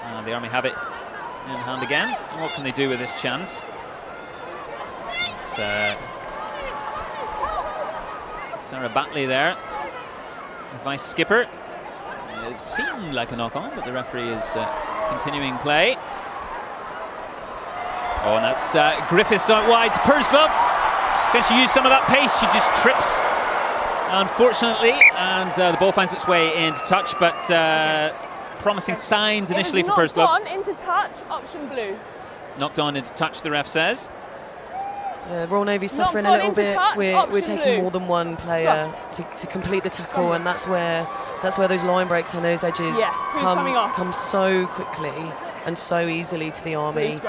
And the Army have it in hand again. And what can they do with this chance? It's Sarah Batley there, the vice skipper. It seemed like a knock-on, but the referee is continuing play. Oh, and that's Griffiths out wide to Purse Club. Can she use some of that pace? She just trips, unfortunately, and the ball finds its way into touch, but promising signs initially for Purse Club. Knocked on into touch, option blue. Knocked on into touch, the ref says. Royal Navy suffering a little bit. We're taking more than one player to complete the tackle, and that's where those line breaks and those edges come so quickly and so easily to the Army.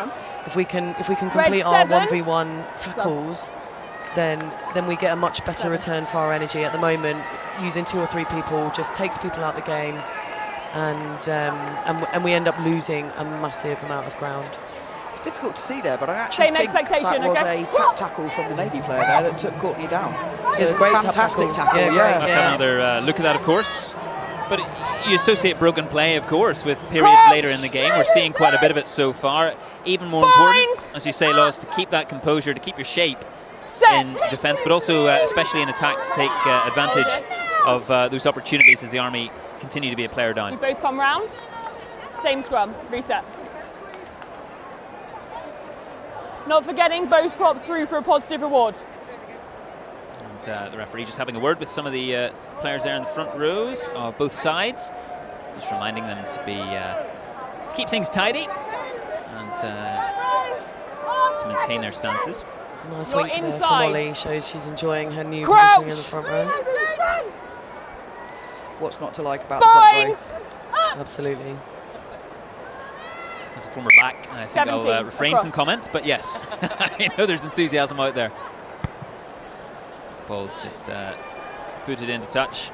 If we can complete our 1v1 tackles, then we get a much better return for our energy. At the moment, using 2 or 3 people just takes people out of the game, and we end up losing a massive amount of ground. It's difficult to see there, but I actually think that was a tap tackle from the Navy player there that took Courtney down. It's a great fantastic tackle. Let's have another look at that, of course. But you associate broken play, of course, with periods later in the game. We're seeing quite a bit of it so far. Even more important, as you say, Loz, to keep that composure, to keep your shape in defence, but also especially in attack, to take advantage of those opportunities as the Army continue to be a player down. We both come round. Same scrum. Reset. Not forgetting both props through for a positive reward. And the referee just having a word with some of the players there in the front rows of both sides, just reminding them to be to keep things tidy and to maintain their stances. Nice wink there from Molly, shows she's enjoying her new positioning in the front row. What's not to like about the front row? Absolutely. As a former back, I think I'll refrain from comment, but yes, I know there's enthusiasm out there. Ball's just put it into touch.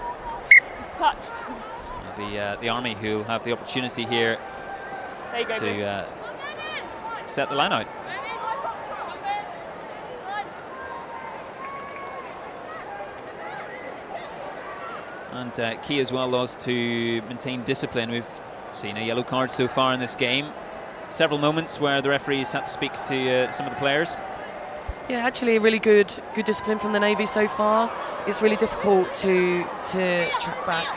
Touch. The Army who have the opportunity here to set the line out. And key as well, Loz, to maintain discipline. We've seen a yellow card so far in this game. Several moments where the referees had to speak to some of the players. Yeah, actually a really good discipline from the Navy so far. It's really difficult to track back,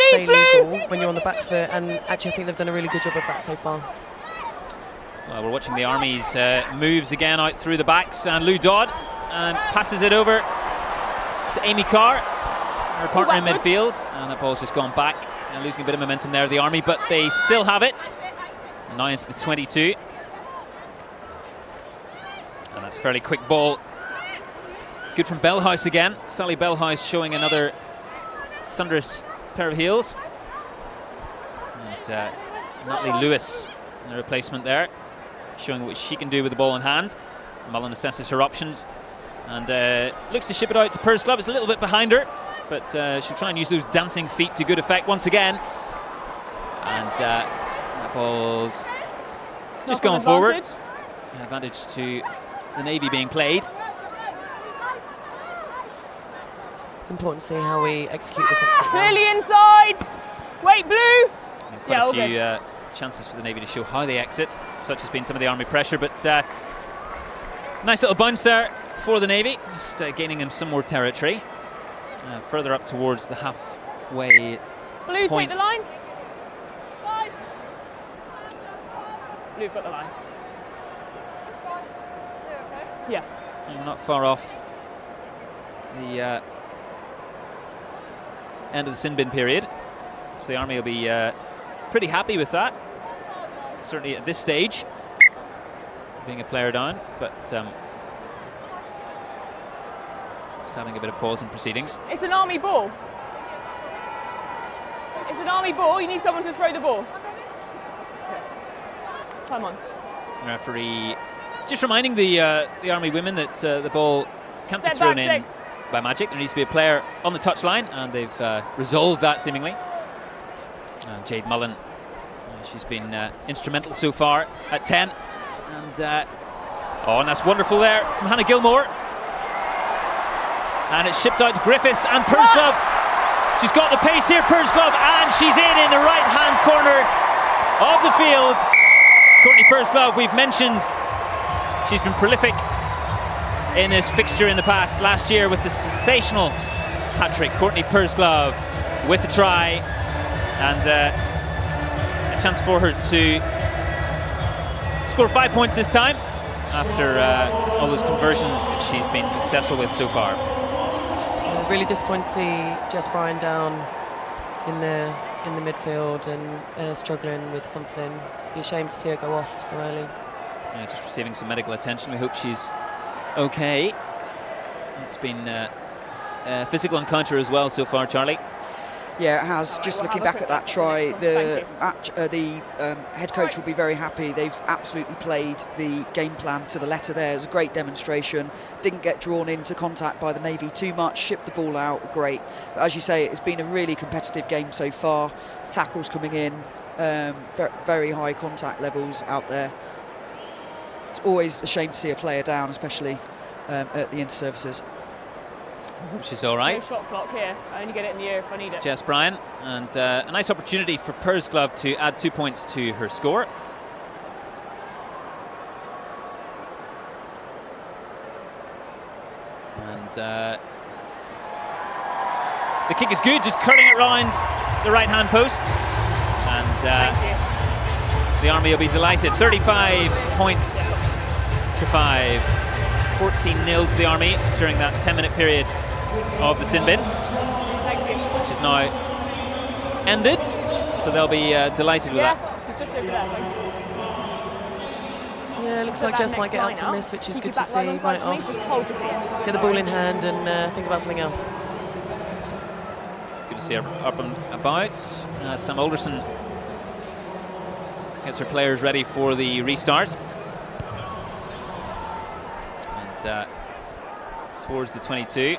stay legal when you're on the back foot, and actually I think they've done a really good job of that so far. Well, we're watching the Army's moves again out through the backs, and Lou Dodd and passes it over to Amy Carr, her partner in midfield, and that ball's just gone back and losing a bit of momentum there, the Army, but they still have it. And now into the 22. And that's a fairly quick ball. Good from Bellhouse again. Sally Bellhouse showing another thunderous pair of heels. And Natalie Lewis in the replacement there, showing what she can do with the ball in hand. Mullen assesses her options and looks to ship it out to Pursglove. It's a little bit behind her, but she'll try and use those dancing feet to good effect once again. And that ball's just gone forward. Advantage to the Navy being played. Important to see how we execute this exit. Clearly inside. Wait, blue. Quite a few chances for the Navy to show how they exit. Such has been some of the Army pressure, but nice little bounce there for the Navy, just gaining them some more territory. Further up towards the halfway blue, point. take the line. Blue's got the line. Yeah. And not far off the end of the sin bin period. So the Army will be pretty happy with that. Certainly at this stage, being a player down, but just having a bit of pause in proceedings. It's an Army ball. It's an Army ball. You need someone to throw the ball. Time on. The referee just reminding the Army women that the ball can't be thrown in by magic. There needs to be a player on the touchline, and they've resolved that seemingly. Jade Mullen, she's been instrumental so far at 10. And that's wonderful there from Hannah Gilmore. And it's shipped out to Griffiths and Pursglove. She's got the pace here, Pursglove, and she's in the right-hand corner of the field. Courtney Pursglove, we've mentioned, she's been prolific in this fixture in the past. Last year with the sensational hat-trick. Courtney Pursglove with the try, and a chance for her to score 5 points this time after all those conversions that she's been successful with so far. Really disappointed to see Jess Bryan down in the midfield and struggling with something. It'd be a shame to see her go off so early. Yeah, just receiving some medical attention. We hope she's okay. It's been a physical encounter as well so far, Charlie. Yeah, it has. Just looking back at that try, the head coach will be very happy. They've absolutely played the game plan to the letter there. It was a great demonstration. Didn't get drawn into contact by the Navy too much, shipped the ball out, great. But as you say, it's been a really competitive game so far. Tackles coming in, very high contact levels out there. It's always a shame to see a player down, especially at the inter-services. Which is all right. No shot clock here. I only get it in the air if I need it. Jess Bryan, and a nice opportunity for Pursglove to add 2 points to her score. And the kick is good, just curling it round the right-hand post. And the Army will be delighted. 35 points to 5. 14-0 to the Army during that 10-minute period of the sin bin, which is now ended. So they'll be delighted with that. Yeah, it looks like Jess might get out from this, which is good to see. Run it off, get the ball in hand, and think about something else. Good to see her up and about. Sam Alderson gets her players ready for the restart. And towards the 22.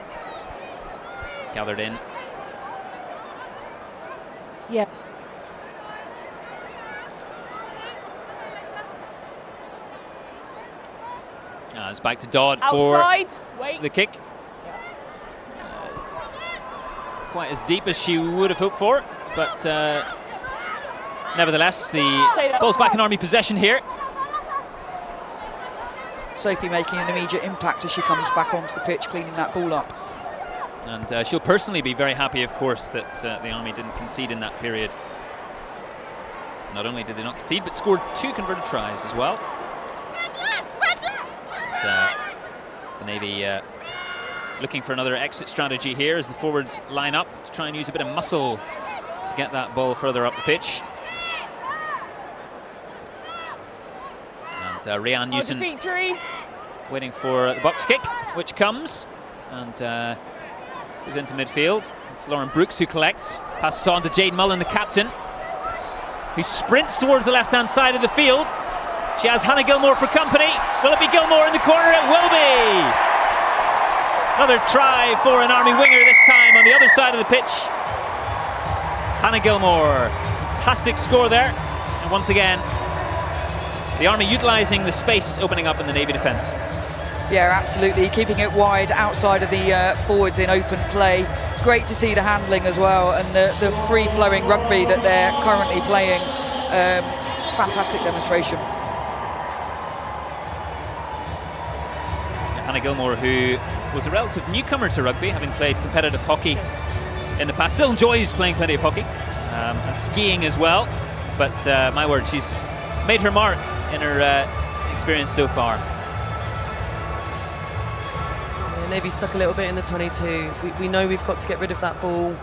Gathered in. Yeah. It's back to Dodd outside. For the kick. Quite as deep as she would have hoped for, but nevertheless, the ball's back in Army possession here. Sophie making an immediate impact as she comes back onto the pitch, cleaning that ball up. And she'll personally be very happy, of course, that the Army didn't concede in that period. Not only did they not concede, but scored 2 converted tries as well. The Navy looking for another exit strategy here as the forwards line up to try and use a bit of muscle to get that ball further up the pitch. And Rhiann Newson waiting for the box kick, which comes and goes into midfield. It's Lauren Brooks who collects, passes on to Jade Mullen, the captain, who sprints towards the left-hand side of the field. She has Hannah Gilmore for company. Will it be Gilmore in the corner? It will be! Another try for an Army winger, this time on the other side of the pitch. Hannah Gilmore. Fantastic score there. And once again, the Army utilising the space opening up in the Navy defence. Yeah, absolutely. Keeping it wide outside of the forwards in open play. Great to see the handling as well, and the free-flowing rugby that they're currently playing. It's a fantastic demonstration. Hannah Gilmore, who was a relative newcomer to rugby, having played competitive hockey in the past, still enjoys playing plenty of hockey and skiing as well. But my word, she's made her mark in her experience so far. Yeah, Navy stuck a little bit in the 22. We know we've got to get rid of that ball.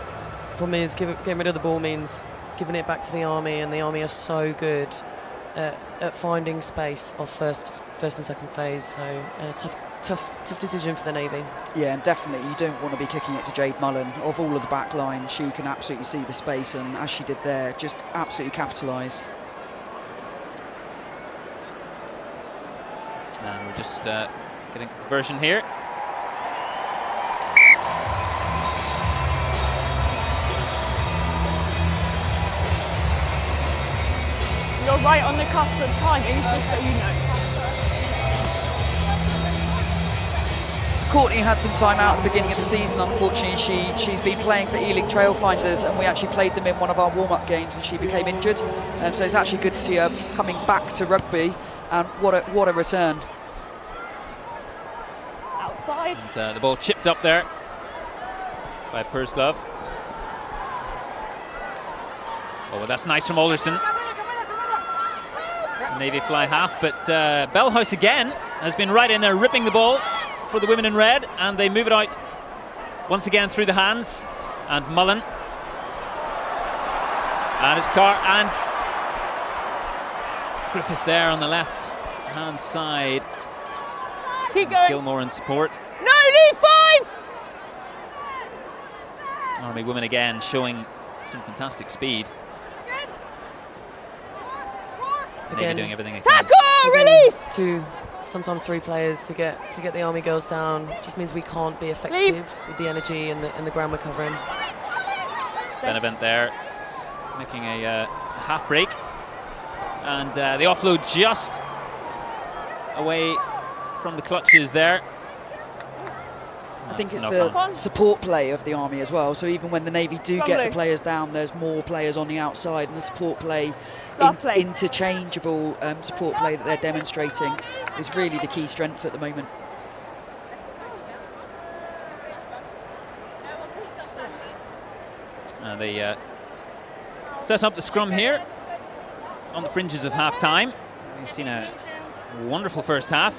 Problem is, getting rid of the ball means giving it back to the Army, and the Army are so good at finding space off first and second phase. So tough decision for the Navy. Yeah, and definitely you don't want to be kicking it to Jade Mullen. Of all of the back line, she can absolutely see the space, and as she did there, just absolutely capitalised. And we're just getting conversion here. You're right on the cusp of timing, just so you know. Courtney had some time out at the beginning of the season. Unfortunately, she's been playing for Ealing Trailfinders, and we actually played them in one of our warm-up games, and she became injured. So it's actually good to see her coming back to rugby, and what a return. Outside. And the ball chipped up there by Pursglove. Oh, well, that's nice from Alderson. Navy fly half, but Bellhouse again has been right in there ripping the ball for the women in red, and they move it out once again through the hands, and Mullen and his car, and Griffiths there on the left hand side. Keep going. Gilmore in support. No, lead 5! Army women again showing some fantastic speed. Navy doing everything they can. Tackle! Release! 2, sometimes 3 players to get the Army girls down. Just means we can't be effective with the energy and the ground we're covering. Benevent there making a half break, and the offload just away from the clutches there. I think it's the support play of the Army as well. So even when the Navy do get the players down, there's more players on the outside, and the support play, interchangeable support play that they're demonstrating is really the key strength at the moment. They set up the scrum here on the fringes of half-time. We've seen a wonderful first half.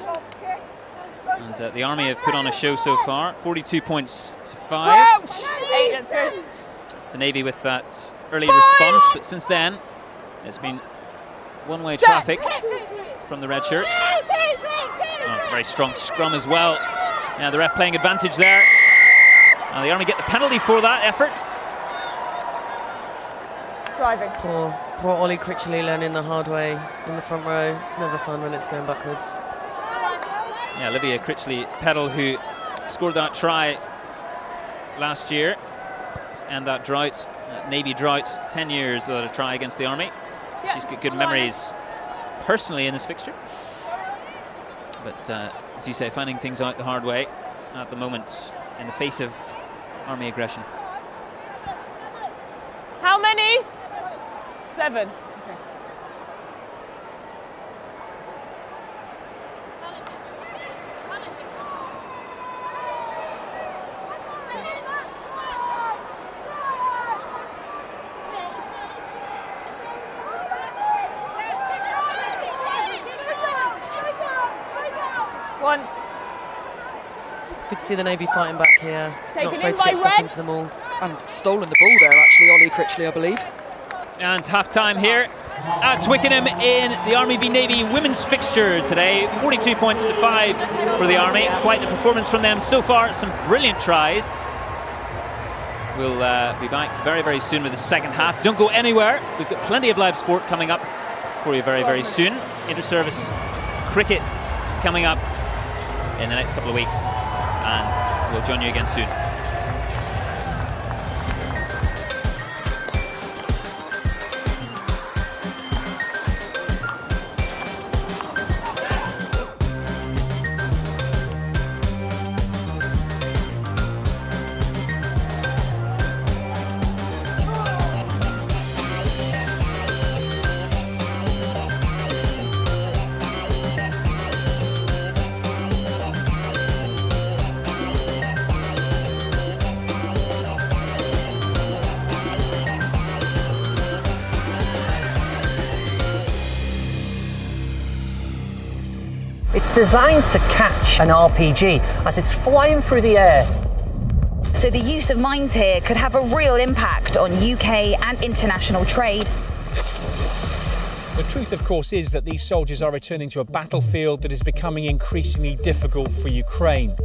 And the Army have put on a show so far, 42 points to 5. The Navy with that early response, but since then it's been one-way traffic from the red shirts. Oh, it's a very strong scrum as well. Now the ref playing advantage there. Now the Army get the penalty for that effort. Driving. Poor Ollie Critchley learning the hard way in the front row. It's never fun when it's going backwards. Yeah, Olivia Critchley-Peddle, who scored that try last year to end that drought, Navy drought, 10 years without a try against the Army. She's got good memories personally in this fixture. But as you say, finding things out the hard way at the moment in the face of Army aggression. How many? 7. Okay. Once. Good to see the Navy fighting back here. Not afraid to get stuck into them all. And stolen the ball there, actually, Ollie Critchley, I believe. And half-time here at Twickenham in the Army v Navy women's fixture today. 42 points to 5 for the Army. Quite the performance from them so far. Some brilliant tries. We'll be back very, very soon with the second half. Don't go anywhere. We've got plenty of live sport coming up for you very, very soon. Inter-service cricket coming up in the next couple of weeks. And we'll join you again soon. It's designed to catch an RPG as it's flying through the air. So the use of mines here could have a real impact on UK and international trade. The truth, of course, is that these soldiers are returning to a battlefield that is becoming increasingly difficult for Ukraine.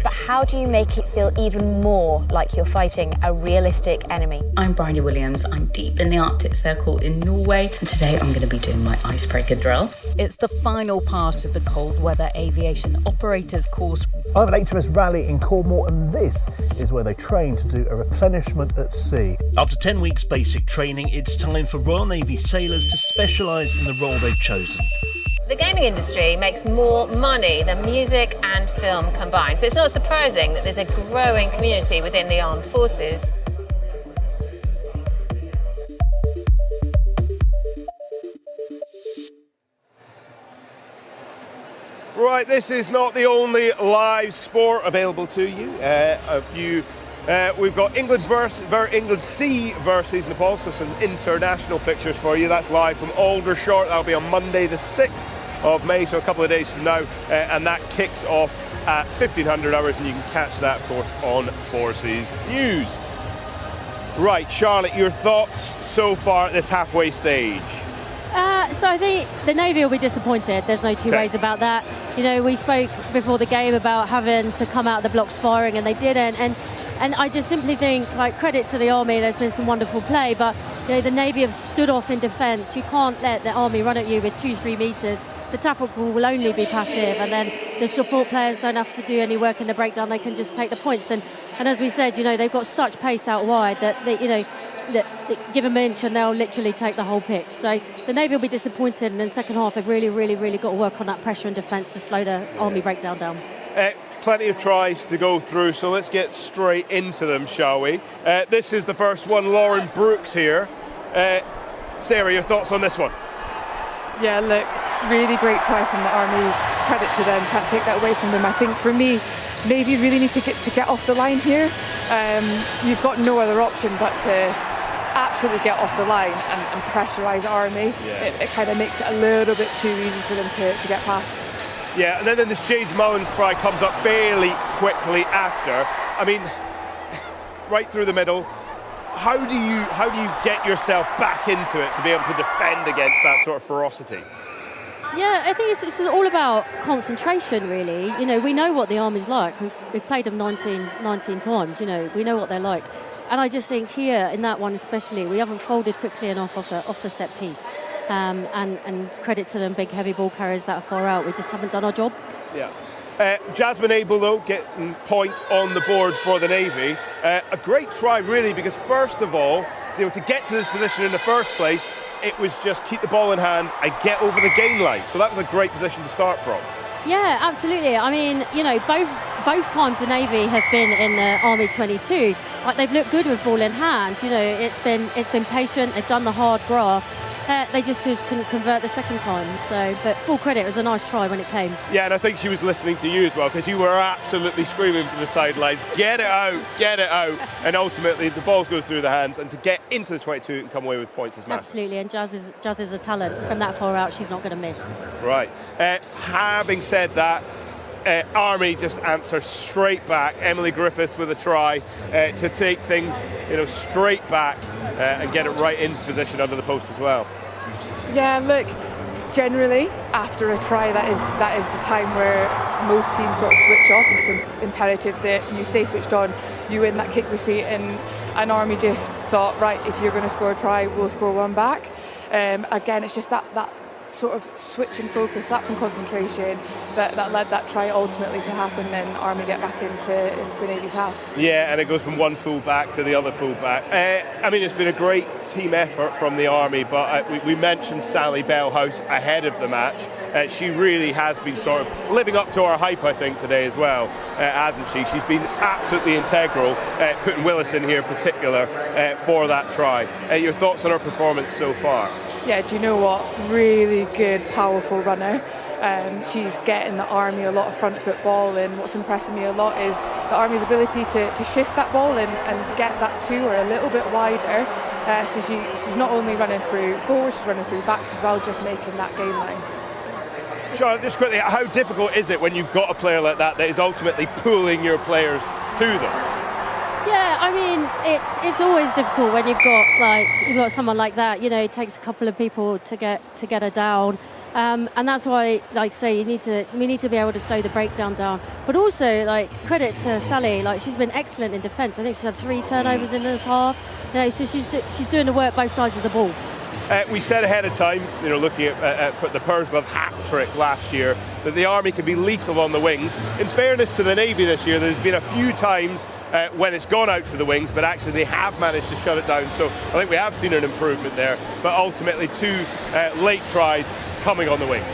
But how do you make it feel even more like you're fighting a realistic enemy? I'm Bryony Williams. I'm deep in the Arctic Circle in Norway, and today I'm going to be doing my icebreaker drill. It's the final part of the cold weather aviation operators course. I'm at HMS Raleigh in Cornwall, and this is where they train to do a replenishment at sea. After 10 weeks basic training, it's time for Royal Navy sailors to specialise in the role they've chosen. The gaming industry makes more money than music and film combined, so it's not surprising that there's a growing community within the armed forces. Right, this is not the only live sport available to you. We've got England C versus Nepal, so some international fixtures for you. That's live from Aldershot. That'll be on Monday the 6th of May, so a couple of days from now, and that kicks off at 1500 hours, and you can catch that, of course, on Forces News. Right, Charlotte, your thoughts so far at this halfway stage? So I think the Navy will be disappointed. There's no two ways about that. You know, we spoke before the game about having to come out of the blocks firing, and they didn't. And I just simply think, like, credit to the Army, there's been some wonderful play, but you know, the Navy have stood off in defence. You can't let the Army run at you with 2-3 metres. The tackle will only be passive, and then the support players don't have to do any work in the breakdown. They can just take the points. And as we said, you know, they've got such pace out wide that you know, give them an inch and they'll literally take the whole pitch. So the Navy will be disappointed, and in the second half they've really got to work on that pressure and defence to slow the Army breakdown down. Plenty of tries to go through, so let's get straight into them, shall we? This is the first one, Lauren Brooks here. Sarah, your thoughts on this one? Yeah, look, really great try from the Army. Credit to them, can't take that away from them. I think for me, Navy really need to get off the line here. You've got no other option but to absolutely get off the line and pressurise Army. Yeah. It kind of makes it a little bit too easy for them to get past. Yeah, and then this James Mullins try comes up fairly quickly after. I mean, right through the middle. How do you get yourself back into it to be able to defend against that sort of ferocity? Yeah, I think it's all about concentration, really. You know, we know what the Army's like. We've played them 19 times, you know, we know what they're like. And I just think here, in that one especially, we haven't folded quickly enough off the set piece. And credit to them, big heavy ball carriers that far out. We just haven't done our job. Yeah. Jasmine Abel, though, getting points on the board for the Navy. A great try, really, because first of all, you know, to get to this position in the first place, it was just keep the ball in hand and get over the gain line. So that was a great position to start from. Yeah, absolutely. I mean, you know, both times the Navy have been in the Army 22, like they've looked good with ball in hand. You know, it's been patient. They've done the hard graft. They just couldn't convert the second time. So, but full credit, it was a nice try when it came. Yeah, and I think she was listening to you as well, because you were absolutely screaming from the sidelines, get it out, get it out. And ultimately, the balls go through the hands, and to get into the 22 and come away with points is massive. Absolutely, and Jazz is a talent. From that far out, she's not going to miss. Right. Having said that, Army just answers straight back. Emily Griffiths with a try to take things, you know, straight back and get it right into position under the post as well. Yeah, look, generally after a try, that is the time where most teams sort of switch off, and it's imperative that you stay switched on. You win that kick receipt, and Army just thought, right, if you're going to score a try, we'll score one back. Again, it's just that sort of switch in focus, lapse in concentration that led that try ultimately to happen, then Army get back into the Navy's half. Yeah, and it goes from one full back to the other full back. I mean, it's been a great team effort from the Army, but we mentioned Sally Bellhouse ahead of the match. She really has been sort of living up to our hype, I think, today as well, hasn't she? She's been absolutely integral, putting Willis in here in particular for that try. Your thoughts on her performance so far? Yeah, do you know what? Really good, powerful runner. She's getting the Army a lot of front foot ball, and what's impressing me a lot is the Army's ability to shift that ball and get that to her a little bit wider. So she's not only running through forwards, she's running through backs as well, just making that game line. Charlotte, just quickly, how difficult is it when you've got a player like that is ultimately pulling your players to them? Yeah, I mean, it's always difficult when you've got someone like that. You know, it takes a couple of people to get her down, and that's why, like say, we need to be able to slow the breakdown down. But also, like, credit to Sally, like she's been excellent in defence. I think she's had 3 turnovers in this half. You know, so she's doing the work both sides of the ball. We said ahead of time, you know, looking at the Pursglove hat trick last year, that the Army could be lethal on the wings. In fairness to the Navy this year, there's been a few times when it's gone out to the wings, but actually they have managed to shut it down. So I think we have seen an improvement there, but ultimately 2 late tries coming on the wings.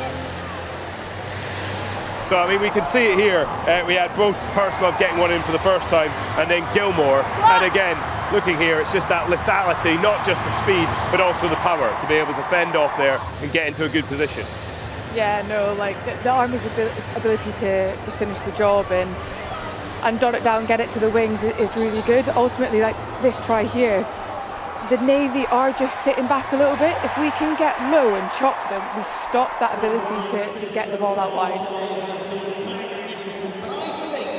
So, I mean, we can see it here. We had both Pursglove getting one in for the first time, and then Gilmore. And again, looking here, it's just that lethality, not just the speed, but also the power to be able to fend off there and get into a good position. Yeah, no, like the Army's ability to finish the job and dot it down, get it to the wings is really good. Ultimately, like this try here, the Navy are just sitting back a little bit. If we can get low and chop them, we stop that ability to get the ball out wide.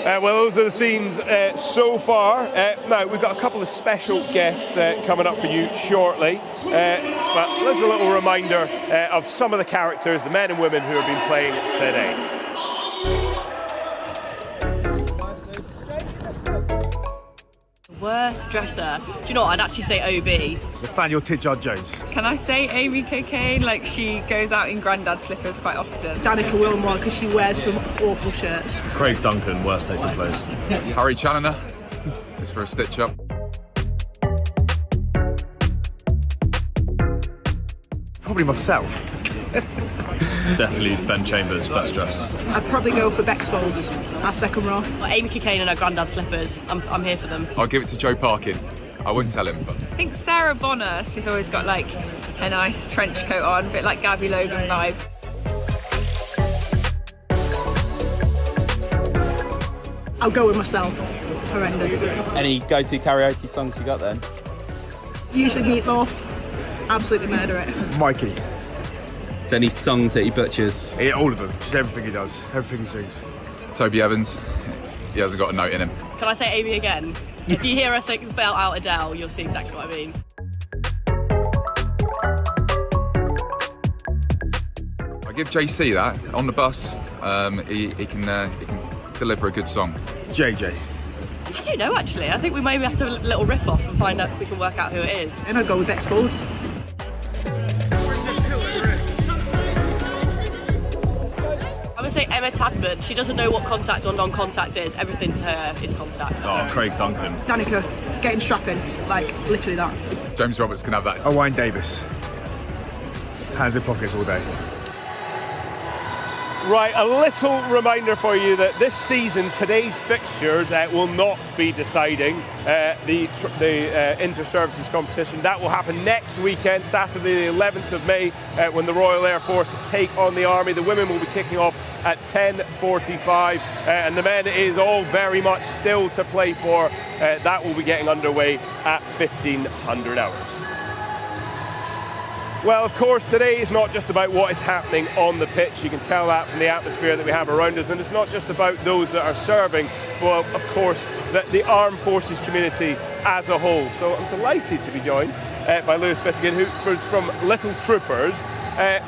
Well, those are the scenes so far. Now, we've got a couple of special guests coming up for you shortly. But there's a little reminder of some of the characters, the men and women who have been playing today. Worst dresser? Do you know what? I'd actually say OB. Nathaniel Tidjard-Jones. Can I say Amy Cocaine? Like, she goes out in granddad slippers quite often. Danica Wilmore, because she wears some awful shirts. Craig Duncan, worst taste in clothes. Harry Challoner, just for a stitch up. Probably myself. Definitely Ben Chambers, best dressed. I'd probably go for Bex Folds, our second row. Well, Amy Cockayne in her granddad slippers. I'm here for them. I'll give it to Joe Parkin. I wouldn't tell him, but I think Sarah Bonner, she's always got like a nice trench coat on, a bit like Gabby Logan vibes. I'll go with myself. Horrendous. Any go-to karaoke songs you got then? Usually Meatloaf. Absolutely murder it. Mikey. Is there any songs that he butchers? Yeah, all of them. Just everything he does. Everything he sings. Toby Evans, he hasn't got a note in him. Can I say Amy again? If you hear us belt out Adele, you'll see exactly what I mean. I give JC that on the bus. He can deliver a good song. JJ. I don't know actually. I think we maybe have to have a little riff off and find out if we can work out who it is. And I'll go with Bex Folds. I'm going to say Emma Tadman. She doesn't know what contact or non-contact is. Everything to her is contact. Oh, Craig Duncan. Danica, getting strapping, like literally that. James Roberts can have that. Owain Davis. Hands in pockets all day. Right, a little reminder for you that this season, today's fixtures will not be deciding the inter-services competition. That will happen next weekend, Saturday the 11th of May, when the Royal Air Force take on the Army. The women will be kicking off at 10:45, and the men is all very much still to play for. That will be getting underway at 1500 hours. Well, of course, today is not just about what is happening on the pitch. You can tell that from the atmosphere that we have around us. And it's not just about those that are serving, but of course, the armed forces community as a whole. So I'm delighted to be joined by Lewis Fittigan, who's from Little Troopers.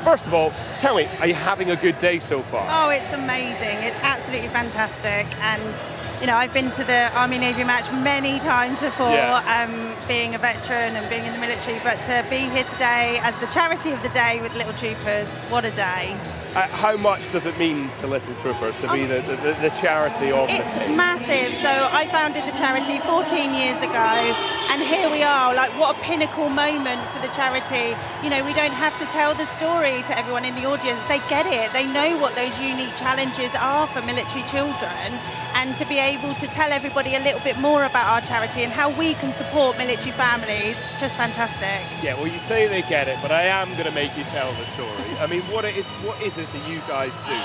First of all, tell me, are you having a good day so far? Oh, it's amazing. It's absolutely fantastic. And you know, I've been to the Army-Navy match many times before, being a veteran and being in the military, but to be here today as the charity of the day with Little Troopers, what a day. How much does it mean to Little Troopers to be the charity of the It's day? massive. So I founded the charity 14 years ago, and here we are, like what a pinnacle moment for the charity. You know, we don't have to tell the story to everyone in the audience. They get it. They know what those unique challenges are for military children. And to be able to tell everybody a little bit more about our charity and how we can support military families, just fantastic. Yeah, well, you say they get it, but I am going to make you tell the story. I mean, what is it that you guys do?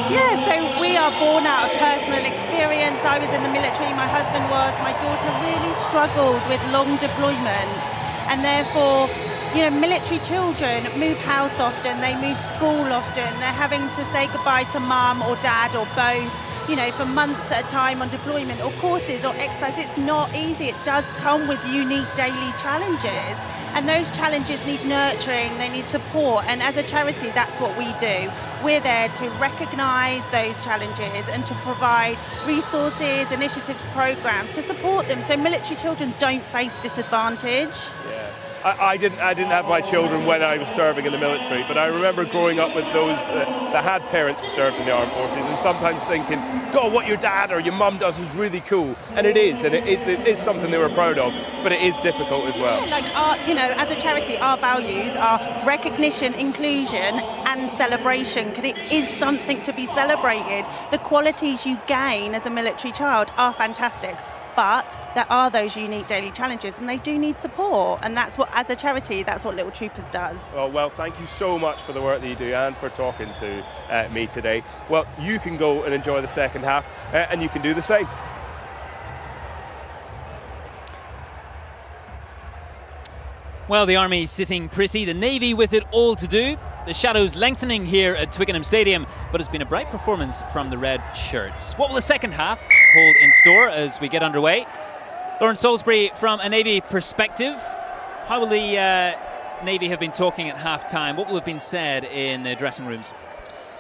Yeah, so we are born out of personal experience. I was in the military, my husband was. My daughter really struggled with long deployment, and therefore, you know, military children move house often, they move school often, they're having to say goodbye to mum or dad or both, you know, for months at a time on deployment or courses or exercise. It's not easy. It does come with unique daily challenges, and those challenges need nurturing, they need support, and as a charity that's what we do. We're there to recognise those challenges and to provide resources, initiatives, programmes to support them so military children don't face disadvantage. Yeah. I didn't have my children when I was serving in the military, but I remember growing up with those that had parents who served in the armed forces, and sometimes thinking, God, what your dad or your mum does is really cool, and it is, and it is something they were proud of, but it is difficult as well. Yeah, like you know, as a charity, our values are recognition, inclusion, and celebration. Because it is something to be celebrated. The qualities you gain as a military child are fantastic. But there are those unique daily challenges, and they do need support. And that's what, as a charity, that's what Little Troopers does. Oh, well, thank you so much for the work that you do and for talking to me today. Well, you can go and enjoy the second half, and you can do the same. Well, the Army sitting pretty, the Navy with it all to do. The shadows lengthening here at Twickenham Stadium, but it's been a bright performance from the red shirts. What will the second half hold in store as we get underway? Lauren Salisbury, from a Navy perspective, how will the Navy have been talking at half-time? What will have been said in the dressing rooms?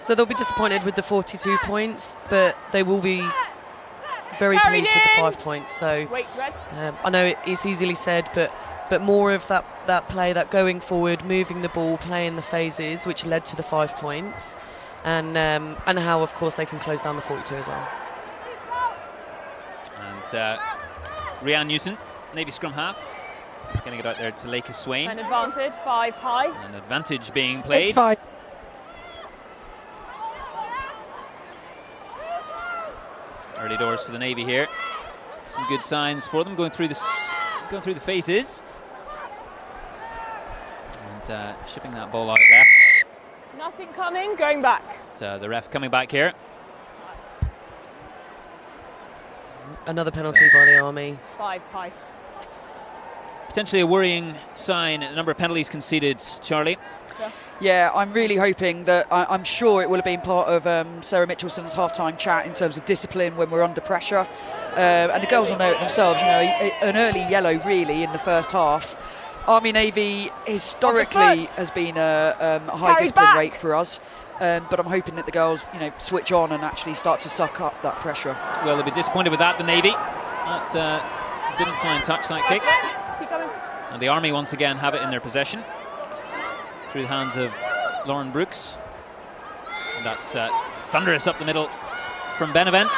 So they'll be disappointed with the 42 points, but they will be very pleased with the 5 points. So I know it's easily said, but more of that play, that going forward, moving the ball, playing the phases, which led to the 5 points, and how, of course, they can close down the 42 as well. And Rhiannon Newton, Navy scrum half, Getting it out there to Leica Swain. An advantage, 5 high. An advantage being played. It's fine. Early doors for the Navy here. Some good signs for them going through the phases. And shipping that ball out left. Nothing coming, going back. The ref coming back here. Another penalty by the Army. 5 high. Potentially a worrying sign, the number of penalties conceded, Charlie. Yeah, I'm really hoping that, I'm sure it will have been part of Sarah Mitchelson's half-time chat in terms of discipline when we're under pressure. And the girls will know it themselves, you know, an early yellow really in the first half. Army-Navy historically has been a high discipline rate for us. But I'm hoping that the girls, you know, switch on and actually start to suck up that pressure. Well, they'll be disappointed with that, the Navy. That didn't fly and touch that kick. Keep coming. And the Army once again have it in their possession through the hands of Lauren Brooks. And that's thunderous up the middle from Benevent.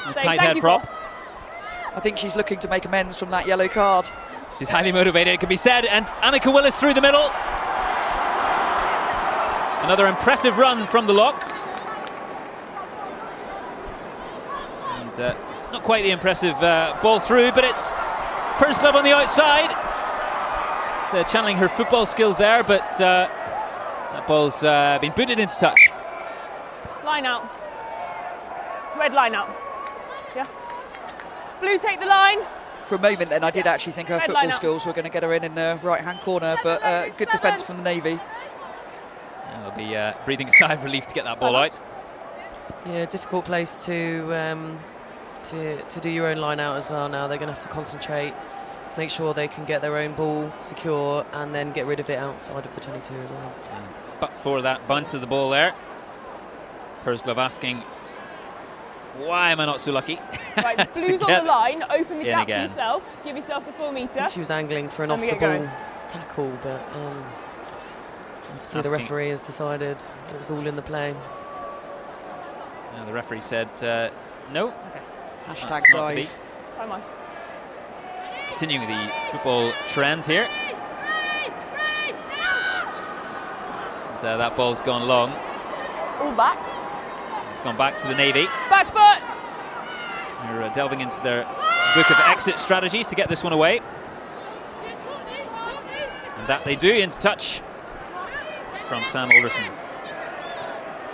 The tight head prop. I think she's looking to make amends from that yellow card. She's highly motivated, it can be said. And Annika Willis through the middle. Another impressive run from the lock. And not quite the impressive ball through, but it's Pursglove on the outside. Channeling her football skills there, but that ball's been booted into touch. Line out. Red line out. Yeah. Blue take the line. For a moment then, I did actually think her Red football skills were going to get her in the right-hand corner, but good defence from the Navy. They'll be breathing a sigh of relief to get that ball out. Yeah, difficult place to do your own line out as well now. They're going to have to concentrate, make sure they can get their own ball secure and then get rid of it outside of the 22 as well. But for that bounce of the ball there, Pursglove asking, why am I not so lucky? Right, Blue's on the line, open the gap for yourself, give yourself the 4 metre. I think she was angling for an off-the-ball tackle, but obviously the referee has decided it was all in the play. The referee said no. Okay. Hashtag not to be. Come on. Continuing the football trend here. And that ball's gone long. All back. It's gone back to the Navy. Back foot. We're delving into their book of exit strategies to get this one away. And that they do, into touch from Sam Alderson.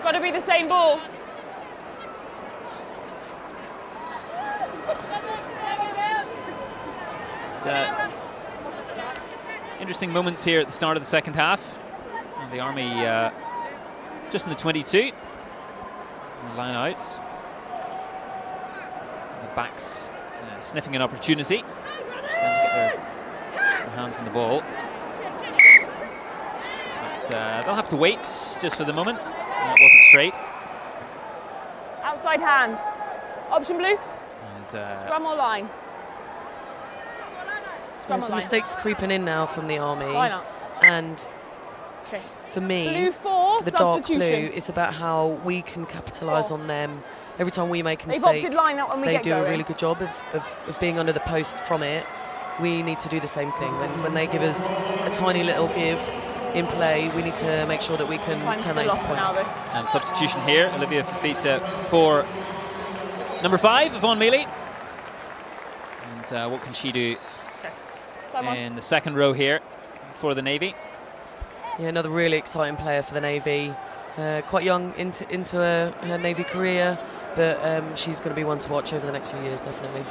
Got to be the same ball. Interesting moments here at the start of the second half. And the Army just in the 22. Line out. The backs sniffing an opportunity to get their hands on the ball. But they'll have to wait just for the moment. That wasn't straight. Outside hand. Option blue. And scrum or line. Yeah, some mistakes creeping in now from the Army. Why not? And for me, Blue 4, the dark blue, it's about how we can capitalise on them. Every time we make a mistake, they do a really good job of being under the post from it. We need to do the same thing. When they give us a tiny little give in play, we need to make sure that we can turn that into points. And substitution here, Olivia Fafita for number 5, Yvonne Mealy. And what can she do in the second row here for the Navy? Yeah, another really exciting player for the Navy. Quite young into her Navy career, but she's going to be one to watch over the next few years, definitely.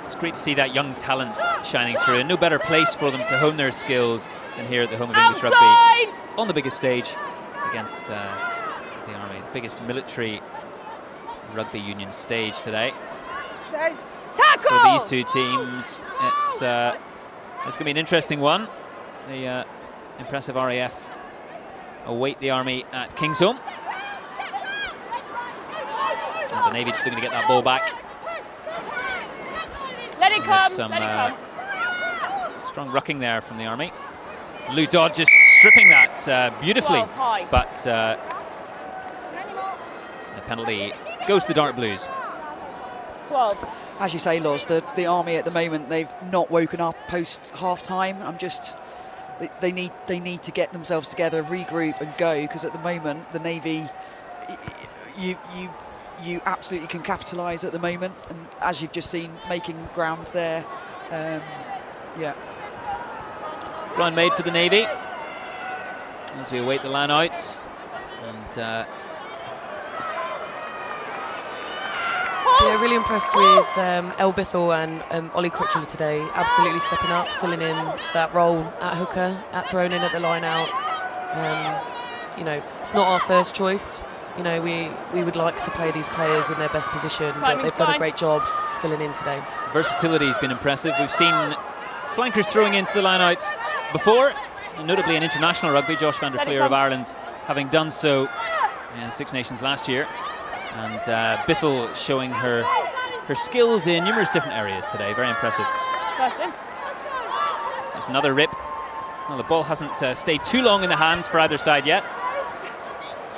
It's great to see that young talent shining through, and no better place for them to hone their skills than here at the home of English Rugby, on the biggest stage against the Army, the biggest military rugby union stage today. Tackle! For these two teams, it's going to be an interesting one. The impressive RAF await the Army at Kingsholm. And the Navy just looking to get that ball back. Let it come, some let it come. Strong rucking there from the Army. Lou Dodd just stripping that beautifully, but the penalty goes to the Dark Blues. 12. as you say, Loz, the Army at the moment, they've not woken up post half-time. They need to get themselves together, regroup and go, because at the moment, the Navy, you absolutely can capitalise at the moment, and as you've just seen, making ground there. Yeah. Run made for the Navy as we await the line outs. And yeah, really impressed with El Bithell and Ollie Critchler today. Absolutely stepping up, filling in that role at hooker, at thrown in at the line out. You know, it's not our first choice. You know, we would like to play these players in their best position, but they've done a great job filling in today. Versatility has been impressive. We've seen flankers throwing into the line out before, notably in international rugby, Josh van der Fleer of Ireland having done so in Six Nations last year. And Bithell showing her skills in numerous different areas today. Very impressive. First in. There's another rip. Well, the ball hasn't stayed too long in the hands for either side yet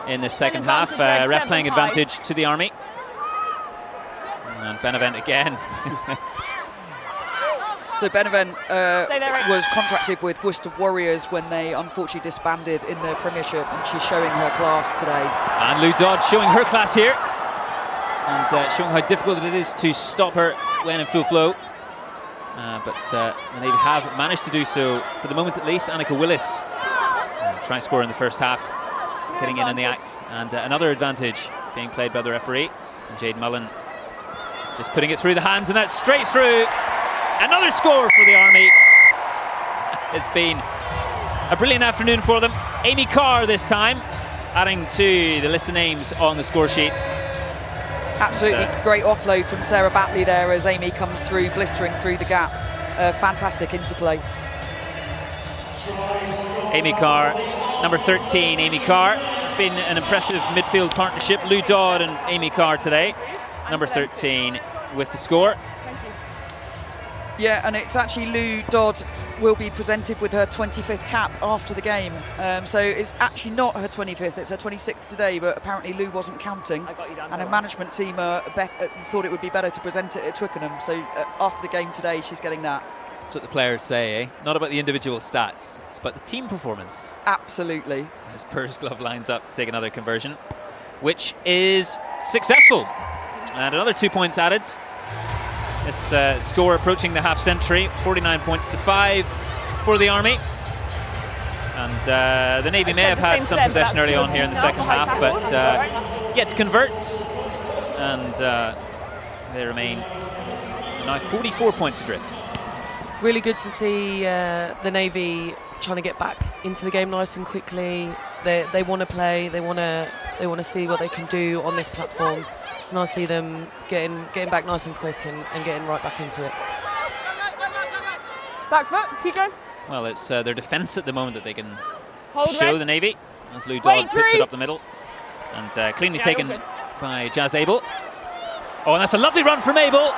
in the second half. Ref playing advantage to the Army. And Benevent again. So Benevent was contracted with Worcester Warriors when they unfortunately disbanded in the Premiership, and she's showing her class today. And Lou Dodd showing her class here, and showing how difficult it is to stop her when in full flow. But the Navy have managed to do so, for the moment at least. Annika Willis try score in the first half, getting in the act, and another advantage being played by the referee. And Jade Mullen just putting it through the hands, and that's straight through. Another score for the Army. It's been a brilliant afternoon for them. Amy Carr this time, adding to the list of names on the score sheet. Absolutely great offload from Sarah Batley there as Amy comes through, blistering through the gap. Fantastic interplay. Amy Carr, number 13, Amy Carr. It's been an impressive midfield partnership. Lou Dodd and Amy Carr today. Number 13 with the score. Yeah, and it's actually Lou Dodd will be presented with her 25th cap after the game. So it's actually not her 25th, it's her 26th today, but apparently Lou wasn't counting. And her management team thought it would be better to present it at Twickenham. So after the game today, she's getting that. That's what the players say, eh? Not about the individual stats, it's about the team performance. Absolutely. As Pursglove lines up to take another conversion, which is successful. And another 2 points added. This score approaching the half century, 49 points to 5 for the Army. And the Navy may have had some possession early on here in the second half, but yet to convert. And they remain now 44 points adrift. Really good to see the Navy trying to get back into the game nice and quickly. They want to play. They want to see what they can do on this platform. It's nice to see them getting back nice and quick and getting right back into it. Back foot, keep going. Well, it's their defence at the moment that they can Hold show red. the Navy, as Lou Dodd puts it up the middle. And cleanly taken by Jazz Abel. Oh, and that's a lovely run from Abel.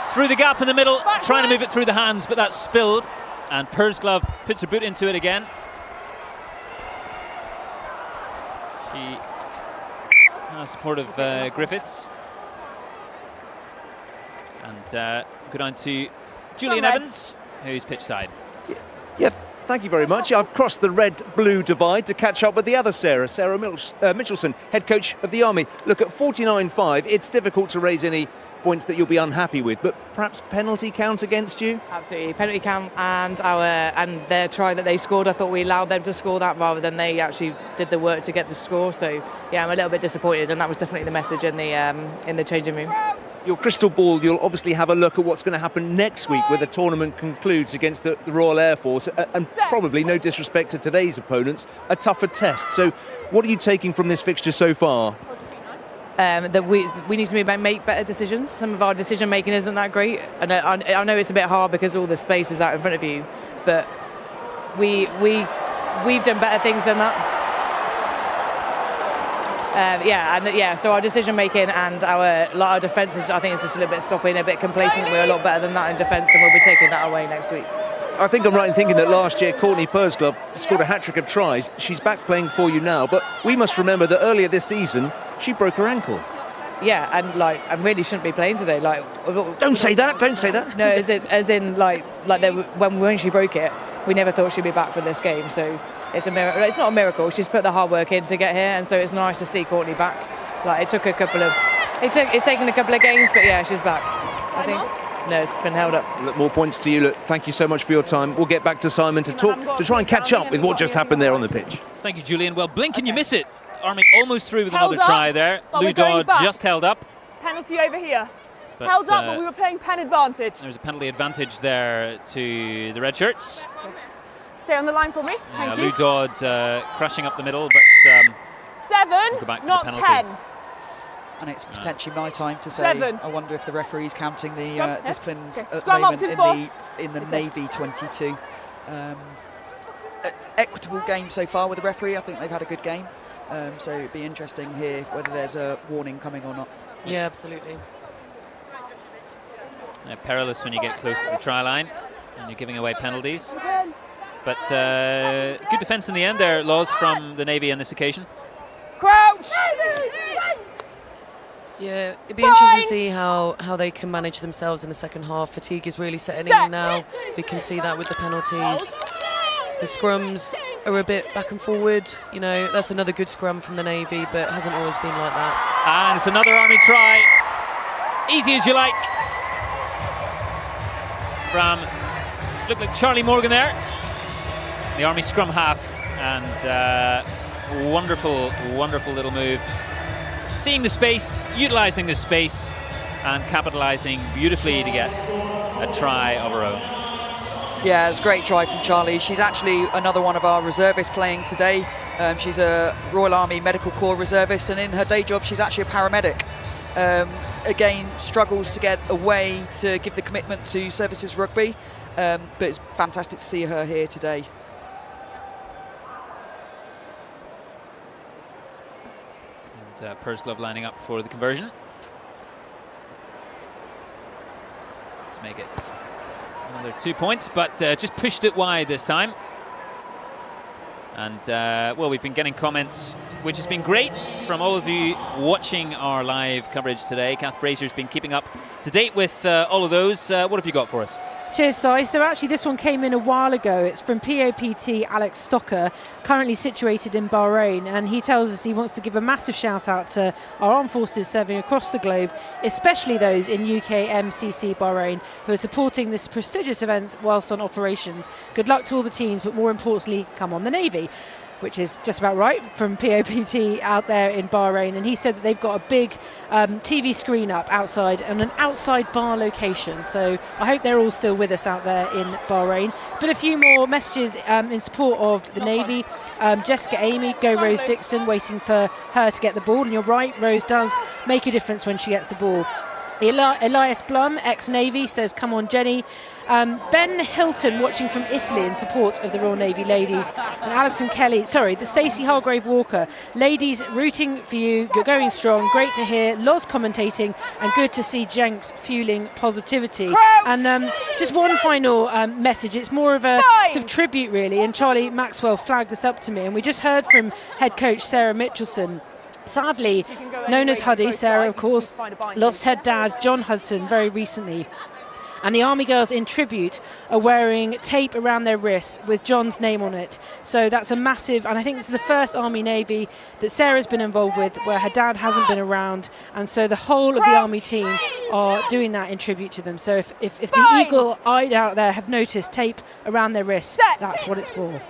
Through the gap in the middle, trying to move it through the hands, but that's spilled. And Pursglove puts her boot into it again. She has support of Griffiths. And go down to Julian Evans, who's pitch side. Yeah, thank you very much. I've crossed the red-blue divide to catch up with the other Sarah Mitchelson, head coach of the Army. Look, at 49-5, it's difficult to raise any points that you'll be unhappy with, but perhaps penalty count against you? Absolutely, penalty count and their try that they scored. I thought we allowed them to score that rather than they actually did the work to get the score. So yeah, I'm a little bit disappointed, and that was definitely the message in the changing room. Your crystal ball, you'll obviously have a look at what's going to happen next week where the tournament concludes against the Royal Air Force, and probably, no disrespect to today's opponents, a tougher test. So what are you taking from this fixture so far? That we need to make better decisions. Some of our decision making isn't that great, and I know it's a bit hard because all the space is out in front of you, but we've done better things than that. So our decision making and our defence is, I think, it's just a little bit stopping, a bit complacent. We're a lot better than that in defence, and we'll be taking that away next week. I think I'm right in thinking that last year Courtney Pursglove scored a hat-trick of tries. She's back playing for you now, but we must remember that earlier this season she broke her ankle. yeah, and really shouldn't be playing today. Don't say that. Don't say that. No, as in when she broke it, we never thought she'd be back for this game. So it's a miracle. It's not a miracle. She's put the hard work in to get here, and so it's nice to see Courtney back. It's taken a couple of games, but yeah, she's back. I think. No, it's been held up. Look, more points to you. Look, thank you so much for your time. We'll get back to Simon to try and catch up with what just happened there on the pitch. Thank you, Julian. Well, blink and you miss it. Army almost through with another try there. Lou Dodd just held up. Penalty over here. Held up, but we were playing pen advantage. There's a penalty advantage there to the red shirts. Stay on the line for me. Thank you. Lou Dodd crashing up the middle, but 7, not 10. And it's potentially my time to say, 7. I wonder if the referee's counting the disciplines at the moment in the Navy 22. Equitable game so far with the referee. I think they've had a good game. So it'd be interesting here whether there's a warning coming or not. Yeah, absolutely. Perilous when you get close to the try line and you're giving away penalties. But good defence in the end there, Laws, from the Navy on this occasion. Crouch! Yeah, it'd be interesting to see how they can manage themselves in the second half. Fatigue is really setting in now. We can see that with the penalties. The scrums are a bit back and forward. You know, that's another good scrum from the Navy, but it hasn't always been like that. And it's another Army try. Easy as you like. From, looked like Charlie Morgan there. The Army scrum half. And wonderful, wonderful little move. Seeing the space, utilising the space, and capitalising beautifully to get a try of her own. Yeah, it's a great try from Charlie. She's actually another one of our reservists playing today. She's a Royal Army Medical Corps reservist, and in her day job, she's actually a paramedic. Again, struggles to get away to give the commitment to services rugby, but it's fantastic to see her here today. Pursglove lining up for the conversion. Let's make it another 2 points, but just pushed it wide this time. And well, we've been getting comments, which has been great from all of you watching our live coverage today. Kath Brazier's been keeping up to date with all of those. What have you got for us? Cheers, Si. So actually this one came in a while ago. It's from POPT Alex Stocker, currently situated in Bahrain, and he tells us he wants to give a massive shout out to our armed forces serving across the globe, especially those in UK MCC Bahrain who are supporting this prestigious event whilst on operations. Good luck to all the teams, but more importantly, come on the Navy. Which is just about right from POPT out there in Bahrain. And he said that they've got a big TV screen up outside and an outside bar location. So I hope they're all still with us out there in Bahrain. But a few more messages in support of the Navy. Jessica Amy, go Rose Dixon, waiting for her to get the ball. And you're right, Rose does make a difference when she gets the ball. Elias Blum, ex-Navy, says, come on, Jenny. Ben Hilton, watching from Italy in support of the Royal Navy ladies. And Alison Kelly, the Stacey Hargrave Walker. Ladies, rooting for you. You're going strong. Great to hear. Loz commentating. And good to see Jenks fueling positivity. And just one final message. It's more of a sort of tribute, really. And Charlie Maxwell flagged this up to me. And we just heard from head coach Sarah Mitchelson. Sadly, known as Huddy, Sarah, of course, lost her dad, John Hudson, very recently. And the Army girls in tribute are wearing tape around their wrists with John's name on it. So that's a massive, and I think this is the first Army Navy that Sarah's been involved with where her dad hasn't been around. And so the whole of the Army team are doing that in tribute to them. So if the eagle-eyed out there have noticed tape around their wrists, that's what it's for.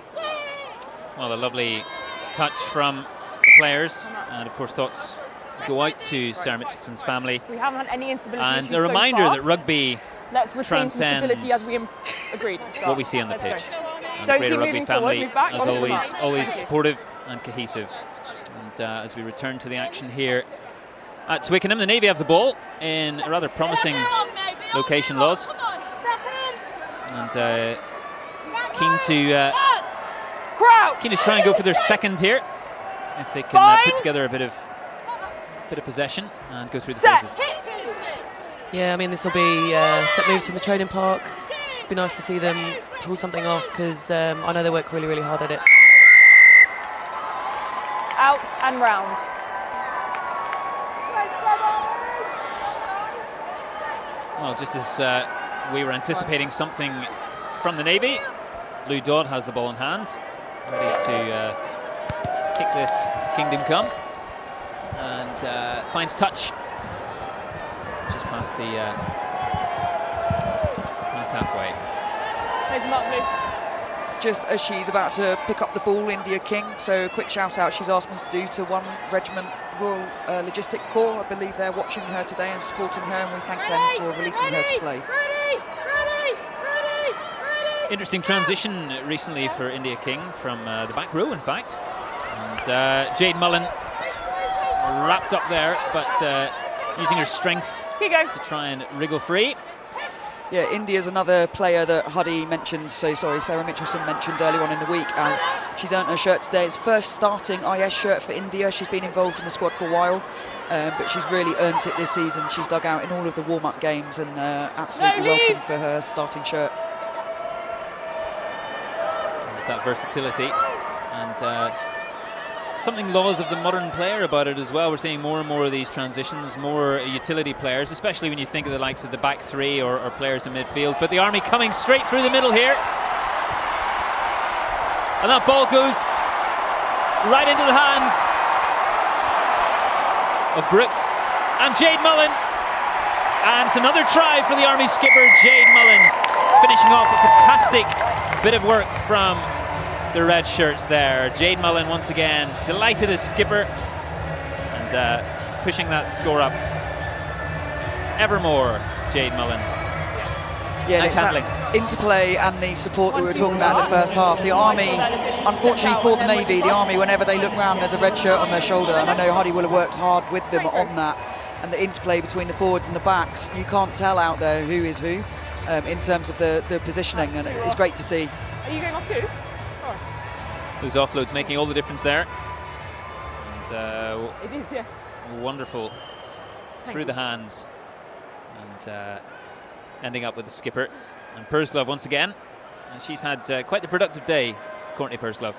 Well, a lovely touch from the players, and of course thoughts go out to Sarah Mitchelson's family. We haven't had any instability and a reminder that rugby retain some stability as we agreed at the start. What we see on the pitch. And Don't the greater rugby family, forward, as always supportive and cohesive. And as we return to the action here at Twickenham, the Navy have the ball in a rather promising location, Loz. And keen to try and go for their second here. If they can put together a bit of possession and go through the phases. Yeah, I mean, this will be set moves from the training park. It'd be nice to see them pull something off because I know they work really, really hard at it. Out and round. Well, just as we were anticipating something from the Navy, Lou Dodd has the ball in hand, ready to kick this to Kingdom Come, and finds touch just past the past halfway. There's your mark, Lou. Just as she's about to pick up the ball, India King, so a quick shout out she's asked me to do to 1 Regiment Royal Logistic Corps. I believe they're watching her today and supporting her, and we thank them for releasing her to play. Interesting transition recently for India King from the back row, in fact. And Jade Mullen wrapped up there, but using her strength to try and wriggle free. Yeah, India's another player that Huddy mentioned, Sarah Mitchelson mentioned earlier on in the week, as she's earned her shirt today. It's first starting IS shirt for India. She's been involved in the squad for a while, but she's really earned it this season. She's dug out in all of the warm-up games, and absolutely welcome for her starting shirt. There's that versatility, and something laws of the modern player about it as well. We're seeing more and more of these transitions, more utility players, especially when you think of the likes of the back three or players in midfield. But the Army coming straight through the middle here. And that ball goes right into the hands of Brooks and Jade Mullen. And it's another try for the Army skipper, Jade Mullen, finishing off a fantastic bit of work from the red shirts there. Jade Mullen once again delighted as skipper, and pushing that score up ever more. Jade Mullen. Yeah, nice it's handling. That interplay and the support that we were talking about in the first half. The Army, unfortunately for the Navy, the Army, whenever they look round, there's a red shirt on their shoulder, and I know Huddy will have worked hard with them on that. And the interplay between the forwards and the backs, you can't tell out there who is who in terms of the positioning, and it's great to see. Are you going off too? Those offloads making all the difference there. And it is, yeah. Wonderful through the hands, and ending up with the skipper. And Pursglove once again. And she's had quite the productive day, Courtney Pursglove.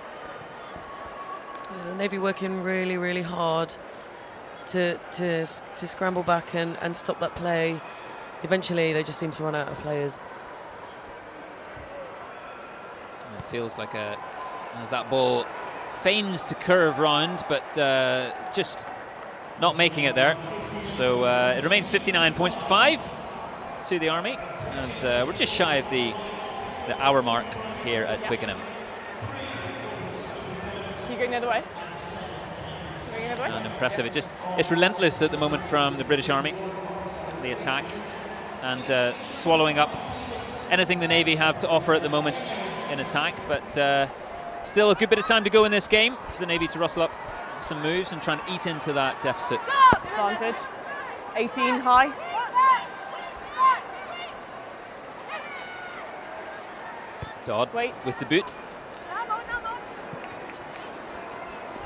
The Navy working really, really hard to scramble back and stop that play. Eventually, they just seem to run out of players. It feels like as that ball feigns to curve round, but just not making it there. So it remains 59 points to 5 to the Army, as we're just shy of the hour mark here at Twickenham. You going the other way? And impressive. It's relentless at the moment from the British Army, the attack, and swallowing up anything the Navy have to offer at the moment in attack, but still a good bit of time to go in this game for the Navy to rustle up some moves and try and eat into that deficit. Advantage. 18 high. Dodd Wait. with the boot.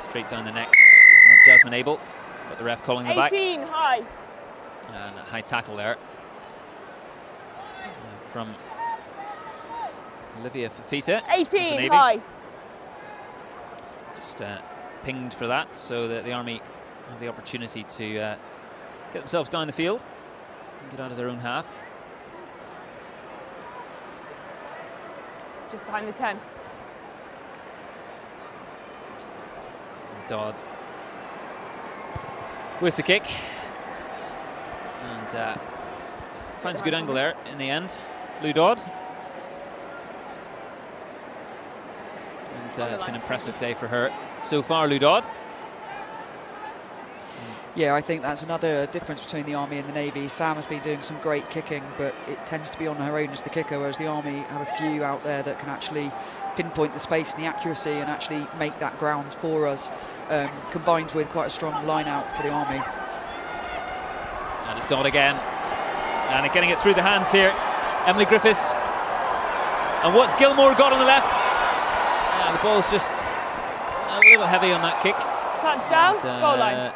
Straight down the neck of Jasmine Abel, but the ref calling the back. 18 high. And a high tackle there from Olivia Fafita. 18 high. Just pinged for that, so that the Army have the opportunity to get themselves down the field and get out of their own half. Just behind the 10. Dodd with the kick, and finds a good angle there in the end. Lou Dodd. And it's been an impressive day for her so far, Lou Dodd. Yeah, I think that's another difference between the Army and the Navy. Sam has been doing some great kicking, but it tends to be on her own as the kicker, whereas the Army have a few out there that can actually pinpoint the space and the accuracy and actually make that ground for us, combined with quite a strong line out for the Army. And it's Dodd again, and getting it through the hands here, Emily Griffiths. And what's Gilmore got on the left? The ball's just a little heavy on that kick. Touchdown, goal line.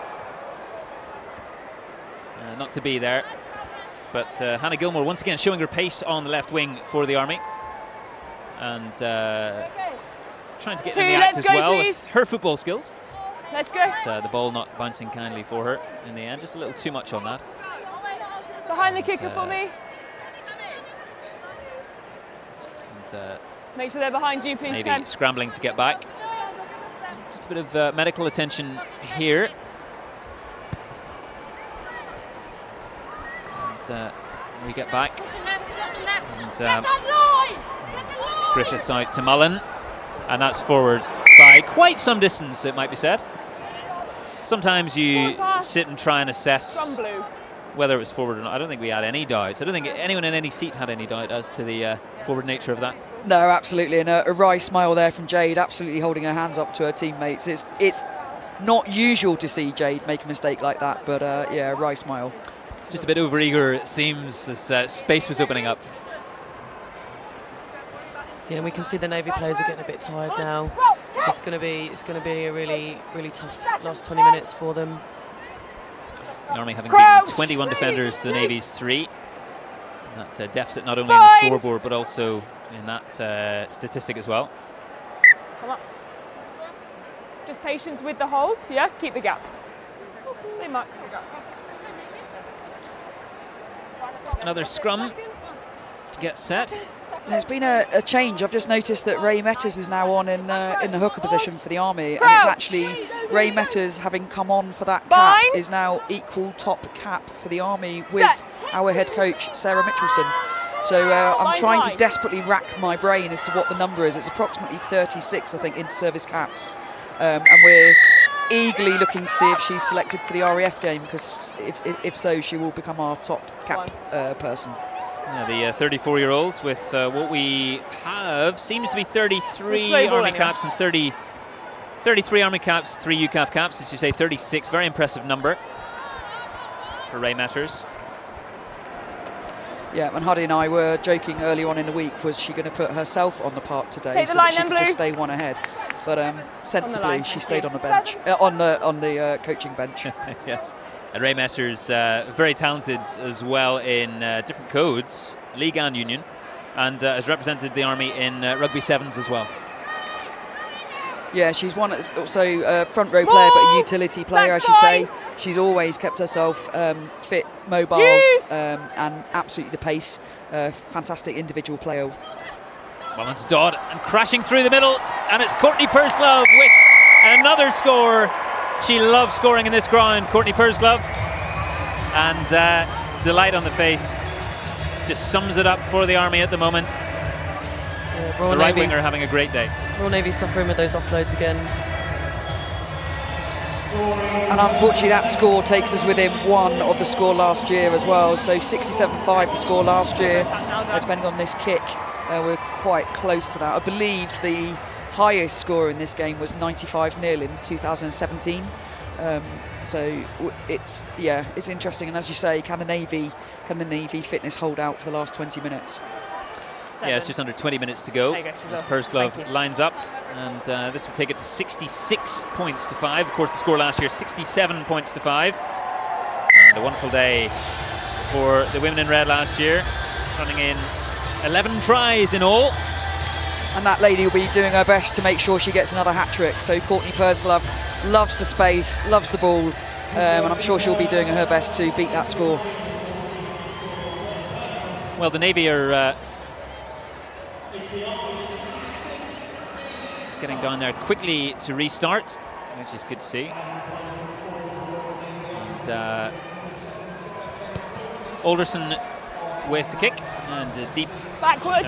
Not to be there, but Hannah Gilmore once again showing her pace on the left wing for the Army, and trying to get in the act as well with her football skills. Let's go. But, the ball not bouncing kindly for her in the end, just a little too much on that. Behind the kicker for me. And make sure they're behind you, please, maybe Ken. scrambling to get back. Just a bit of medical attention here. And we get back. And Griffiths out to Mullen. And that's forward by quite some distance, it might be said. Sometimes you sit and try and assess whether it was forward or not. I don't think we had any doubts. I don't think anyone in any seat had any doubt as to the forward nature of that. No, absolutely, and a wry smile there from Jade, absolutely holding her hands up to her teammates. It's not usual to see Jade make a mistake like that, but yeah, a wry smile. Just a bit overeager, it seems, as space was opening up. Yeah, and we can see the Navy players are getting a bit tired now. It's going to be a really tough last 20 minutes for them. The Army having beaten 21 defenders to the Navy's 3. That deficit not only in the scoreboard but also in that statistic as well. Come on. Just patience with the hold, yeah? Keep the gap. Same mark. Another scrum to get set. There's been a change. I've just noticed that Ray Metters is now on in the hooker position for the Army, and it's actually Ray Metters, having come on for that cap, is now equal top cap for the Army with our head coach Sarah Mitchelson. So I'm trying to desperately rack my brain as to what the number is. It's approximately 36, I think, in service caps, and we're eagerly looking to see if she's selected for the RAF game, because if so, she will become our top cap person. Yeah, the 34-year-olds with what we have seems to be 33 Army caps and 33 Army caps, 3 UCAF caps, as you say, 36. Very impressive number for Ray Metters. Yeah, and Huddy and I were joking early on in the week, was she going to put herself on the park today so that she could just stay one ahead? But sensibly, she stayed on the bench, on the coaching bench. Yes. And Ray Metters, very talented as well in different codes, League and Union, and has represented the Army in Rugby Sevens as well. Yeah, she's also a front row player, but a utility player, I should say. She's always kept herself fit, mobile, and absolutely the pace. Fantastic individual player. Well, it's Dodd, and crashing through the middle, and it's Courtney Pursglove with another score. She loves scoring in this ground, Courtney Pursglove, and delight on the face. Just sums it up for the Army at the moment. Yeah, the right winger having a great day. Royal Navy suffering with those offloads again. And unfortunately that score takes us within one of the score last year as well. So 67-5 the score last year. Depending on this kick, we're quite close to that. I believe the highest score in this game was 95-0 in 2017. So it's interesting. And as you say, can the Navy fitness hold out for the last 20 minutes? Yeah, it's just under 20 minutes to go as Pursglove lines up, and this will take it to 66 points to 5. Of course, the score last year, 67 points to 5. And a wonderful day for the women in red last year, running in 11 tries in all. And that lady will be doing her best to make sure she gets another hat-trick. So Courtney Pursglove loves the space, loves the ball, and I'm sure she'll be doing her best to beat that score. Well, the Navy are getting down there quickly to restart, which is good to see. And Alderson with the kick, and deep,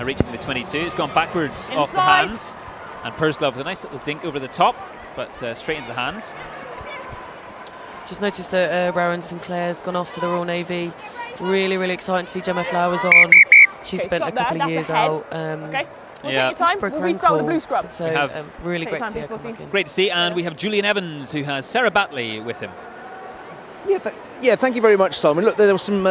reaching the 22. It's gone backwards off the hands, and Pursglove with a nice little dink over the top, but straight into the hands. Just noticed that Rowan Sinclair's gone off for the Royal Navy. Really exciting to see Gemma Flowers on. She's spent a couple of years out. We'll take your time. We'll restart with the blue scrub. So really great to see her come back in. Great to see, and we have Julian Evans, who has Sarah Batley with him. Yeah, thank you very much, Simon. Look, there were some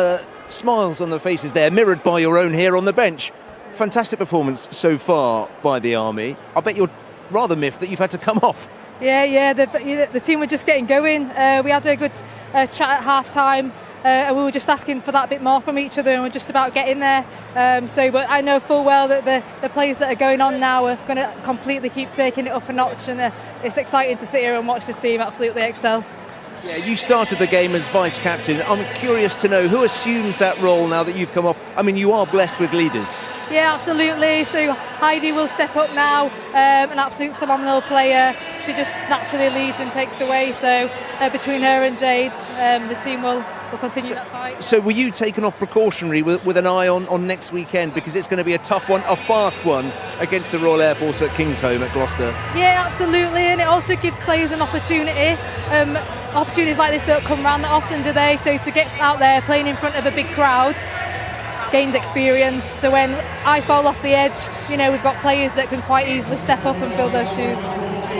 smiles on the faces there, mirrored by your own here on the bench. Fantastic performance so far by the Army. I bet you're rather miffed that you've had to come off. Yeah, the team were just getting going. We had a good chat at half-time. And we were just asking for that bit more from each other, and we're just about getting there. But I know full well that the players that are going on now are going to completely keep taking it up a notch, and it's exciting to sit here and watch the team absolutely excel. Yeah, you started the game as vice-captain. I'm curious to know who assumes that role now that you've come off. I mean, you are blessed with leaders. Yeah, absolutely. So Heidi will step up now, an absolute phenomenal player. She just naturally leads and takes away. So between her and Jade, the team will continue that fight. So were you taken off precautionary with an eye on next weekend, because it's going to be a tough one, a fast one against the Royal Air Force at Kingsholm at Gloucester? Yeah, absolutely, and it also gives players an opportunity. Opportunities like this don't come around that often, do they? So to get out there playing in front of a big crowd gains experience. So when I fall off the edge, you know, we've got players that can quite easily step up and fill those shoes.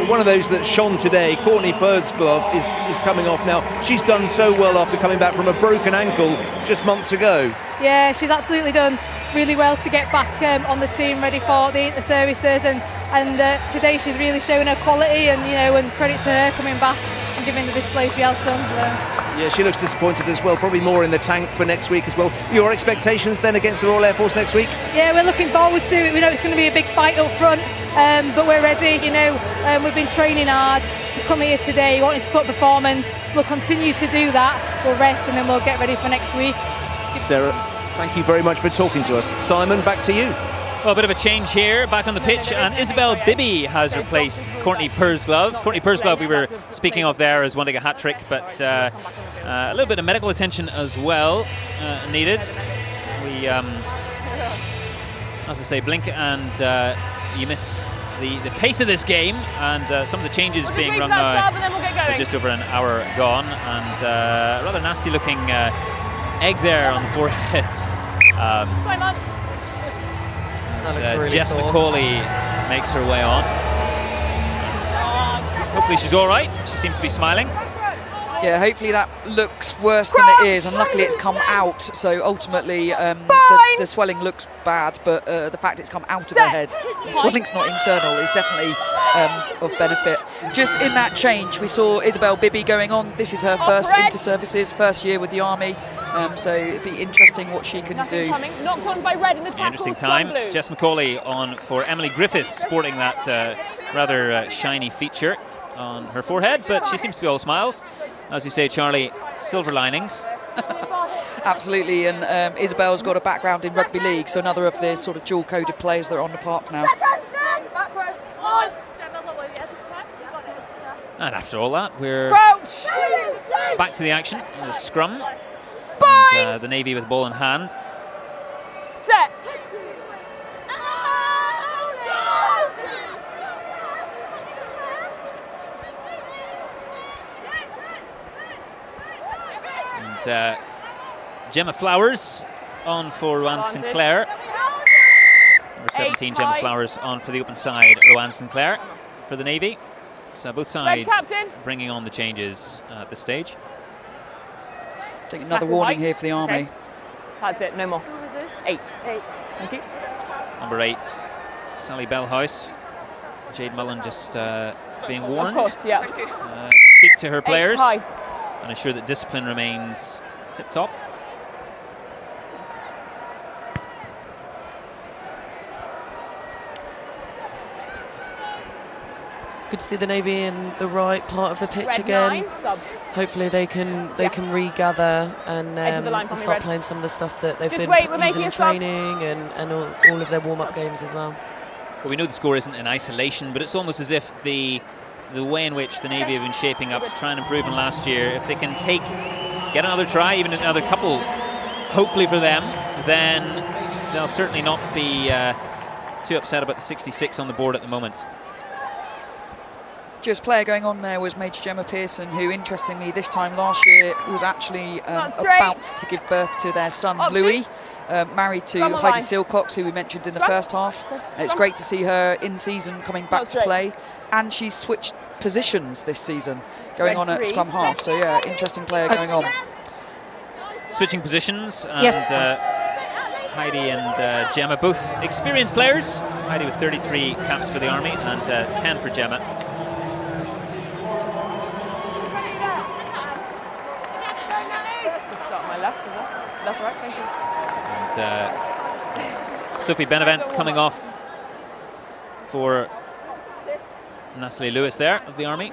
One of those that shone today, Courtney Pursglove, is coming off now. She's done so well after coming back from a broken ankle just months ago. Yeah, she's absolutely done really well to get back on the team, ready for the inter-services, and today she's really showing her quality, and and credit to her coming back and giving the display she has done. Yeah, she looks disappointed as well, probably more in the tank for next week as well. Your expectations then against the Royal Air Force next week? Yeah, we're looking forward to it. We know it's going to be a big fight up front, but we're ready. We've been training hard. We come here today wanting to put performance. We'll continue to do that. We'll rest and then we'll get ready for next week. Sarah, thank you very much for talking to us. Simon, back to you. Well, a bit of a change here, back on the pitch, and Isabel Bibby has replaced Courtney Pursglove. Courtney Pursglove we were speaking of there as wanting a hat-trick, but a little bit of medical attention as well needed. We, as I say, blink and you miss the pace of this game, and some of the changes being run now just over an hour gone, and a rather nasty looking egg there on the forehead. Really Jess sore. McCauley makes her way on. Hopefully she's all right. She seems to be smiling. Yeah, hopefully that looks worse than it is, and luckily it's come out, so ultimately the swelling looks bad, but the fact it's come out of her head, the swelling's not internal, is definitely of benefit. Just in that change, we saw Isabel Bibby going on. This is her first inter-services, first year with the Army, so it'd be interesting what she can do. Knocked on by red in the tackle. Interesting time. Jess McCauley on for Emily Griffiths, sporting that rather shiny feature on her forehead, but she seems to be all smiles. As you say, Charlie, silver linings. Absolutely, and Isabel's got a background in rugby league, so another of the sort of dual-coded players that are on the park now. And after all that, we're back to the action. The scrum. And, the Navy with the ball in hand. Set. And Gemma Flowers on for Rowan Sinclair. Number 17, Gemma Flowers on for the open side, Rowan Sinclair for the Navy. So both sides bringing on the changes at this stage. I think another warning here for the Army. Okay. That's it, no more. Who was it? 8. Thank you. Number 8, Sally Bellhouse. Jade Mullen just being warned. Of course, yeah. Speak to her players high. and ensure that discipline remains tip-top. Good to see the Navy in the right part of the pitch again. Hopefully they can regather and start playing some of the stuff that they've been using in training and all of their warm-up games as well. Well, we know the score isn't in isolation, but it's almost as if the way in which the Navy have been shaping up to try and improve on last year, if they can get another try, even another couple, hopefully for them, then they'll certainly not be too upset about the 66 on the board at the moment. Just player going on there was Major Gemma Pearson, who interestingly this time last year was actually about to give birth to their son Louis, married to Heidi Silcox, who we mentioned in the first half. It's great to see her in season coming back to play, and she's switched positions this season, going on at scrum half. So yeah, interesting player going on. Switching positions, and Heidi and Gemma, both experienced players. Heidi with 33 caps for the Army and 10 for Gemma. Start on my left, is that? That's right, thank you. And Sophie Benevent coming off for Natalie Lewis there of the Army.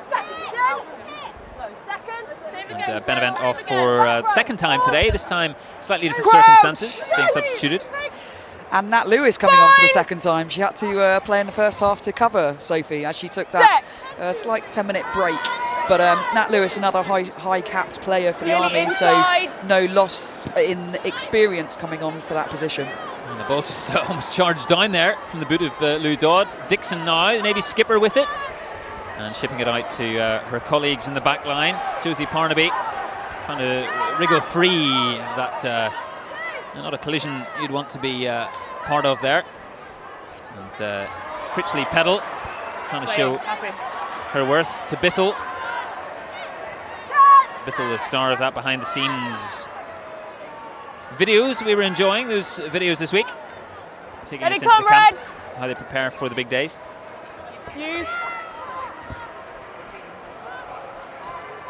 And Benevent off for second time today, this time slightly different circumstances, being substituted. And Nat Lewis coming on for the second time. She had to play in the first half to cover Sophie as she took that slight 10-minute break. But Nat Lewis, another high-capped player for the Army, so no loss in experience coming on for that position. And the ball just almost charged down there from the boot of Lou Dodd. Dixon now, the Navy skipper with it. And shipping it out to her colleagues in the back line. Josie Parnaby trying to wriggle free that, not a collision you'd want to be part of there. And Critchley Peddle trying to show her worth to Bithell. Bithell, the star of that behind the scenes videos we were enjoying, those videos this week. Taking us into the camp, how they prepare for the big days. Use.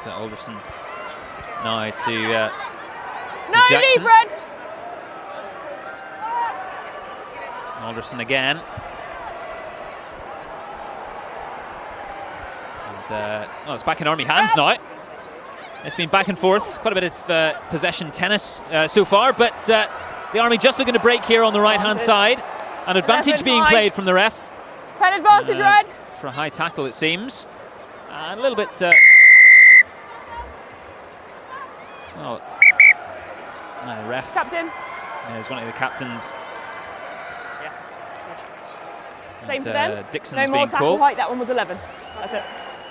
To Alderson now to no, Jackson. leave, Red. Alderson again. And it's back in Army hands now. It's been back and forth, quite a bit of possession tennis so far, but the Army just looking to break here on the right-hand side. An advantage being played from the ref. Pen advantage, Red. For a high tackle, it seems. A little bit... the ref. Captain. Is one of the captains. Same for them. Dixon's no more being tackle called. height, that one was 11. That's it.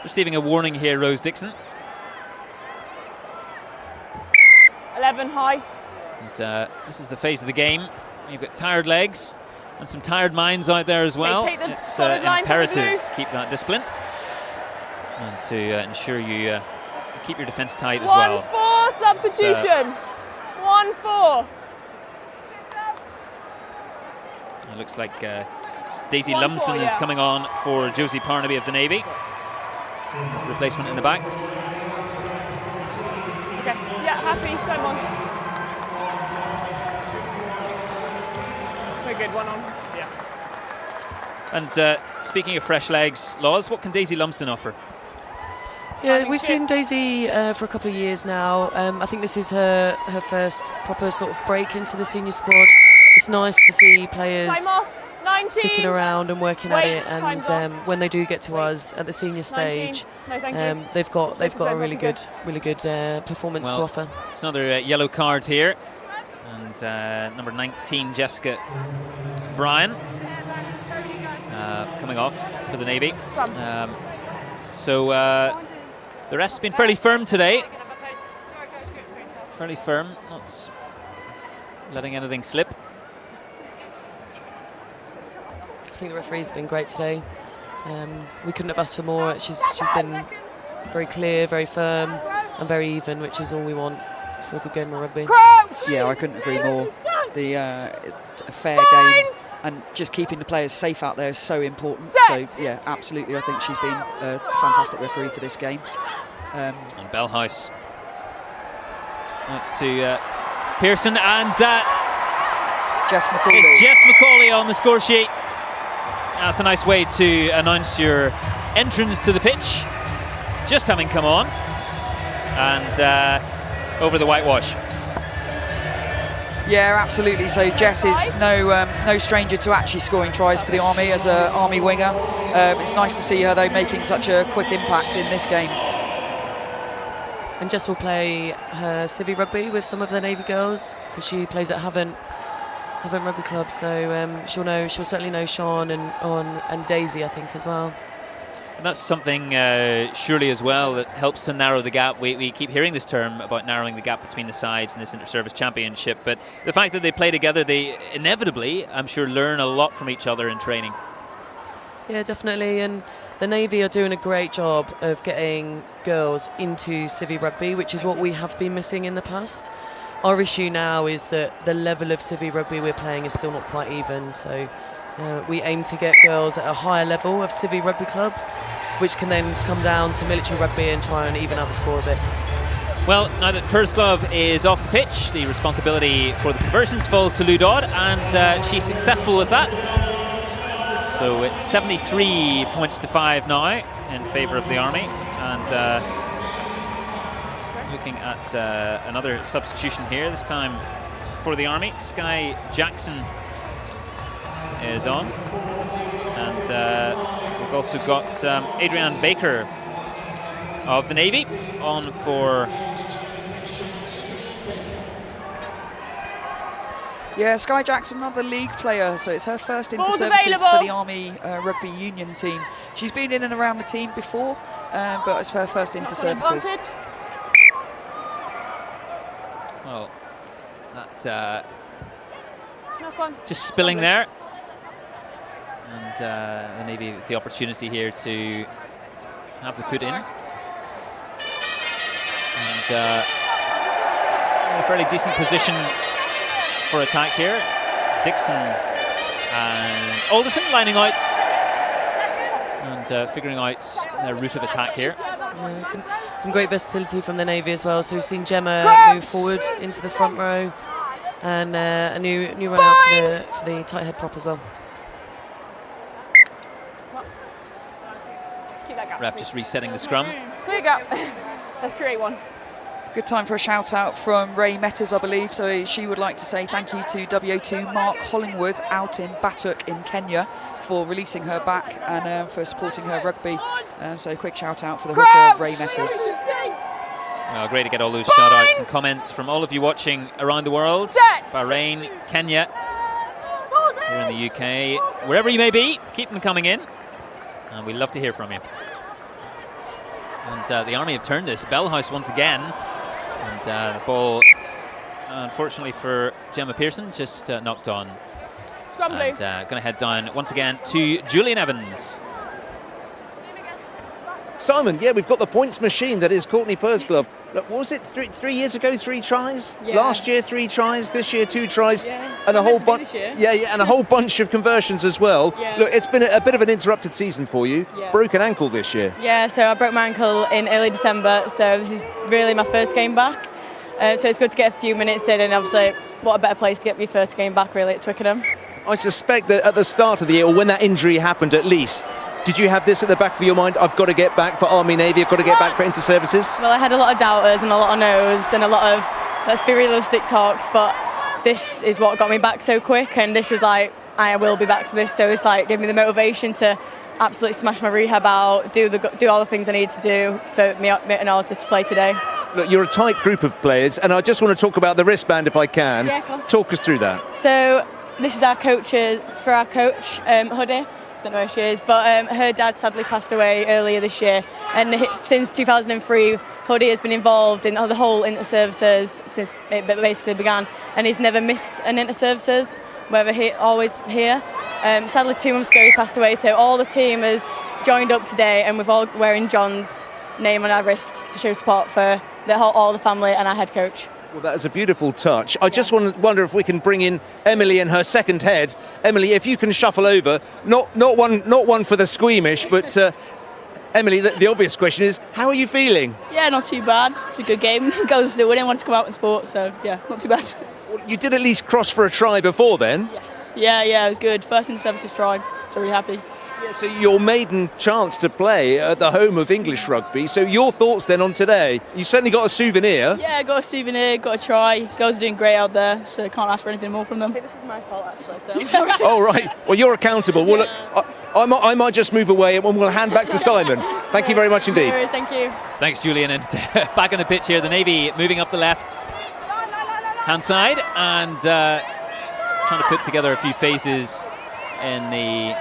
Receiving a warning here, Rose Dixon. 11 high. And, this is the phase of the game. You've got tired legs and some tired minds out there as well. It's imperative to keep that discipline and to ensure you keep your defence tight as well. 1-4 substitution. 1-4. It looks like Daisy Lumsden is coming on for Josie Parnaby of the Navy. Replacement in the backs. Okay, yeah, happy, come on. Very good, one on, yeah. And speaking of fresh legs, Laws, what can Daisy Lumsden offer? Yeah, we've seen Daisy for a couple of years now. I think this is her first proper sort of break into the senior squad. It's nice to see players sticking around and working at it, and when they do get to us at the senior stage, they've got a really good performance to offer. It's another yellow card here, and number 19 Jessica Bryan coming off for the Navy. The ref's been fairly firm today. Fairly firm, not letting anything slip. I think the referee's been great today. We couldn't have asked for more. She's been very clear, very firm, and very even, which is all we want for a good game of rugby. Yeah, I couldn't agree more. A fair game and just keeping the players safe out there is so important. So yeah, absolutely, I think she's been a fantastic referee for this game. And Bellhouse to Pearson, and Jess McCauley. It's Jess McCauley on the score sheet. That's a nice way to announce your entrance to the pitch, just having come on, and over the whitewash. Yeah, absolutely. So Jess is no stranger to actually scoring tries for the Army as an Army winger. It's nice to see her though making such a quick impact in this game. And Jess will play her civvy rugby with some of the Navy girls because she plays at Havant Rugby Club. So she'll certainly know Sean and Daisy, I think, as well. And that's something surely as well that helps to narrow the gap. We keep hearing this term about narrowing the gap between the sides in this inter-service championship, but the fact that they play together, they inevitably, I'm sure, learn a lot from each other in training. Yeah, definitely. And the Navy are doing a great job of getting girls into civvy rugby, which is what we have been missing in the past. Our issue now is that the level of civvy rugby we're playing is still not quite even, so we aim to get girls at a higher level of civvy rugby club, which can then come down to military rugby and try and even out the score a bit. Well, now that Pursglove is off the pitch, the responsibility for the conversions falls to Lou Dodd, and she's successful with that. So it's 73 points to 5 now in favour of the Army, and looking at another substitution here, this time for the Army. Skye Jackson is on. And we've also got Adrienne Baker of the Navy on for... Yeah, Sky Jackson, another league player, so it's her first inter-services for the Army Rugby Union team. She's been in and around the team before, but it's her first inter-services. Well, that just spilling there. And the Navy with the opportunity here to have the put in. And a fairly decent position for attack here. Dixon and Alderson lining out and figuring out their route of attack here. Yeah, some great versatility from the Navy as well. So we've seen Gemma move forward into the front row, and a new run out for the tight head prop as well. Ref just resetting the scrum. Clear gap. Let's create one. Good time for a shout out from Ray Metters, I believe. So she would like to say thank you to WO2 Mark Hollingworth out in Batuk in Kenya for releasing her back and for supporting her rugby. So a quick shout out for the hooker, Ray Metters. Well, great to get all those shout outs and comments from all of you watching around the world. Bahrain, Kenya, here in the UK, wherever you may be, keep them coming in. And we love to hear from you. And the Army have turned this. Bellhouse once again. And the ball, unfortunately for Gemma Pearson, just knocked on. Scrum and going to head down once again to Julian Evans. Simon, yeah, we've got the points machine that is Courtney Pursglove. Look, what was it, 3 years ago, 3 tries? Yeah. Last year, 3 tries. This year, 2 tries. Yeah. And a whole bunch. And a whole bunch of conversions as well. Yeah. Look, it's been a bit of an interrupted season for you. Yeah. Broken ankle this year. Yeah, so I broke my ankle in early December, so this is really my first game back. So it's good to get a few minutes in, and obviously, what a better place to get your first game back, really, at Twickenham. I suspect that at the start of the year, or when that injury happened at least, did you have this at the back of your mind? I've got to get back for Army Navy, I've got to get back for inter-services? Well, I had a lot of doubters and a lot of no's and a lot of, let's be realistic talks, but this is what got me back so quick, and this was like, I will be back for this, so it's like, gave me the motivation to absolutely smash my rehab out, do all the things I need to do for me in order to play today. Look, you're a tight group of players, and I just want to talk about the wristband if I can. Yeah, of course. Talk us through that. So this is our coach, for our coach, Huddy. Don't know where she is, but her dad sadly passed away earlier this year, and since 2003 Huddy has been involved in the whole inter-services since it basically began, and he's never missed an inter-services, whether he always here. Sadly 2 months ago he passed away, so all the team has joined up today, and we're all wearing John's name on our wrist to show support for all the family and our head coach. Well, that is a beautiful touch. I just wonder if we can bring in Emily and her second head. Emily, if you can shuffle over, not one for the squeamish, but Emily, the obvious question is, how are you feeling? Yeah, not too bad. It's a good game. Girls still winning, wanted to come out in sport, so yeah, not too bad. Well, you did at least cross for a try before then. Yes. Yeah, it was good. First inter-services try, so really happy. Yeah, so your maiden chance to play at the home of English rugby. So your thoughts then on today? You certainly got a souvenir. Yeah, got a souvenir, got a try. Girls are doing great out there, so can't ask for anything more from them. I think this is my fault actually, so I'm sorry. Oh, right. Well, you're accountable. Well, look, I might just move away and we'll hand back to Simon. Thank you very much indeed. No worries, thank you. Thanks, Julian. And back on the pitch here, the Navy moving up the left hand side and trying to put together a few phases in the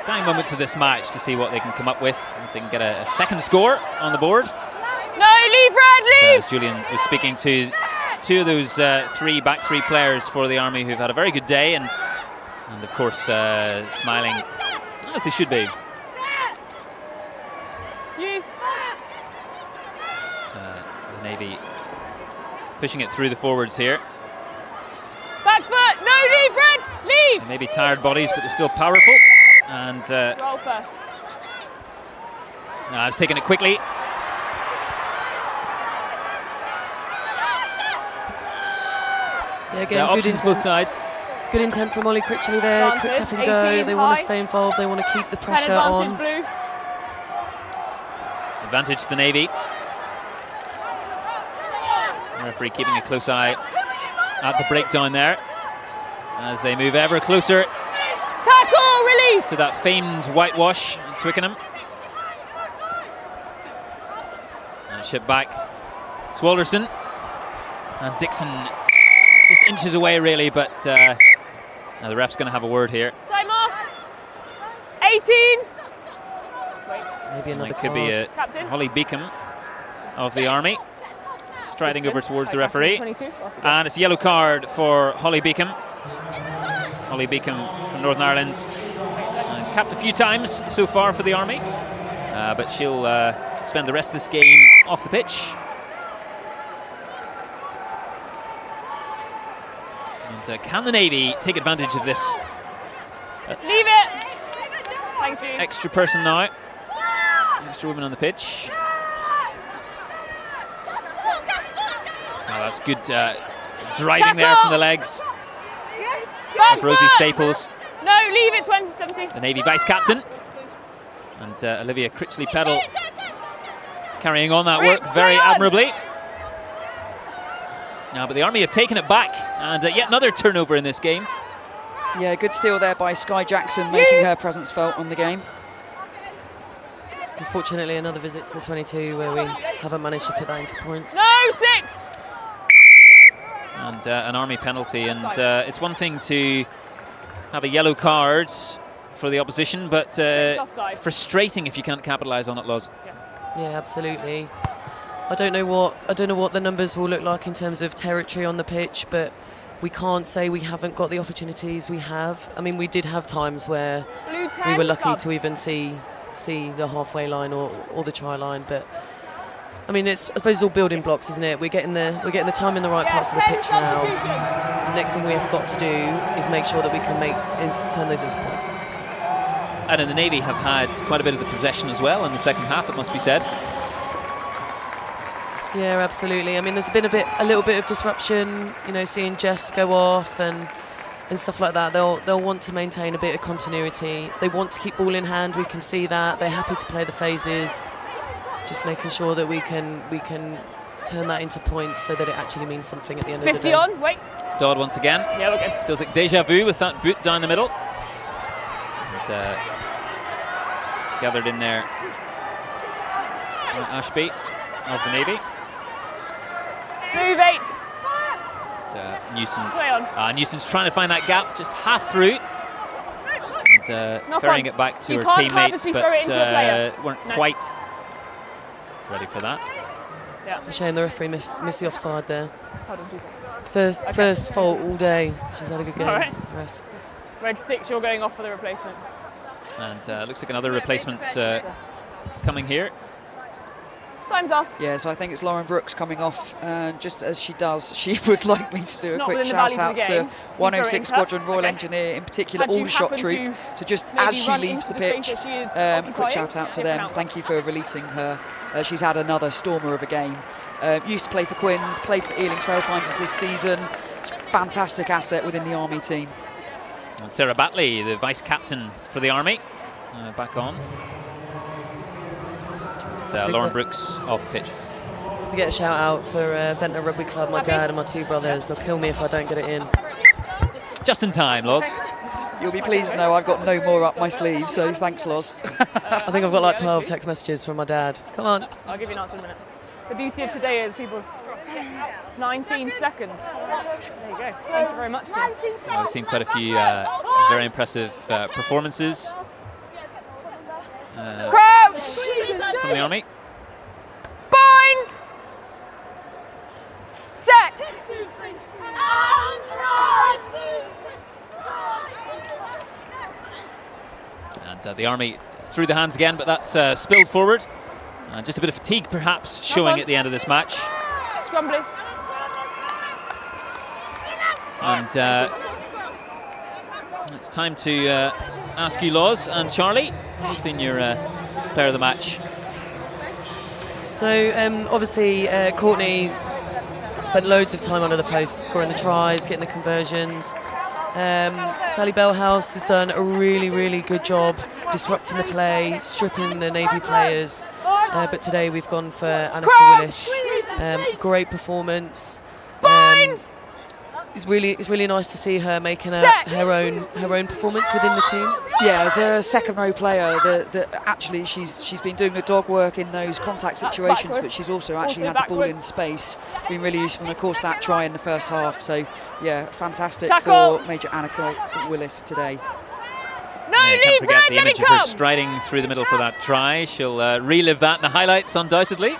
dying moments of this match to see what they can come up with, if they can get a second score on the board. No, leave, Red, leave! As Julian was speaking to 2 of those back three players for the Army who've had a very good day and of course smiling as they should be. The Navy pushing it through the forwards here. Back foot, no, leave, Red, leave! Maybe tired bodies, but they're still powerful. And roll first. It's taken it quickly. Yeah, again, good options both sides. Good intent from Molly Critchley there. Quick tap and go. They want to stay involved. They want to keep the pressure on. Blue. Advantage to the Navy. The referee keeping a close eye at the breakdown there as they move ever closer Tackle, release. To that famed whitewash in Twickenham. And ship back to Alderson. And Dixon just inches away, really, but now the ref's going to have a word here. Time off. 18. Maybe another It could be Captain. Holly Beacom of the Army striding over towards the referee. 22. And it's a yellow card for Holly Beacom. Holly Beacom from Northern Ireland. Capped a few times so far for the Army, but she'll spend the rest of this game off the pitch. And can the Navy take advantage of this? Leave it. Thank you. Extra person now. Extra women on the pitch. Oh, that's good driving there from the legs of Rosie Staples. No, leave it, 17. The Navy vice-captain. And Olivia Critchley-Peddle carrying on that work very admirably. But the Army have taken it back, and yet another turnover in this game. Yeah, good steal there by Sky Jackson, making her presence felt on the game. Unfortunately, another visit to the 22 where we haven't managed to put that into points. No, 6. And an Army penalty, and it's one thing to have a yellow card for the opposition, but frustrating if you can't capitalise on it, Loz. Yeah, absolutely. I don't know what the numbers will look like in terms of territory on the pitch, but we can't say we haven't got the opportunities we have. I mean, we did have times where we were lucky to even see the halfway line or the try line, but I mean, I suppose it's all building blocks, isn't it? We're getting the time in the right parts of the pitch now. The next thing we have got to do is make sure that we can turn those into points. And in the Navy have had quite a bit of the possession as well in the second half, it must be said. Yeah, absolutely. I mean, there's been a little bit of disruption, you know, seeing Jess go off and stuff like that. They'll want to maintain a bit of continuity. They want to keep ball in hand. We can see that. They're happy to play the phases. Just making sure that we can turn that into points so that it actually means something at the end of the day. 50 on, wait. Dodd once again. Yeah, we're good. Feels like deja vu with that boot down the middle. And, gathered in there. Ashby of the Navy. Move 8. Newson. Newson's trying to find that gap, just half through. And ferrying it back to her teammates, but weren't quite ready for that. Yeah. It's a shame the referee missed the offside there. First fault all day. She's had a good game. All right. Ref. Red 6, you're going off for the replacement. And looks like another replacement coming here. Time's off. Yeah, so I think it's Lauren Brooks coming off, and just as she does, she would like me to do a quick shout out to 106 Squadron Royal Engineer, in particular all the shot troop. So just as she leaves the pitch, quick shout out to them. Thank you for releasing her. She's had another stormer of a game. Used to play for Quins, played for Ealing Trailfinders this season. Fantastic asset within the Army team. And Sarah Batley, the vice captain for the Army, back on. Lauren Brooks off the pitch. To get a shout out for Ventnor Rugby Club, my dad and my 2 brothers. They'll kill me if I don't get it in. Just in time, Loz. You'll be pleased to know I've got no more up my sleeve, so thanks, Loz. I think I've got like 12 text messages from my dad. Come on. I'll give you an answer in a minute. The beauty of today is people... 19 seconds. There you go. Thank you very much, Jim. We've seen quite a few very impressive performances. Crouch! From the Army. Bind! Set! And the Army through the hands again, but that's spilled forward. Just a bit of fatigue perhaps showing at the end of this match. Scrumbly. And it's time to ask you, Loz and Charlie, who's been your player of the match? So obviously Courtney's spent loads of time under the post, scoring the tries, getting the conversions. Sally Bellhouse has done a really, really good job disrupting the play, stripping the Navy players. But today we've gone for Annika Willis. Great performance. it's really nice to see her making her own performance within the team. Yeah, as a second row player, actually she's been doing the dog work in those contact situations, but she's also actually had the ball in space, been really useful. And of course that try in the first half. So yeah, fantastic for Major Annika Willis today. You can't forget the image of her striding through the middle for that try. She'll relive that in the highlights, undoubtedly.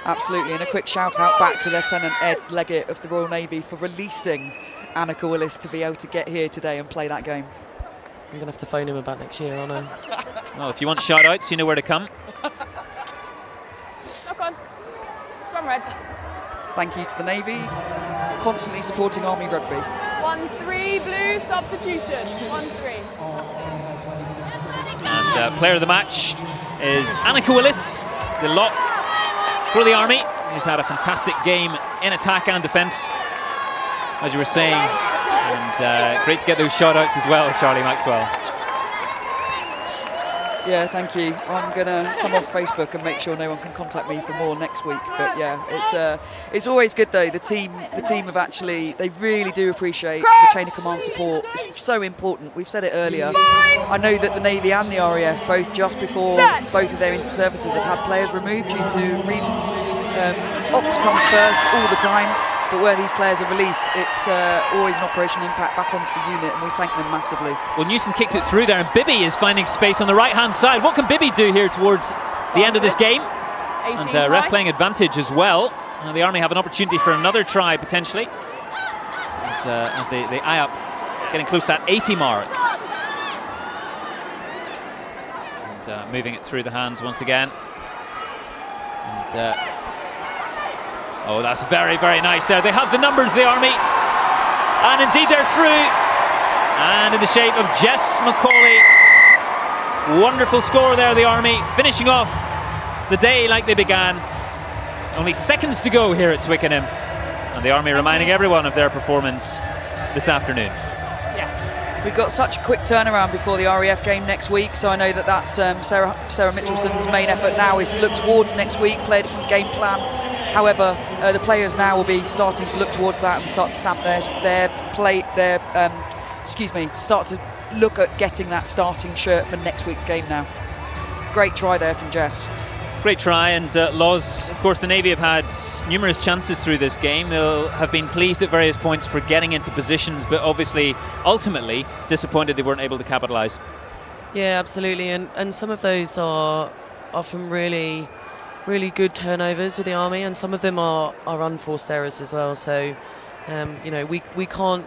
Absolutely, and a quick shout out back to Lieutenant Ed Leggett of the Royal Navy for releasing Annika Willis to be able to get here today and play that game. I'm going to have to phone him about next year, aren't I? Well, if you want shout-outs, you know where to come. Knock on. Scrum red. Thank you to the Navy, constantly supporting Army Rugby. 1-3 blue substitution. 1-3. And player of the match is Annika Willis, the lock for the Army. He's had a fantastic game in attack and defence, as you were saying, and great to get those shout-outs as well, Charlie Maxwell. Yeah, thank you. I'm gonna come off Facebook and make sure no one can contact me for more next week. But yeah, it's always good though. The team have actually, they really do appreciate the chain of command support. It's so important. We've said it earlier. I know that the Navy and the RAF, both just before both of their inter-services, have had players removed due to reasons. Ops comes first all the time. But where these players are released, it's always an operational impact back onto the unit, and we thank them massively. Well, Newson kicked it through there, and Bibby is finding space on the right-hand side. What can Bibby do here towards the end of this game? And ref playing advantage as well. The Army have an opportunity for another try, potentially. And, as they eye up, getting close to that 80 mark. And moving it through the hands once again. And... oh, that's very, very nice there. They have the numbers, the Army. And indeed they're through. And in the shape of Jess McCauley. Wonderful score there, the Army. Finishing off the day like they began. Only seconds to go here at Twickenham. And the Army reminding everyone of their performance this afternoon. We've got such a quick turnaround before the RAF game next week, so I know that that's Sarah Mitchelson's main effort now is to look towards next week, play a different game plan. However, the players now will be starting to look towards that and start to stamp start to look at getting that starting shirt for next week's game now. Great try there from Jess. Great try, and Loz, of course the Navy have had numerous chances through this game. They'll have been pleased at various points for getting into positions, but obviously, ultimately, disappointed they weren't able to capitalise. Yeah, absolutely, and some of those are from really, really good turnovers with the Army, and some of them are unforced errors as well. So, we can't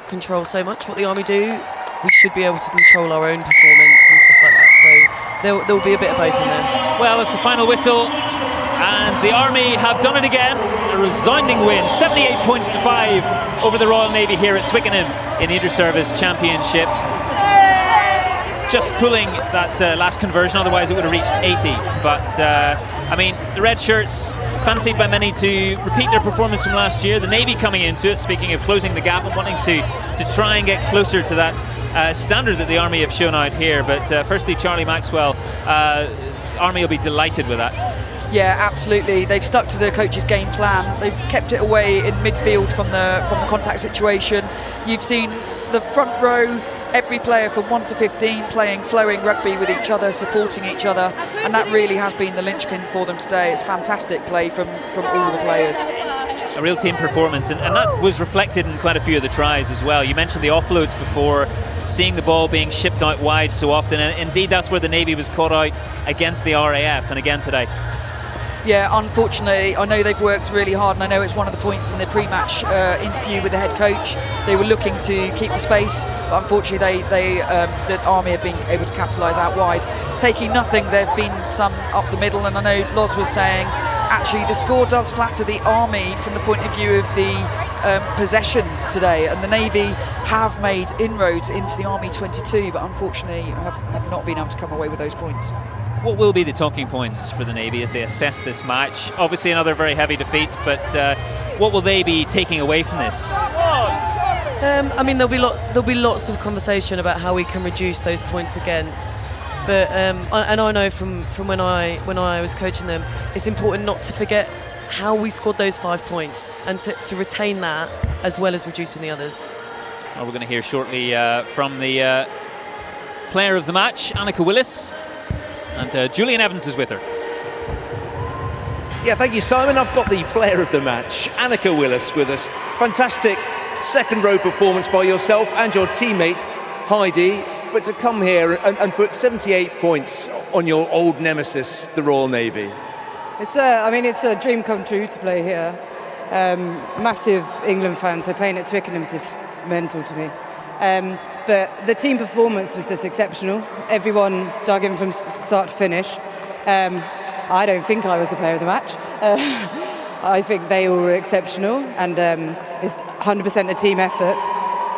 control so much what the Army do. We should be able to control our own performance and stuff like that. So there'll be a bit of both in there. Well, it's the final whistle, and the Army have done it again. A resounding win, 78 points to 5 over the Royal Navy here at Twickenham in the Inter-Service Championship. Just pulling that last conversion, otherwise it would have reached 80. But, the red shirts, fancied by many to repeat their performance from last year. The Navy coming into it, speaking of closing the gap and wanting to try and get closer to that standard that the Army have shown out here. But firstly, Charlie Maxwell, Army will be delighted with that. Yeah, absolutely. They've stuck to the coach's game plan. They've kept it away in midfield from the contact situation. You've seen the front row, every player from 1 to 15 playing flowing rugby with each other, supporting each other, and that really has been the linchpin for them today. It's fantastic play from all the players. A real team performance, and that was reflected in quite a few of the tries as well. You mentioned the offloads before, seeing the ball being shipped out wide so often, and indeed that's where the Navy was caught out against the RAF, and again today. Yeah, unfortunately, I know they've worked really hard, and I know it's one of the points in the pre-match interview with the head coach. They were looking to keep the space, but unfortunately, the Army have been able to capitalise out wide. Taking nothing, there have been some up the middle, and I know Loz was saying, actually, the score does flatter the Army from the point of view of the possession today, and the Navy have made inroads into the Army 22, but unfortunately have not been able to come away with those points. What will be the talking points for the Navy as they assess this match? Obviously another very heavy defeat, but what will they be taking away from this? There'll be lots of conversation about how we can reduce those points against. But I know from when I was coaching them, it's important not to forget how we scored those 5 points and to retain that as well as reducing the others. Well, we're going to hear shortly from the player of the match, Annika Willis, and Julian Evans is with her. Yeah, thank you, Simon. I've got the player of the match, Annika Willis, with us. Fantastic second row performance by yourself and your teammate, Heidi. But to come here and put 78 points on your old nemesis, the Royal Navy. It's a dream come true to play here. Massive England fans, so playing at Twickenham is just mental to me. But the team performance was just exceptional. Everyone dug in from start to finish. I don't think I was the player of the match. I think they all were exceptional, and it's 100% a team effort.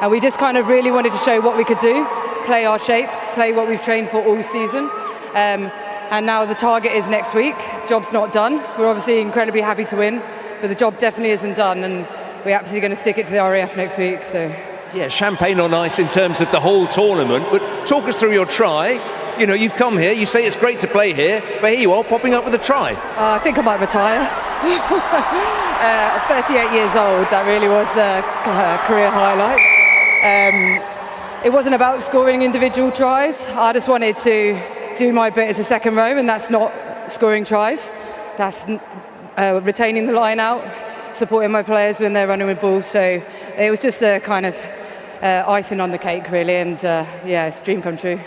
And we just kind of really wanted to show what we could do, play our shape, play what we've trained for all season. And now the target is next week. Job's not done. We're obviously incredibly happy to win, but the job definitely isn't done, and we're absolutely going to stick it to the RAF next week. So. Yeah, champagne on ice in terms of the whole tournament, but talk us through your try. You know, you've come here, you say it's great to play here, but here you are popping up with a try. I think I might retire. 38 years old, that really was a career highlight. It wasn't about scoring individual tries. I just wanted to do my bit as a second row, and that's not scoring tries. That's retaining the line out, supporting my players when they're running with balls. So it was just a kind of icing on the cake, really, and it's a dream come true.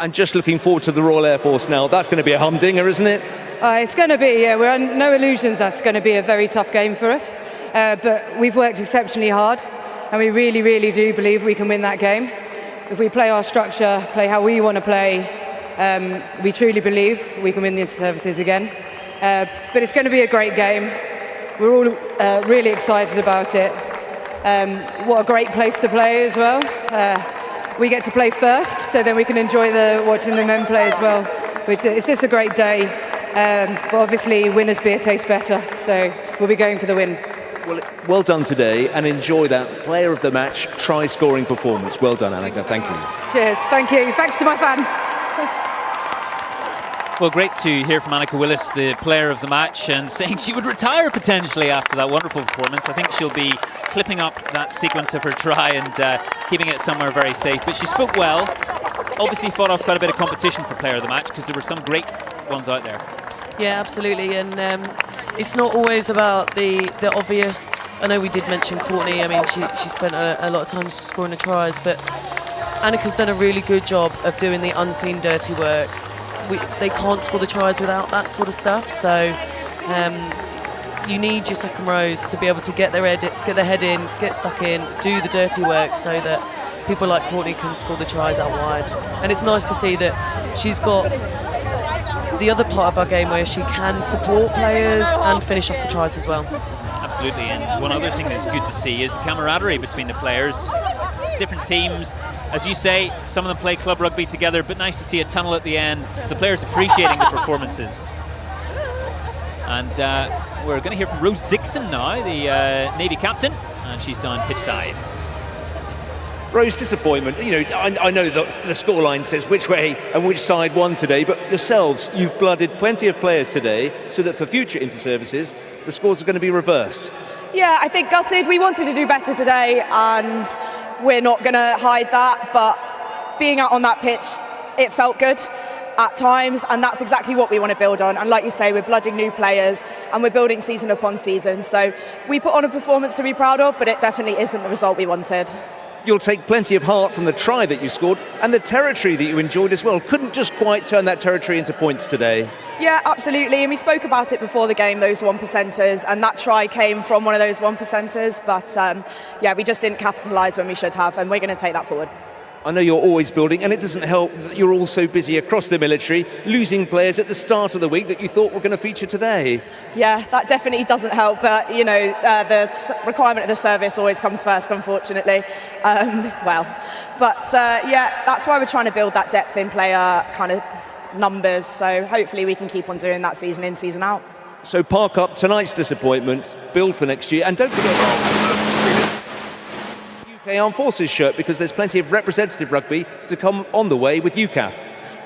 And just looking forward to the Royal Air Force now. That's going to be a humdinger, isn't it? It's going to be, we're under no illusions that's going to be a very tough game for us. But we've worked exceptionally hard, and we really, really do believe we can win that game. If we play our structure, play how we want to play, we truly believe we can win the inter-services again. But it's going to be a great game. We're all really excited about it. What a great place to play as well. We get to play first, so then we can enjoy watching the men play as well. Which it's just a great day. But obviously, winners beer tastes better, so we'll be going for the win. Well done today, and enjoy that player of the match try-scoring performance. Well done, Annika. Thank you. Cheers. Thank you. Thanks to my fans. Well, great to hear from Annika Willis, the player of the match, and saying she would retire potentially after that wonderful performance. I think she'll be clipping up that sequence of her try and keeping it somewhere very safe. But she spoke well. Obviously fought off quite a bit of competition for player of the match, because there were some great ones out there. Yeah, absolutely. And it's not always about the obvious. I know we did mention Courtney. I mean, she spent a lot of time scoring the tries, but Annika's done a really good job of doing the unseen dirty work. They can't score the tries without that sort of stuff. So you need your second rows to be able to get their head in, get stuck in, do the dirty work, so that people like Courtney can score the tries out wide. And it's nice to see that she's got the other part of our game where she can support players and finish off the tries as well. Absolutely. And one other thing that's good to see is the camaraderie between the players. Different teams, as you say, some of them play club rugby together, but nice to see a tunnel at the end, the players appreciating the performances. And we're going to hear from Rose Dixon now, the Navy captain, and she's down pitch side. Rose, disappointment. You know, I know that the scoreline says which way and which side won today, but yourselves, you've blooded plenty of players today, so that for future inter-services, the scores are going to be reversed. Yeah, I think gutted. We wanted to do better today, and we're not going to hide that, but being out on that pitch, it felt good at times, and that's exactly what we want to build on. And like you say, we're blooding new players, and we're building season upon season. So we put on a performance to be proud of, but it definitely isn't the result we wanted. You'll take plenty of heart from the try that you scored and the territory that you enjoyed as well. Couldn't just quite turn that territory into points today. Yeah, absolutely. And we spoke about it before the game, those 1%ers, and that try came from one of those 1%ers. But we just didn't capitalise when we should have, and we're going to take that forward. I know you're always building, and it doesn't help that you're all so busy across the military, losing players at the start of the week that you thought were going to feature today. Yeah, that definitely doesn't help, but the requirement of the service always comes first, unfortunately. That's why we're trying to build that depth in player kind of numbers, so hopefully we can keep on doing that season in, season out. So park up tonight's disappointment, build for next year, and don't forget UK Armed Forces shirt, because there's plenty of representative rugby to come on the way with UCAF.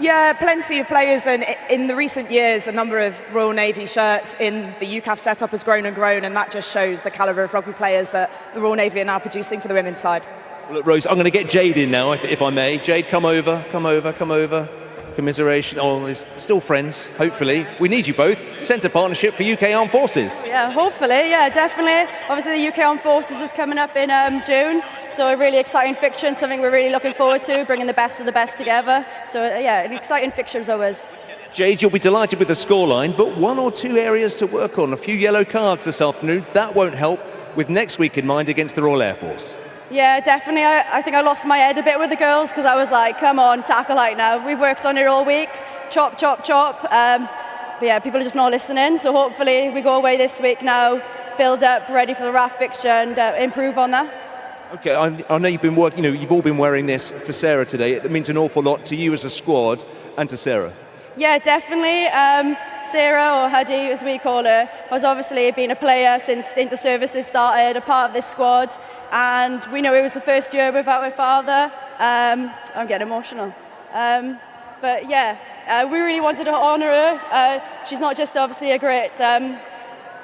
Yeah, plenty of players, and in the recent years, the number of Royal Navy shirts in the UCAF setup has grown and grown, and that just shows the calibre of rugby players that the Royal Navy are now producing for the women's side. Well, look, Rose, I'm going to get Jade in now, if I may. Jade, come over. Commiseration. Oh, it's still friends, hopefully. We need you both. Centre partnership for UK Armed Forces. Yeah, hopefully, yeah, definitely. Obviously, the UK Armed Forces is coming up in June, so a really exciting fixture and something we're really looking forward to, bringing the best of the best together. So, yeah, an exciting fixture as always. Jade, you'll be delighted with the scoreline, but 1 or 2 areas to work on. A few yellow cards this afternoon. That won't help with next week in mind against the Royal Air Force. Yeah, definitely. I think I lost my head a bit with the girls because I was like, come on, tackle height now. We've worked on it all week. Chop, chop, chop. But yeah, people are just not listening. So hopefully we go away this week now, build up, ready for the RAF fixture and improve on that. Okay, I know you've been working, you've all been wearing this for Sarah today. It means an awful lot to you as a squad and to Sarah. Yeah, definitely. Sarah, or Huddy as we call her, has obviously been a player since the inter-services started, a part of this squad, and we know it was the first year without her father. I'm getting emotional. But yeah, we really wanted to honour her. She's not just obviously a great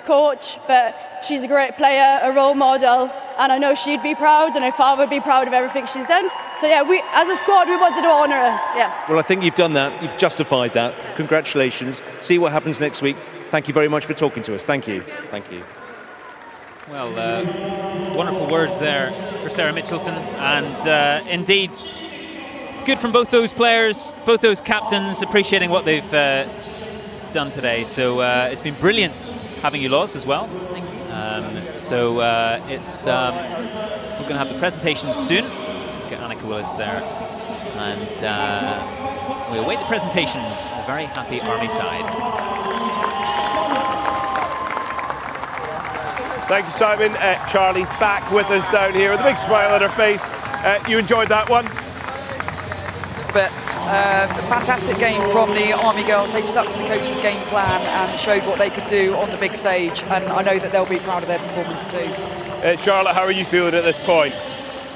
coach, but she's a great player, a role model, and I know she'd be proud and her father would be proud of everything she's done. So yeah, we as a squad we wanted to honour her. Yeah. Well, I think you've done that. You've justified that. Congratulations. See what happens next week. Thank you very much for talking to us. Thank you. Thank you. Well, wonderful words there for Sarah Mitchelson, and indeed good from both those players, both those captains, appreciating what they've done today. So it's been brilliant having you, Laws, as well. Thank you. So it's we're going to have the presentation soon. Get Annika Willis there, and we await the presentations. A very happy Army side. Thank you, Simon. Charlie's back with us down here with a big smile on her face. You enjoyed that one? But a fantastic game from the Army girls. They stuck to the coach's game plan and showed what they could do on the big stage, and I know that they'll be proud of their performance too. Charlotte, how are you feeling at this point?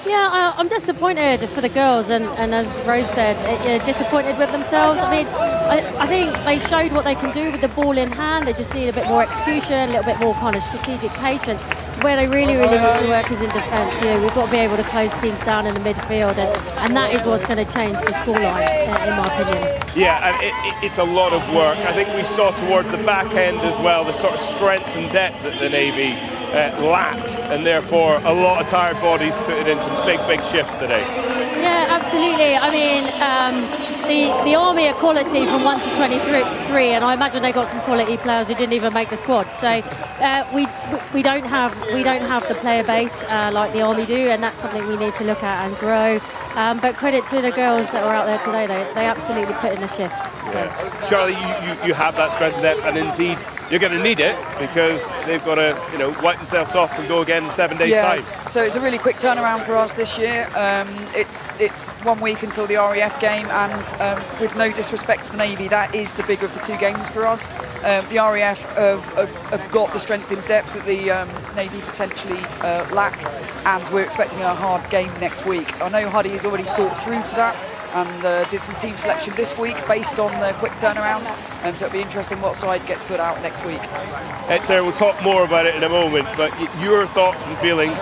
Yeah, I'm disappointed for the girls, and as Rose said, disappointed with themselves. I mean, I think they showed what they can do with the ball in hand. They just need a bit more execution, a little bit more kind of strategic patience. Where they really need to work is in defence. We've got to be able to close teams down in the midfield, and that is what's going to change the scoreline, in my opinion. Yeah, and it's a lot of work. I think we saw towards the back end as well the sort of strength and depth that the Navy lack, and therefore a lot of tired bodies putting in some big shifts today. Yeah, absolutely. I mean, the Army are quality from 1 to 23, and I imagine they got some quality players who didn't even make the squad. So we don't have the player base like the Army do, and that's something we need to look at and grow. But credit to the girls that were out there today; they absolutely put in a shift. So. Yeah. Charlie, you have that strength and depth, and indeed you're going to need it because they've got to wipe themselves off and go again in 7 days' time. So it's a really quick turnaround for us this year. It's 1 week until the RAF game, and with no disrespect to the Navy, that is the bigger of the 2 games for us. The RAF have got the strength in depth that the Navy potentially lack, and we're expecting a hard game next week. I know Huddy has already thought through to that and did some team selection this week based on the quick turnaround, so it'll be interesting what side gets put out next week. Sarah, we'll talk more about it in a moment, but your thoughts and feelings,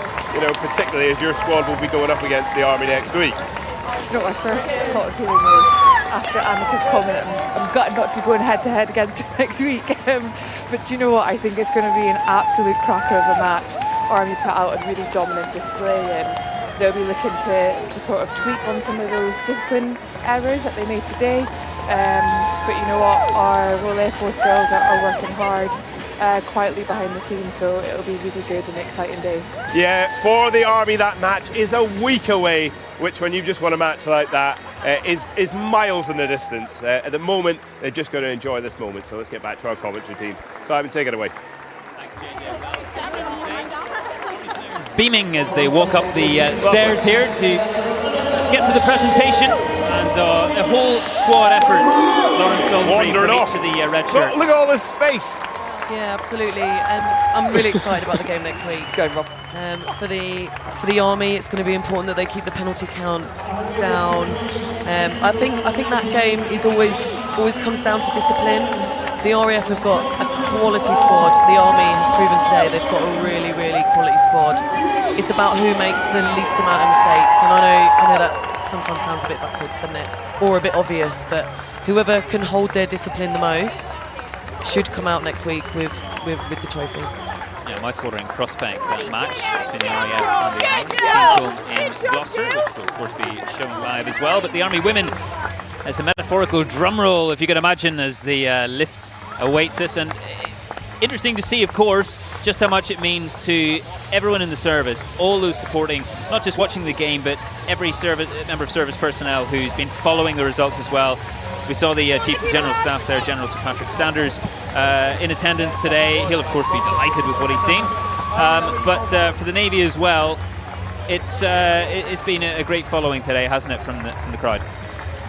particularly as your squad will be going up against the Army next week. You know what my first thought and feeling was after Annika's comment? I'm gutted not to be going head to head against her next week. But you know what? I think it's going to be an absolute cracker of a match. Army put out a really dominant display, and they'll be looking to sort of tweak on some of those discipline errors that they made today. But you know what? Our Royal Air Force girls are working hard. Quietly behind the scenes, so it'll be really good and exciting day. Yeah, for the Army that match is a week away, which when you just won a match like that is miles in the distance. At the moment, they're just going to enjoy this moment, so let's get back to our commentary team. Simon, take it away. Beaming as they walk up the stairs here to get to the presentation, and a whole squad effort. Lauren Salisbury from each of the red shirts. Look at all this space. Yeah, absolutely. I'm really excited about the game next week. Go, Rob. For the Army, it's going to be important that they keep the penalty count down. I think that game is always comes down to discipline. The RAF have got a quality squad. The Army have proven today they've got a really, really quality squad. It's about who makes the least amount of mistakes, and I know that sometimes sounds a bit backwards, doesn't it? Or a bit obvious, but whoever can hold their discipline the most should come out next week with the trophy. Yeah, mouth-watering prospect, that match between the RAF and the Army. In Gloucester, which will of course be shown live as well. But the Army women, as a metaphorical drum roll, if you can imagine, as the lift awaits us. And interesting to see, of course, just how much it means to everyone in the service, all those supporting, not just watching the game, but every member of service personnel who's been following the results as well. We saw the Chief of General Staff there, General Sir Patrick Sanders, in attendance today. He'll, of course, be delighted with what he's seen. But for the Navy as well, it's been a great following today, hasn't it, from the crowd?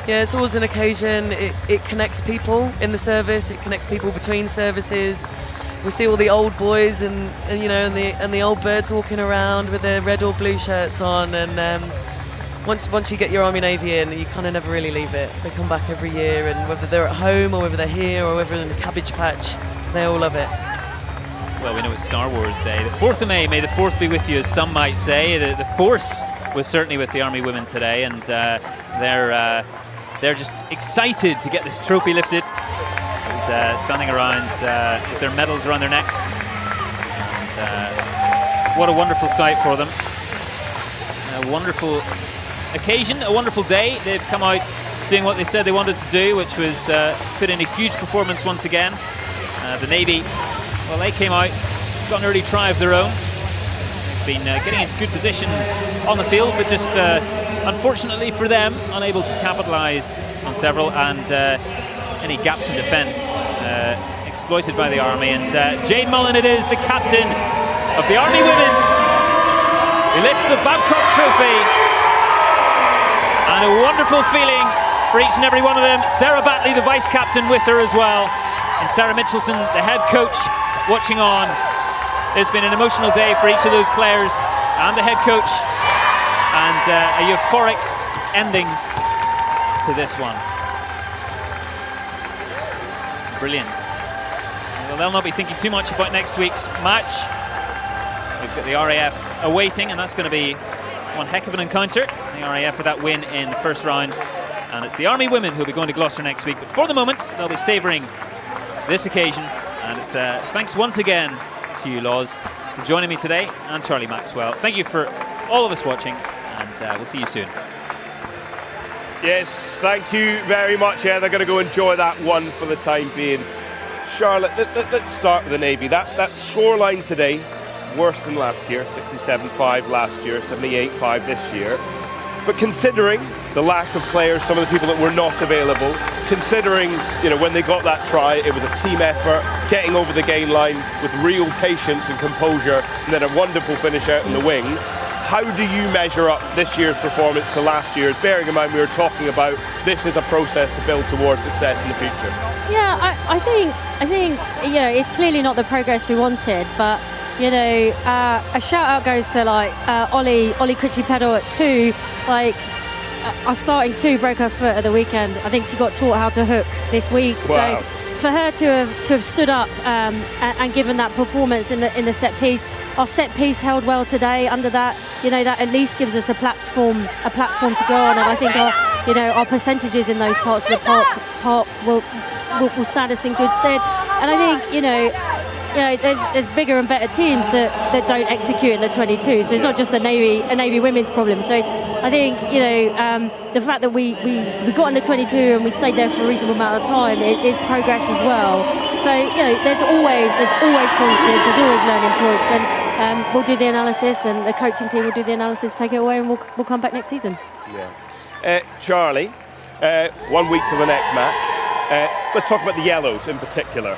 Yeah, it's always an occasion. It connects people in the service. It connects people between services. We see all the old boys and the old birds walking around with their red or blue shirts on, and once you get your Army Navy in, you kind of never really leave it. They come back every year, and whether they're at home or whether they're here or whether they're in the Cabbage Patch, they all love it. Well, we know it's Star Wars Day. The 4th of May, may the 4th be with you, as some might say. The Force was certainly with the Army women today, and they're just excited to get this trophy lifted, and standing around with their medals around their necks. And what a wonderful sight for them. A wonderful occasion, a wonderful day. They've come out doing what they said they wanted to do, which was put in a huge performance once again. The Navy, well, they came out, got an early try of their own. They've been getting into good positions on the field, but just unfortunately for them, unable to capitalise on several, and any gaps in defence exploited by the Army. And Jane Mullen it is, the captain of the Army women, who lifts the Babcock Trophy. And a wonderful feeling for each and every one of them. Sarah Batley, the vice-captain, with her as well. And Sarah Mitchelson, the head coach, watching on. It's been an emotional day for each of those players and the head coach. And a euphoric ending to this one. Brilliant. Well, they'll not be thinking too much about next week's match. We've got the RAF awaiting, and that's going to be one heck of an encounter. The RAF for that win in the first round, and it's the Army women who'll be going to Gloucester next week. But for the moment, they'll be savouring this occasion, and it's thanks once again to you, Laws, for joining me today, and Charlie Maxwell. Thank you for all of us watching, and we'll see you soon. Yes, thank you very much. Yeah, they're going to go enjoy that one for the time being. Charlotte, let's start with the Navy. That scoreline today, worse than last year, 67-5 last year, 78-5 this year. But considering the lack of players, some of the people that were not available, considering, when they got that try, it was a team effort, getting over the gain line with real patience and composure, and then a wonderful finish out in the wing. How do you measure up this year's performance to last year's, bearing in mind we were talking about this is a process to build towards success in the future? Yeah, I think it's clearly not the progress we wanted, but a shout out goes to Ollie Critchy-Pedal at 2. Our starting 2 broke her foot at the weekend. I think she got taught how to hook this week. Wow. So for her to have stood up and given that performance in the set piece, our set piece held well today. Under that, that at least gives us a platform to go on. And I think our percentages in those parts of the park will stand us in good stead. And I think there's bigger and better teams that don't execute in the 22. So it's not just a Navy women's problem. So I think the fact that we got in the 22 and we stayed there for a reasonable amount of time is progress as well. So there's always positives, there's always learning points, and we'll do the analysis, and the coaching team will do the analysis, take it away, and we'll come back next season. Yeah. Charlie, 1 week to the next match. Let's talk about the Yellows in particular.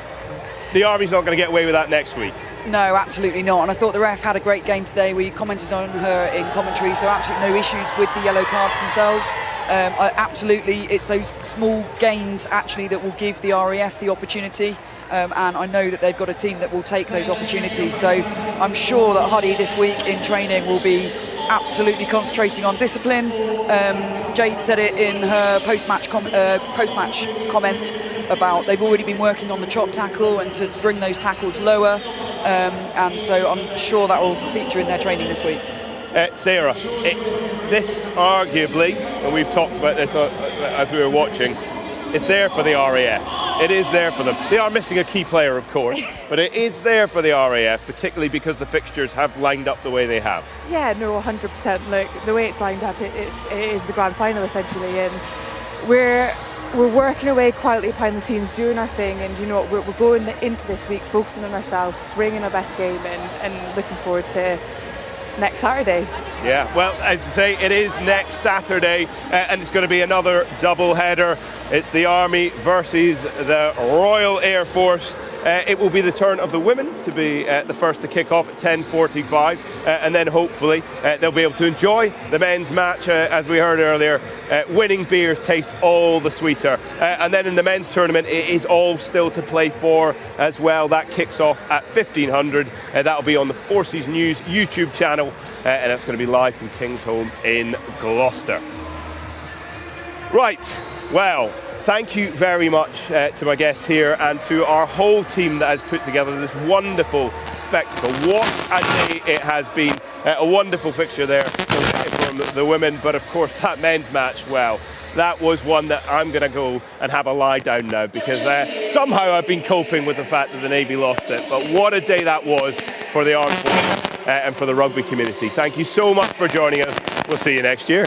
The Army's not going to get away with that next week. No, absolutely not. And I thought the ref had a great game today. We commented on her in commentary, so absolutely no issues with the yellow cards themselves. Absolutely, it's those small gains actually that will give the RAF the opportunity. and I know that they've got a team that will take those opportunities. So I'm sure that Huddy this week in training will be absolutely concentrating on discipline. Jade said it in her post-match comment about they've already been working on the chop tackle and to bring those tackles lower, and so I'm sure that will feature in their training this week. Sarah, this arguably, and we've talked about this as we were watching, it's there for the RAF. It is there for them. They are missing a key player, of course, but it is there for the RAF, particularly because the fixtures have lined up the way they have. Yeah, no, 100%. Look, the way it's lined up, it is the grand final essentially, and we're working away quietly behind the scenes, doing our thing, and you know what, we're going into this week focusing on ourselves, bringing our best game in, and looking forward to next Saturday. Yeah, well, as I say, it is next Saturday, and it's going to be another double header. It's the Army versus the Royal Air Force. It will be the turn of the women to be the first to kick off at 10:45, and then hopefully they'll be able to enjoy the men's match. As we heard earlier, winning beers taste all the sweeter. And then in the men's tournament, it is all still to play for as well. That kicks off at 1500. That'll be on the Forces News YouTube channel, and that's going to be live from Kingsholm in Gloucester. Right, well, thank you very much to my guests here and to our whole team that has put together this wonderful spectacle. What a day it has been. A wonderful fixture there from the women, but of course that men's match, well, that was one that I'm going to go and have a lie down now, because somehow I've been coping with the fact that the Navy lost it. But what a day that was for the armed forces and for the rugby community. Thank you so much for joining us. We'll see you next year.